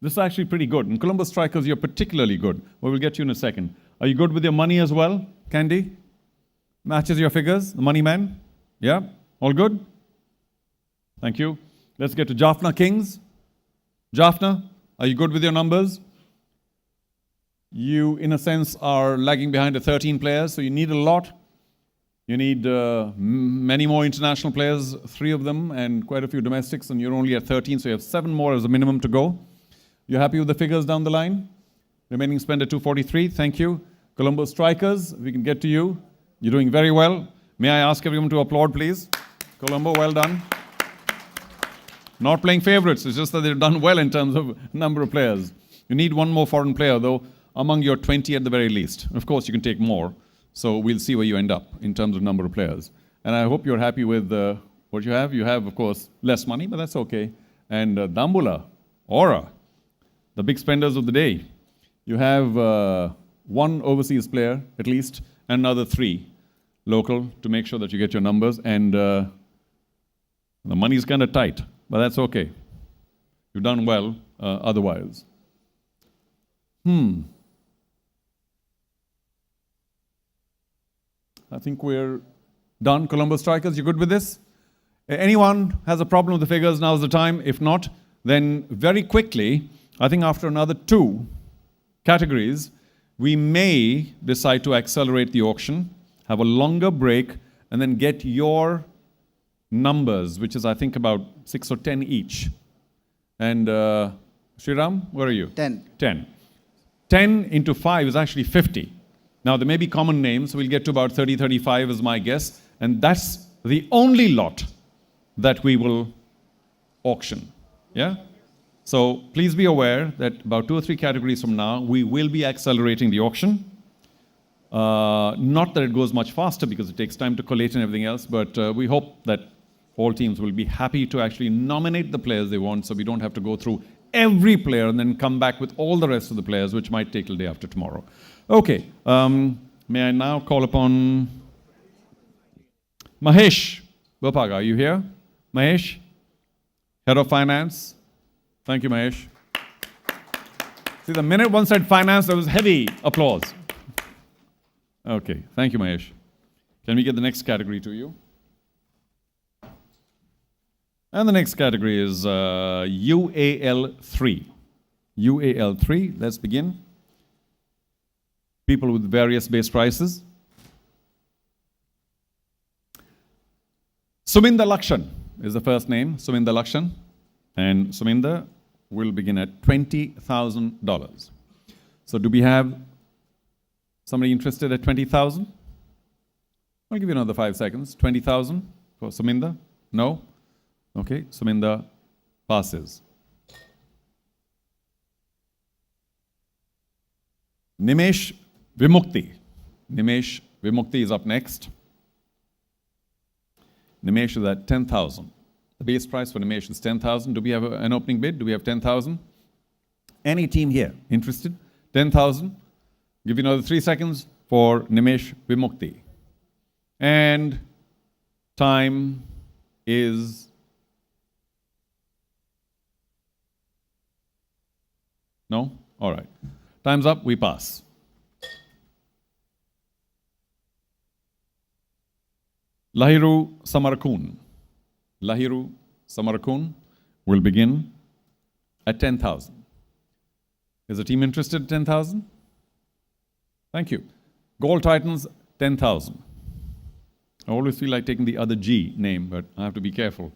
This is actually pretty good. In Columbus Strikers, you're particularly good. Well, we'll get you in a second. Are you good with your money as well, Candy? Matches your figures, the money man? Yeah? All good? Thank you. Let's get to Jaffna Kings. Jaffna, are you good with your numbers? You, in a sense, are lagging behind the 13 players, so you need a lot. You need many more international players, 3 of them, and quite a few domestics, and you're only at 13, so you have 7 more as a minimum to go. You happy with the figures down the line? Remaining spend at 243, thank you. Colombo Strikers, we can get to you. You're doing very well. May I ask everyone to applaud, please? Colombo, well done. Not playing favorites, it's just that they've done well in terms of number of players. You need 1 more foreign player, though, among your 20 at the very least. Of course, you can take more. So we'll see where you end up in terms of number of players. And I hope you're happy with what you have. You have, of course, less money, but that's okay. And Dambula, Aura, the big spenders of the day. You have 1 overseas player, at least, and another 3 local to make sure that you get your numbers. And the money's kind of tight, but that's okay. You've done well otherwise. I think we're done. Colombo Strikers, you good with this? Anyone has a problem with the figures, now's the time. If not, then very quickly, I think after another 2 categories, we may decide to accelerate the auction, have a longer break, and then get your numbers, which is, I think, about 6 or 10 each. And Sriram, where are you? 10. 10. 10 into 5 is actually 50. Now, there may be common names, so we'll get to about 30, 35 is my guess, and that's the only lot that we will auction, yeah? So please be aware that about 2 or 3 categories from now, we will be accelerating the auction. Not that it goes much faster because it takes time to collate and everything else, but we hope that all teams will be happy to actually nominate the players they want so we don't have to go through every player and then come back with all the rest of the players, which might take till day after tomorrow. Okay, may I now call upon Mahesh Bopaga. Are you here? Mahesh, Head of Finance. Thank you, Mahesh. See, the minute one said finance, there was heavy applause. Okay, thank you, Mahesh. Can we get the next category to you? And the next category is UAL3. UAL3, let's begin. People with various base prices. Suminda Lakshan is the first name, Suminda Lakshan. And Suminda will begin at $20,000. So do we have somebody interested at 20,000? I'll give you another 5 seconds. 20,000 for Suminda? No? Okay, Suminda passes. Nimesh Vimukti. Nimesh Vimukti is up next. Nimesh is at 10,000. The base price for Nimesh is 10,000. Do we have an opening bid? Do we have 10,000? Any team here interested? 10,000. Give you another 3 seconds for Nimesh Vimukti. And time is... No? All right. Time's up. We pass. Lahiru Samarakun. Lahiru Samarakun will begin at 10,000. Is the team interested at 10,000? Thank you. Gold Titans, 10,000. I always feel like taking the other G name, but I have to be careful.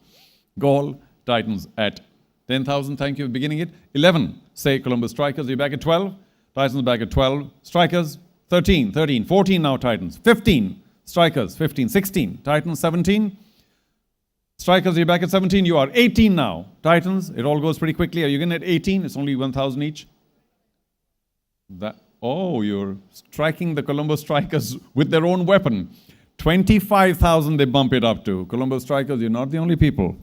Gold Titans at 10,000. Thank you for beginning it. 11. say Colombo Strikers, you're back at 12. Titans back at 12. Strikers, 13, 13, 14 now Titans. 15, Strikers, 15, 16. Titans, 17. Strikers, you're back at 17. You are 18 now. Titans, it all goes pretty quickly. Are you getting at 18? It's only 1,000 each. You're striking the Colombo Strikers with their own weapon. 25,000 they bump it up to. Colombo Strikers, you're not the only people.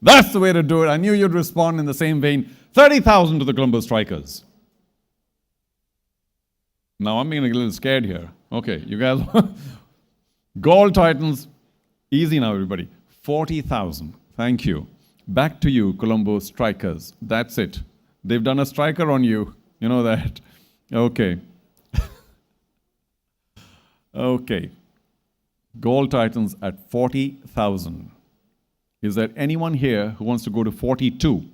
That's the way to do it. I knew you'd respond in the same vein. 30,000 to the Colombo Strikers. Now I'm getting a little scared here. Okay, you guys. Gold Titans, easy now, everybody. 40,000. Thank you. Back to you, Colombo Strikers. That's it. They've done a striker on you. You know that. Okay. Okay. Gold Titans at 40,000. Is there anyone here who wants to go to 42?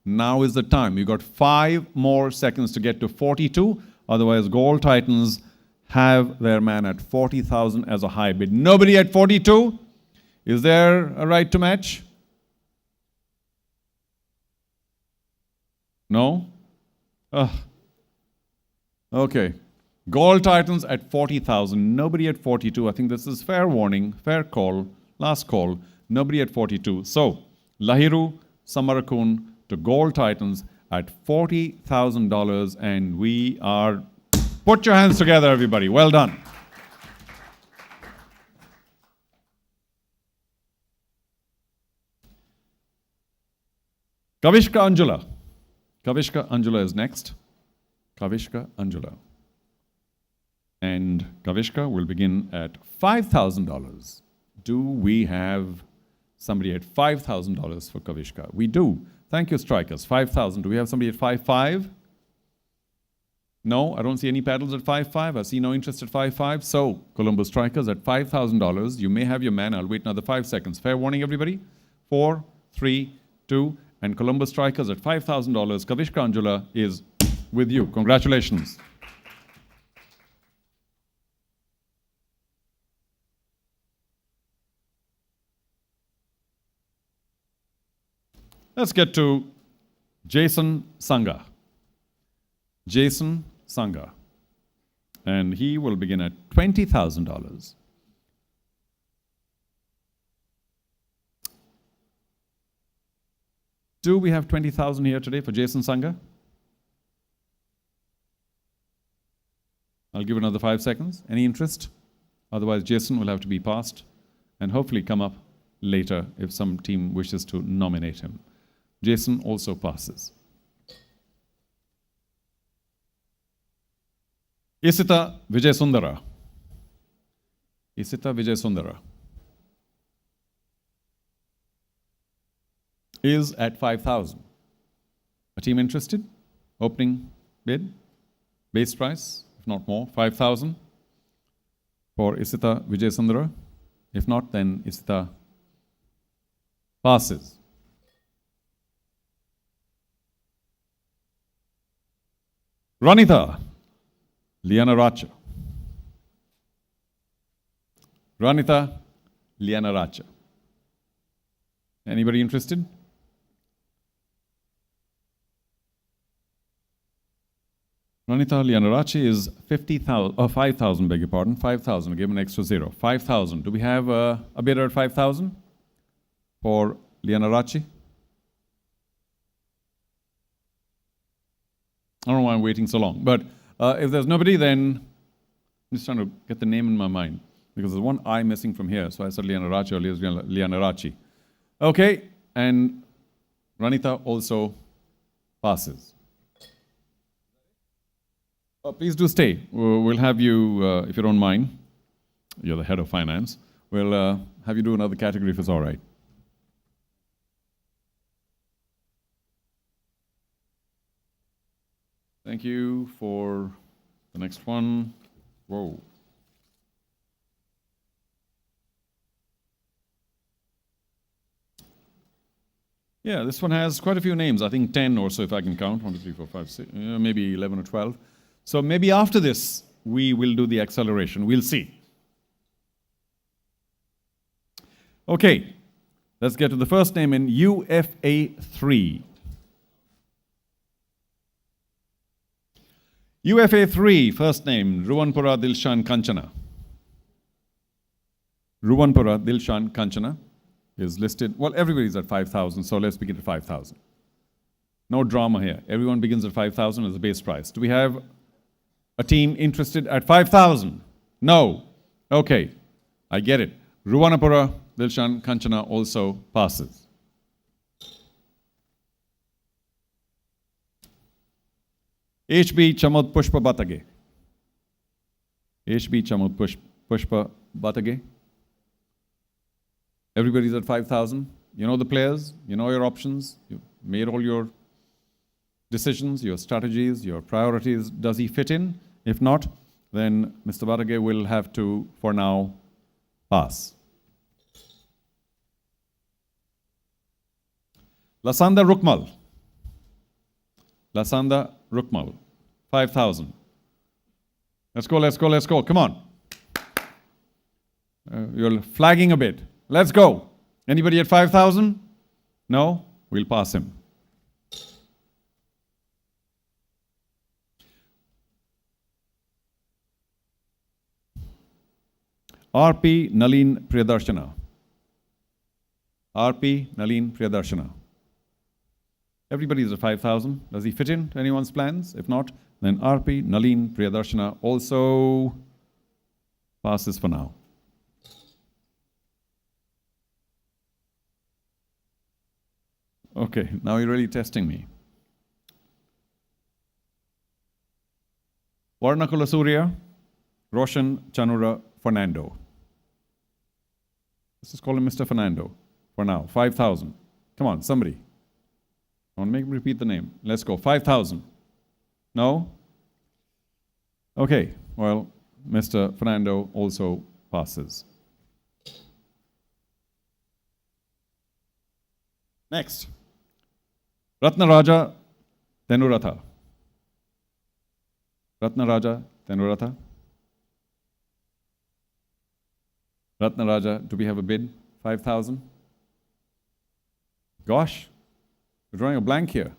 Now is the time. You got 5 more seconds to get to 42. Otherwise, Gold Titans have their man at 40,000 as a high bid. Nobody at 42? Is there a right to match? No? Okay. Gold Titans at 40,000. Nobody at 42. I think this is fair warning, fair call, last call. Nobody at 42. So, Lahiru Samarakun to Gold Titans at $40,000, and we are... Put your hands together, everybody. Well done. Kavishka Anjula. Kavishka Anjula is next. Kavishka Anjula. And Kavishka will begin at $5,000. Do we have somebody at $5,000 for Kavishka? We do. Thank you, Strikers. 5,000. Do we have somebody at 5,500? No, I don't see any paddles at 5,500. I see no interest at 5,500. So, Colombo Strikers at $5,000. You may have your man. I'll wait another 5 seconds. Fair warning, everybody. 4, 3, 2, and Colombo Strikers at $5,000. Kavishka Anjula is with you. Congratulations. Let's get to Jason Sangha. Jason Sangha. And he will begin at $20,000. Do we have 20,000 here today for Jason Sangha? I'll give another 5 seconds. Any interest? Otherwise, Jason will have to be passed and hopefully come up later if some team wishes to nominate him. Jason also passes. Isita Vijayasundara. Isita Vijayasundara is at 5,000. A team interested? Opening bid? Base price, if not more, 5,000 for Isita Vijayasundara. If not, then Isita passes. Ranita Lianaracha. Ranita Lianaracha. Anybody interested? Ranita Lianarachi is 5,000, beg your pardon, 5,000, give him an extra 0. 5,000. Do we have a bidder at 5,000 for Lianarachi? I don't know why I'm waiting so long, but if there's nobody, then I'm just trying to get the name in my mind because there's one I missing from here, so I said Lianarachi earlier, it's Lianarachi. Okay, and Ranita also passes. Please do stay. We'll have you, if you don't mind, you're the head of finance, we'll have you do another category if it's all right. Thank you for the next one. Whoa. Yeah, this one has quite a few names. I think 10 or so if I can count. 1, 2, 3, 4, 5, 6, maybe 11 or 12. So maybe after this, we will do the acceleration. We'll see. Okay, let's get to the first name in UFA 3. UFA 3, first name, Ruwanpura Dilshan Kanchana. Ruwanpura Dilshan Kanchana is listed, well, everybody's at 5,000, so let's begin at 5,000. No drama here. Everyone begins at 5,000 as the base price. Do we have a team interested at 5,000? No. Okay, I get it. Ruwanpura Dilshan Kanchana also passes. HB Chamud Pushpa Batage. HB Chamud Pushpa Batage. Everybody's at 5,000. You know the players, you know your options, you've made all your decisions, your strategies, your priorities. Does he fit in? If not, then Mr. Batage will have to, for now, pass. Lasanda Rukmal. Lasanda Rukmal, 5,000. Let's go, let's go, let's go. Come on. You're flagging a bit. Let's go. Anybody at 5,000? No? We'll pass him. RP Nalin Priyadarshana. RP Nalin Priyadarshana. Everybody's at 5,000. Does he fit in to anyone's plans? If not, then RP Nalin Priyadarshana also passes for now. Okay, now you're really testing me. Varnakula Surya, Roshan Chanura Fernando. Let's just call him Mr. Fernando for now. 5,000. Come on, somebody. I want to make him repeat the name. Let's go. 5,000. No? Okay, well, Mr. Fernando also passes. Next. Ratnaraja Tenuratha. Ratnaraja Tenuratha. Ratnaraja, do we have a bid? 5,000? Gosh, we're drawing a blank here.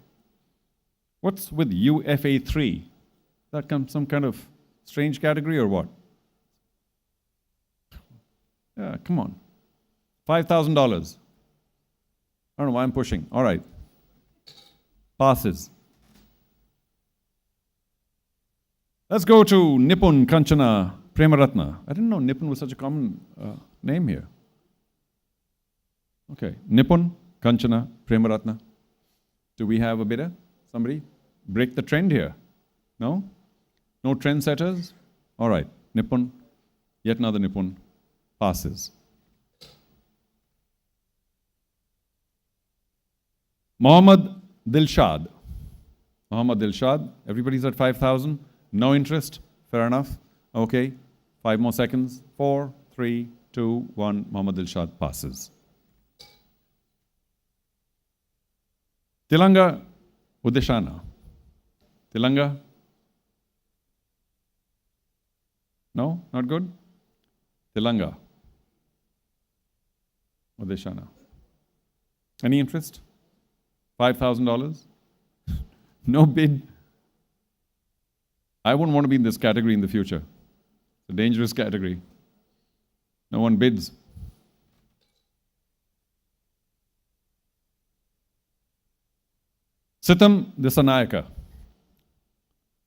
What's with UFA 3? That comes some kind of strange category or what? Yeah, come on. $5,000. I don't know why I'm pushing. All right. Passes. Let's go to Nipun Kanchana Premaratna. I didn't know Nipun was such a common name here. Okay, Nipun Kanchana Premaratna. Do we have a bidder? Somebody? Break the trend here. No? No trendsetters? All right, Nipun, yet another Nipun, passes. Mohammad Dilshad. Mohammad Dilshad. Everybody's at 5,000. No interest. Fair enough. Okay. 5 more seconds. 4, 3, 2, 1. Mohammad Dilshad passes. Tilanga Udeshana. Tilanga? No? Not good? Tilanga Udeshana. Any interest? $5,000? No bid. I wouldn't want to be in this category in the future. It's a dangerous category. No one bids. Sitam Disanayaka.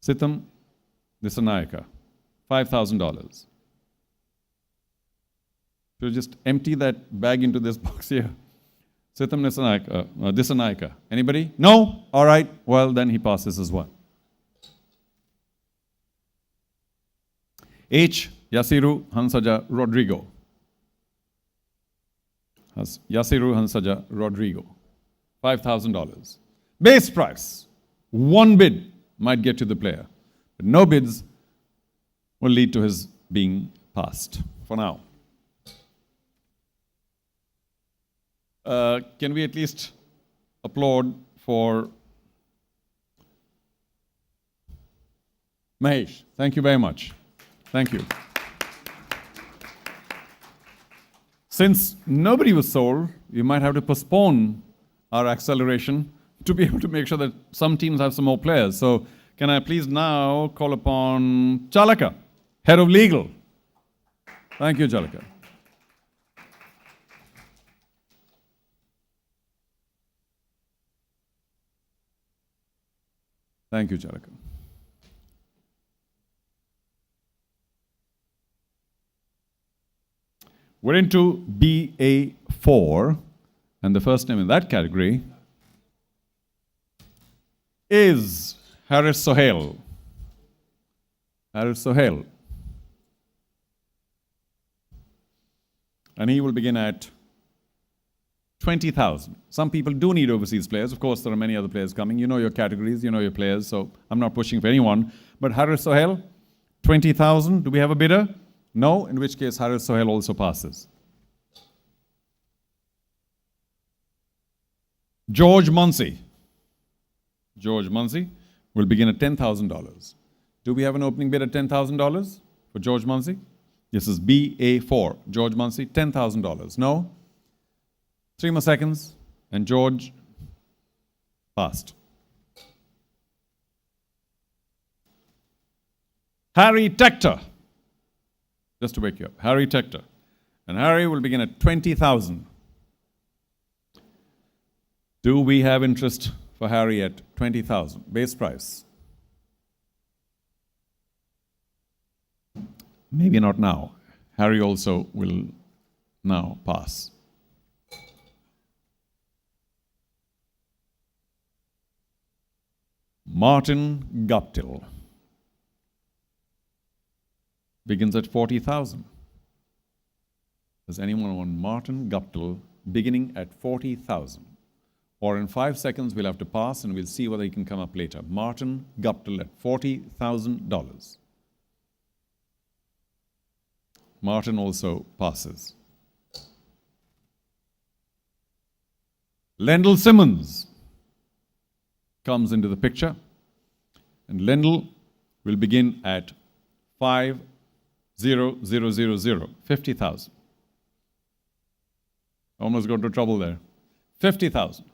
Sitam Disanayaka. $5,000. So just empty that bag into this box here. Sitam Disanayaka. Anybody? No? All right. Well, then he passes as well. H. Yasiru Hansaja Rodrigo. Yasiru Hansaja Rodrigo. $5,000. Base price. One bid might get to the player. But no bids will lead to his being passed for now. Can we at least applaud for Mahesh? Thank you very much. Thank you. Since nobody was sold, you might have to postpone our acceleration to be able to make sure that some teams have some more players. So can Can I please now call upon Chalaka, Head of Legal? Thank you, Chalaka. Thank you, Chalaka. We're into BA4, and the first name in that category is Haris Sohail. Haris Sohail. And he will begin at 20,000. Some people do need overseas players. Of course, there are many other players coming. You know your categories, you know your players, so I'm not pushing for anyone. But Haris Sohail, 20,000. Do we have a bidder? No, in which case Haris Sohail also passes. George Munsey. George Munsey will begin at $10,000. Do we have an opening bid at $10,000 for George Munsey? This is BA4. George Munsey, $10,000. No? 3 more seconds, and George passed. Harry Tector. Just to wake you up. Harry Tector. And Harry will begin at 20,000. Do we have interest for Harry at 20,000? Base price. Maybe not now. Harry also will now pass. Martin Guptill begins at 40,000. Does anyone want Martin Guptill beginning at 40,000? Or in 5 seconds, we'll have to pass and we'll see whether he can come up later. Martin Guptill at $40,000. Martin also passes. Lendl Simmons comes into the picture, and Lendl will begin at 50,000. Almost got into trouble there. 50,000.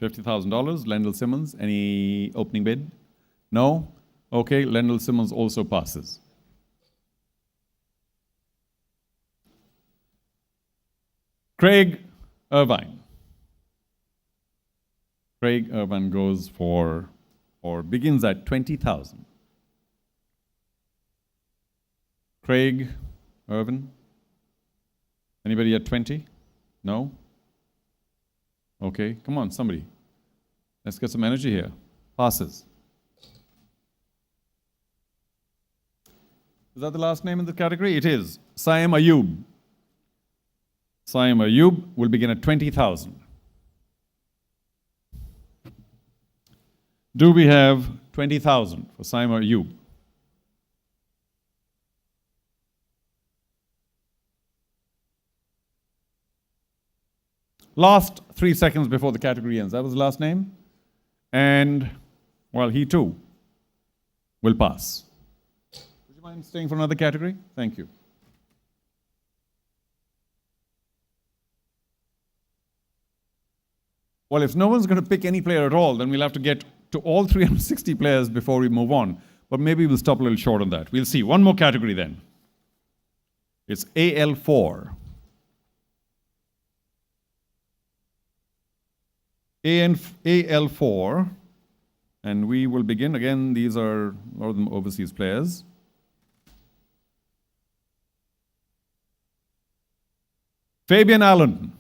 $50,000, Lendl Simmons. Any opening bid? No? Okay, Lendl Simmons also passes. Craig Irvine. Craig Irvine goes for, or begins at 20,000. Craig Irvine. Anybody at 20? No? Okay, come on, somebody. Let's get some energy here. Passes. Is that the last name in the category? It is. Saim Ayub. Saim Ayub will begin at 20,000. Do we have 20,000 for Saim Ayub? Last 3 seconds before the category ends. That was the last name. And, well, he too will pass. Would you mind staying for another category? Thank you. Well, if no one's going to pick any player at all, then we'll have to get to all 360 players before we move on. But maybe we'll stop a little short on that. We'll see. One more category then. It's AL4. AL4, and we will begin. Again, these are a lot of them overseas players. Fabian Allen.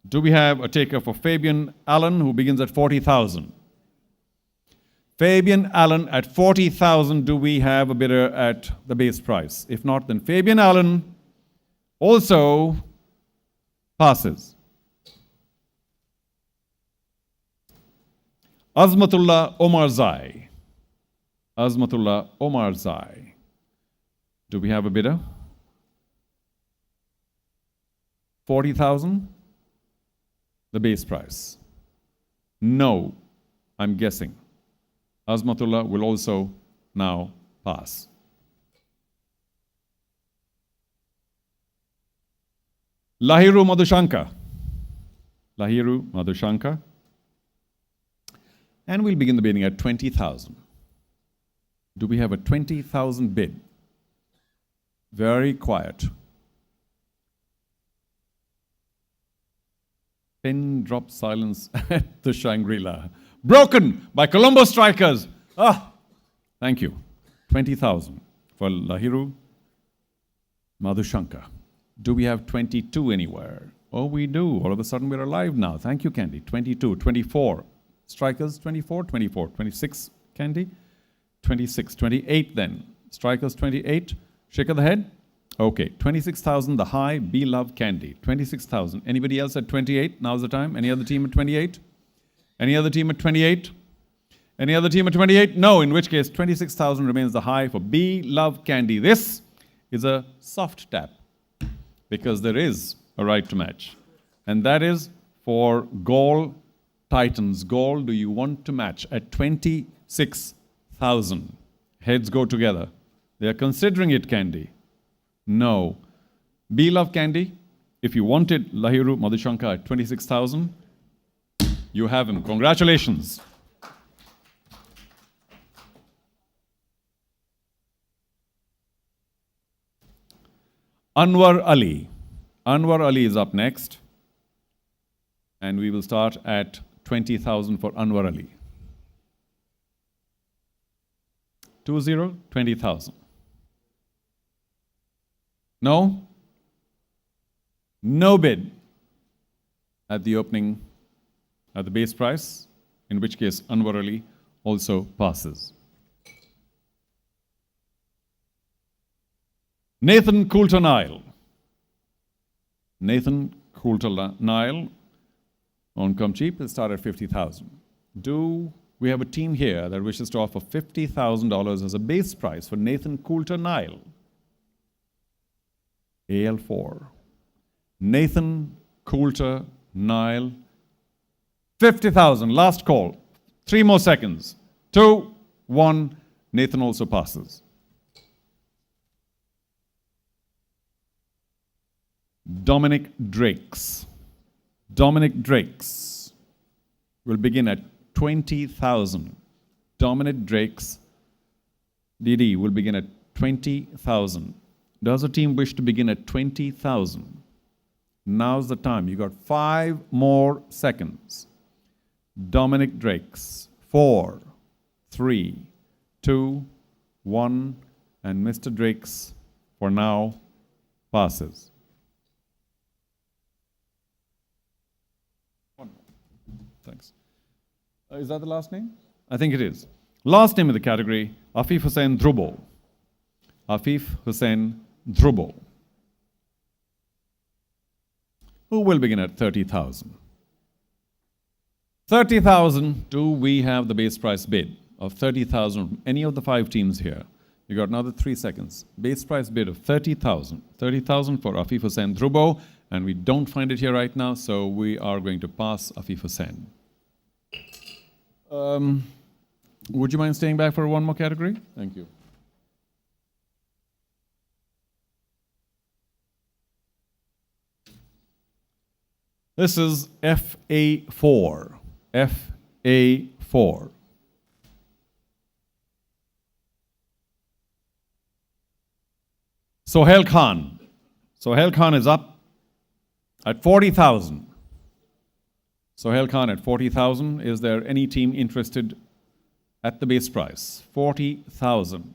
Do we have a taker for Fabian Allen, who begins at 40,000? Fabian Allen at 40,000. Do we have a bidder at the base price? If not, then Fabian Allen also passes. Azmatullah Omarzai. Azmatullah Omarzai. Do we have a bidder? 40,000? The base price. No, I'm guessing. Azmatullah will also now pass. Lahiru Madhushanka. Lahiru Madhushanka. And we'll begin the bidding at 20,000. Do we have a 20,000 bid? Very quiet. Pin drop silence at the Shangri-La. Broken by Colombo strikers. Thank you. 20,000 for Lahiru Madhushankar. Do we have 22 anywhere? Oh, we do. All of a sudden we're alive now. Thank you, Candy. 22, 24. Strikers, 24, 24. 26, Candy. 26, 28 then. Strikers, 28. Shake of the head. Okay, 26,000, the high, be love Candy. 26,000. Anybody else at 28? Now's the time. Any other team at 28? Any other team at 28? Any other team at 28? No, in which case 26,000 remains the high for be love Candy. This is a soft tap because there is a right to match. And that is for Gaul Titans. Gaul, do you want to match at 26,000? Heads go together. They are considering it, Candy. No. Be love Candy. If you wanted Lahiru Madhushankar at 26,000, you have him. Congratulations. Anwar Ali. Anwar Ali is up next. And we will start at 20,000 for Anwar Ali. 20, 20,000. No? No bid at the opening, at the base price, in which case Anwar Ali also passes. Nathan Coulter Nile. Nathan Coulter Nile on Come Cheap will start at 50,000. Do we have a team here that wishes to offer $50,000 as a base price for Nathan Coulter Nile? AL4. Nathan Coulter Nile. 50,000. Last call. 3 more seconds. 2, 1. Nathan also passes. Dominic Drakes. Dominic Drakes will begin at 20,000. Dominic Drakes, DD, will begin at 20,000. Does a team wish to begin at 20,000? Now's the time. You got 5 more seconds. Dominic Drakes. 4, 3, 2, 1. And Mr. Drakes, for now, passes. Thanks. Is that the last name? I think it is. Last name in the category, Afif Hussain Dhrubo. Afif Hussain Dhrubo, who will begin at 30,000. 30,000, do we have the base price bid of 30,000 from any of the 5 teams here? You got another 3 seconds. Base price bid of 30,000. 30,000 for Afif Hussain Dhrubo, and we don't find it here right now, so we are going to pass Afif Hussain. Would you mind staying back for one more category? Thank you. This is FA4. FA4. Sohail Khan. Sohail Khan is up at 40,000. Sohail Khan at 40,000. Is there any team interested at the base price? 40,000.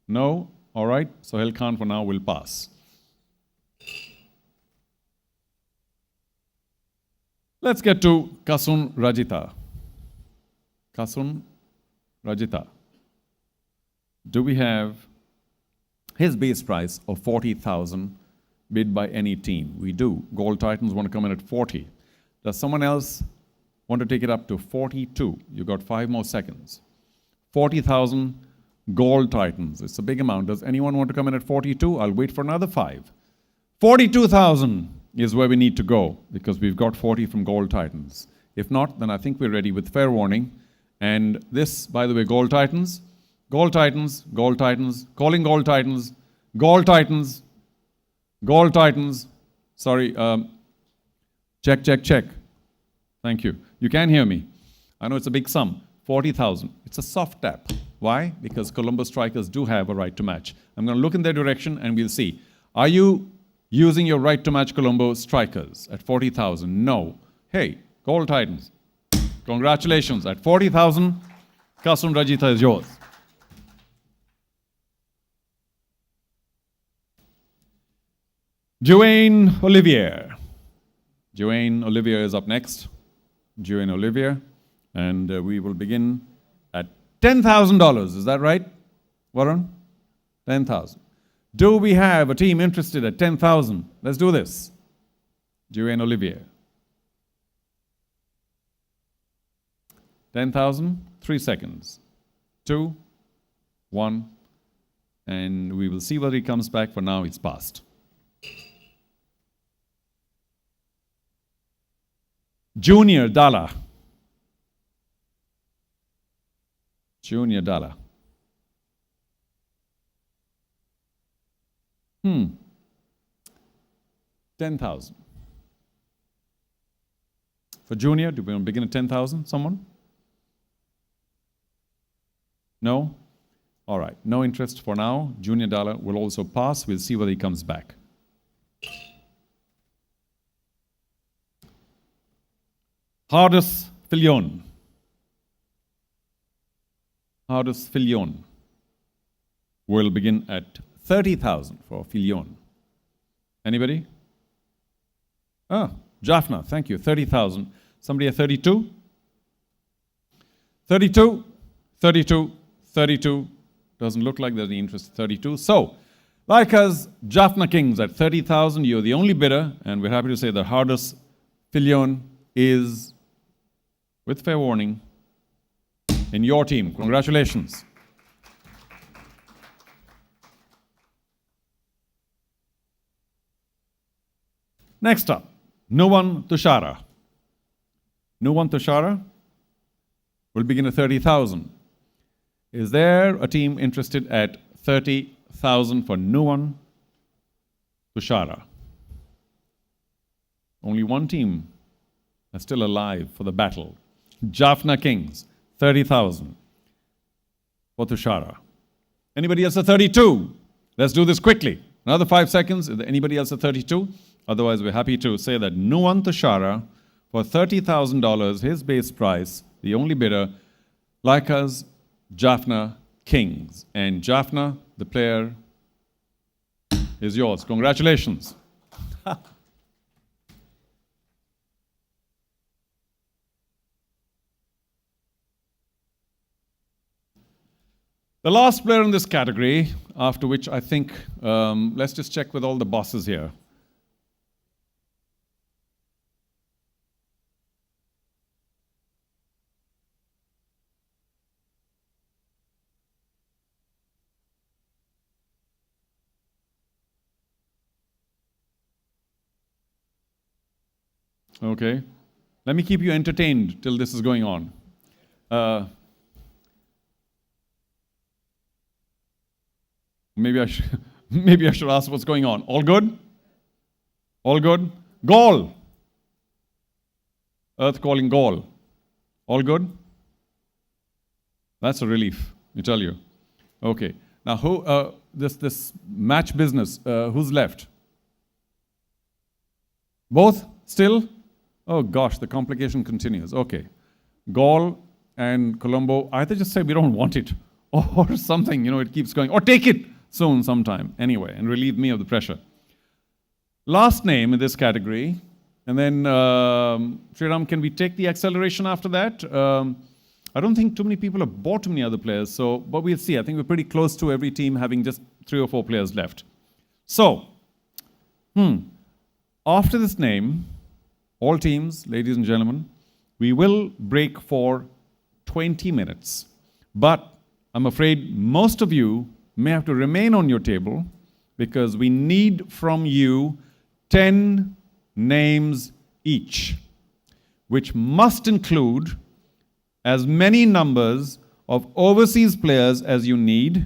No? All right. Sohail Khan for now will pass. Let's get to Kasun Rajita. Kasun Rajita. Do we have his base price of 40,000 bid by any team? We do. Gold Titans want to come in at 40. Does someone else want to take it up to 42? You got 5 more seconds. 40,000 Gold Titans. It's a big amount. Does anyone want to come in at 42? I'll wait for another 5. 42,000 is where we need to go because we've got 40 from Gold Titans. If not, then I think we're ready with fair warning. And this, by the way, Gold Titans, Gold Titans, Gold Titans, calling Gold Titans, Gold Titans, Gold Titans. Sorry, check, check, check. Thank you. You can hear me. I know it's a big sum. 40,000. It's a soft tap. Why? Because Colombo strikers do have a right to match. I'm going to look in their direction and we'll see. Are you using your right to match Colombo strikers at 40,000? No. Hey, Gold Titans, congratulations. At 40,000, Custom Rajita is yours. Duane Olivier. Duane Olivier is up next. Duane Olivier. And we will begin at $10,000. Is that right, Varun? 10,000. Do we have a team interested at 10,000? Let's do this. Duane Olivier. 10,000, 3 seconds. 2, 1, and we will see whether he comes back. For now, it's passed. Junior Dalla. Junior Dalla. 10,000. For Junior, do we want to begin at 10,000? Someone? No? All right. No interest for now. Junior Dalla will also pass. We'll see whether he comes back. Hardus Filion. Hardus Filion will begin at 30,000 for Filion. Anybody? Ah, Jaffna, thank you. 30,000. Somebody at 32? 32, 32, 32. Doesn't look like there's any interest at 32. So, like us, Jaffna Kings at 30,000. You're the only bidder, and we're happy to say that Hardus Filion is, with fair warning, in your team. Congratulations. Next up, Nuwan Tushara. Nuwan Tushara will begin at 30,000. Is there a team interested at 30,000 for Nuwan Tushara? Only one team is still alive for the battle. Jaffna Kings, 30,000 for Tushara. Anybody else at 32? Let's do this quickly. Another 5 seconds. Is there anybody else at 32? Otherwise, we're happy to say that Nuwan Tushara, for $30,000, his base price, the only bidder, like us, Jaffna Kings. And Jaffna, the player, is yours. Congratulations. The last player in this category, after which I think, let's just check with all the bosses here. Okay. Let me keep you entertained till this is going on. Maybe I should ask what's going on. All good? All good? Gaul. Earth calling Gaul. All good? That's a relief, I tell you. Okay. Now, who? This match business. Who's left? Both still? Oh gosh, the complication continues. Okay. Gaul and Colombo, either just say we don't want it, or something. It keeps going. Or take it soon, sometime. Anyway, and relieve me of the pressure. Last name in this category, and then Sriram, can we take the acceleration after that? I don't think too many people have bought too many other players, but we'll see. I think we're pretty close to every team having just 3 or 4 players left. So, after this name, all teams, ladies and gentlemen, we will break for 20 minutes. But I'm afraid most of you may have to remain on your table because we need from you 10 names each, which must include as many numbers of overseas players as you need,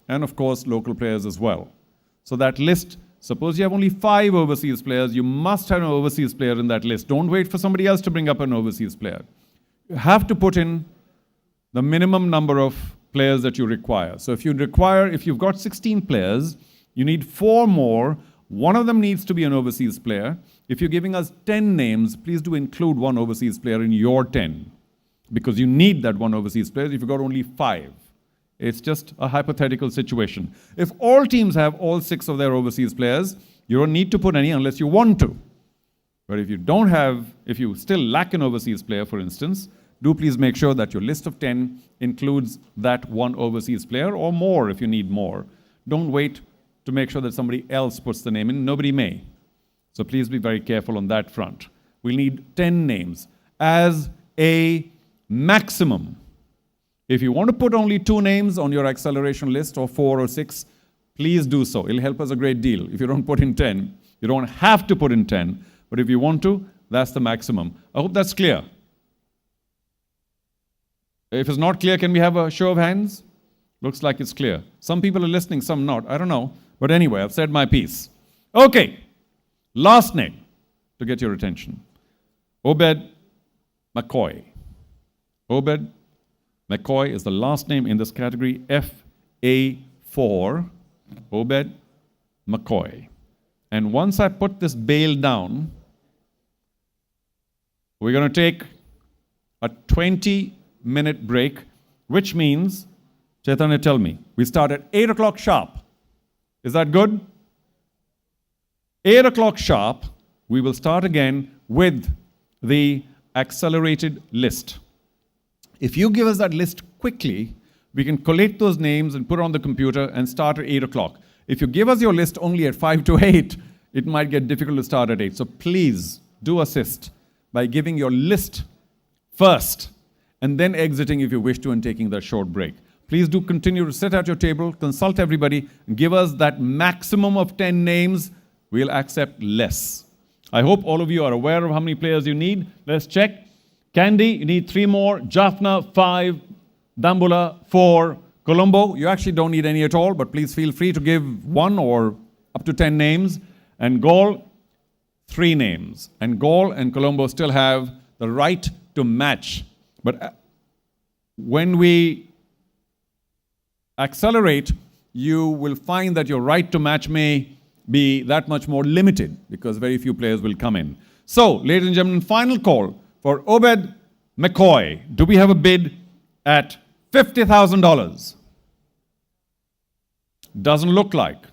and of course local players as well. So that list, suppose you have only 5 overseas players, you must have an overseas player in that list. Don't wait for somebody else to bring up an overseas player. You have to put in the minimum number of players that you require. So if you've got 16 players, you need 4 more. One of them needs to be an overseas player. If you're giving us 10 names, please do include 1 overseas player in your 10, because you need that 1 overseas player if you've got only 5. It's just a hypothetical situation. If all teams have all 6 of their overseas players, you don't need to put any unless you want to. But if you still lack an overseas player, for instance, do please make sure that your list of 10 includes that 1 overseas player, or more if you need more. Don't wait to make sure that somebody else puts the name in. Nobody may. So please be very careful on that front. We'll need 10 names as a maximum. If you want to put only 2 names on your acceleration list, or 4 or 6, please do so. It'll help us a great deal. If you don't put in 10, you don't have to put in 10. But if you want to, that's the maximum. I hope that's clear. If it's not clear, can we have a show of hands? Looks like it's clear. Some people are listening, some not. I don't know. But anyway, I've said my piece. Okay. Last name to get your attention. Obed McCoy. Obed McCoy is the last name in this category, FA4. Obed McCoy. And once I put this bail down, we're going to take a 20-minute break, which means, Chaitanya, tell me, we start at 8 o'clock sharp. Is that good? 8 o'clock sharp, we will start again with the accelerated list. If you give us that list quickly, we can collate those names and put it on the computer and start at 8 o'clock. If you give us your list only at 5 to 8, it might get difficult to start at 8. So please do assist by giving your list first and then exiting if you wish to and taking that short break. Please do continue to sit at your table, consult everybody, and give us that maximum of 10 names. We'll accept less. I hope all of you are aware of how many players you need. Let's check. Candy, you need 3 more. Jaffna, 5. Dambula, 4. Colombo, you actually don't need any at all, but please feel free to give 1 or up to 10 names. And Gaul, 3 names. And Gaul and Colombo still have the right to match. But when we accelerate, you will find that your right to match may be that much more limited because very few players will come in. So, ladies and gentlemen, final call for Obed McCoy. Do we have a bid at $50,000? Doesn't look like.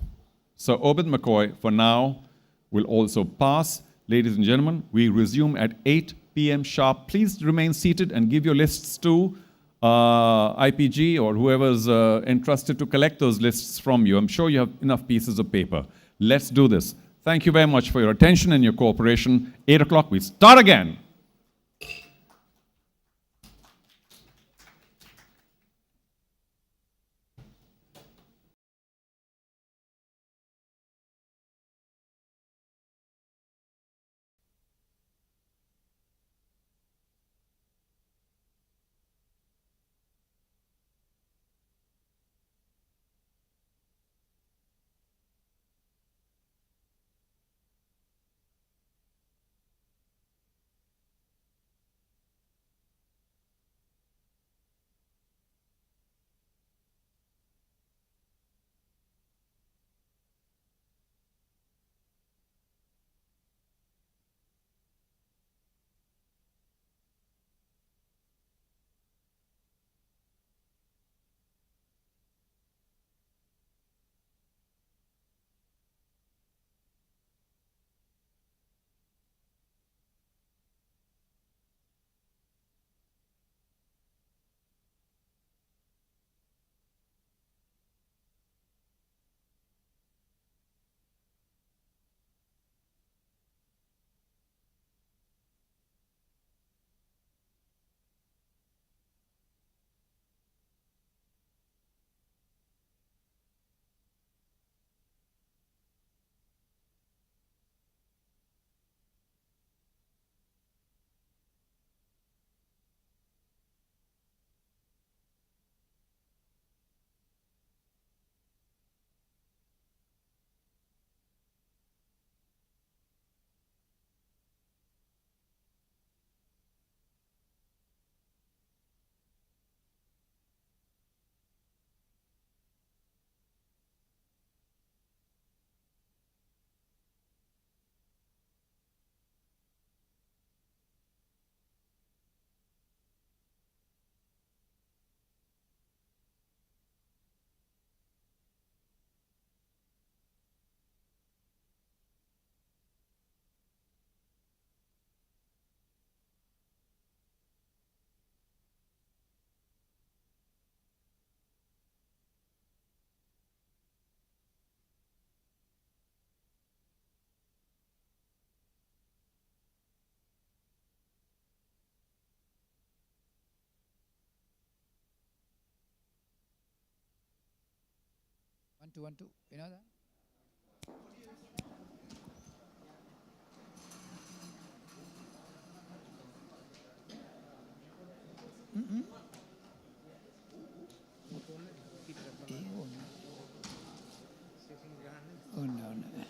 So Obed McCoy, for now, will also pass. Ladies and gentlemen, we resume at 8 p.m. sharp. Please remain seated and give your lists to IPG or whoever's entrusted to collect those lists from you. I'm sure you have enough pieces of paper. Let's do this. Thank you very much for your attention and your cooperation. 8 o'clock, we start again. 1 2. You know that? Oh no, no.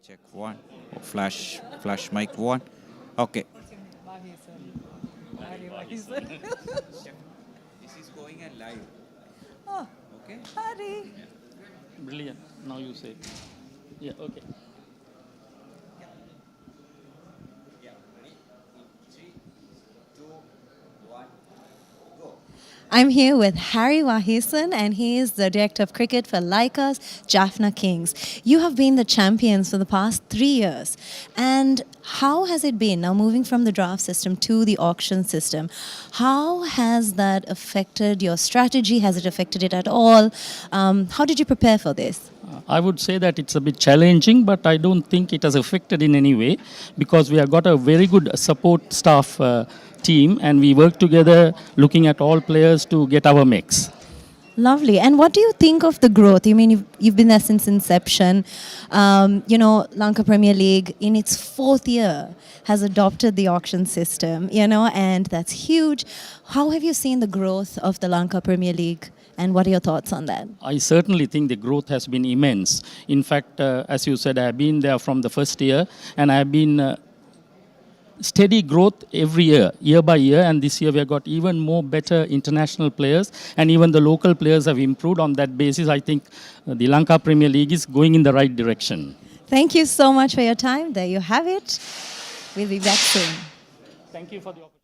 Check one. Oh, flash mic one. Okay. This is going and live. Oh, Okay. Hari. Brilliant. Now you say. Yeah, okay. I'm here with Harry Wahisan, and he is the Director of Cricket for Laika's Jaffna Kings. You have been the champions for the past 3 years. And how has it been now moving from the draft system to the auction system? How has that affected your strategy? Has it affected it at all? How did you prepare for this? I would say that it's a bit challenging, but I don't think it has affected in any way because we have got a very good support staff team and we work together looking at all players to get our mix. Lovely. And what do you think of the growth? You mean you've been there since inception. Lanka Premier League in its 4th year has adopted the auction system, and that's huge. How have you seen the growth of the Lanka Premier League? And what are your thoughts on that? I certainly think the growth has been immense. In fact, as you said, I have been there from the first year and I have been steady growth every year by year, and this year we have got even more better international players and even the local players have improved. On that basis, I think the Lanka Premier League is going in the right direction. Thank you so much for your time. There you have it. We'll be back soon. Thank you for the opportunity.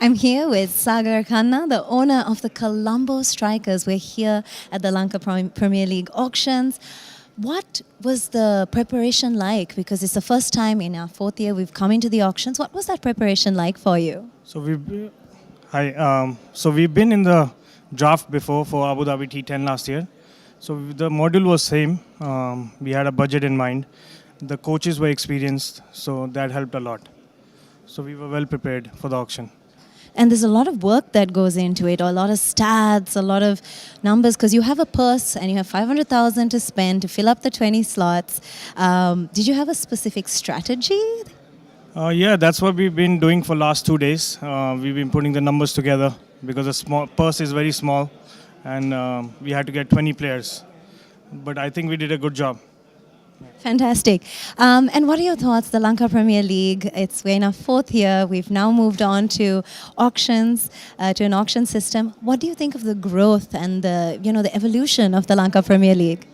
I'm here with Sagar Khanna, the owner of the Colombo Strikers. We're here at the Lanka Premier League auctions. What was the preparation like? Because it's the first time in our fourth year we've come into the auctions. What was that preparation like for you? So we've been in the draft before for Abu Dhabi T10 last year. So the module was same. We had a budget in mind. The coaches were experienced, so that helped a lot. So we were well prepared for the auction. And there's a lot of work that goes into it, or a lot of stats, a lot of numbers, because you have a purse and you have 500,000 to spend to fill up the 20 slots. Did you have a specific strategy? Yeah, that's what we've been doing for last 2 days. We've been putting the numbers together because the small purse is very small, and we had to get 20 players. But I think we did a good job. Fantastic. And what are your thoughts? The Lanka Premier League, we're in our fourth year. We've now moved on to auctions, to an auction system. What do you think of the growth and the evolution of the Lanka Premier League?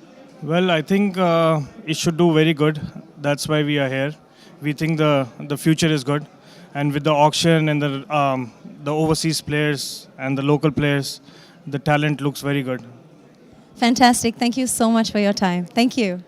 Well, I think it should do very good. That's why we are here. We think the future is good. And with the auction and the overseas players and the local players, the talent looks very good. Fantastic. Thank you so much for your time. Thank you.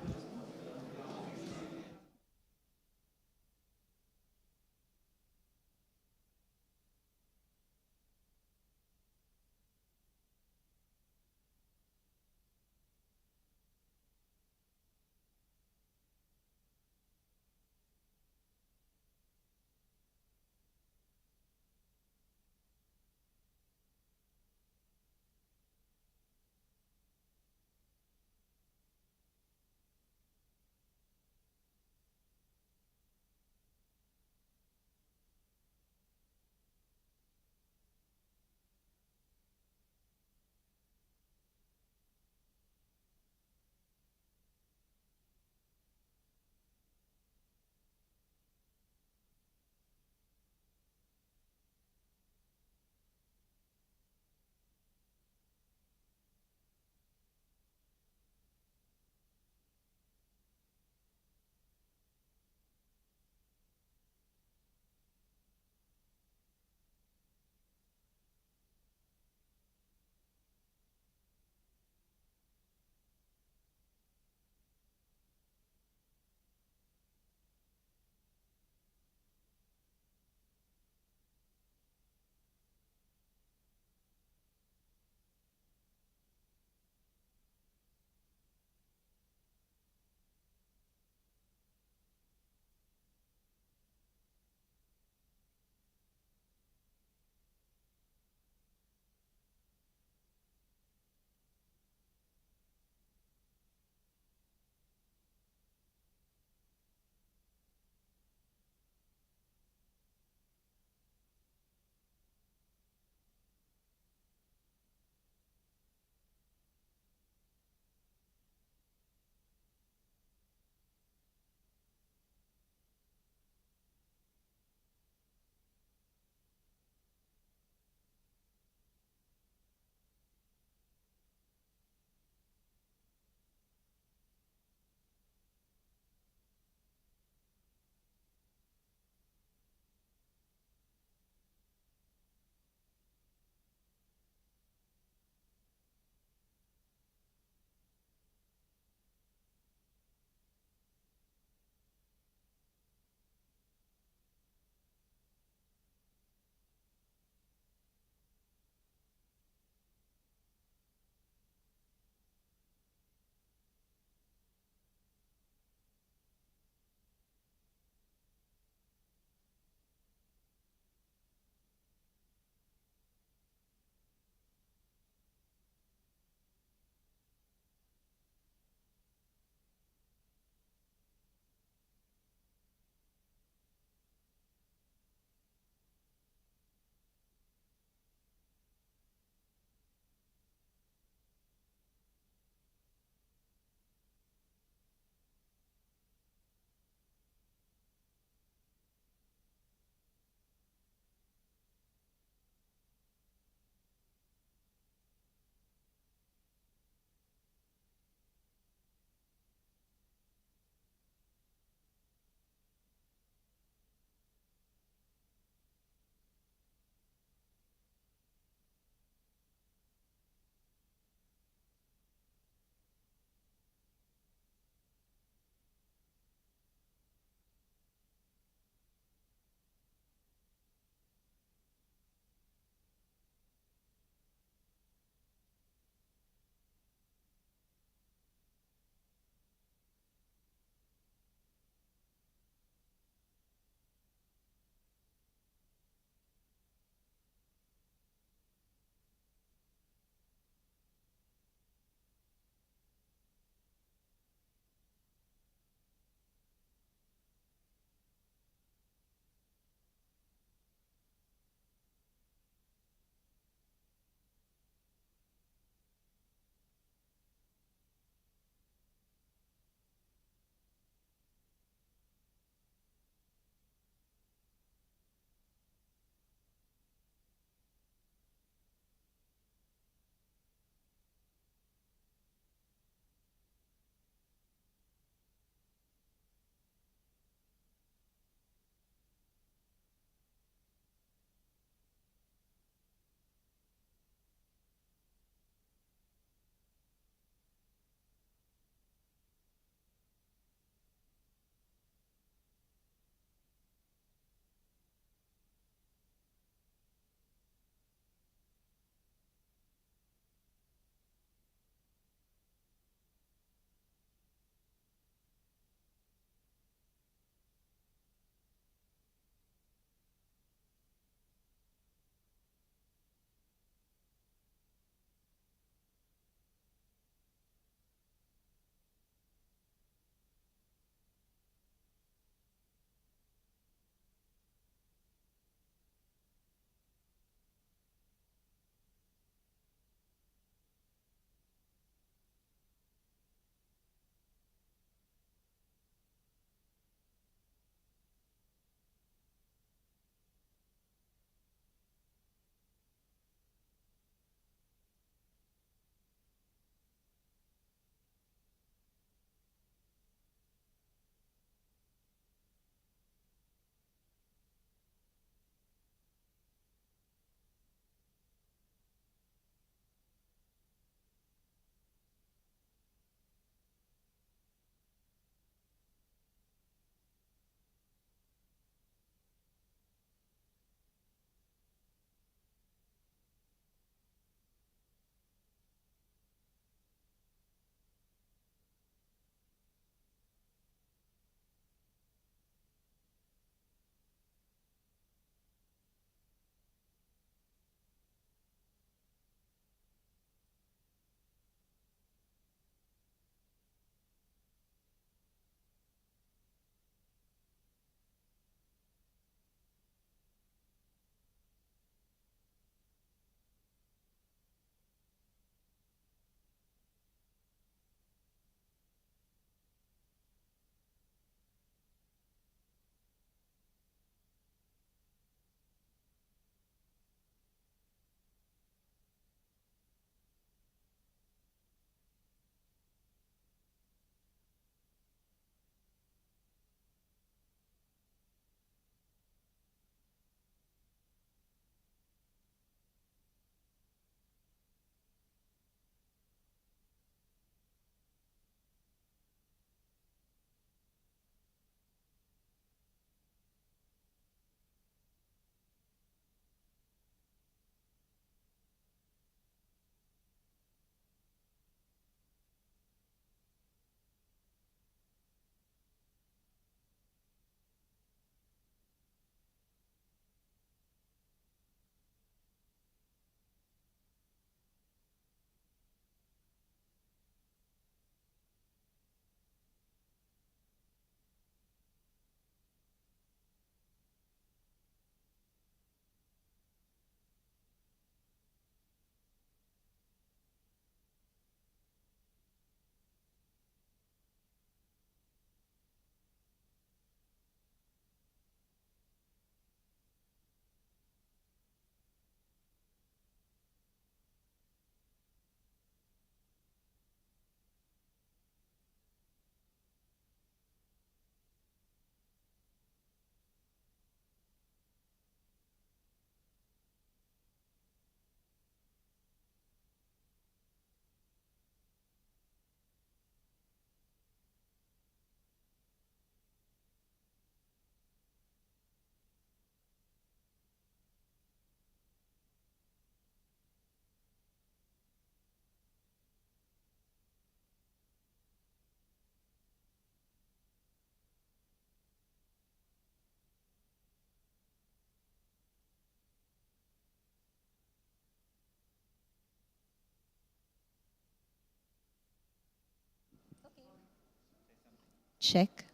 Check.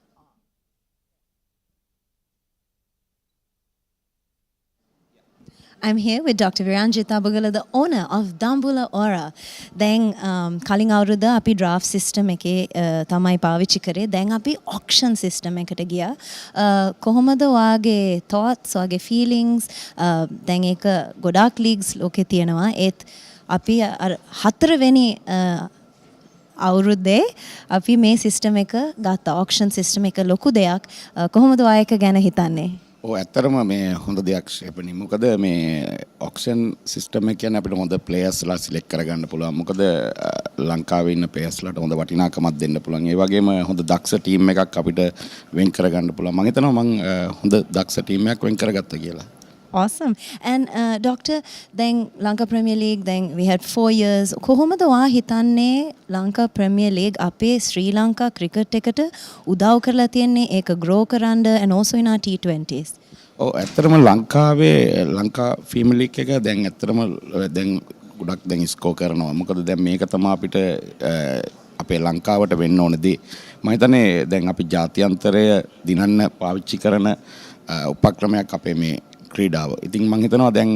I'm here with Dr. Viranjit Abagala, the owner of Dambula Aura. Then calling out the api draft system eke tamai pavichi kare. Then api auction system eකට ගියා. කොහොමද ඔයාගේ thoughts, ඔයාගේ feelings? දැන් ඒක ගොඩාක් leagues ලෝකේ තියෙනවා. ඒත් අපි හතරවෙනි අවුරුද්දේ අපි මේ සිස්ටම් එක ගත්තා. auction system එක ලොකු දෙයක්. කොහොමද ඔයා ඒක ගැන හිතන්නේ? ඇත්තරම මේ හොඳ දෙයක් ශේපනි. මොකද මේ ඔක්ෂන් සිස්ටම් එක කියන්නේ අපිට හොඳ ප්ලේයර්ස්ලා සිලෙක්ට් කරගන්න පුළුවන්. මොකද ලංකාවේ ඉන්න ප්ලේයර්ස්ලාට හොඳ වටිනාකමක් දෙන්න පුළුවන්. ඒ වගේම හොඳ දක්ෂ ටීම් එකක් අපිට වෙන් කරගන්න පුළුවන්. මම හිතනවා මම හොඳ දක්ෂ ටීම් එකක් වෙන් කරගත්තා කියලා. Awesome. And Doctor, then Lanka Premier League, then we had 4 years. කොහොමද ඔයා හිතන්නේ Lanka Premier League අපේ ශ්‍රී ලංකා ක්‍රිකට් එකට උදව් කරලා තියෙන්නේ ඒක grow කරන්න and also in our T20s? ඇත්තටම ලංකාවේ ලංකා ෆීමේල් ලීග් එක දැන් ඇත්තටම දැන් ගොඩක් දැන් ස්කෝර් කරනවා. මොකද දැන් මේක තමයි අපිට අපේ ලංකාවට වෙන්න ඕන දේ. මම හිතන්නේ දැන් අපි ජාත්‍යන්තරය දිනන්න පාවිච්චි කරන උපක්‍රමයක් අපේ මේ ක්‍රීඩාව. ඉතින් මම හිතනවා දැන්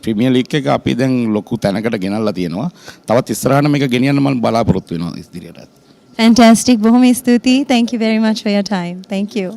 ප්‍රීමියර් ලීග් එක අපි දැන් ලොකු තැනකට ගෙනල්ලා තියෙනවා. තවත් ඉස්සරහට මේක ගෙනියන්න මම බලාපොරොත්තු වෙනවා ඉදිරියට. Fantastic. බොහොම ස්තුතියි. Thank you very much for your time. Thank you.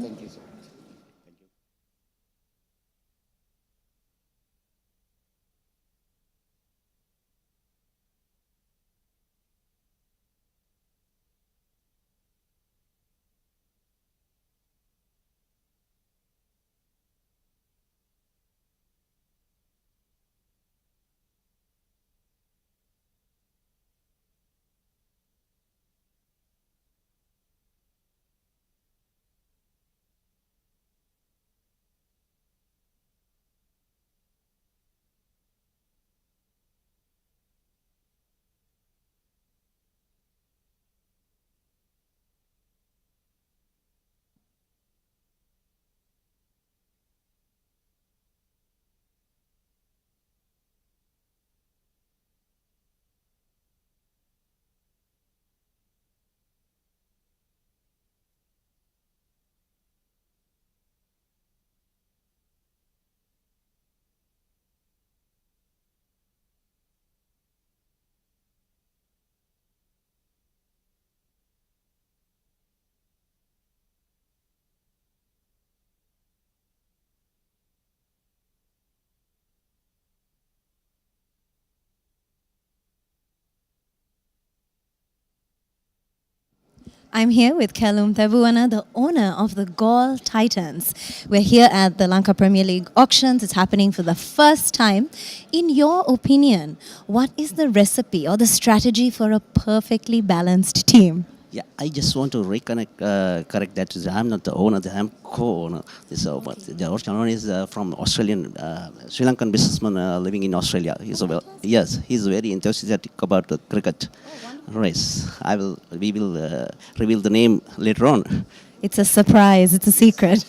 I'm here with Kalum Tabuana, the owner of the Gaul Titans. We're here at the Lanka Premier League auctions. It's happening for the first time. In your opinion, what is the recipe or the strategy for a perfectly balanced team? Yeah, I just want to correct that. I'm not the owner, I'm co-owner. But the original owner is from Australian, Sri Lankan businessman living in Australia. He's very enthusiastic about the cricket race. We will reveal the name later on. It's a surprise, it's a secret.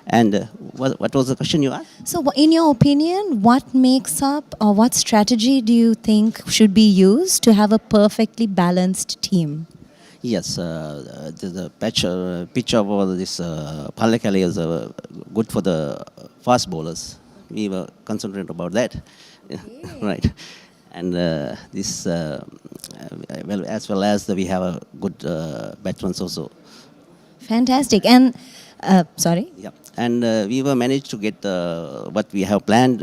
And what was the question you asked? So in your opinion, what makes up or what strategy do you think should be used to have a perfectly balanced team? Yes, the pitch of this Pallekali is good for the fast bowlers. We were concentrating about that, right? And this, as well as we have a good batsmen also. Fantastic. And sorry. Yeah, and we were managed to get what we have planned.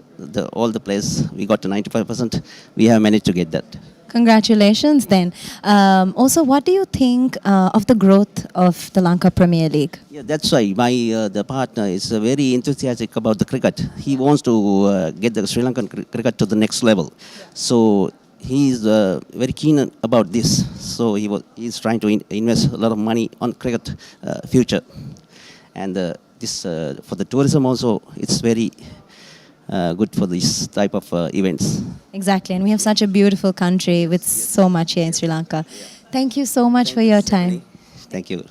All the players we got to 95%. We have managed to get that. Congratulations then. Also, what do you think of the growth of the Lanka Premier League? Yeah, that's why the partner is very enthusiastic about the cricket. He wants to get the Sri Lankan cricket to the next level. So he's very keen about this. So he's trying to invest a lot of money on cricket future. And this for the tourism also, it's very good for this type of events. Exactly, and we have such a beautiful country with so much here in Sri Lanka. Thank you so much for your time. Thank you.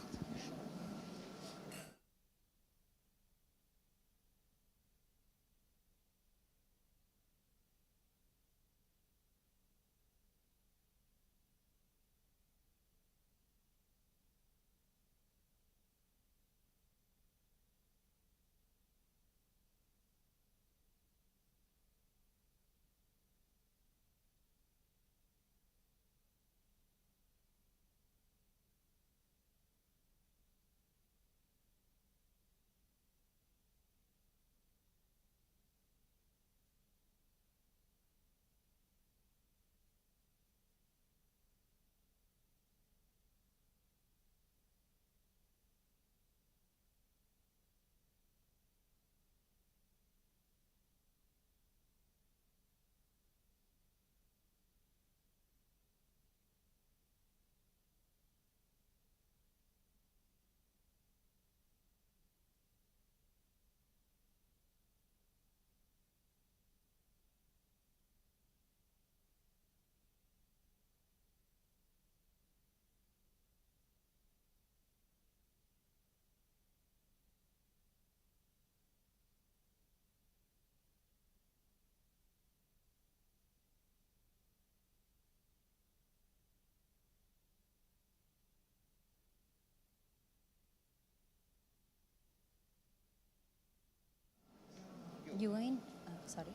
You were in, sorry,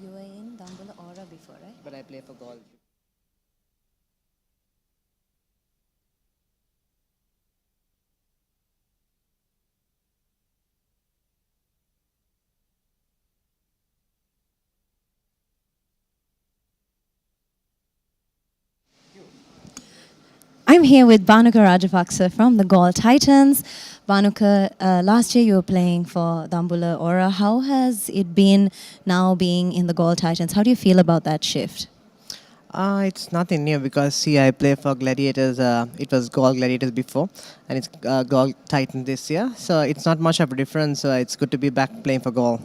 you were in Dambula Aura before, right? But I play for Gaul. I'm here with Bhanuka Rajapaksa from the Gaul Titans. Bhanuka, last year you were playing for Dambula Aura. How has it been now being in the Gaul Titans? How do you feel about that shift? It's nothing new because see, I play for Gladiators. It was Gaul Gladiators before, and it's Gaul Titan this year. So it's not much of a difference. So it's good to be back playing for Gaul.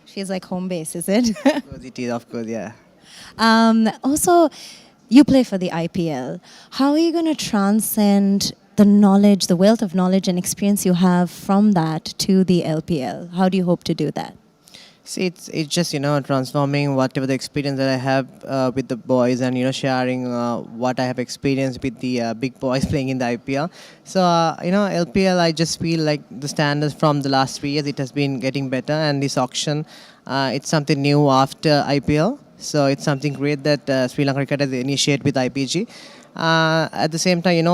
Feels like home base, is it? Of course it is, of course, yeah. Also, you play for the IPL. How are you going to transcend the knowledge, the wealth of knowledge and experience you have from that to the LPL? How do you hope to do that? See, it's just transforming whatever the experience that I have with the boys, and sharing what I have experienced with the big boys playing in the IPL. So LPL, I just feel like the standards from the last 3 years, it has been getting better, and this auction, it's something new after IPL. So it's something great that Sri Lanka Cricket has initiated with IPG. At the same time,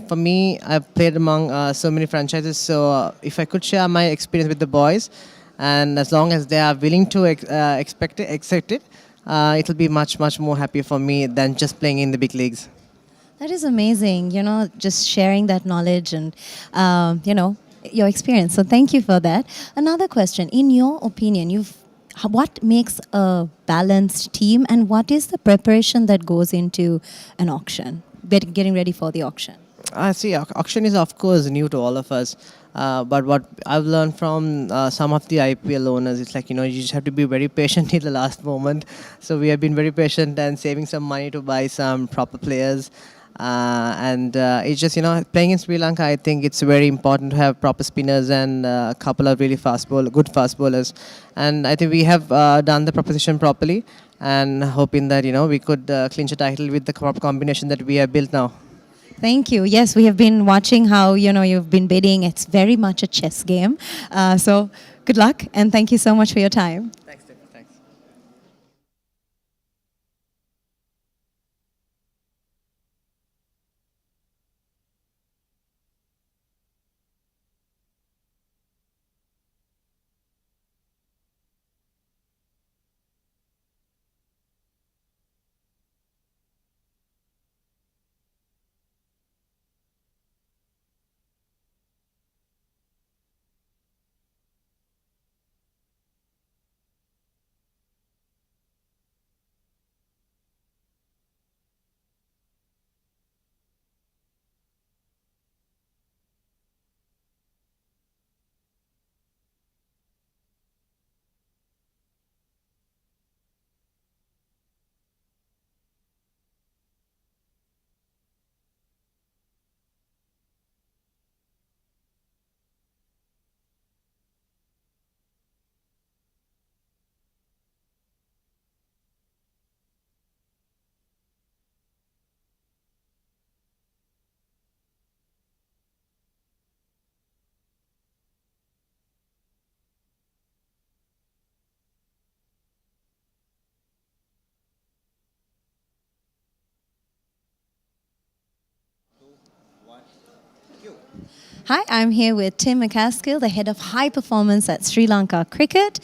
for me, I've played among so many franchises. So if I could share my experience with the boys, and as long as they are willing to accept it, it'll be much more happy for me than just playing in the big leagues. That is amazing, just sharing that knowledge and, your experience. So thank you for that. Another question, in your opinion, what makes a balanced team, and what is the preparation that goes into an auction, getting ready for the auction? See, auction is of course new to all of us, but what I've learned from some of the IPL owners, it's like, you just have to be very patient till the last moment. So we have been very patient and saving some money to buy some proper players. And it's just, playing in Sri Lanka, I think it's very important to have proper spinners and a couple of really good fast bowlers. And I think we have done the proposition properly, and hoping that, we could clinch a title with the proper combination that we have built now. Thank you. Yes, we have been watching how, you've been bidding. It's very much a chess game. So good luck, and thank you so much for your time. Thanks, Stephen. Thanks. Hi, I'm here with Tim McCaskill, the head of high performance at Sri Lanka Cricket.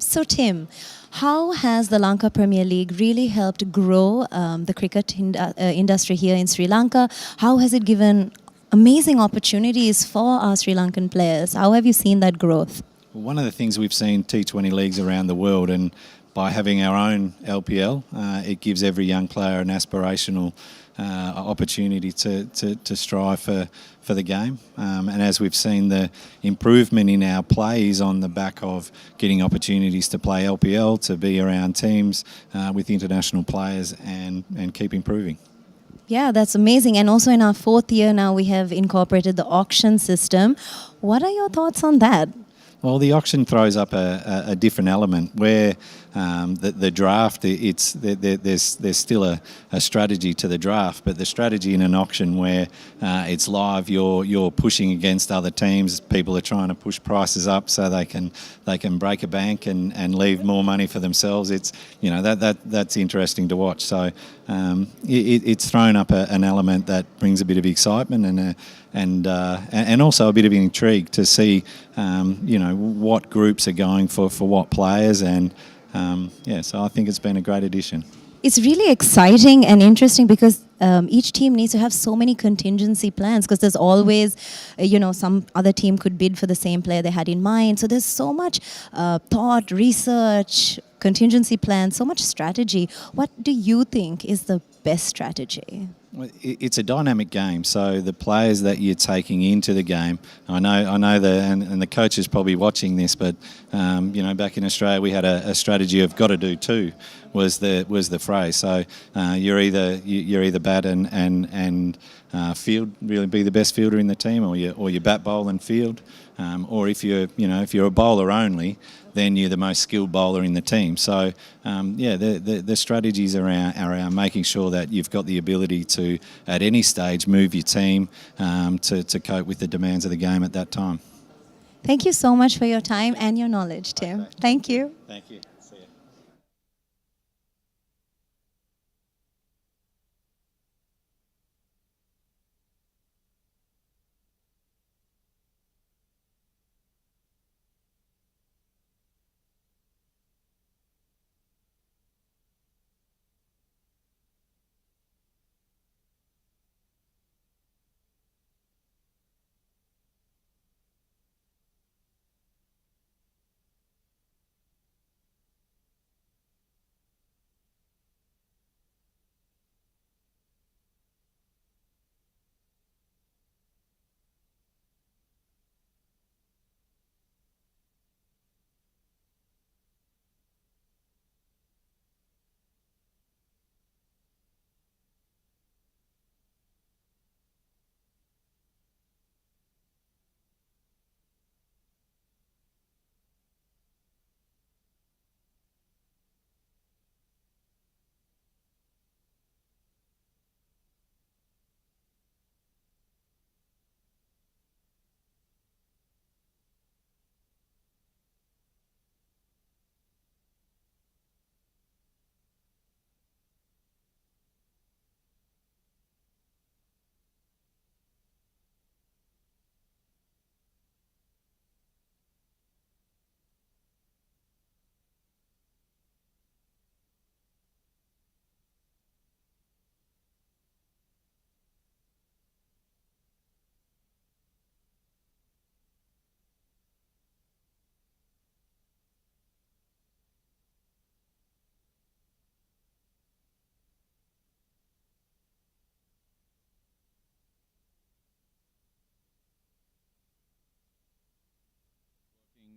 So Tim, how has the Lanka Premier League really helped grow the cricket industry here in Sri Lanka? How has it given amazing opportunities for our Sri Lankan players? How have you seen that growth? One of the things we've seen T20 leagues around the world, and by having our own LPL, it gives every young player an aspirational opportunity to strive for the game. And as we've seen the improvement in our plays on the back of getting opportunities to play LPL, to be around teams with international players and keep improving. Yeah, that's amazing. And also in our 4th year now, we have incorporated the auction system. What are your thoughts on that? Well, the auction throws up a different element where the draft, there's still a strategy to the draft, but the strategy in an auction where it's live, you're pushing against other teams. People are trying to push prices up so they can break a bank and leave more money for themselves. It's that's interesting to watch. So it's thrown up an element that brings a bit of excitement and also a bit of intrigue to see what groups are going for what players and so I think it's been a great addition. It's really exciting and interesting because each team needs to have so many contingency plans because there's always, some other team could bid for the same player they had in mind. So there's so much thought, research, contingency plans, so much strategy. What do you think is the best strategy? It's a dynamic game, so the players that you're taking into the game, I know and the coach is probably watching this, but back in Australia we had a strategy of got to do two was the phrase. So you're either bat and field, really be the best fielder in the team, or you bat, bowl and field, or if you're a bowler only, then you're the most skilled bowler in the team. So, the strategies around making sure that you've got the ability to, at any stage, move your team to cope with the demands of the game at that time. Thank you so much for your time and your knowledge, Tim. Okay. Thank you. Thank you. See you.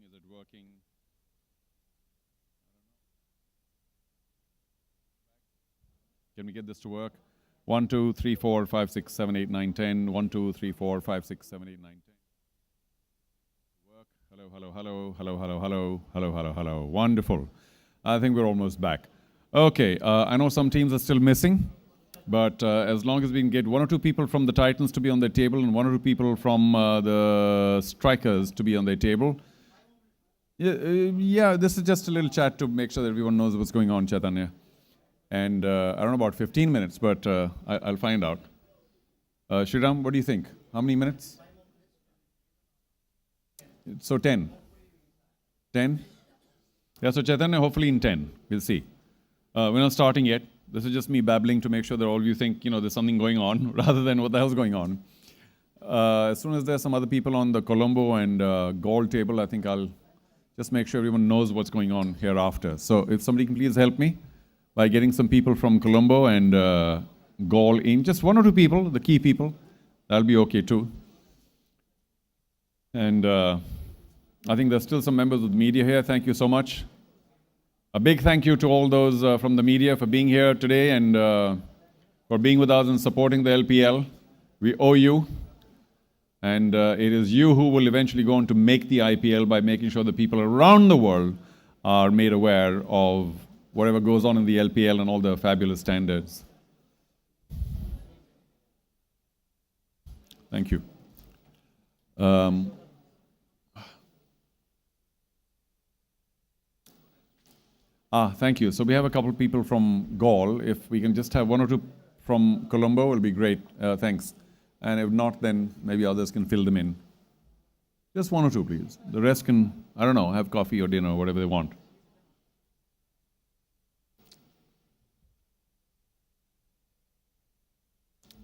Is it working? Can we get this to work? 1, 2, 3, 4, 5, 6, 7, 8, 9, 10. 1, 2, 3, 4, 5, 6, 7, 8, 9, 10. Work. Hello, hello, hello, hello, hello, hello, hello, hello, hello. Wonderful. I think we're almost back. Okay, I know some teams are still missing, but as long as we can get 1 or 2 people from the Titans to be on their table and 1 or 2 people from the Strikers to be on their table. Yeah, this is just a little chat to make sure that everyone knows what's going on, Chaitanya. And I don't know about 15 minutes, but I'll find out. Shriram, what do you think? How many minutes? So 10. 10? Yeah, so Chaitanya, hopefully in 10. We'll see. We're not starting yet. This is just me babbling to make sure that all of you think, there's something going on, rather than what the hell's going on. As soon as there's some other people on the Colombo and Gaul table, I think I'll just make sure everyone knows what's going on hereafter. So if somebody can please help me by getting some people from Colombo and Gaul in, just 1 or 2 people, the key people, that'll be okay too. And I think there's still some members of the media here. Thank you so much. A big thank you to all those from the media for being here today and for being with us and supporting the LPL. We owe you. And it is you who will eventually go on to make the IPL by making sure that people around the world are made aware of whatever goes on in the LPL and all the fabulous standards. Thank you. Thank you. So we have a couple of people from Gaul. If we can just have one or two from Colombo, it'll be great. Thanks. And if not, then maybe others can fill them in. Just one or two, please. The rest can, I don't know, have coffee or dinner or whatever they want.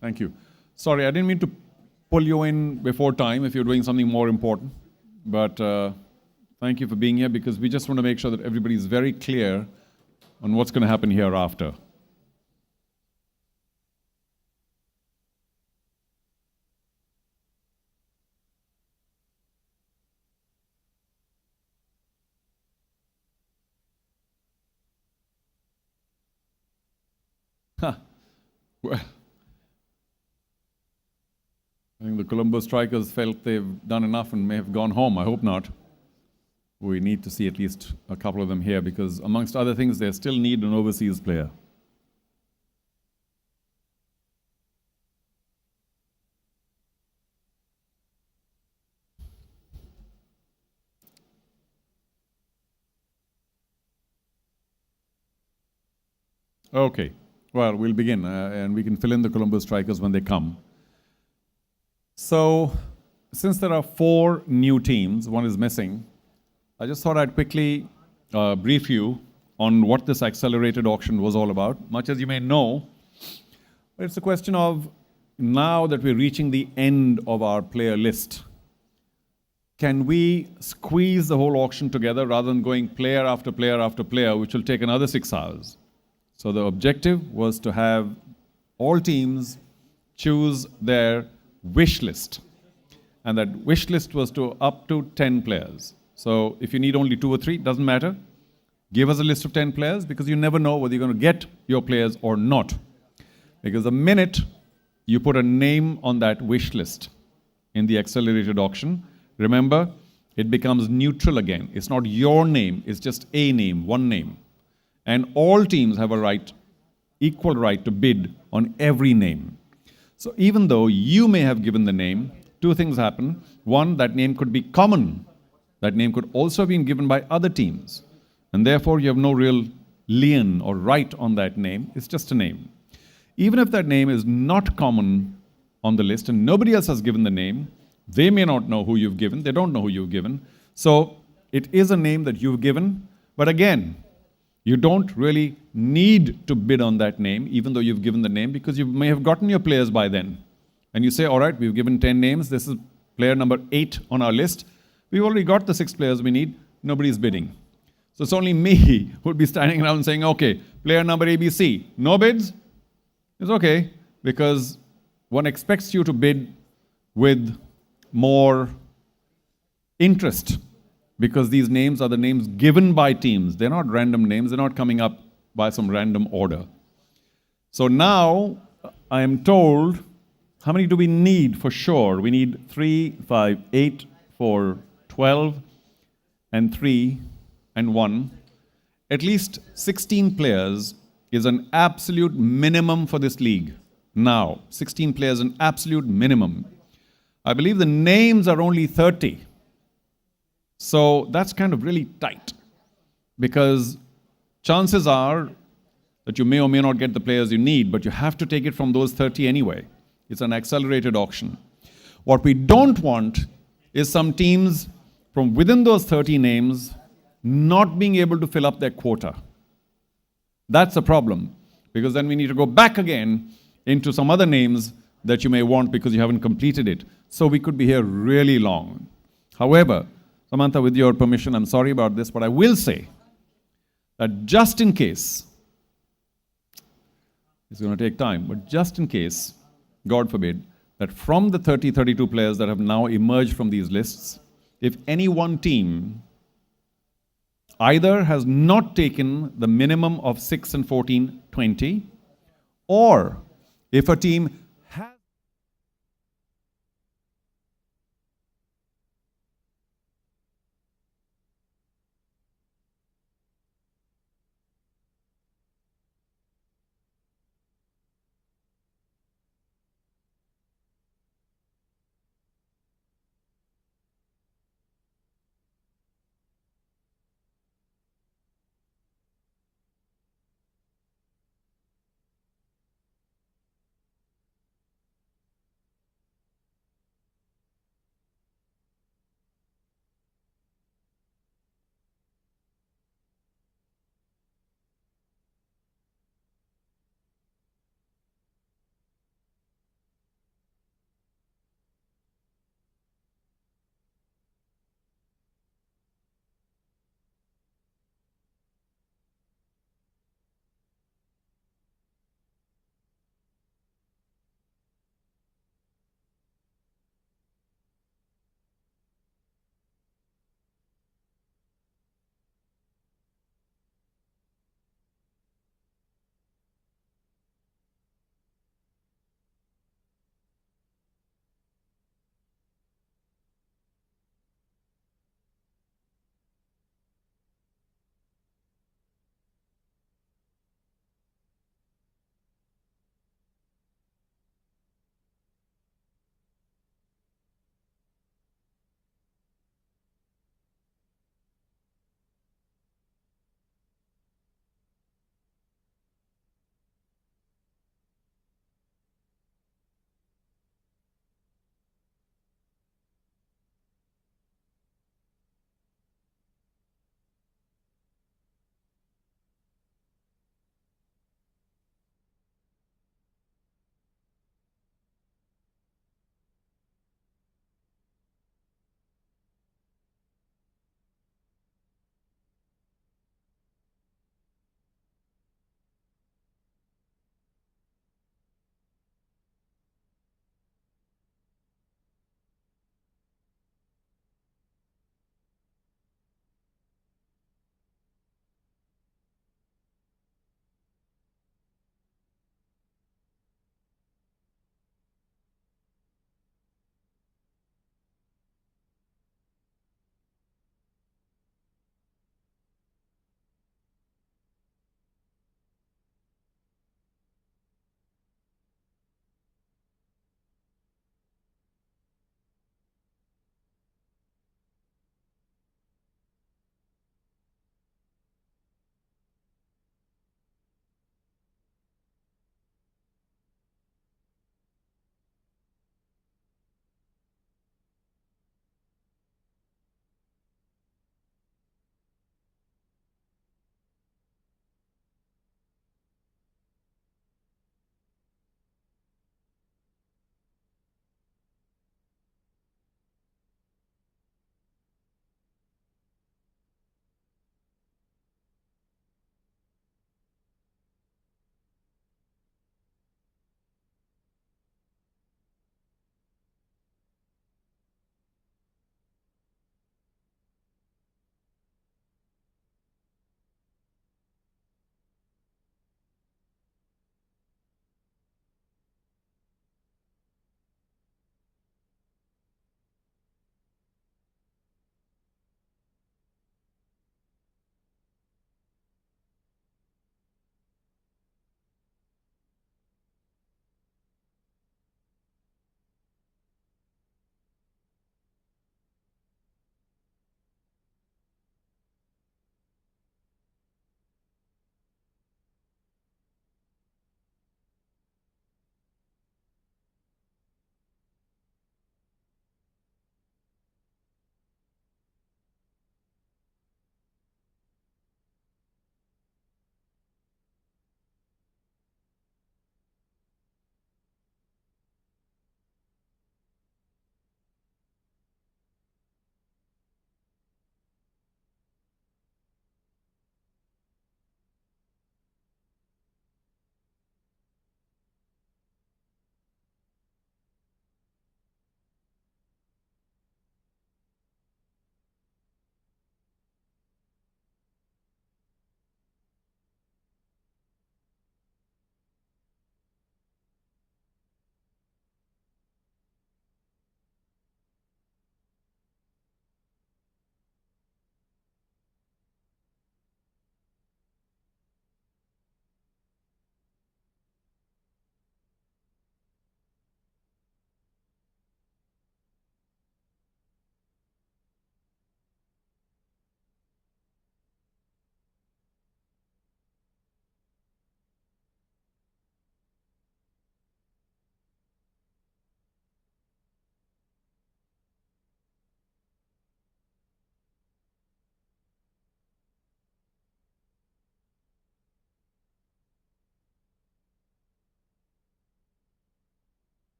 Thank you. Sorry, I didn't mean to pull you in before time if you're doing something more important. But thank you for being here, because we just want to make sure that everybody is very clear on what's going to happen hereafter. Well, I think the Colombo strikers felt they've done enough and may have gone home. I hope not. We need to see at least a couple of them here, because amongst other things, they still need an overseas player. Okay, well, we'll begin, and we can fill in the Colombo strikers when they come. So, since there are 4 new teams, one is missing, I just thought I'd quickly brief you on what this accelerated auction was all about. Much as you may know, it's a question of, now that we're reaching the end of our player list, can we squeeze the whole auction together rather than going player after player after player, which will take another 6 hours? So the objective was to have all teams choose their wish list. And that wish list was to up to 10 players. So if you need only 2 or 3, doesn't matter. Give us a list of 10 players, because you never know whether you're going to get your players or not. Because the minute you put a name on that wish list in the accelerated auction, remember, it becomes neutral again. It's not your name, it's just a name, one name. And all teams have a right, equal right to bid on every name. So even though you may have given the name, 2 things happen. One, that name could be common. That name could also have been given by other teams. And therefore, you have no real lien or right on that name. It's just a name. Even if that name is not common on the list and nobody else has given the name, they may not know who you've given. They don't know who you've given. So it is a name that you've given. But again, you don't really need to bid on that name, even though you've given the name, because you may have gotten your players by then. And you say, all right, we've given 10 names. This is player number 8 on our list. We've already got the 6 players we need. Nobody's bidding. So it's only me who would be standing around saying, okay, player number ABC, no bids? It's okay, because one expects you to bid with more interest, because these names are the names given by teams. They're not random names. They're not coming up by some random order. So now I am told, how many do we need for sure? We need 3, 5, 8, 4, 12, and 3, and 1. At least 16 players is an absolute minimum for this league. Now, 16 players, an absolute minimum. I believe the names are only 30. So that's kind of really tight, because chances are that you may or may not get the players you need, but you have to take it from those 30 anyway. It's an accelerated auction. What we don't want is some teams from within those 30 names not being able to fill up their quota. That's a problem, because then we need to go back again into some other names that you may want because you haven't completed it. So we could be here really long. However, Samantha, with your permission, I'm sorry about this, but I will say that just in case, it's going to take time, but just in case, God forbid, that from the 32 players that have now emerged from these lists, if any one team either has not taken the minimum of 6 and 14, 20, or if a team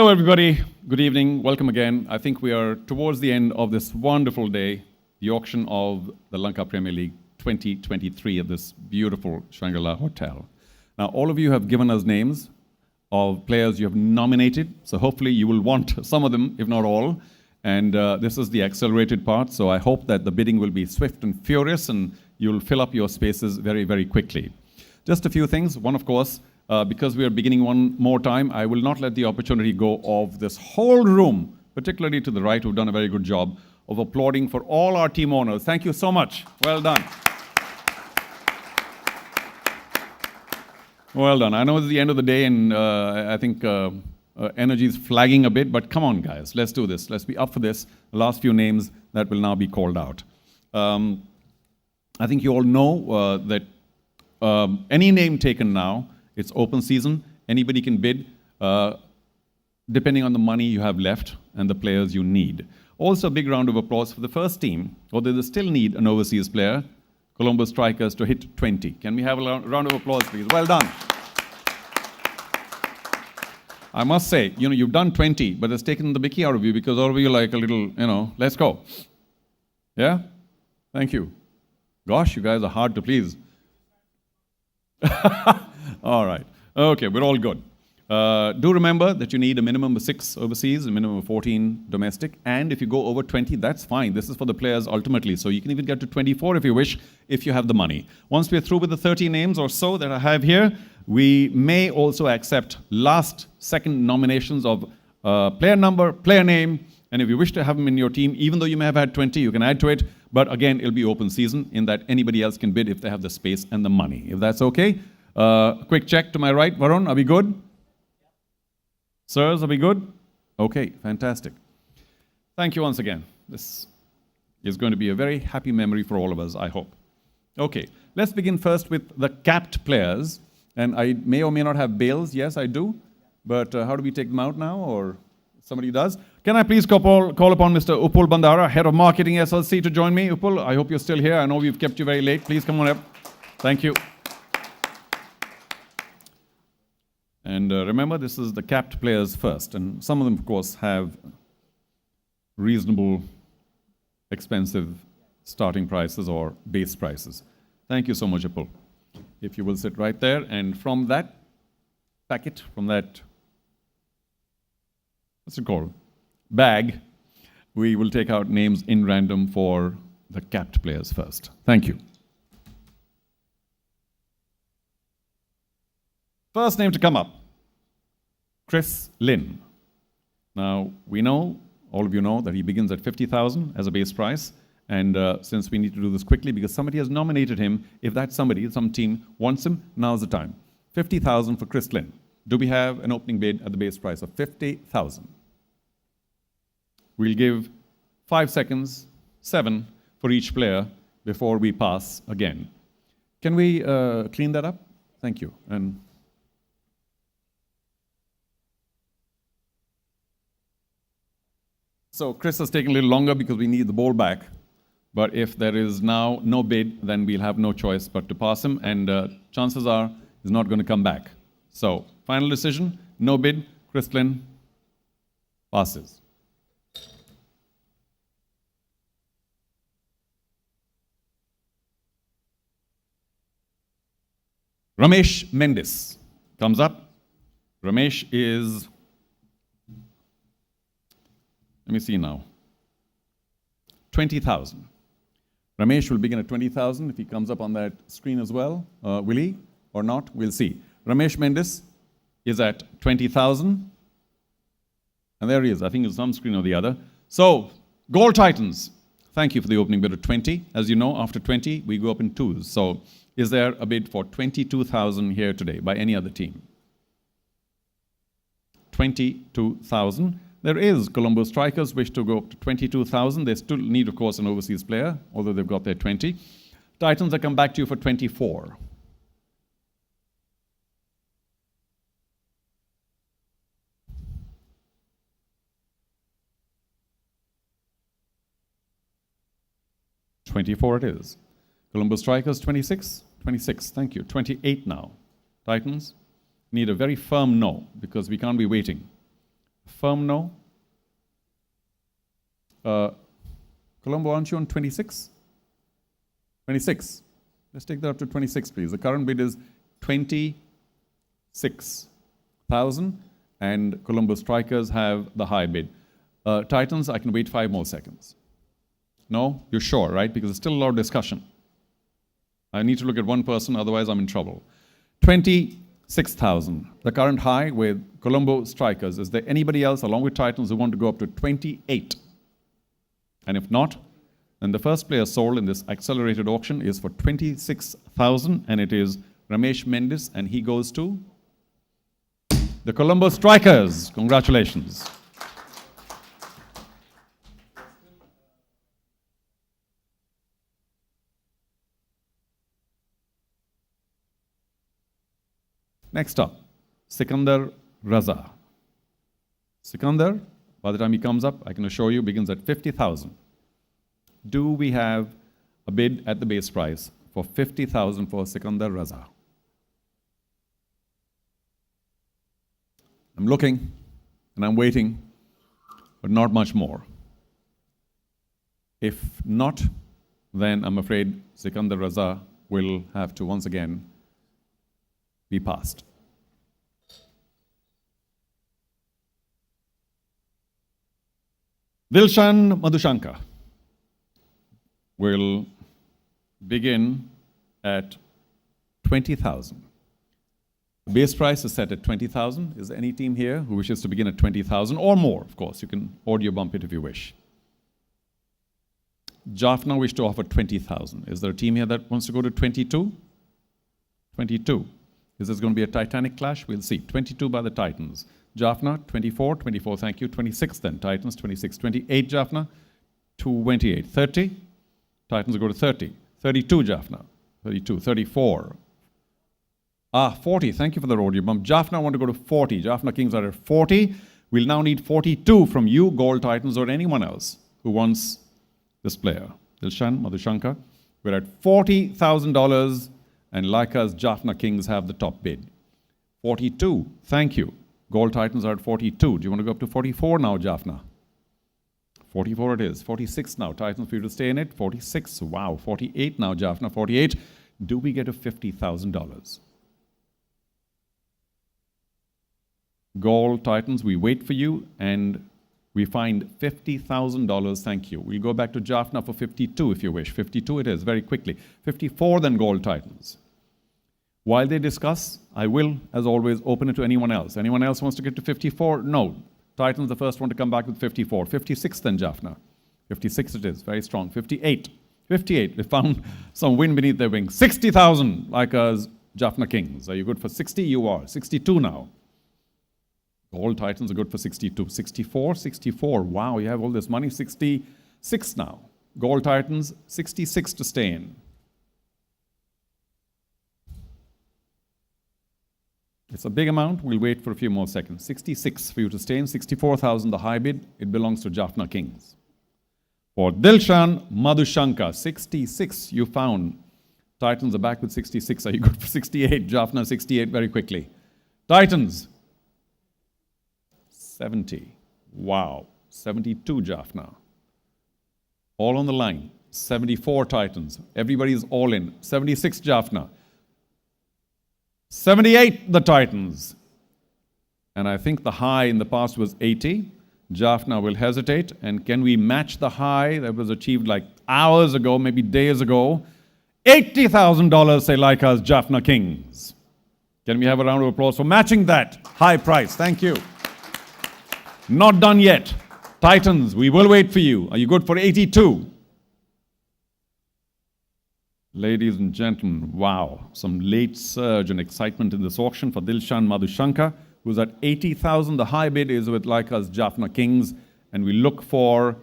Hello, everybody. Good evening. Welcome again. I think we are towards the end of this wonderful day, the auction of the Lanka Premier League 2023 at this beautiful Shangri-La Hotel. Now, all of you have given us names of players you have nominated, so hopefully you will want some of them, if not all. And this is the accelerated part, so I hope that the bidding will be swift and furious and you'll fill up your spaces very, very quickly. Just a few things. One, of course, because we are beginning one more time, I will not let the opportunity go of this whole room, particularly to the right, who've done a very good job of applauding for all our team owners. Thank you so much. Well done. Well done. I know it's the end of the day and I think energy is flagging a bit, but come on, guys. Let's do this. Let's be up for this. The last few names that will now be called out. I think you all know that any name taken now, it's open season. Anybody can bid, depending on the money you have left and the players you need. Also, a big round of applause for the first team, although they still need an overseas player, Colombo Strikers, to hit 20. Can we have a round of applause, please? Well done. I must say, you've done 20, but it's taken the mickey out of you because all of you are like a little, let's go. Yeah? Thank you. Gosh, you guys are hard to please. All right. Okay, we're all good. Do remember that you need a minimum of 6 overseas, a minimum of 14 domestic, and if you go over 20, that's fine. This is for the players ultimately, so you can even get to 24 if you wish, if you have the money. Once we're through with the 30 names or so that I have here, we may also accept second nominations of player number, player name, and if you wish to have them in your team, even though you may have had 20, you can add to it, but again, it'll be open season in that anybody else can bid if they have the space and the money. If that's okay. Quick check to my right. Varun, are we good? Sirs, are we good? Okay, fantastic. Thank you once again. This is going to be a very happy memory for all of us, I hope. Okay, let's begin first with the capped players. And I may or may not have bails. Yes, I do. But how do we take them out now? Or somebody does? Can I please call upon Mr. Upul Bandara, Head of Marketing SLC, to join me? Upul, I hope you're still here. I know we've kept you very late. Please come on up. Thank you. And remember, this is the capped players first. And some of them, of course, have reasonable, expensive starting prices or base prices. Thank you so much, Upul. If you will sit right there. And from that packet, from that, what's it called? Bag, we will take out names in random for the capped players first. Thank you. First name to come up, Chris Lynn. Now, we know, all of you know, that he begins at 50,000 as a base price. And since we need to do this quickly, because somebody has nominated him, if that somebody, some team, wants him, now's the time. 50,000 for Chris Lynn. Do we have an opening bid at the base price of 50,000? We'll give 5 seconds, 7 for each player before we pass again. Can we clean that up? Thank you. And so Chris has taken a little longer because we need the ball back. But if there is now no bid, then we'll have no choice but to pass him. And chances are he's not going to come back. So final decision, no bid, Chris Lynn passes. Ramesh Mendes comes up. Ramesh is, let me see now, 20,000. Ramesh will begin at 20,000 if he comes up on that screen as well. Will he or not? We'll see. Ramesh Mendes is at 20,000. And there he is. I think it's some screen or the other. So, Gold Titans, thank you for the opening bid of 20. As you know, after 20, we go up in twos. So, is there a bid for 22,000 here today by any other team? 22,000. There is Colombo Strikers wish to go up to 22,000. They still need, of course, an overseas player, although they've got their 20. Titans, I come back to you for 24. $24 it is. Colombo Strikers, 26? 26, thank you. 28 now. Titans need a very firm no, because we can't be waiting. Firm no. Colombo, aren't you on 26? 26. Let's take that up to 26, please. The current bid is 26,000, and Colombo Strikers have the high bid. Titans, I can wait 5 more seconds. No? You're sure, right? Because there's still a lot of discussion. I need to look at one person, otherwise I'm in trouble. 26,000. The current high with Colombo Strikers. Is there anybody else, along with Titans, who want to go up to 28? And if not, then the first player sold in this accelerated auction is for 26,000, and it is Ramesh Mendis, and he goes to the Colombo Strikers. Congratulations. Next up, Sikandar Raza. Sikandar, by the time he comes up, I can assure you, begins at 50,000. Do we have a bid at the base price for 50,000 for Sikandar Raza? I'm looking and I'm waiting, but not much more. If not, then I'm afraid Sikandar Raza will have to once again be passed. Dilshan Madhushanka will begin at 20,000. The base price is set at 20,000. Is there any team here who wishes to begin at 20,000 or more? Of course, you can audio bump it if you wish. Jaffna wish to offer 20,000. Is there a team here that wants to go to 22? 22. Is this going to be a Titanic clash? We'll see. 22 by the Titans. Jaffna, 24. 24, thank you. 26 then. Titans, 26. 28, Jaffna. 28. 30. Titans will go to 30. 32, Jaffna. 32. 34. 40. Thank you for the audio bump. Jaffna want to go to 40. Jaffna Kings are at 40. We'll now need 42 from you, Gold Titans, or anyone else who wants this player. Dilshan Madhushanka. We're at $40,000, and like us, Jaffna Kings have the top bid. 42. Thank you. Gold Titans are at 42. Do you want to go up to 44 now, Jaffna? 44 it is. 46 now. Titans for you to stay in it. 46. Wow. 48 now, Jaffna. 48. Do we get a $50,000? Gold Titans, we wait for you, and we find $50,000. Thank you. We'll go back to Jaffna for 52 if you wish. 52 it is, very quickly. 54 then, Gold Titans. While they discuss, I will, as always, open it to anyone else. Anyone else wants to get to 54? No. Titans, the first one to come back with 54. 56 then, Jaffna. 56 it is, very strong. 58. 58. They found some wind beneath their wings. 60,000, like us, Jaffna Kings. Are you good for 60? You are. 62 now. Gold Titans are good for 62. 64, 64. Wow, you have all this money. 66 now. Gold Titans, 66 to stay in. It's a big amount. We'll wait for a few more seconds. 66 for you to stay in. 64,000, the high bid. It belongs to Jaffna Kings. For Dilshan Madhushanka, 66 you found. Titans are back with 66. Are you good for 68? Jaffna, 68 very quickly. Titans, 70. Wow. 72 Jaffna. All on the line. 74 Titans. Everybody's all in. 76 Jaffna. 78 the Titans. And I think the high in the past was 80. Jaffna will hesitate. And can we match the high that was achieved like hours ago, maybe days ago? $80,000, say like us, Jaffna Kings. Can we have a round of applause for matching that high price? Thank you. Not done yet. Titans, we will wait for you. Are you good for 82? Ladies and gentlemen, wow. Some late surge and excitement in this auction for Dilshan Madhushanka, who's at 80,000. The high bid is with like us, Jaffna Kings. And we look for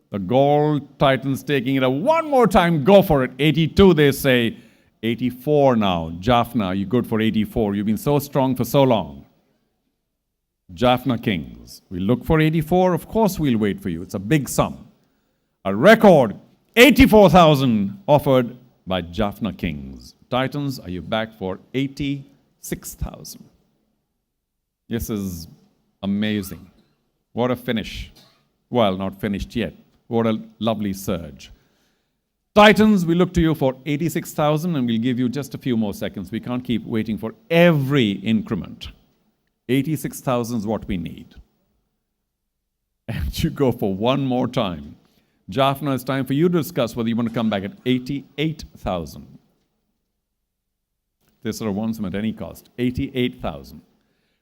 the Gold Titans taking it a one more time. Go for it. 82, they say. 84 now. Jaffna, you good for 84? You've been so strong for so long. Jaffna Kings. We look for 84. Of course, we'll wait for you. It's a big sum. A record 84,000 offered by Jaffna Kings. Titans, are you back for 86,000? This is amazing. What a finish. Well, not finished yet. What a lovely surge. Titans, we look to you for 86,000 and we'll give you just a few more seconds. We can't keep waiting for every increment. 86,000 is what we need. And you go for one more time. Jaffna, it's time for you to discuss whether you want to come back at 88,000. This sort of wants them at any cost. 88,000.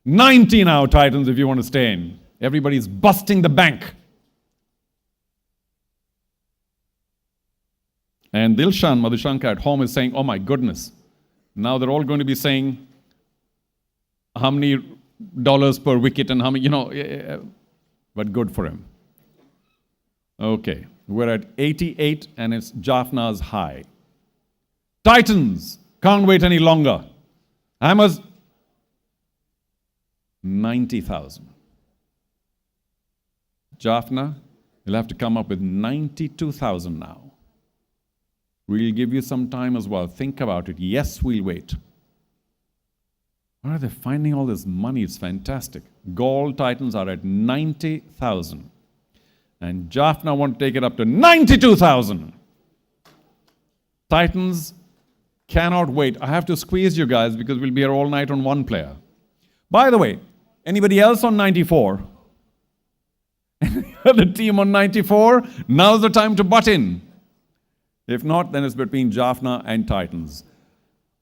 90 now, Titans, if you want to stay in. Everybody's busting the bank. And Dilshan Madhushanka at home is saying, oh my goodness. Now they're all going to be saying how many dollars per wicket and how many, but good for him. Okay, we're at 88 and it's Jaffna's high. Titans, can't wait any longer. Hammers, 90,000. Jaffna, you'll have to come up with 92,000 now. We'll give you some time as well. Think about it. Yes, we'll wait. Where are they finding all this money? It's fantastic. Gold Titans are at 90,000. And Jaffna want to take it up to 92,000. Titans cannot wait. I have to squeeze you guys because we'll be here all night on one player. By the way, anybody else on 94? Any other team on 94? Now's the time to butt in. If not, then it's between Jaffna and Titans.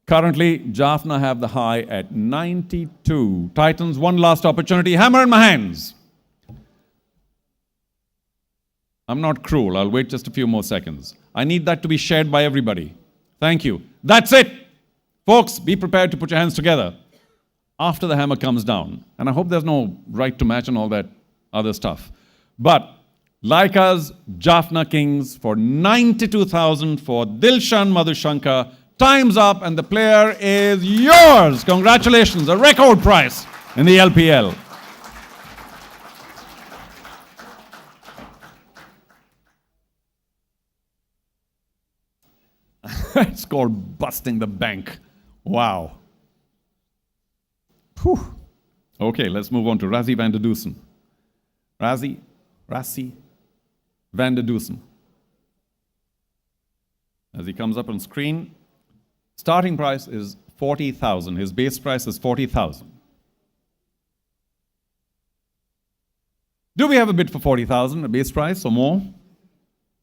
Currently, Jaffna have the high at 92. Titans, one last opportunity. Hammer in my hands. I'm not cruel. I'll wait just a few more seconds. I need that to be shared by everybody. Thank you. That's it. Folks, be prepared to put your hands together after the hammer comes down. And I hope there's no right to match and all that other stuff. But like us, Jaffna Kings for 92,000 for Dilshan Madhushanka. Time's up and the player is yours. Congratulations, a record price in the LPL. It's called busting the bank. Wow. Whew. Okay, let's move on to Rassie van der Dusen. Rassie van der Dusen. As he comes up on screen, starting price is 40,000. His base price is 40,000. Do we have a bid for 40,000, a base price or more?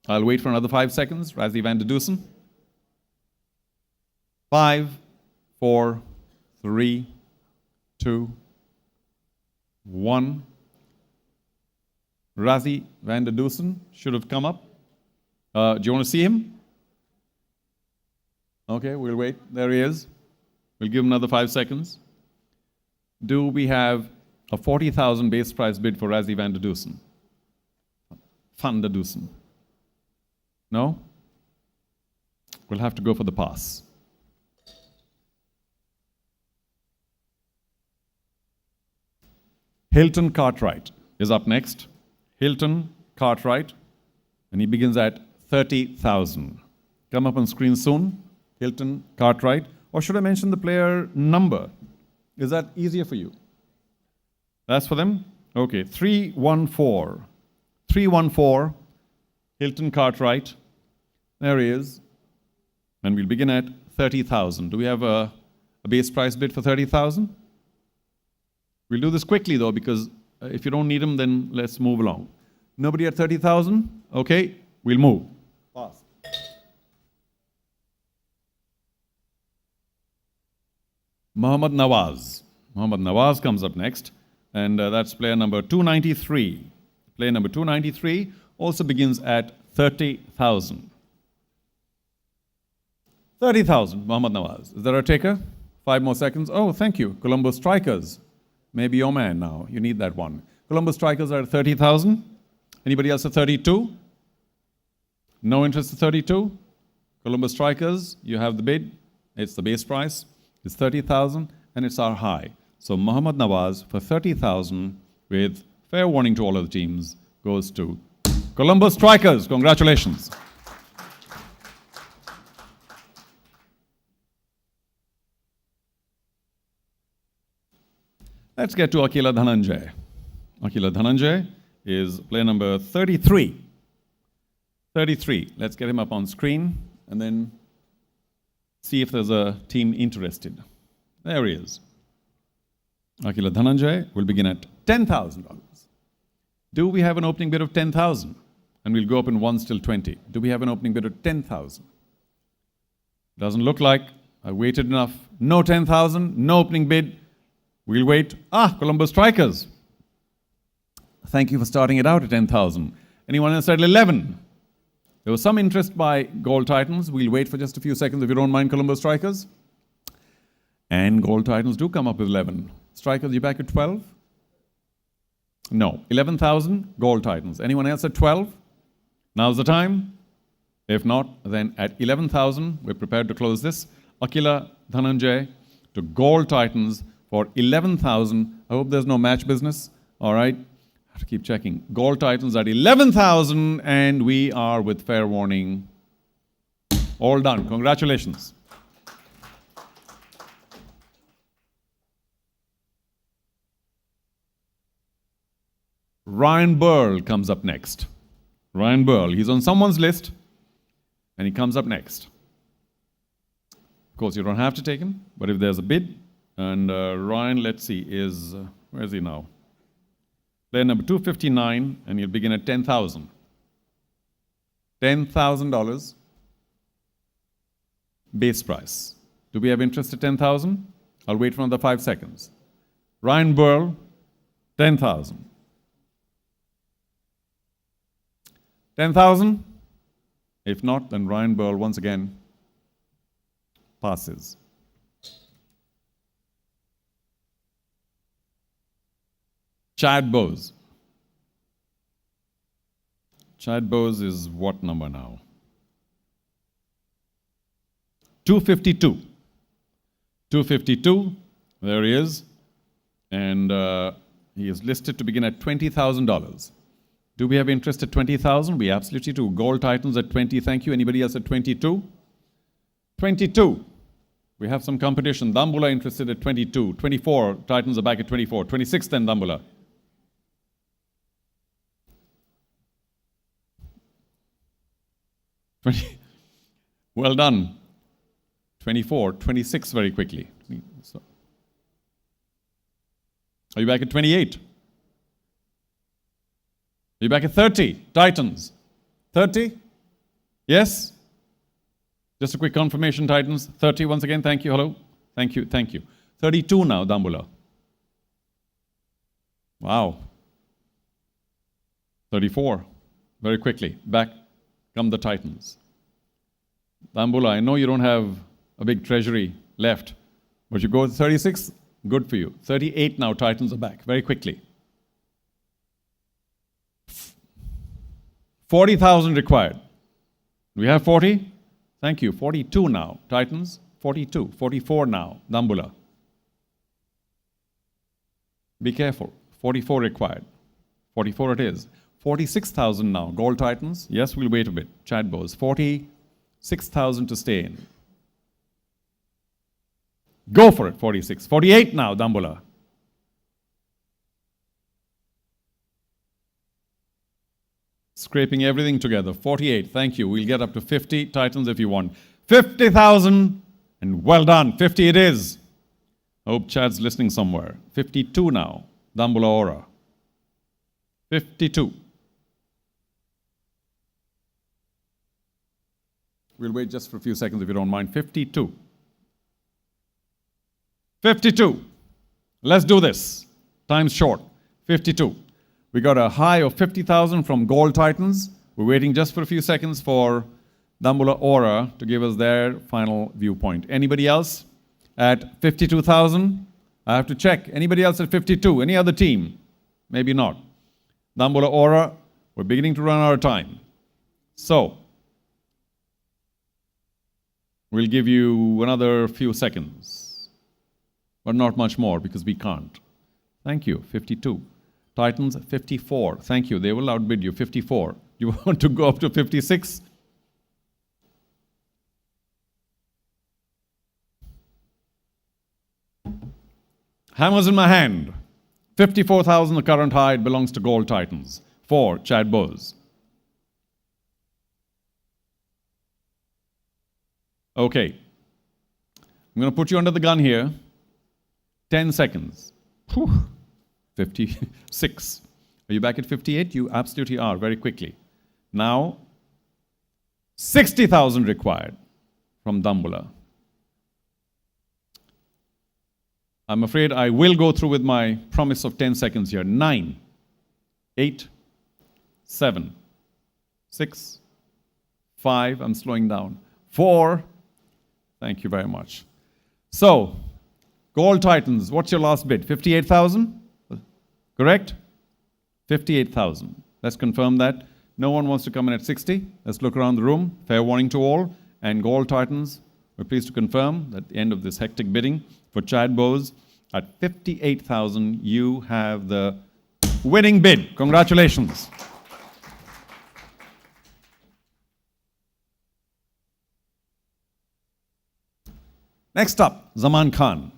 I'll wait for another 5 seconds. Rassie van der Dusen. 5, 4, 3, 2, 1. Rassie van der Dusen should have come up. Do you want to see him? Okay, we'll wait. There he is. We'll give him another 5 seconds. Do we have a 40,000 base price bid for Rassie van der Dusen? Van der Dusen. No? We'll have to go for the pass. Hilton Cartwright is up next. Hilton Cartwright, and he begins at 30,000. Come up on screen soon. Hilton Cartwright. Or should I mention the player number? Is that easier for you? That's for them? Okay, 314. 314, Hilton Cartwright. There he is. And we'll begin at 30,000. Do we have a base price bid for 30,000? We'll do this quickly though, because if you don't need them, then let's move along. Nobody at 30,000? Okay, we'll move. Pass. Mohammad Nawaz. Mohammad Nawaz comes up next, and that's player number 293. Player number 293 also begins at 30,000. 30,000, Mohammad Nawaz. Is there a taker? 5 more seconds. Oh, thank you. Colombo Strikers. Maybe your man now. You need that one. Colombo Strikers are at 30,000. Anybody else at 32? No interest at 32? Colombo Strikers, you have the bid. It's the base price. It's 30,000 and it's our high. So Mohammad Nawaz for 30,000 with fair warning to all of the teams goes to Colombo Strikers. Congratulations. Let's get to Akila Dhananjay. Akila Dhananjay is player number 33. 33. Let's get him up on screen and then see if there's a team interested. There he is. Akila Dhananjay will begin at $10,000. Do we have an opening bid of 10,000? And we'll go up in ones till 20. Do we have an opening bid of 10,000? Doesn't look like. I waited enough. No 10,000, no opening bid. We'll wait. Colombo Strikers. Thank you for starting it out at 10,000. Anyone else at 11? There was some interest by Gold Titans. We'll wait for just a few seconds if you don't mind, Colombo Strikers. And Gold Titans do come up with 11. Strikers, you back at 12? No. 11,000, Gold Titans. Anyone else at 12? Now's the time. If not, then at 11,000, we're prepared to close this. Akila Dhananjay to Gold Titans for 11,000. I hope there's no match business. All right. Have to keep checking. Gold Titans at 11,000, and we are with fair warning. All done. Congratulations. Ryan Burl comes up next. Ryan Burl. He's on someone's list, and he comes up next. Of course, you don't have to take him, but if there's a bid, and Ryan, let's see, is, where is he now? Player number 259, and he'll begin at 10,000. $10,000 base price. Do we have interest at 10,000? I'll wait for another 5 seconds. Ryan Burl, 10,000. 10,000? If not, then Ryan Burl once again passes. Chad Bowes. Chad Bowes is what number now? 252. 252. There he is. And he is listed to begin at $20,000. Do we have interest at 20,000? We absolutely do. Gold Titans at 20. Thank you. Anybody else at 22? 22. We have some competition. Dambula interested at 22. 24. Titans are back at 24. 26 then, Dambula. Well done. 24. 26 very quickly. Are you back at 28? Are you back at 30? Titans. 30? Yes? Just a quick confirmation, Titans. 30 once again. Thank you. Hello. Thank you. Thank you. 32 now, Dambula. Wow. 34. Very quickly. Back come the Titans. Dambula, I know you don't have a big treasury left, but you go to 36, good for you. 38 now, Titans are back. Very quickly. 40,000 required. Do we have 40? Thank you. 42 now, Titans. 42. 44 now, Dambula. Be careful. 44 required. 44 it is. 46,000 now, Gold Titans. Yes, we'll wait a bit. Chad Bowes. 46,000 to stay in. Go for it, 46. 48 now, Dambula. Scraping everything together. 48, thank you. We'll get up to 50, Titans, if you want. 50,000, and well done. 50 it is. I hope Chad's listening somewhere. 52 now, Dambula Ora. 52. We'll wait just for a few seconds if you don't mind. 52. 52. Let's do this. Time's short. 52. We got a high of 50,000 from Gold Titans. We're waiting just for a few seconds for Dambula Ora to give us their final viewpoint. Anybody else at 52,000? I have to check. Anybody else at 52? Any other team? Maybe not. Dambula Ora, we're beginning to run out of time. So, we'll give you another few seconds, but not much more because we can't. Thank you, 52. Titans, 54. Thank you, they will outbid you, 54. You want to go up to 56? Hammers in my hand. 54,000, the current high, it belongs to Gold Titans. for Chad Bowes. Okay. I'm going to put you under the gun here. 10 seconds. Whew. 56. Are you back at 58? You absolutely are, very quickly. Now, 60,000 required from Dambula. I'm afraid I will go through with my promise of 10 seconds here. 9, 8, 7, 6, 5, I'm slowing down, 4, thank you very much. So, Gold Titans, what's your last bid? 58,000? Correct? 58,000. Let's confirm that. No one wants to come in at 60. Let's look around the room. Fair warning to all. And Gold Titans, we're pleased to confirm that at the end of this hectic bidding for Chad Bowes, at 58,000, you have the winning bid. Congratulations. Next up, Zaman Khan.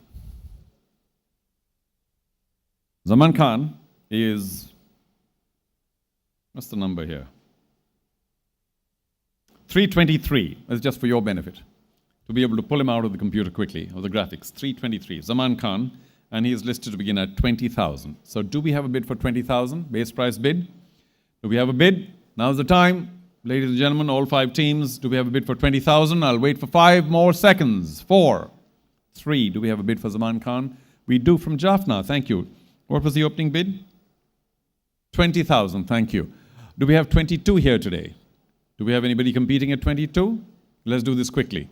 Zaman Khan is, what's the number here? 323. That's just for your benefit, to be able to pull him out of the computer quickly, or the graphics. 323. Zaman Khan, and he is listed to begin at 20,000. So do we have a bid for 20,000? Base price bid? Do we have a bid? Now's the time. Ladies and gentlemen, all 5 teams, do we have a bid for 20,000? I'll wait for 5 more seconds. 4, 3. Do we have a bid for Zaman Khan? We do from Jaffna. Thank you. What was the opening bid? 20,000. Thank you. Do we have 22 here today? Do we have anybody competing at 22? Let's do this quickly.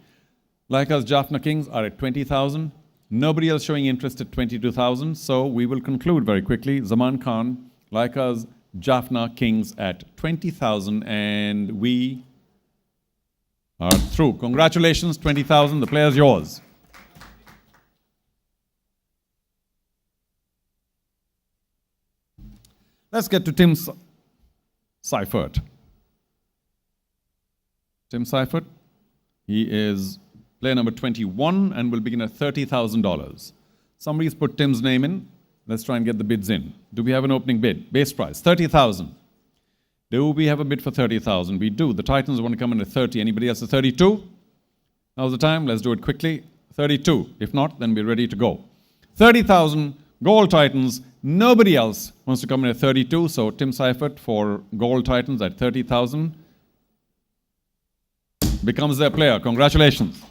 Like us, Jaffna Kings are at 20,000. Nobody else showing interest at 22,000. So we will conclude very quickly. Zaman Khan, like us, Jaffna Kings at 20,000, and we are through. Congratulations, 20,000. The player's yours. Let's get to Tim Seifert. Tim Seifert, he is player number 21 and will begin at $30,000. Somebody's put Tim's name in. Let's try and get the bids in. Do we have an opening bid? Base price, 30,000. Do we have a bid for 30,000? We do. The Titans want to come in at 30. Anybody else at 32? Now's the time. Let's do it quickly. 32. If not, then we're ready to go. 30,000, Gold Titans. Nobody else wants to come in at 32. So Tim Seifert for Gold Titans at 30,000 becomes their player. Congratulations.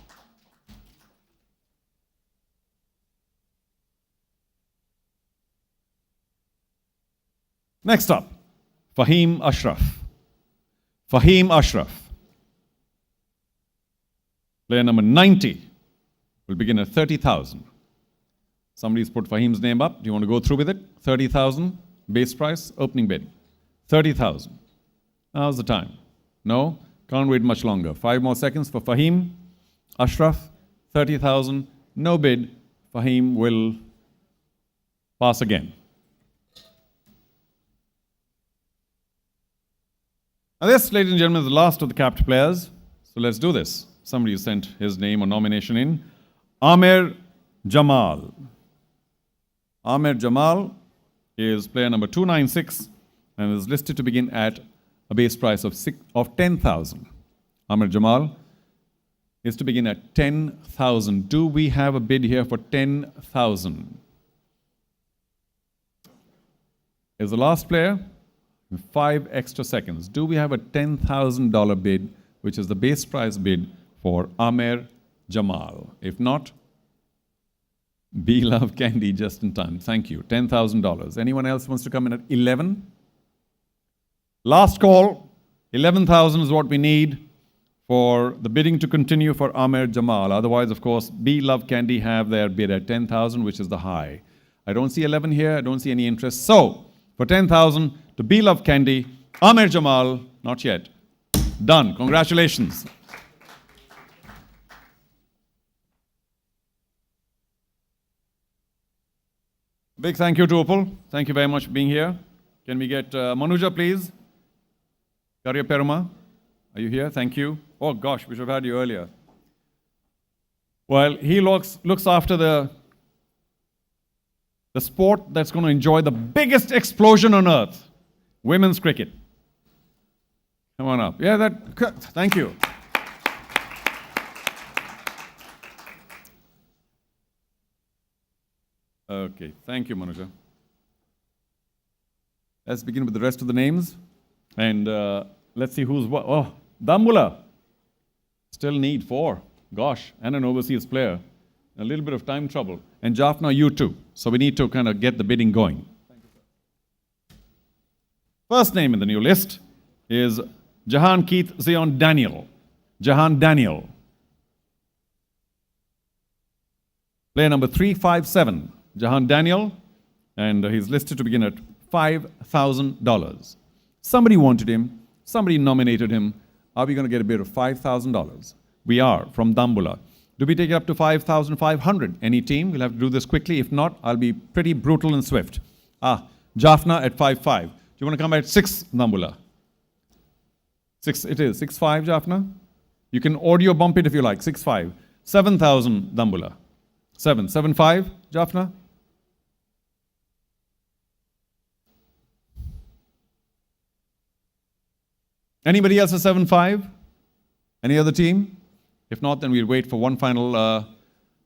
Next up, Fahim Ashraf. Fahim Ashraf, player number 90, will begin at 30,000. Somebody's put Fahim's name up. Do you want to go through with it? 30,000, base price, opening bid. 30,000. Now's the time. No? Can't wait much longer. 5 more seconds for Fahim Ashraf, 30,000, no bid. Fahim will pass again. Now this, ladies and gentlemen, is the last of the capped players. So let's do this. Somebody sent his name or nomination in. Amer Jamal. Amer Jamal is player number 296 and is listed to begin at a base price of 10,000. Amer Jamal is to begin at 10,000. Do we have a bid here for 10,000? Is the last player? 5 extra seconds. Do we have a $10,000 bid, which is the base price bid for Amer Jamal? If not, Be Love Candy just in time. Thank you. $10,000. Anyone else wants to come in at 11? Last call. 11,000 is what we need for the bidding to continue for Amer Jamal. Otherwise, of course, Be Love Candy have their bid at 10,000, which is the high. I don't see 11 here. I don't see any interest. So, for 10,000 to Be Love Candy, Amer Jamal, not yet. Done. Congratulations. Big thank you to Upal. Thank you very much for being here. Can we get Manuja, please? Karya Peruma, are you here? Thank you. Oh gosh, we should have had you earlier. Well, he looks after the sport that's going to enjoy the biggest explosion on earth. Women's cricket. Come on up. Yeah, thank you. Okay, thank you, Manuja. Let's begin with the rest of the names. And let's see who's what. Oh, Dambula. Still need 4. Gosh, and an overseas player. A little bit of time trouble. And Jaffna, you too. So we need to kind of get the bidding going. First name in the new list is Jahan Keith Zion Daniel. Jahan Daniel. Player number 357. Jahan Daniel. And he's listed to begin at $5,000. Somebody wanted him. Somebody nominated him. Are we going to get a bid of $5,000? We are, from Dambula. Do we take it up to 5,500? Any team? We'll have to do this quickly. If not, I'll be pretty brutal and swift. Jaffna at 5.5. Do you want to come at 6, Dambula? 6, it is. 6.5, Jaffna? You can audio bump it if you like. 6.5. 7,000, Dambula. 7. 7.5, Jaffna? Anybody else at 7.5? Any other team? If not, then we'll wait for one final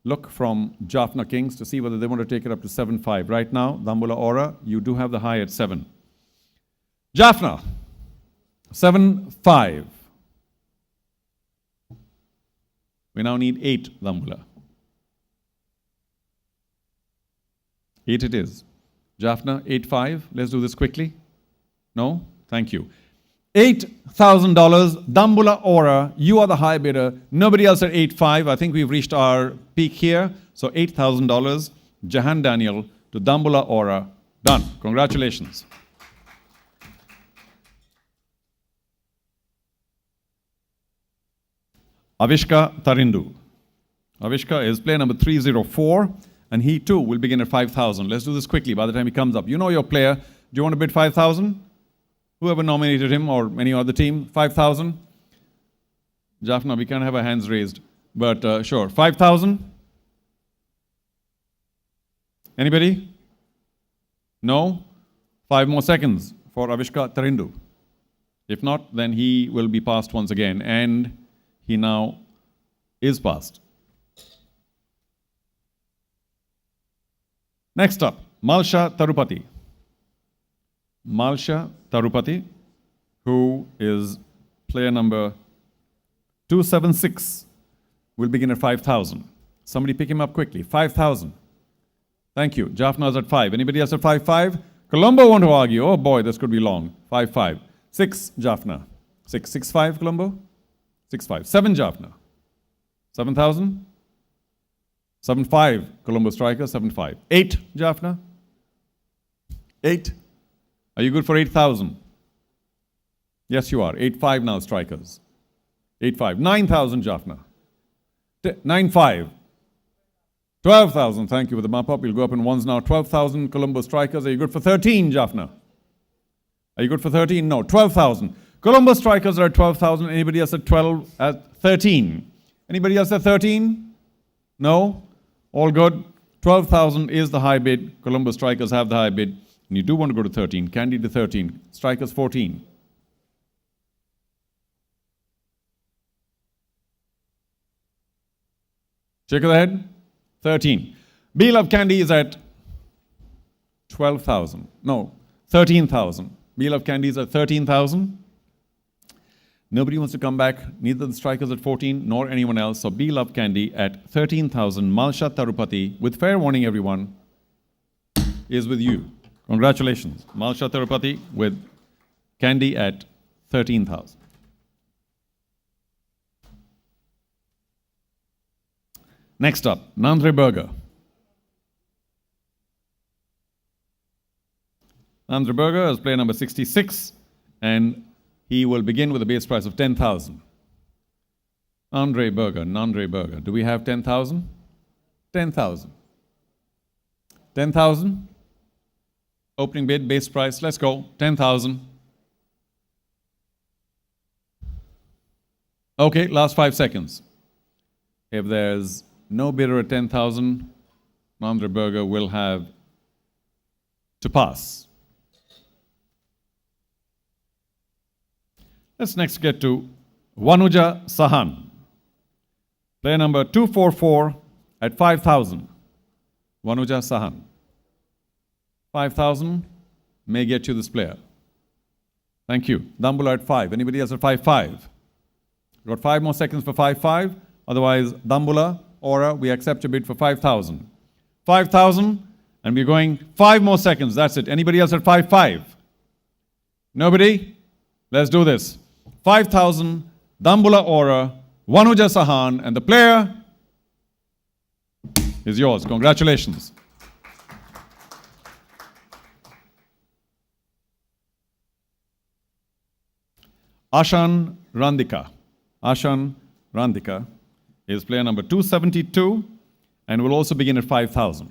look from Jaffna Kings to see whether they want to take it up to 7.5. Right now, Dambula Aura, you do have the high at 7. Jaffna, 7.5. We now need 8, Dambula. 8 it is. Jaffna, 8.5. Let's do this quickly. No? Thank you. $8,000, Dambula Aura, you are the high bidder. Nobody else at 8.5. I think we've reached our peak here. So $8,000, Jahan Daniel to Dambula Aura. Done. Congratulations. Avishka Tarindu. Avishka is player number 304, and he too will begin at 5,000. Let's do this quickly by the time he comes up. You know your player. Do you want to bid 5,000? Whoever nominated him or any other team, 5,000. Jaffna, we can't have our hands raised, but sure. 5,000? Anybody? No? 5 more seconds for Avishka Tarindu. If not, then he will be passed once again, and he now is passed. Next up, Malsha Tarupati. Malsha Tarupati, who is player number 276, will begin at 5,000. Somebody pick him up quickly. 5,000. Thank you. Jaffna's at 5. Anybody else at 5.5? Colombo want to argue. Oh boy, this could be long. 5.5. 6, Jaffna. 6. 6.5, Colombo? 6.5. 7, Jaffna. 7,000? 7.5, Colombo striker. 7.5. 8, Jaffna. 8. Are you good for 8,000? Yes, you are. 8.5 now, strikers. 8.5. 9,000, Jaffna. 9.5. 12,000. Thank you for the map up. We'll go up in ones now. 12,000, Colombo strikers. Are you good for 13, Jaffna? Are you good for 13? No. 12,000. Colombo strikers are at 12,000. Anybody else at 12? At 13? Anybody else at 13? No? All good. 12,000 is the high bid. Colombo strikers have the high bid. And you do want to go to 13. Candy to 13. Strikers 14. Shake of the head. 13. B-Love Candy is at 12,000. No, 13,000. B-Love Candy is at 13,000. Nobody wants to come back. Neither the strikers at 14 nor anyone else. So B-Love Candy at 13,000. Malsha Tarupati, with fair warning everyone, is with you. Congratulations. Malsha Tarupati with Candy at 13,000. Next up, Nandre Berger. Nandre Berger is player number 66, and he will begin with a base price of 10,000. Nandre Berger. Do we have 10,000? 10,000. 10,000? Opening bid, base price, let's go. 10,000. Okay, last 5 seconds. If there's no bidder at 10,000, Nandre Berger will have to pass. Let's next get to Vanuja Sahan. Player number 244 at 5,000. Vanuja Sahan. 5,000 may get you this player. Thank you. Dambula at 5. Anybody else at 5-5? Got 5 more seconds for 5-5. Otherwise, Dambula, Aura, we accept your bid for 5,000. 5,000, and we're going 5 more seconds. That's it. Anybody else at 5-5? Nobody? Let's do this. 5,000, Dambula Aura, Vanuja Sahan, and the player is yours. Congratulations. Ashan Randika. Ashan Randika is player number 272 and will also begin at 5,000.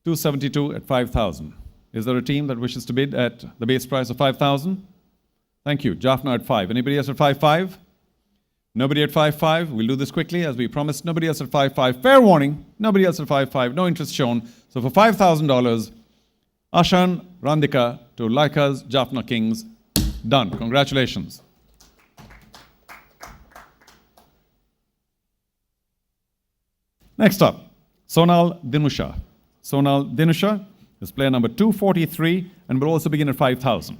272 at 5,000. Is there a team that wishes to bid at the base price of 5,000? Thank you. Jaffna at 5. Anybody else at 5-5? Nobody at 5-5. We'll do this quickly as we promised. Nobody else at 5-5. Fair warning. Nobody else at 5-5. No interest shown. So for $5,000, Ashan Randika to Laika's Jaffna Kings. Done. Congratulations. Next up, Sonal Dinusha. Sonal Dinusha is player number 243 and will also begin at 5,000.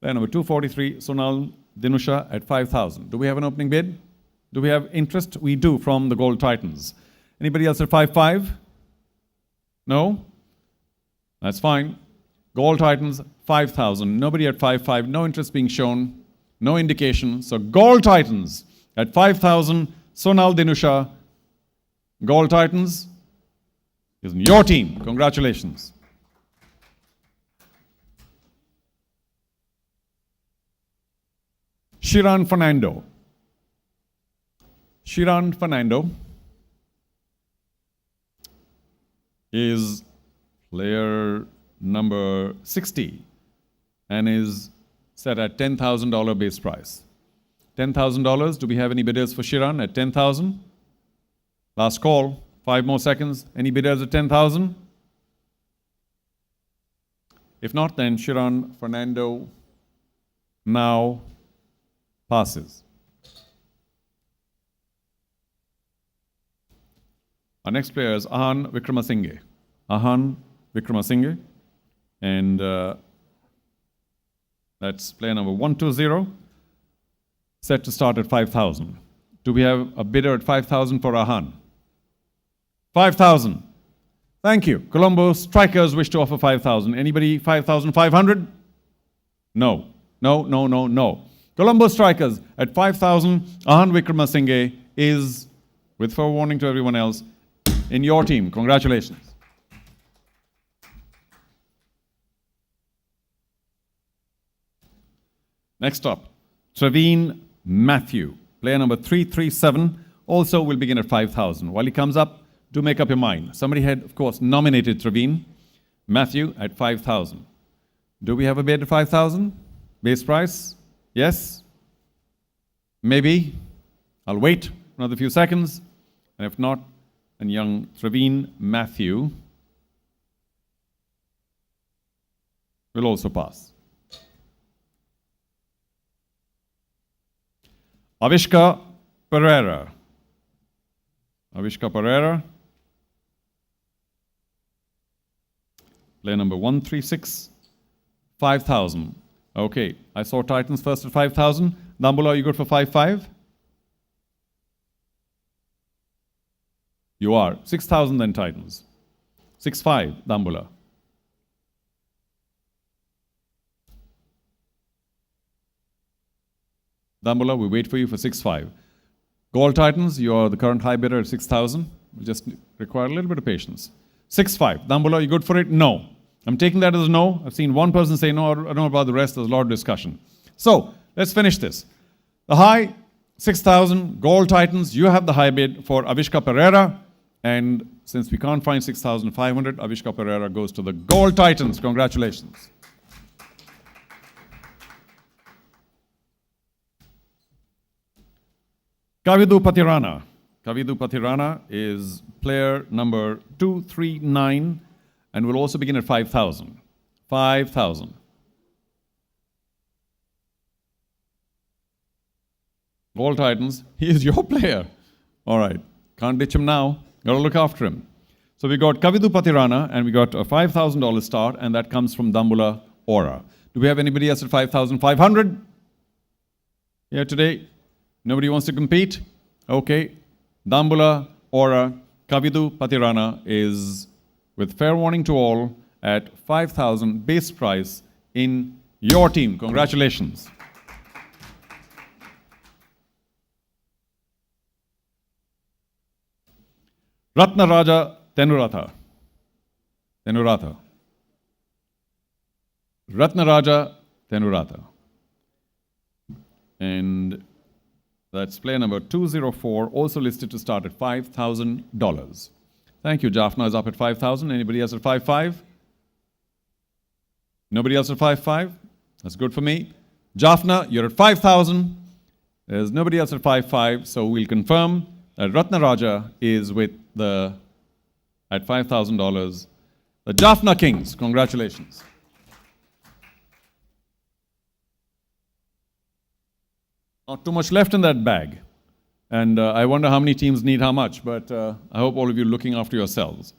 Player number 243, Sonal Dinusha at 5,000. Do we have an opening bid? Do we have interest? We do from the Gold Titans. Anybody else at 5-5? No? That's fine. Gold Titans, 5,000. Nobody at 5-5. No interest being shown. No indication. So Gold Titans at 5,000. Sonal Dinusha. Gold Titans is your team. Congratulations. Shiran Fernando. Shiran Fernando is player number 60 and is set at $10,000 base price. $10,000. Do we have any bidders for Shiran at 10,000? Last call. 5 more seconds. Any bidders at 10,000? If not, then Shiran Fernando now passes. Our next player is Ahan Vikramasinghe. Ahan Vikramasinghe. And that's player number 120. Set to start at 5,000. Do we have a bidder at 5,000 for Ahan? 5,000. Thank you. Colombo Strikers wish to offer 5,000. Anybody 5,500? No. No, no, no, no. Colombo Strikers at 5,000. Ahan Vikramasinghe is, with forewarning to everyone else, in your team. Congratulations. Next up, Traveen Matthew. Player number 337 also will begin at 5,000. While he comes up, do make up your mind. Somebody had, of course, nominated Traveen Matthew at 5,000. Do we have a bid at 5,000? Base price? Yes? Maybe? I'll wait another few seconds. And if not, then young Traveen Matthew will also pass. Avishka Pereira. Avishka Pereira. Player number 136. 5,000. Okay, I saw Titans first at 5,000. Dambula, are you good for 5-5? You are. 6,000 then Titans. 6-5, Dambula. Dambula, we wait for you for 6-5. Gold Titans, you are the current high bidder at 6,000. We just require a little bit of patience. 6-5. Dambula, are you good for it? No. I'm taking that as a no. I've seen one person say no. I don't know about the rest. There's a lot of discussion. So, let's finish this. The high, 6,000. Gold Titans, you have the high bid for Avishka Pereira. And since we can't find 6,500, Avishka Pereira goes to the Gold Titans. Congratulations. Kavidu Patirana. Kavidu Patirana is player number 239 and will also begin at 5,000. 5,000. Gold Titans, he is your player. All right. Can't ditch him now. Got to look after him. So we got Kavidu Patirana and we got a $5,000 start, and that comes from Dambula Aura. Do we have anybody else at 5,500 here today? Nobody wants to compete? Okay. Dambula Aura, Kavidu Patirana is, with fair warning to all, at 5,000 base price in your team. Congratulations. Ratna Raja Tenuratha. Ratna Raja Tenuratha. And that's player number 204, also listed to start at $5,000. Thank you. Jaffna is up at 5,000. Anybody else at 5,500? Nobody else at 5,500? That's good for me. Jaffna, you're at 5,000. There's nobody else at 5,500, so we'll confirm that Ratna Raja is with at $5,000. The Jaffna Kings, congratulations. Not too much left in that bag. And I wonder how many teams need how much, but I hope all of you are looking after yourselves.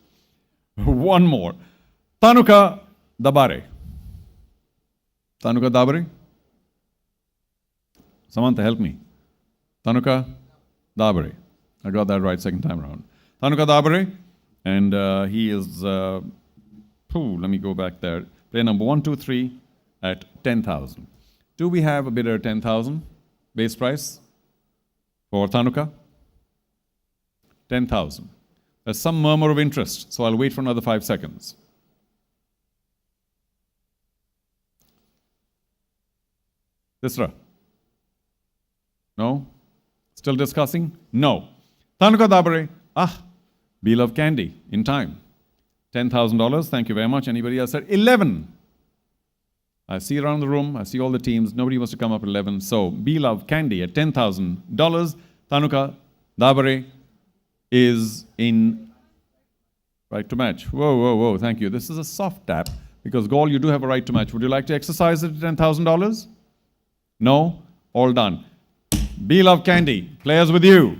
One more. Tanuka Dabare. Tanuka Dabare? Samantha, help me. Tanuka Dabare. I got that right second time around. Tanuka Dabare, and he is, let me go back there. Player number 123 at 10,000. Do we have a bidder at 10,000 base price for Tanuka? 10,000. There's some murmur of interest, so I'll wait for another 5 seconds. Tisra? No? Still discussing? No. Tanuka Dabare, Beloved Candy, in time. $10,000, thank you very much. Anybody else at 11? I see around the room, I see all the teams, nobody wants to come up at 11. So, Beloved Candy at $10,000. Tanuka Dabare is in right to match. Whoa, thank you. This is a soft tap, because Gaul, you do have a right to match. Would you like to exercise it at $10,000? No? All done. Beloved Candy, players with you.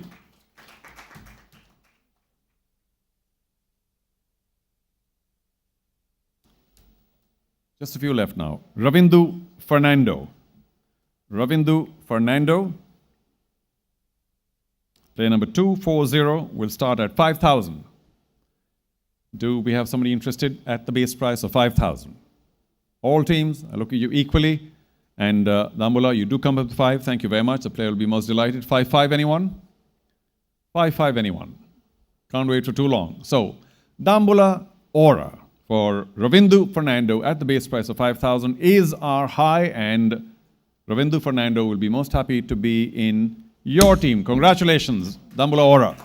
Just a few left now. Ravindu Fernando. Ravindu Fernando. Player number 240 will start at 5,000. Do we have somebody interested at the base price of 5,000? All teams, I look at you equally. And Dambula, you do come up to 5. Thank you very much. The player will be most delighted. 5,500 anyone? 5,500 anyone? Can't wait for too long. So, Dambula Aura for Ravindu Fernando at the base price of 5,000 is our high, and Ravindu Fernando will be most happy to be in your team. Congratulations, Dambula Aura.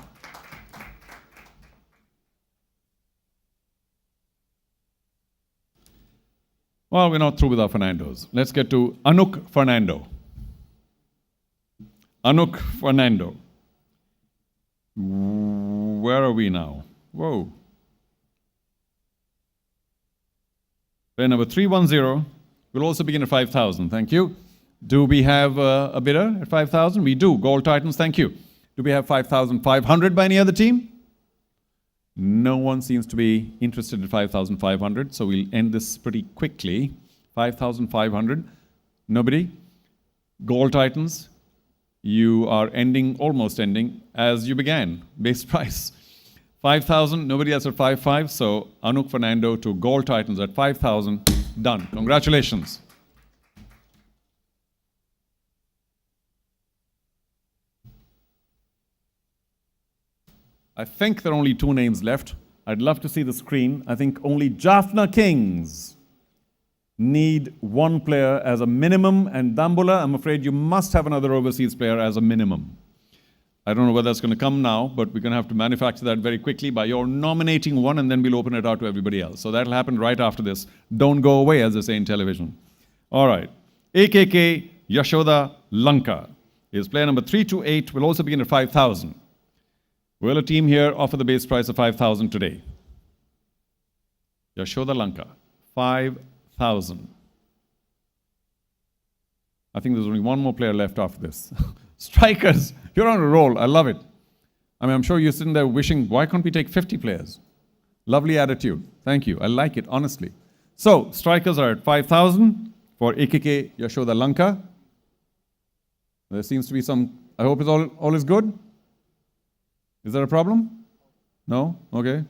Well, we're not through with our Fernandos. Let's get to Anuk Fernando. Anuk Fernando. Where are we now? Whoa. Player number 310 will also begin at 5,000. Thank you. Do we have a bidder at 5,000? We do. Gold Titans, thank you. Do we have 5,500 by any other team? No one seems to be interested in 5,500, so we'll end this pretty quickly. 5,500. Nobody? Gold Titans, you are almost ending as you began. Base price. 5,000, nobody else at 5,500, so Anuk Fernando to Gold Titans at 5,000. Done. Congratulations. I think there are only 2 names left. I'd love to see the screen. I think only Jaffna Kings need 1 player as a minimum, and Dambula, I'm afraid you must have another overseas player as a minimum. I don't know whether that's going to come now, but we're going to have to manufacture that very quickly by your nominating one, and then we'll open it out to everybody else. So that'll happen right after this. Don't go away, as they say in television. All right. AKK Yashoda Lanka is player number 328, will also begin at 5,000. Will a team here offer the base price of 5,000 today? Yashoda Lanka, 5,000. I think there's only one more player left after this. Strikers, you're on a roll. I love it. I mean, I'm sure you're sitting there wishing, why can't we take 50 players? Lovely attitude. Thank you. I like it, honestly. So, strikers are at 5,000 for AKK Yashoda Lanka. There seems to be some, I hope it's all is good. Is there a problem? No? Okay.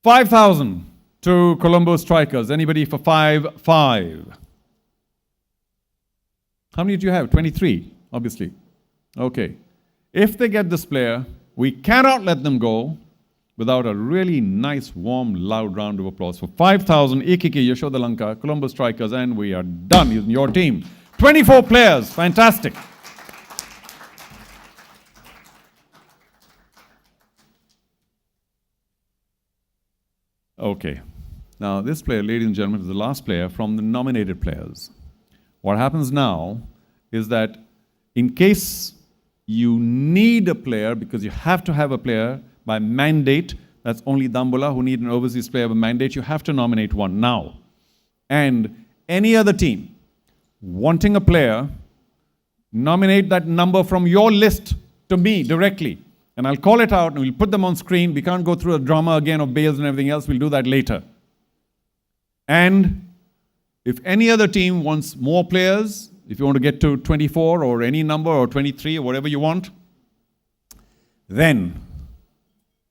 5,000 to Colombo Strikers. Anybody for 5,500? How many do you have? 23, obviously. Okay. If they get this player, we cannot let them go without a really nice, warm, loud round of applause for 5,000 AKK Yashoda Lanka, Colombo Strikers, and we are done using your team. 24 players. Fantastic. Okay. Now, this player, ladies and gentlemen, is the last player from the nominated players. What happens now is that in case you need a player, because you have to have a player by mandate, that's only Dambula who need an overseas player by mandate, you have to nominate one now. And any other team wanting a player, nominate that number from your list to me directly. And I'll call it out and we'll put them on screen. We can't go through a drama again of bales and everything else. We'll do that later. And if any other team wants more players, if you want to get to 24 or any number or 23 or whatever you want, then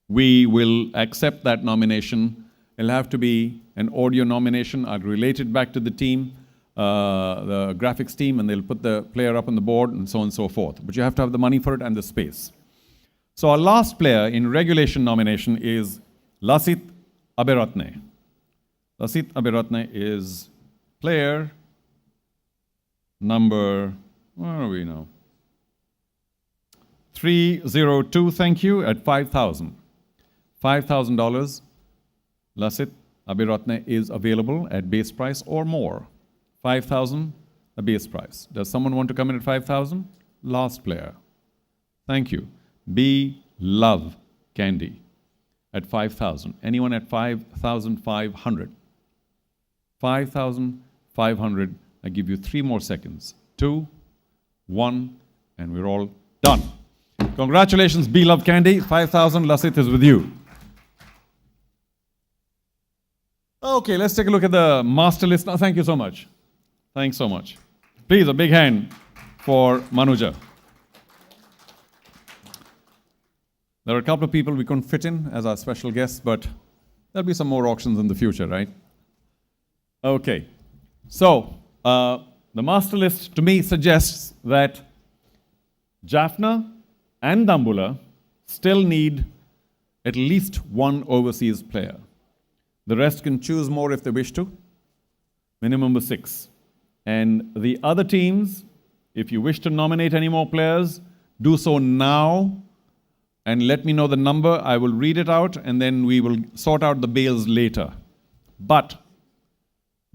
we will accept that nomination. It'll have to be an audio nomination. I'll relate it back to the team, the graphics team, and they'll put the player up on the board and so on and so forth. But you have to have the money for it and the space. So our last player in regulation nomination is Lasit Aberatne. Lasit Aberatne is player number, where are we now? 302, thank you, at 5,000. $5,000. Lasit Aberatne is available at base price or more. 5,000, a base price. Does someone want to come in at 5,000? Last player. Thank you. B. Love Candy at 5,000. Anyone at 5,500? 5,500. I give you 3 more seconds. 2, 1, and we're all done. Congratulations, B. Love Candy. 5,000. Lasit is with you. Okay, let's take a look at the master list now. Thank you so much. Thanks so much. Please, a big hand for Manuja. There are a couple of people we couldn't fit in as our special guests, but there'll be some more auctions in the future, right? Okay. So, the master list to me suggests that Jaffna and Dambula still need at least one overseas player. The rest can choose more if they wish to. Minimum of 6. And the other teams, if you wish to nominate any more players, do so now and let me know the number. I will read it out and then we will sort out the bales later. But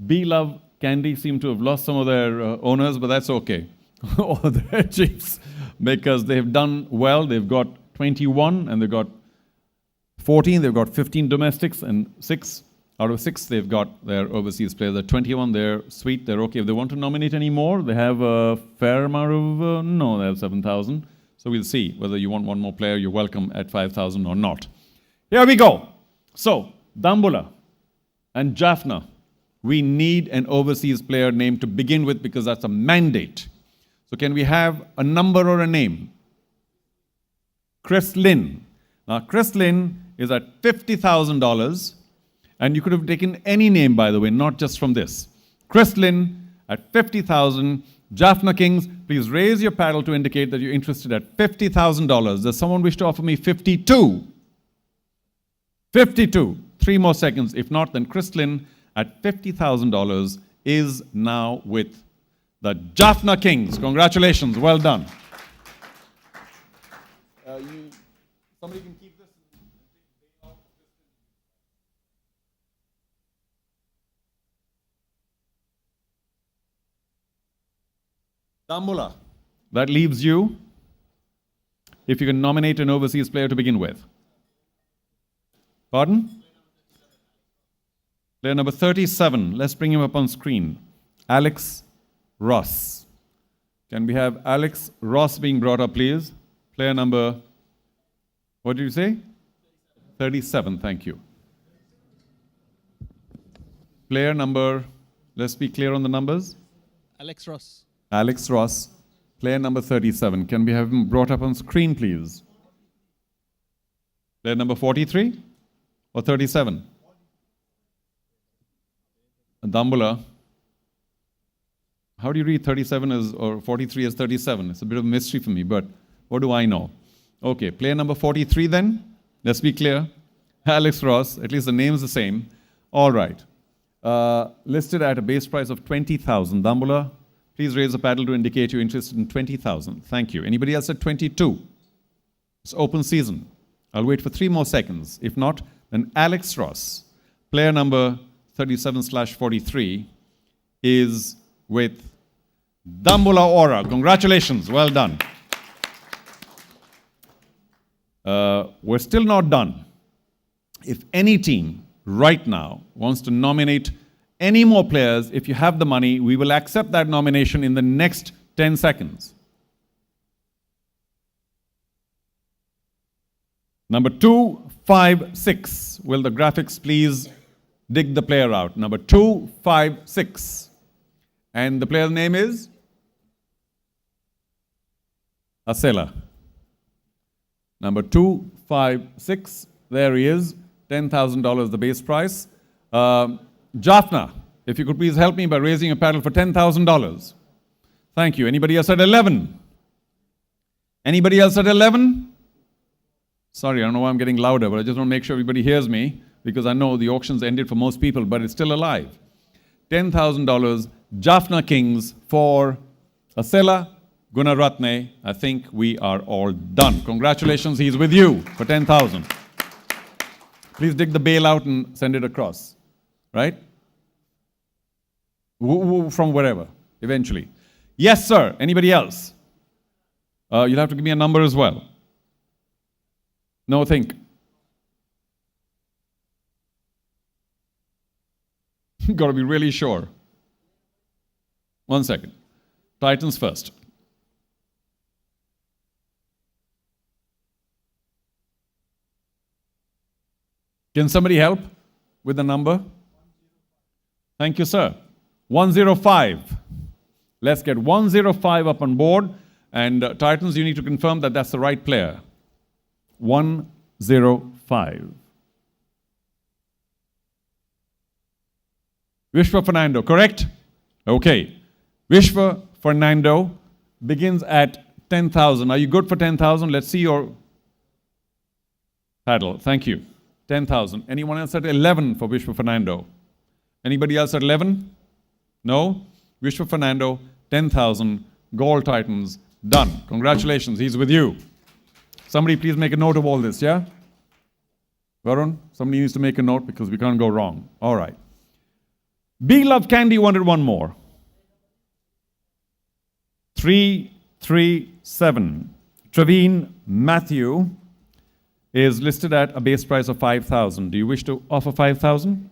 B. Love Candy seem to have lost some of their owners, but that's okay. Or their chiefs, because they've done well. They've got 21 and they've got 14. They've got 15 domestics and 6 out of 6 they've got their overseas players. At 21, they're sweet. They're okay. If they want to nominate any more, they have a fair amount of, no, they have 7,000. So we'll see whether you want one more player. You're welcome at 5,000 or not. Here we go. So, Dambula and Jaffna, we need an overseas player name to begin with because that's a mandate. So can we have a number or a name? Chris Lynn. Now, Chris Lynn is at $50,000. And you could have taken any name, by the way, not just from this. Chris Lynn at 50,000. Jaffna Kings, please raise your paddle to indicate that you're interested at $50,000. Does someone wish to offer me 52? 52. 3 more seconds. If not, then Chris Lynn at $50,000 is now with the Jaffna Kings. Congratulations. Well done. Somebody can keep this. Dambula, that leaves you, if you can nominate an overseas player to begin with. Pardon? Player number 37. Let's bring him up on screen. Alex Ross. Can we have Alex Ross being brought up, please? Player number, what did you say? 37, thank you. Player number, let's be clear on the numbers. Alex Ross. Alex Ross, player number 37. Can we have him brought up on screen, please? Player number 43 or 37? Dambula. How do you read 37 as, or 43 as 37? It's a bit of a mystery for me, but what do I know? Okay, player number 43 then. Let's be clear. Alex Ross, at least the name is the same. All right. Listed at a base price of 20,000. Dambula, please raise the paddle to indicate you're interested in 20,000. Thank you. Anybody else at 22? It's open season. I'll wait for 3 more seconds. If not, then Alex Ross, player number 37/43, is with Dambula Aura. Congratulations. Well done. We're still not done. If any team right now wants to nominate any more players, if you have the money, we will accept that nomination in the next 10 seconds. Number 256. Will the graphics please dig the player out? Number 256. And the player's name is Asela. Number 256. There he is. $10,000 the base price. Jaffna, if you could please help me by raising a paddle for $10,000. Thank you. Anybody else at 11? Anybody else at 11? Sorry, I don't know why I'm getting louder, but I just want to make sure everybody hears me because I know the auction's ended for most people, but it's still alive. $10,000, Jaffna Kings for Asela Gunaratne. I think we are all done. Congratulations, he's with you for 10,000. Please dig the bail out and send it across, right? From wherever, eventually. Yes, sir. Anybody else? You'll have to give me a number as well. No, think. Got to be really sure. 1 second. Titans first. Can somebody help with the number? Thank you, sir. 105. Let's get 105 up on board. And Titans, you need to confirm that that's the right player. 105. Vishwa Fernando, correct? Okay. Vishwa Fernando begins at 10,000. Are you good for 10,000? Let's see your paddle. Thank you. 10,000. Anyone else at 11 for Vishwa Fernando? Anybody else at 11? No? Vishwa Fernando, 10,000. Gold Titans, done. Congratulations, he's with you. Somebody please make a note of all this, yeah? Varun, somebody needs to make a note because we can't go wrong. All right. Big Love Candy wanted one more. 337. Traveen Matthew is listed at a base price of 5,000. Do you wish to offer 5,000?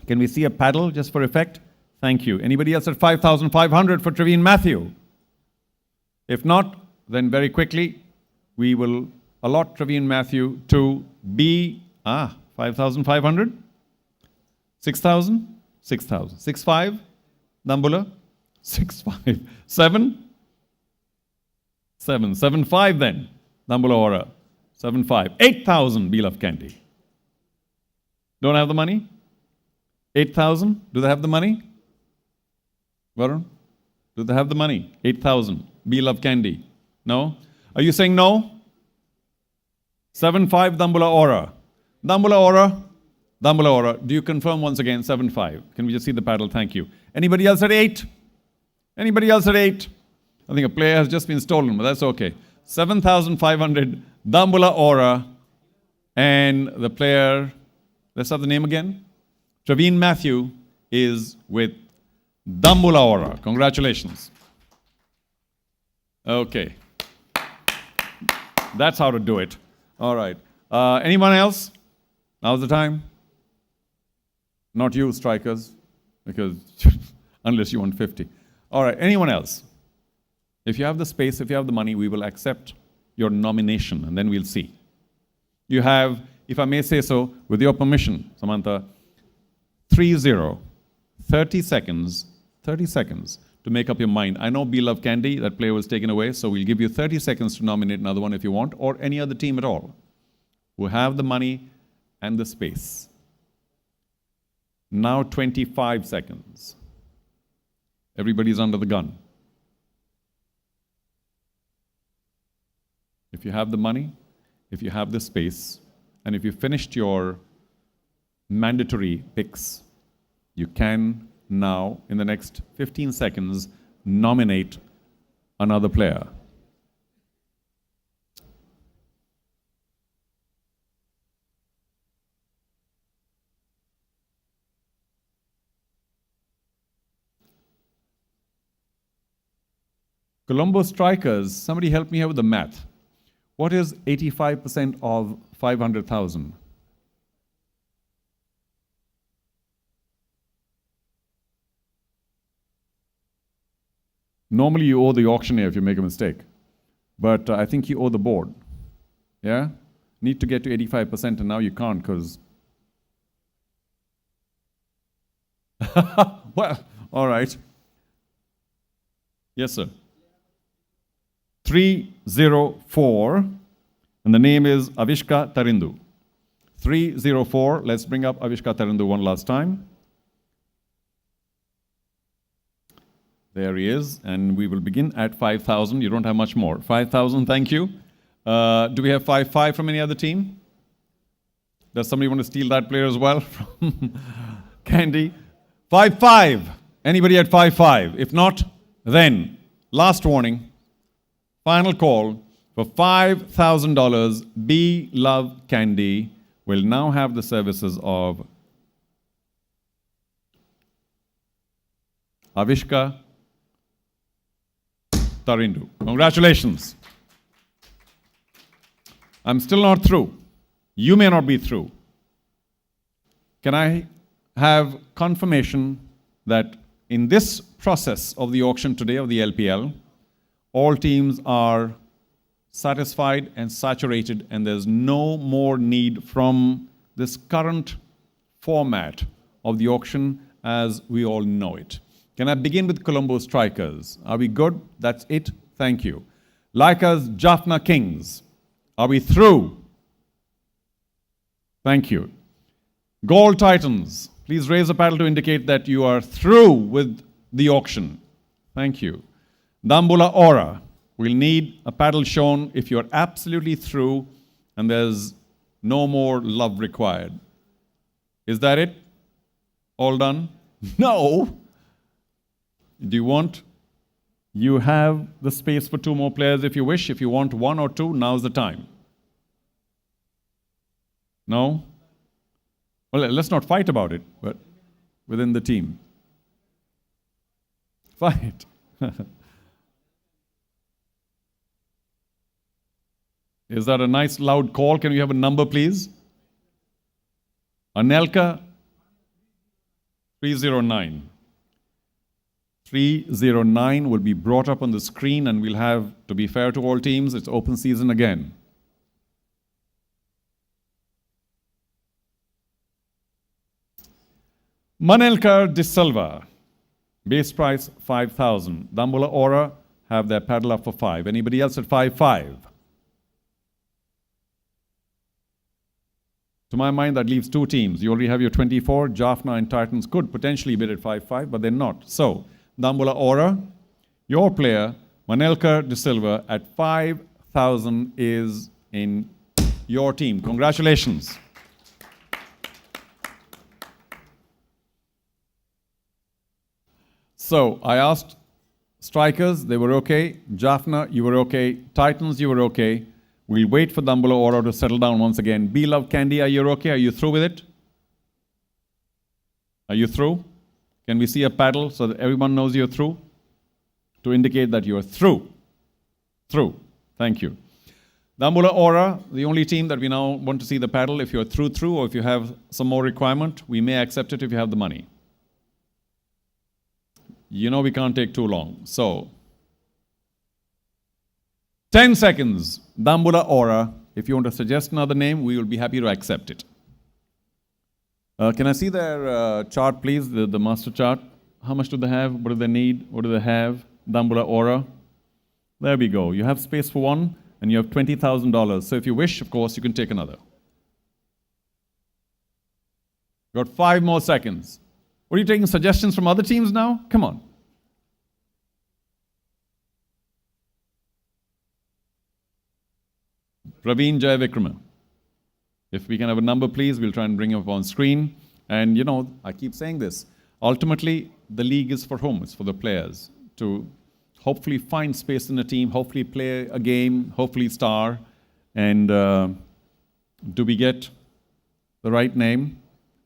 Can we see a paddle just for effect? Thank you. Anybody else at 5,500 for Traveen Matthew? If not, then very quickly, we will allot Traveen Matthew to be 5,500? 6,000? 6,000. 6,500? Dambula? 6,500. 7? 7. 7,500 then. Dambula Aura. 7,500. 8,000 Beloved Candy. Don't have the money? 8,000? Do they have the money? Varun? Do they have the money? 8,000. Beloved Candy. No? Are you saying no? 7,500 Dambula Aura. Dambula Aura. Dambula Aura. Do you confirm once again 7,500? Can we just see the paddle? Thank you. Anybody else at 8? Anybody else at 8? I think a player has just been stolen, but that's okay. 7,500 Dambula Aura. And the player, let's have the name again. Traveen Matthew is with Dambula Aura. Congratulations. Okay. That's how to do it. All right. Anyone else? Now's the time. Not you, strikers, because unless you want 50. All right. Anyone else? If you have the space, if you have the money, we will accept your nomination and then we'll see. You have, if I may say so, with your permission, Samantha, 30 seconds to make up your mind. I know Be Love Candy, that player was taken away, so we'll give you 30 seconds to nominate another one if you want, or any other team at all who have the money and the space. Now 25 seconds. Everybody's under the gun. If you have the money, if you have the space, and if you finished your mandatory picks, you can now, in the next 15 seconds, nominate another player. Colombo Strikers, somebody help me here with the math. What is 85% of 500,000? Normally you owe the auctioneer if you make a mistake, but I think you owe the board. Yeah? Need to get to 85% and now you can't because... Well, all right. Yes, sir. 304, and the name is Avishka Tarindu. 304, let's bring up Avishka Tarindu one last time. There he is, and we will begin at 5,000. You don't have much more. 5,000, thank you. Do we have 5,500 from any other team? Does somebody want to steal that player as well from Candy? 5,500. Anybody at 5,500? If not, then last warning. Final call for $5,000. Be Love Candy will now have the services of Avishka Tarindu. Congratulations. I'm still not through. You may not be through. Can I have confirmation that in this process of the auction today of the LPL, all teams are satisfied and saturated and there's no more need from this current format of the auction as we all know it? Can I begin with Colombo Strikers? Are we good? That's it? Thank you. Lyca's Jaffna Kings. Are we through? Thank you. Gold Titans. Please raise a paddle to indicate that you are through with the auction. Thank you. Dambula Aura. We'll need a paddle shown if you're absolutely through and there's no more love required. Is that it? All done? No! Do you want? You have the space for 2 more players if you wish. If you want 1 or 2, now's the time. No? Well, let's not fight about it, but within the team. Fight. Is that a nice loud call? Can we have a number, please? Anelka 309. 309 will be brought up on the screen and we'll have, to be fair to all teams, it's open season again. Manelkar de Silva, base price 5,000. Dambula Aura have their paddle up for 5. Anybody else at 5,500? To my mind, that leaves 2 teams. You already have your 24. Jaffna and Titans could potentially bid at 5,500, but they're not. So, Dambula Aura, your player, Manelkar de Silva, at 5,000 is in your team. Congratulations. So, I asked Strikers, they were okay. Jaffna, you were okay. Titans, you were okay. We'll wait for Dambula Aura to settle down once again. Be Love Candy, are you okay? Are you through with it? Are you through? Can we see a paddle so that everyone knows you're through? To indicate that you're through. Through. Thank you. Dambula Aura, the only team that we now want to see the paddle. If you're through, or if you have some more requirement, we may accept it if you have the money. You know we can't take too long. So, 10 seconds. Dambula Aura. If you want to suggest another name, we will be happy to accept it. Can I see their chart, please? The master chart. How much do they have? What do they need? What do they have? Dambula Aura. There we go. You have space for one, and you have $20,000. So if you wish, of course, you can take another. Got 5 more seconds. What are you taking suggestions from other teams now? Come on. Praveen Jayavikrama. If we can have a number, please, we'll try and bring him up on screen. And, you know, I keep saying this. Ultimately, the league is for whom? It's for the players to hopefully find space in a team, hopefully play a game, hopefully star. And do we get the right name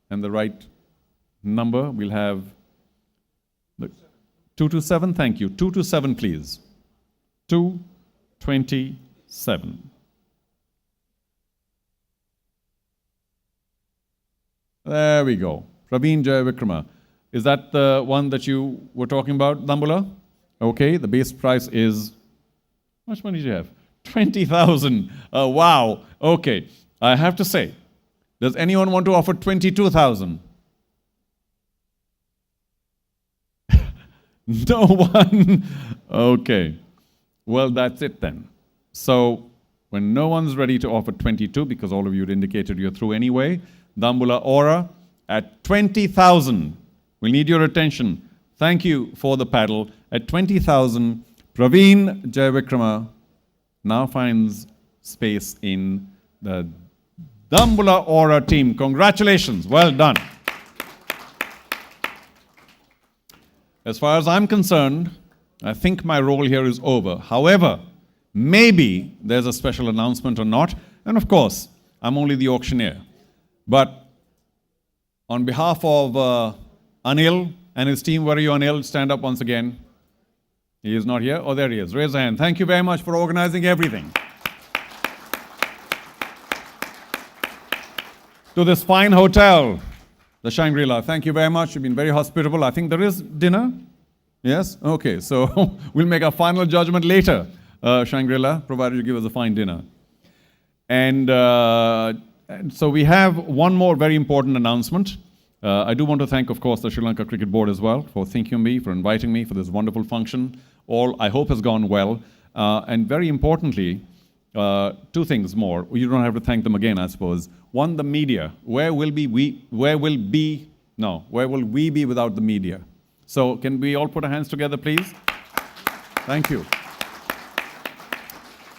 and the right number? We'll have 227, thank you. 227, please. 227. There we go. Praveen Jayavikrama. Is that the one that you were talking about, Dambula? Okay, the base price is, how much money do you have? 20,000. Wow. Okay. I have to say, does anyone want to offer 22,000? No one? Okay. Well, that's it then. So, when no one's ready to offer 22, because all of you had indicated you're through anyway, Dambula Aura at 20,000. We need your attention. Thank you for the paddle. At 20,000, Praveen Jayavikrama now finds space in the Dambula Aura team. Congratulations. Well done. As far as I'm concerned, I think my role here is over. However, maybe there's a special announcement or not. And of course, I'm only the auctioneer. But on behalf of Anil and his team, where are you, Anil? Stand up once again. He is not here. Oh, there he is. Raise a hand. Thank you very much for organizing everything. To this fine hotel, the Shangri-La. Thank you very much. You've been very hospitable. I think there is dinner. Yes? Okay. So we'll make our final judgment later, Shangri-La, provided you give us a fine dinner. And so we have one more very important announcement. I do want to thank, of course, the Sri Lanka Cricket Board as well for thinking of me, for inviting me for this wonderful function. All, I hope, has gone well. And very importantly, 2 things more. You don't have to thank them again, I suppose. One, the media. Where will we be without the media? So can we all put our hands together, please? Thank you.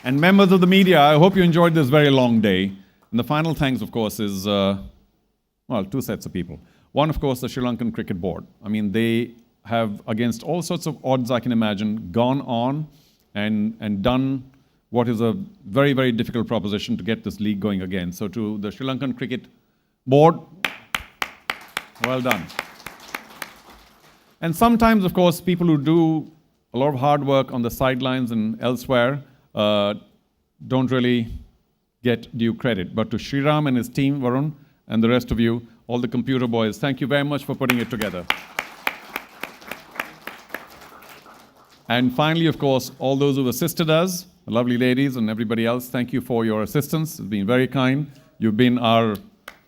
And members of the media, I hope you enjoyed this very long day. And the final thanks, of course, is, well, 2 sets of people. One, of course, the Sri Lankan Cricket Board. I mean, they have, against all sorts of odds I can imagine, gone on and done what is a very, very difficult proposition to get this league going again. So to the Sri Lankan Cricket Board, well done. And sometimes, of course, people who do a lot of hard work on the sidelines and elsewhere don't really get due credit. But to Sriram and his team, Varun, and the rest of you, all the computer boys, thank you very much for putting it together. And finally, of course, all those who assisted us, the lovely ladies and everybody else, thank you for your assistance. It's been very kind. You've been our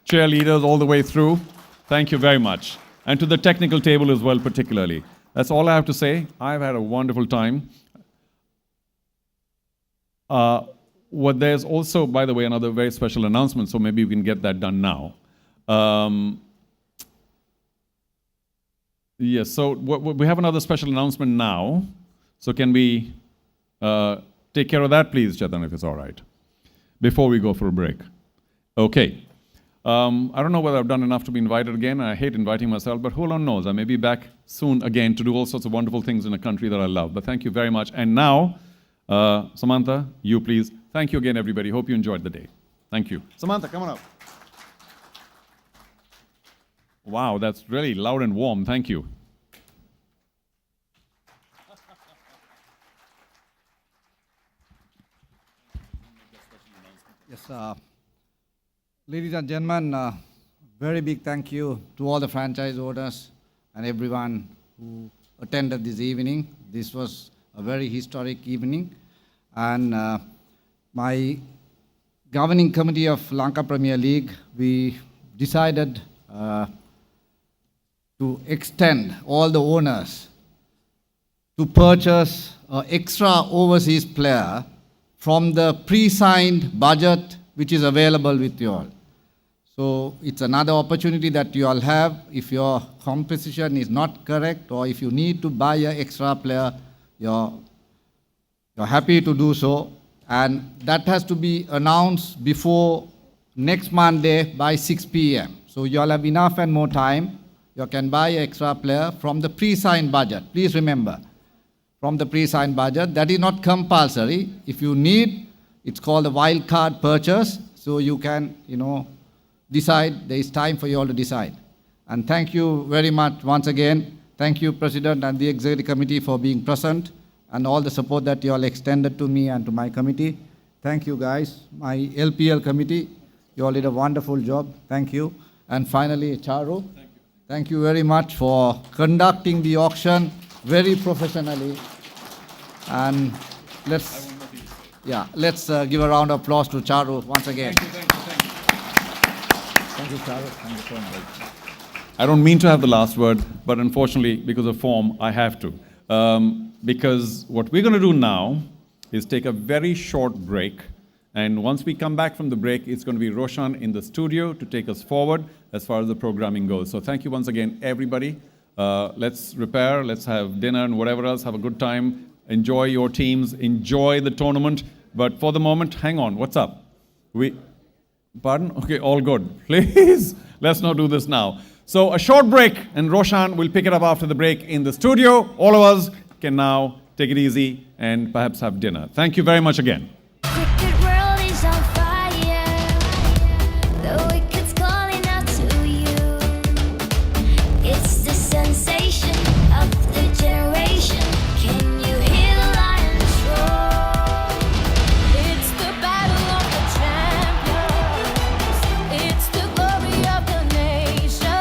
cheerleaders all the way through. Thank you very much. And to the technical table as well, particularly. That's all I have to say. I've had a wonderful time. There's also, by the way, another very special announcement, so maybe we can get that done now. Yes, so we have another special announcement now. So can we take care of that, please, Chetan, if it's all right, before we go for a break? Okay. I don't know whether I've done enough to be invited again. I hate inviting myself, but who alone knows? I may be back soon again to do all sorts of wonderful things in a country that I love. But thank you very much. And now, Samantha, you please. Thank you again, everybody. Hope you enjoyed the day. Thank you. Samantha, come on up. Wow, that's really loud and warm. Thank you. Yes, ladies and gentlemen, very big thank you to all the franchise owners and everyone who attended this evening. This was a very historic evening. And my governing committee of Lanka Premier League, we decided to extend all the owners to purchase an extra overseas player from the pre-signed budget which is available with you all. So it's another opportunity that you all have. If your composition is not correct or if you need to buy an extra player, you're happy to do so. And that has to be announced before next Monday by 6 p.m. So you all have enough and more time. You can buy an extra player from the pre-signed budget. Please remember, from the pre-signed budget. That is not compulsory. If you need, it's called a wild card purchase. So you can, decide. There is time for you all to decide. And thank you very much once again. Thank you, President and the Executive Committee, for being present and all the support that you all extended to me and to my committee. Thank you, guys. My LPL committee, you all did a wonderful job. Thank you. And finally, Charu, thank you very much for conducting the auction very professionally. And let's give a round of applause to Charu once again. Thank you, Charu. Thank you so much. I don't mean to have the last word, but unfortunately, because of form, I have to. Because what we're going to do now is take a very short break. And once we come back from the break, it's going to be Roshan in the studio to take us forward as far as the programming goes. So thank you once again, everybody. Let's repair, let's have dinner and whatever else, have a good time. Enjoy your teams, enjoy the tournament. But for the moment, hang on, what's up? Pardon? Okay, all good. Please, let's not do this now. So a short break, and Roshan will pick it up after the break in the studio. All of us can now take it easy and perhaps have dinner. Thank you very much again. Cricket world is on fire. The wicket's calling out to you. It's the sensation of the generation. Can you hear the lions roar? It's the battle of the champions. It's the glory of the nation.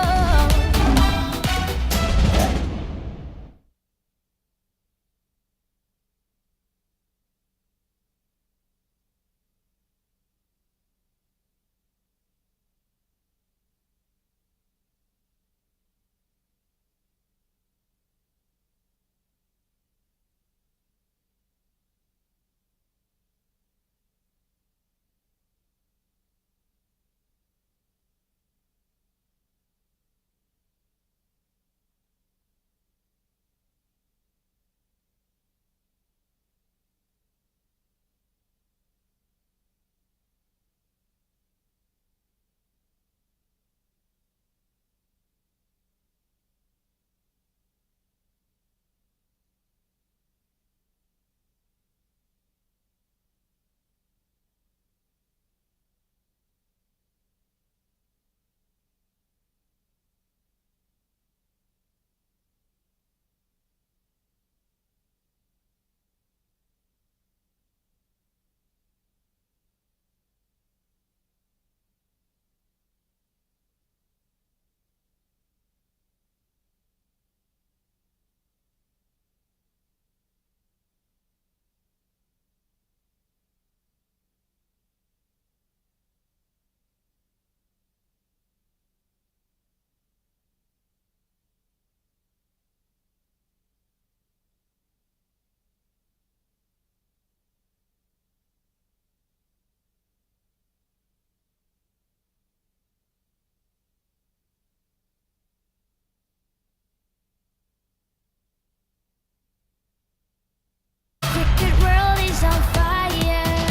Cricket world is on fire.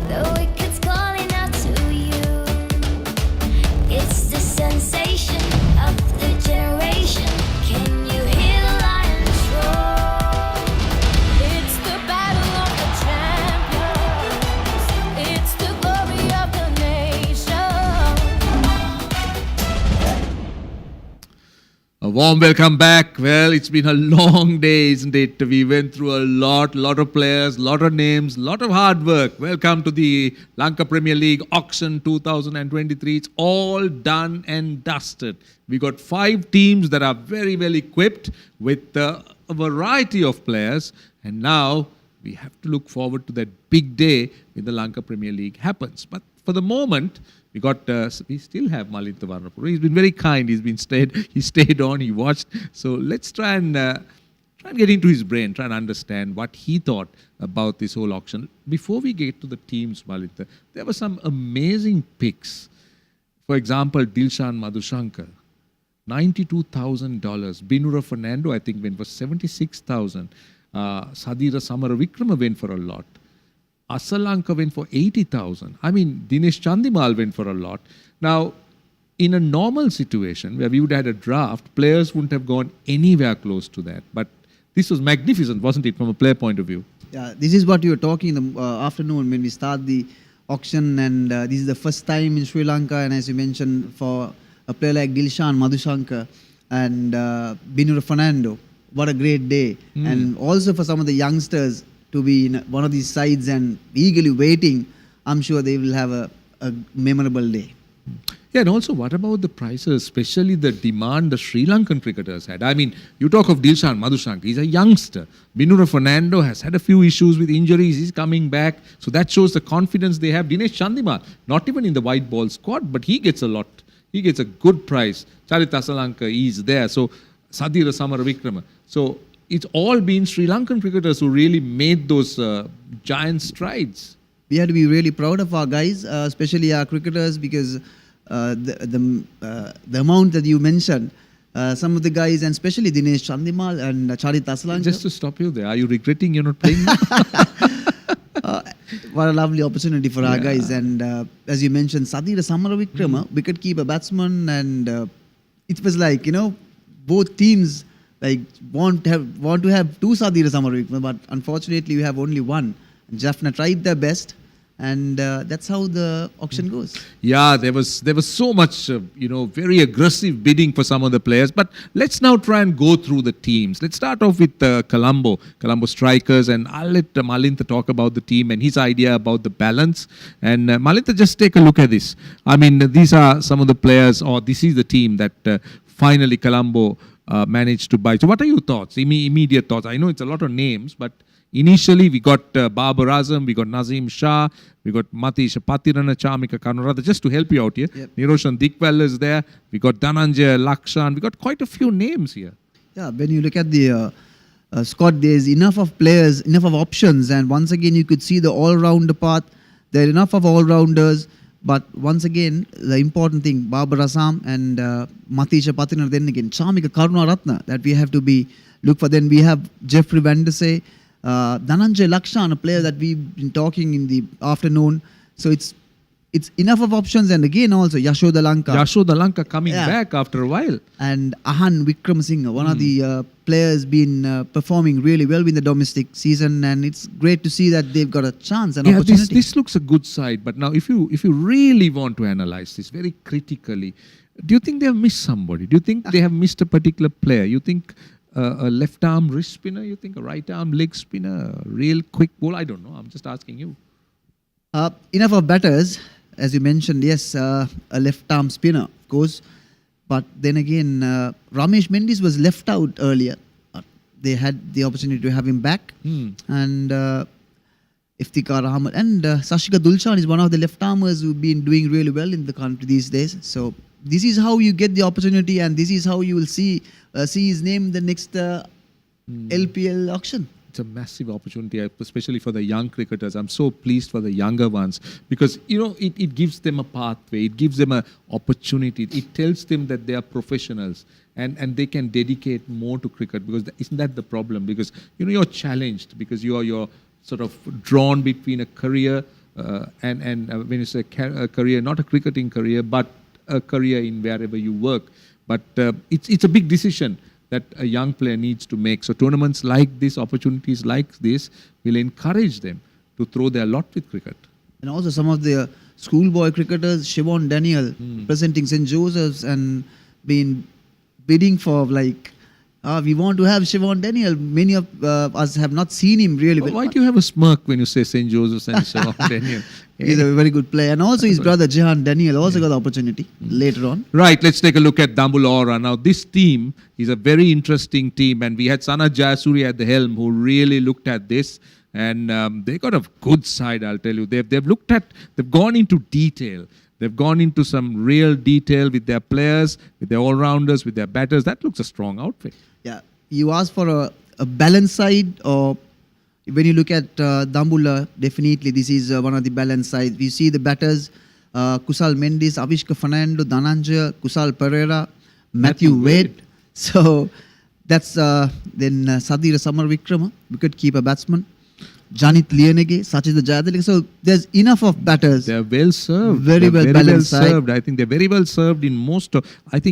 The wicket's calling out to you. It's the sensation of the generation. Can you hear the lions roar? It's the battle of the champions. It's the glory of the nation. A warm welcome back. Well, it's been a long day, isn't it? We went through a lot of players, lot of names, lot of hard work. Welcome to the Lanka Premier League Auction 2023. It's all done and dusted. We got 5 teams that are very well equipped with a variety of players. And now We have to look forward to that big day when the Lanka Premier League happens. But for the moment, we still have Malinta Varnapura. He's been very kind. He stayed on. He watched. So let's try and get into his brain, try and understand what he thought about this whole auction. Before we get to the teams, Malinta, there were some amazing picks. For example, Dilshan Madhushankar, $92,000. Binura Fernando, I think, went for $76,000. Sadira Samaravikrama went for a lot. Asalanka went for 80,000. I mean, Dinesh Chandimal went for a lot. Now, in a normal situation where we would have had a draft, players wouldn't have gone anywhere close to that. But this was magnificent, wasn't it, from a player point of view? Yeah, this is what you were talking in the afternoon when we start the auction, and this is the first time in Sri Lanka, and as you mentioned, for a player like Dilshan Madhushankar and Binura Fernando, what a great day. And also for some of the youngsters to be in one of these sides and eagerly waiting, I'm sure they will have a memorable day. Yeah, and also what about the prices, especially the demand the Sri Lankan cricketers had? I mean, you talk of Dilshan Madhushankar, he's a youngster. Binura Fernando has had a few issues with injuries, he's coming back. So that shows the confidence they have. Dinesh Chandimal, not even in the white ball squad, but he gets a lot. He gets a good price. Charit Asalanka is there. So Sadira Samaravikrama. So it's all been Sri Lankan cricketers who really made those giant strides. We have to be really proud of our guys, especially our cricketers, because the amount that you mentioned, some of the guys, and especially Dinesh Chandimal and Charit Asalanka. Just to stop you there, are you regretting you're not playing now? What a lovely opportunity for our guys. And as you mentioned, Sadira Samaravikrama, wicket-keeper batsman, and it was like, both teams like want to have two Sadira Samaravikrama, but unfortunately we have only one. Jaffna tried their best, and that's how the auction goes. Yeah, there was so much, very aggressive bidding for some of the players. But let's now try and go through the teams. Let's start off with Colombo strikers, and I'll let Malinta talk about the team and his idea about the balance. And Malinta, just take a look at this. I mean, these are some of the players, or this is the team that finally Colombo managed to buy. So what are your thoughts, immediate thoughts? I know it's a lot of names, but initially, we got Babar Azam, we got Nazim Shah, we got Matisha Patirana, Chamika Kanuratha, just to help you out here. Yep. Niroshan Dikpal is there. We got Dhananjay Lakshan. We got quite a few names here. Yeah, when you look at the squad, there's enough of players, enough of options. And once again, you could see the all-rounder path. There are enough of all-rounders. But once again, the important thing, Babar Azam and Matisha Patirana, then again, Chamika Karunaratne, that we have to look for. Then we have Jeffrey Vandese, Dhananjay Lakshan, a player that we've been talking in the afternoon. So it's enough of options. And again also Yashoda Lanka coming back after a while. And Ahan Wickramasinghe, one of the players been performing really well in the domestic season, and it's great to see that they've got a chance and opportunity. This looks a good side. But now if you really want to analyze this very critically, do you think they have missed somebody? Do you think they have missed a particular player? You think a left arm wrist spinner, you think a right arm leg spinner, a real quick ball? I don't know. I'm just asking you. Enough of batters, as you mentioned. Yes, a left arm spinner, of course. But then again, Ramesh Mendis was left out earlier. They had the opportunity to have him back. And Iftikhar Ahmed and Sashika Dulshan is one of the left armers who've been doing really well in the country these days. So this is how you get the opportunity, and this is how you will see his name in the next LPL auction. It's a massive opportunity, especially for the young cricketers. I'm so pleased for the younger ones because, it gives them a pathway. It gives them an opportunity. It tells them that they are professionals and they can dedicate more to cricket, because isn't that the problem? Because, you're challenged because you're sort of drawn between a career and when you say a career, not a cricketing career, but a career in wherever you work. But it's a big decision that a young player needs to make. So tournaments like this, opportunities like this, will encourage them to throw their lot with cricket. And also some of the schoolboy cricketers, Siobhan Daniel, presenting St. Joseph's and been bidding for we want to have Siobhan Daniel. Many of us have not seen him really well. Why do you have a smirk when you say St. Joseph's and Siobhan Daniel? He's a very good player. And also his brother Jehan Daniel also got the opportunity later on. Right, let's take a look at Dambul Aura. Now this team is a very interesting team, and we had Sanat Jayasuriya at the helm who really looked at this and they got a good side, I'll tell you. They've gone into detail. They've gone into some real detail with their players, with their all-rounders, with their batters. That looks a strong outfit. Yeah, you asked for a balanced side, or when you look at Dambulla, definitely this is one of the balanced sides. We see the batters, Kusal Mendes, Avishka Fernando, Dhananjaya, Kusal Pereira, Matthew Wade. So that's then Sadira Samarvikrama, wicket-keeper batsman, Janit Lianege, Sachit Jayadilika. So there's enough of batters. They're well served. Very well balanced side. Served. I think they're very well served in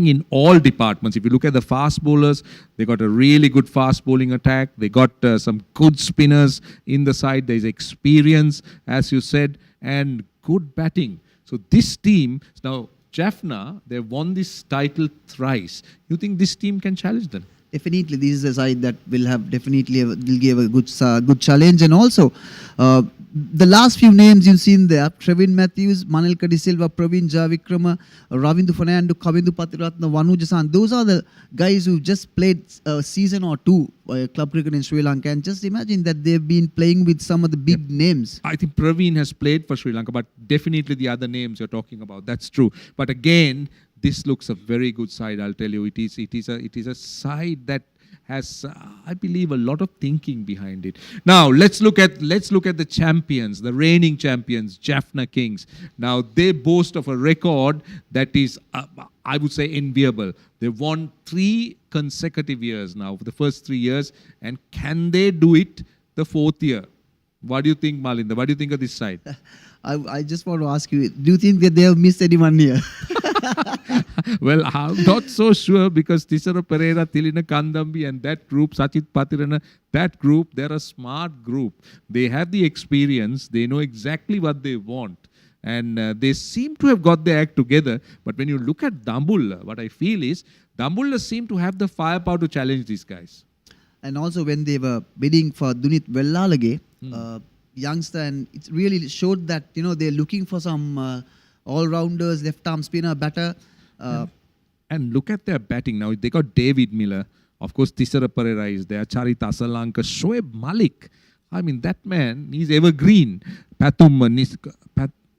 in all departments. If you look at the fast bowlers, they got a really good fast bowling attack. They got some good spinners in the side. There's experience, as you said, and good batting. So this team, now Jaffna, they've won this title thrice. You think this team can challenge them? Definitely, this is a side that will have will give a good challenge. And also, the last few names you've seen there: Trevin Matthews, Manelka De Silva, Praveen Javikrama, Ravindu Fernando, Kavindu Patiratna, Vanu Jasan. Those are the guys who just played a season or two club cricket in Sri Lanka. And just imagine that they've been playing with some of the big names. I think Praveen has played for Sri Lanka, but definitely the other names you're talking about. That's true. But again, this looks a very good side, I'll tell you. It is a side that has, I believe, a lot of thinking behind it. Now, let's look at the champions, the reigning champions, Jaffna Kings. Now, they boast of a record that is, I would say, enviable. They've won 3 consecutive years now, for the first 3 years. And can they do it the 4th year? What do you think, Malinda? What do you think of this side? I just want to ask you, do you think that they have missed anyone here? Well, I'm not so sure, because Tisara Pereira, Tilina Kandambi and that group, Sachit Patirana, that group, they're a smart group. They have the experience. They know exactly what they want. And they seem to have got their act together. But when you look at Dambulla, what I feel is, Dambulla seem to have the firepower to challenge these guys. And also when they were bidding for Dunit Vellalage, youngster, and it really showed that, they're looking for some all-rounders, left-arm spinner, batter. And look at their batting now. They got David Miller. Of course, Tisara Pereira is there. Charita Asalanka, Shoaib Malik. I mean, that man, he's evergreen. Pathum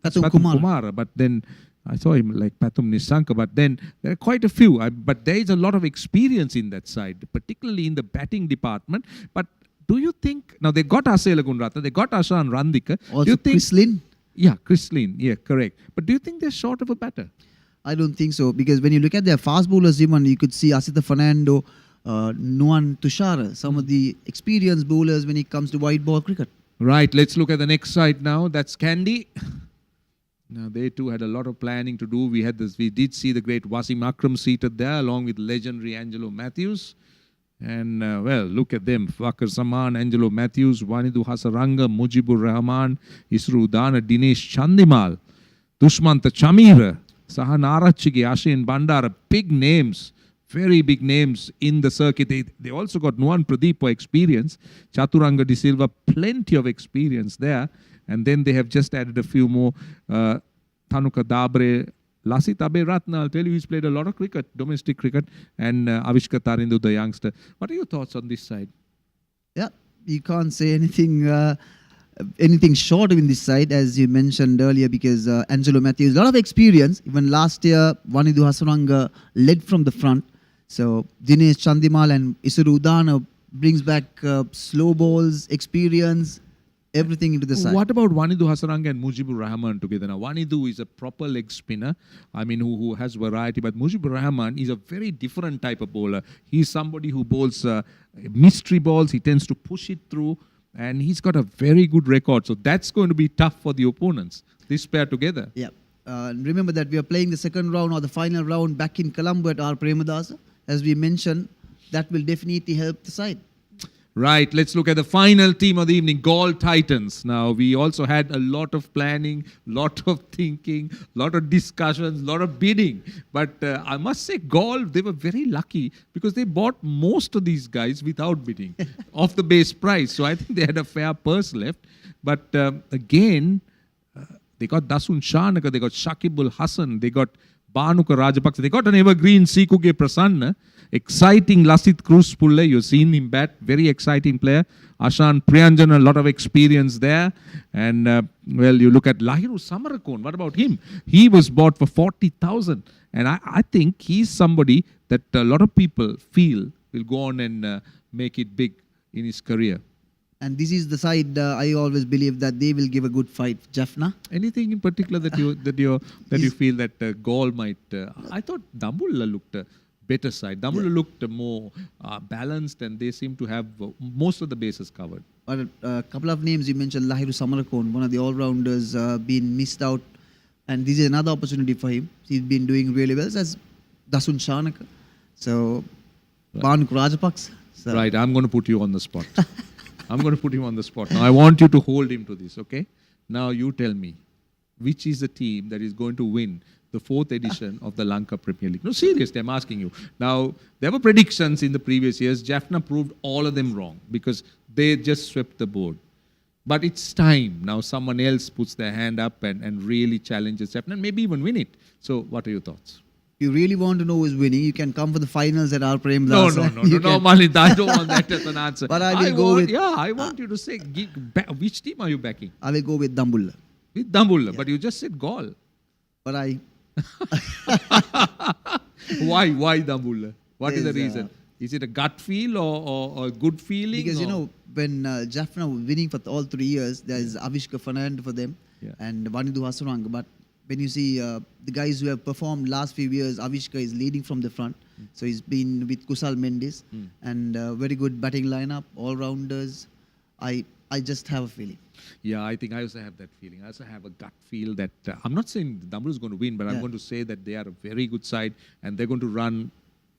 Kumara. But then I saw him like Pathum Nisanka. But then there are quite a few. But there is a lot of experience in that side, particularly in the batting department. But do you think, now they got Asela Gunratha, they got Ashan Randika. Also do you think, Chris Lynn? Yeah, Chris Lynn. Yeah, correct. But do you think they're short of a batter? I don't think so, because when you look at their fast bowlers, even you could see Asita Fernando, Nuan Tushara, some of the experienced bowlers when it comes to white ball cricket. Right, let's look at the next side now. That's Candy. Now, they too had a lot of planning to do. We did see the great Wasim Akram seated there, along with legendary Angelo Matthews. And, well, look at them. Fakar Saman, Angelo Matthews, Wanidu Hasaranga, Mujibur Rahman, Isru Udana, Dinesh Chandimal, Dushmanta Chamira, Sahan Arachigi, Ashin Bandara. Big names, very big names in the circuit. They also got Nuan Pradeep for experience. Chaturanga De Silva, plenty of experience there. And then they have just added a few more. Tanuka Dabre, Lasit Aberatna, I'll tell you, he's played a lot of cricket, domestic cricket, and Avishka Tarindu, the youngster. What are your thoughts on this side? Yeah, you can't say anything short in this side, as you mentioned earlier, because Angelo Matthews, a lot of experience. Even last year, Wanidu Hasaranga led from the front. So Dinesh Chandimal and Isuru Udana brings back slow balls, experience, everything into the side. What about Wanidu Hasaranga and Mujibur Rahman together? Now, Wanidu is a proper leg spinner, I mean, who has variety, but Mujibur Rahman is a very different type of bowler. He's somebody who bowls mystery balls, he tends to push it through, and he's got a very good record. So that's going to be tough for the opponents, this pair together. Yeah. Remember that we are playing the second round or the final round back in Colombo at our Premadasa. As we mentioned, that will definitely help the side. Right, let's look at the final team of the evening, Gaul Titans. Now, we also had a lot of planning, lot of thinking, lot of discussions, lot of bidding. But I must say, Gaul, they were very lucky because they bought most of these guys without bidding off the base price. So I think they had a fair purse left. But again, they got Dasun Shanaka, they got Shakibul Hassan, they got Banuka Rajapaksa. They got an evergreen Sikuge Prasanna. Exciting Lasit Cruz Pulle. You've seen him bat. Very exciting player. Ashan Priyanjan, a lot of experience there. And, well, you look at Lahiru Samarakon. What about him? He was bought for 40,000. And I think he's somebody that a lot of people feel will go on and make it big in his career. And this is the side I always believe that they will give a good fight. Jaffna? Anything in particular that you feel that Gaul might? I thought Dambulla looked a better side. Dambulla looked more balanced, and they seem to have most of the bases covered. But a couple of names you mentioned, Lahiru Samarakon, one of the all-rounders, been missed out, and this is another opportunity for him. He's been doing really well as Dasun Shanaka. So, Banuk Rajapaksa. So. Right, I'm going to put you on the spot. I'm going to put him on the spot. Now, I want you to hold him to this, okay? Now, you tell me, which is the team that is going to win the 4th edition of the Lanka Premier League? No, seriously, I'm asking you. Now, there were predictions in the previous years. Jaffna proved all of them wrong because they just swept the board. But it's time. Now, someone else puts their hand up and really challenges Jaffna and maybe even win it. So, what are your thoughts? If you really want to know who's winning, you can come for the finals at our Prem No, Plaza. Malinda, I don't want that as an answer. But I will go with... Yeah, I want you to say, which team are you backing? I will go with Dambulla. With Dambulla, but you just said Gaul. But I... Why Dambulla? What is the reason? Is it a gut feel or a good feeling? Because, you know, when Jaffna was winning for all 3 years, there is Avishka Fernand for them and Vanidu Hasuranga. But when you see the guys who have performed last few years, Avishka is leading from the front. So he's been with Kusal Mendes and very good batting lineup, all-rounders. I just have a feeling. Yeah, I think I also have that feeling. I also have a gut feel that I'm not saying Dambulla is going to win, but I'm going to say that they are a very good side and they're going to run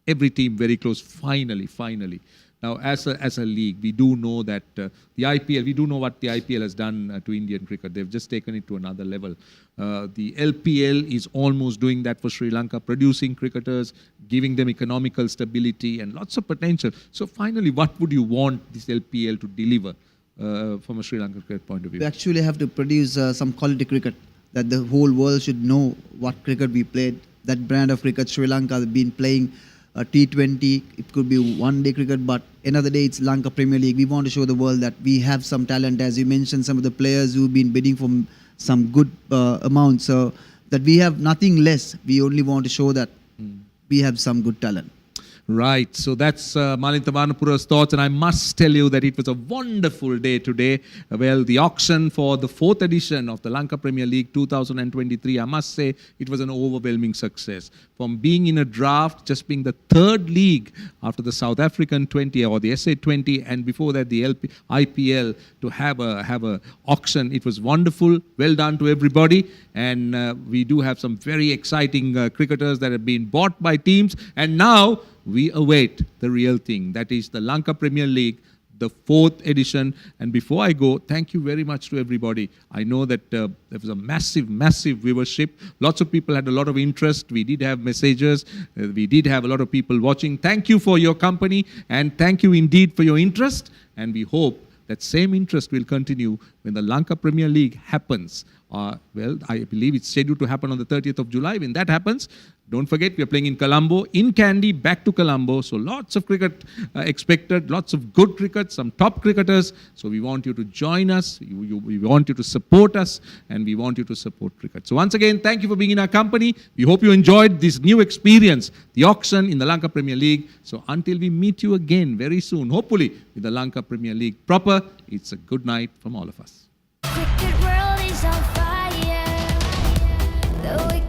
every team very close finally. Now, as a league, we do know that the IPL, we do know what the IPL has done to Indian cricket. They've just taken it to another level. The LPL is almost doing that for Sri Lanka, producing cricketers, giving them economical stability and lots of potential. So finally, what would you want this LPL to deliver from a Sri Lankan cricket point of view? We actually have to produce some quality cricket that the whole world should know what cricket we played. That brand of cricket Sri Lanka has been playing. T20, it could be one-day cricket, but another day it's Lanka Premier League. We want to show the world that we have some talent, as you mentioned, some of the players who've been bidding for some good amounts. So that we have nothing less. We only want to show that we have some good talent. Right, so that's Malinta Vanapura's thoughts, and I must tell you that it was a wonderful day today. Well, the auction for the 4th edition of the Lanka Premier League 2023, I must say it was an overwhelming success. From being in a draft, just being the 3rd league after the South African 20 or the SA 20, and before that the IPL, to have a auction, it was wonderful. Well done to everybody, and we do have some very exciting cricketers that have been bought by teams, and now we await the real thing. That is the Lanka Premier League, the 4th edition. And before I go, thank you very much to everybody. I know that there was a massive viewership. Lots of people had a lot of interest. We did have messages. We did have a lot of people watching. Thank you for your company, and thank you indeed for your interest. And we hope that same interest will continue when the Lanka Premier League happens. Well, I believe it's scheduled to happen on the 30th of July. When that happens, don't forget, we are playing in Colombo, in Kandy, back to Colombo. So lots of cricket expected, lots of good cricket, some top cricketers. So we want you to join us, we want you to support us, and we want you to support cricket. So once again, thank you for being in our company. We hope you enjoyed this new experience, the auction in the Lanka Premier League. So until we meet you again very soon, hopefully with the Lanka Premier League proper, it's a good night from all of us. Cricket world is on fire. The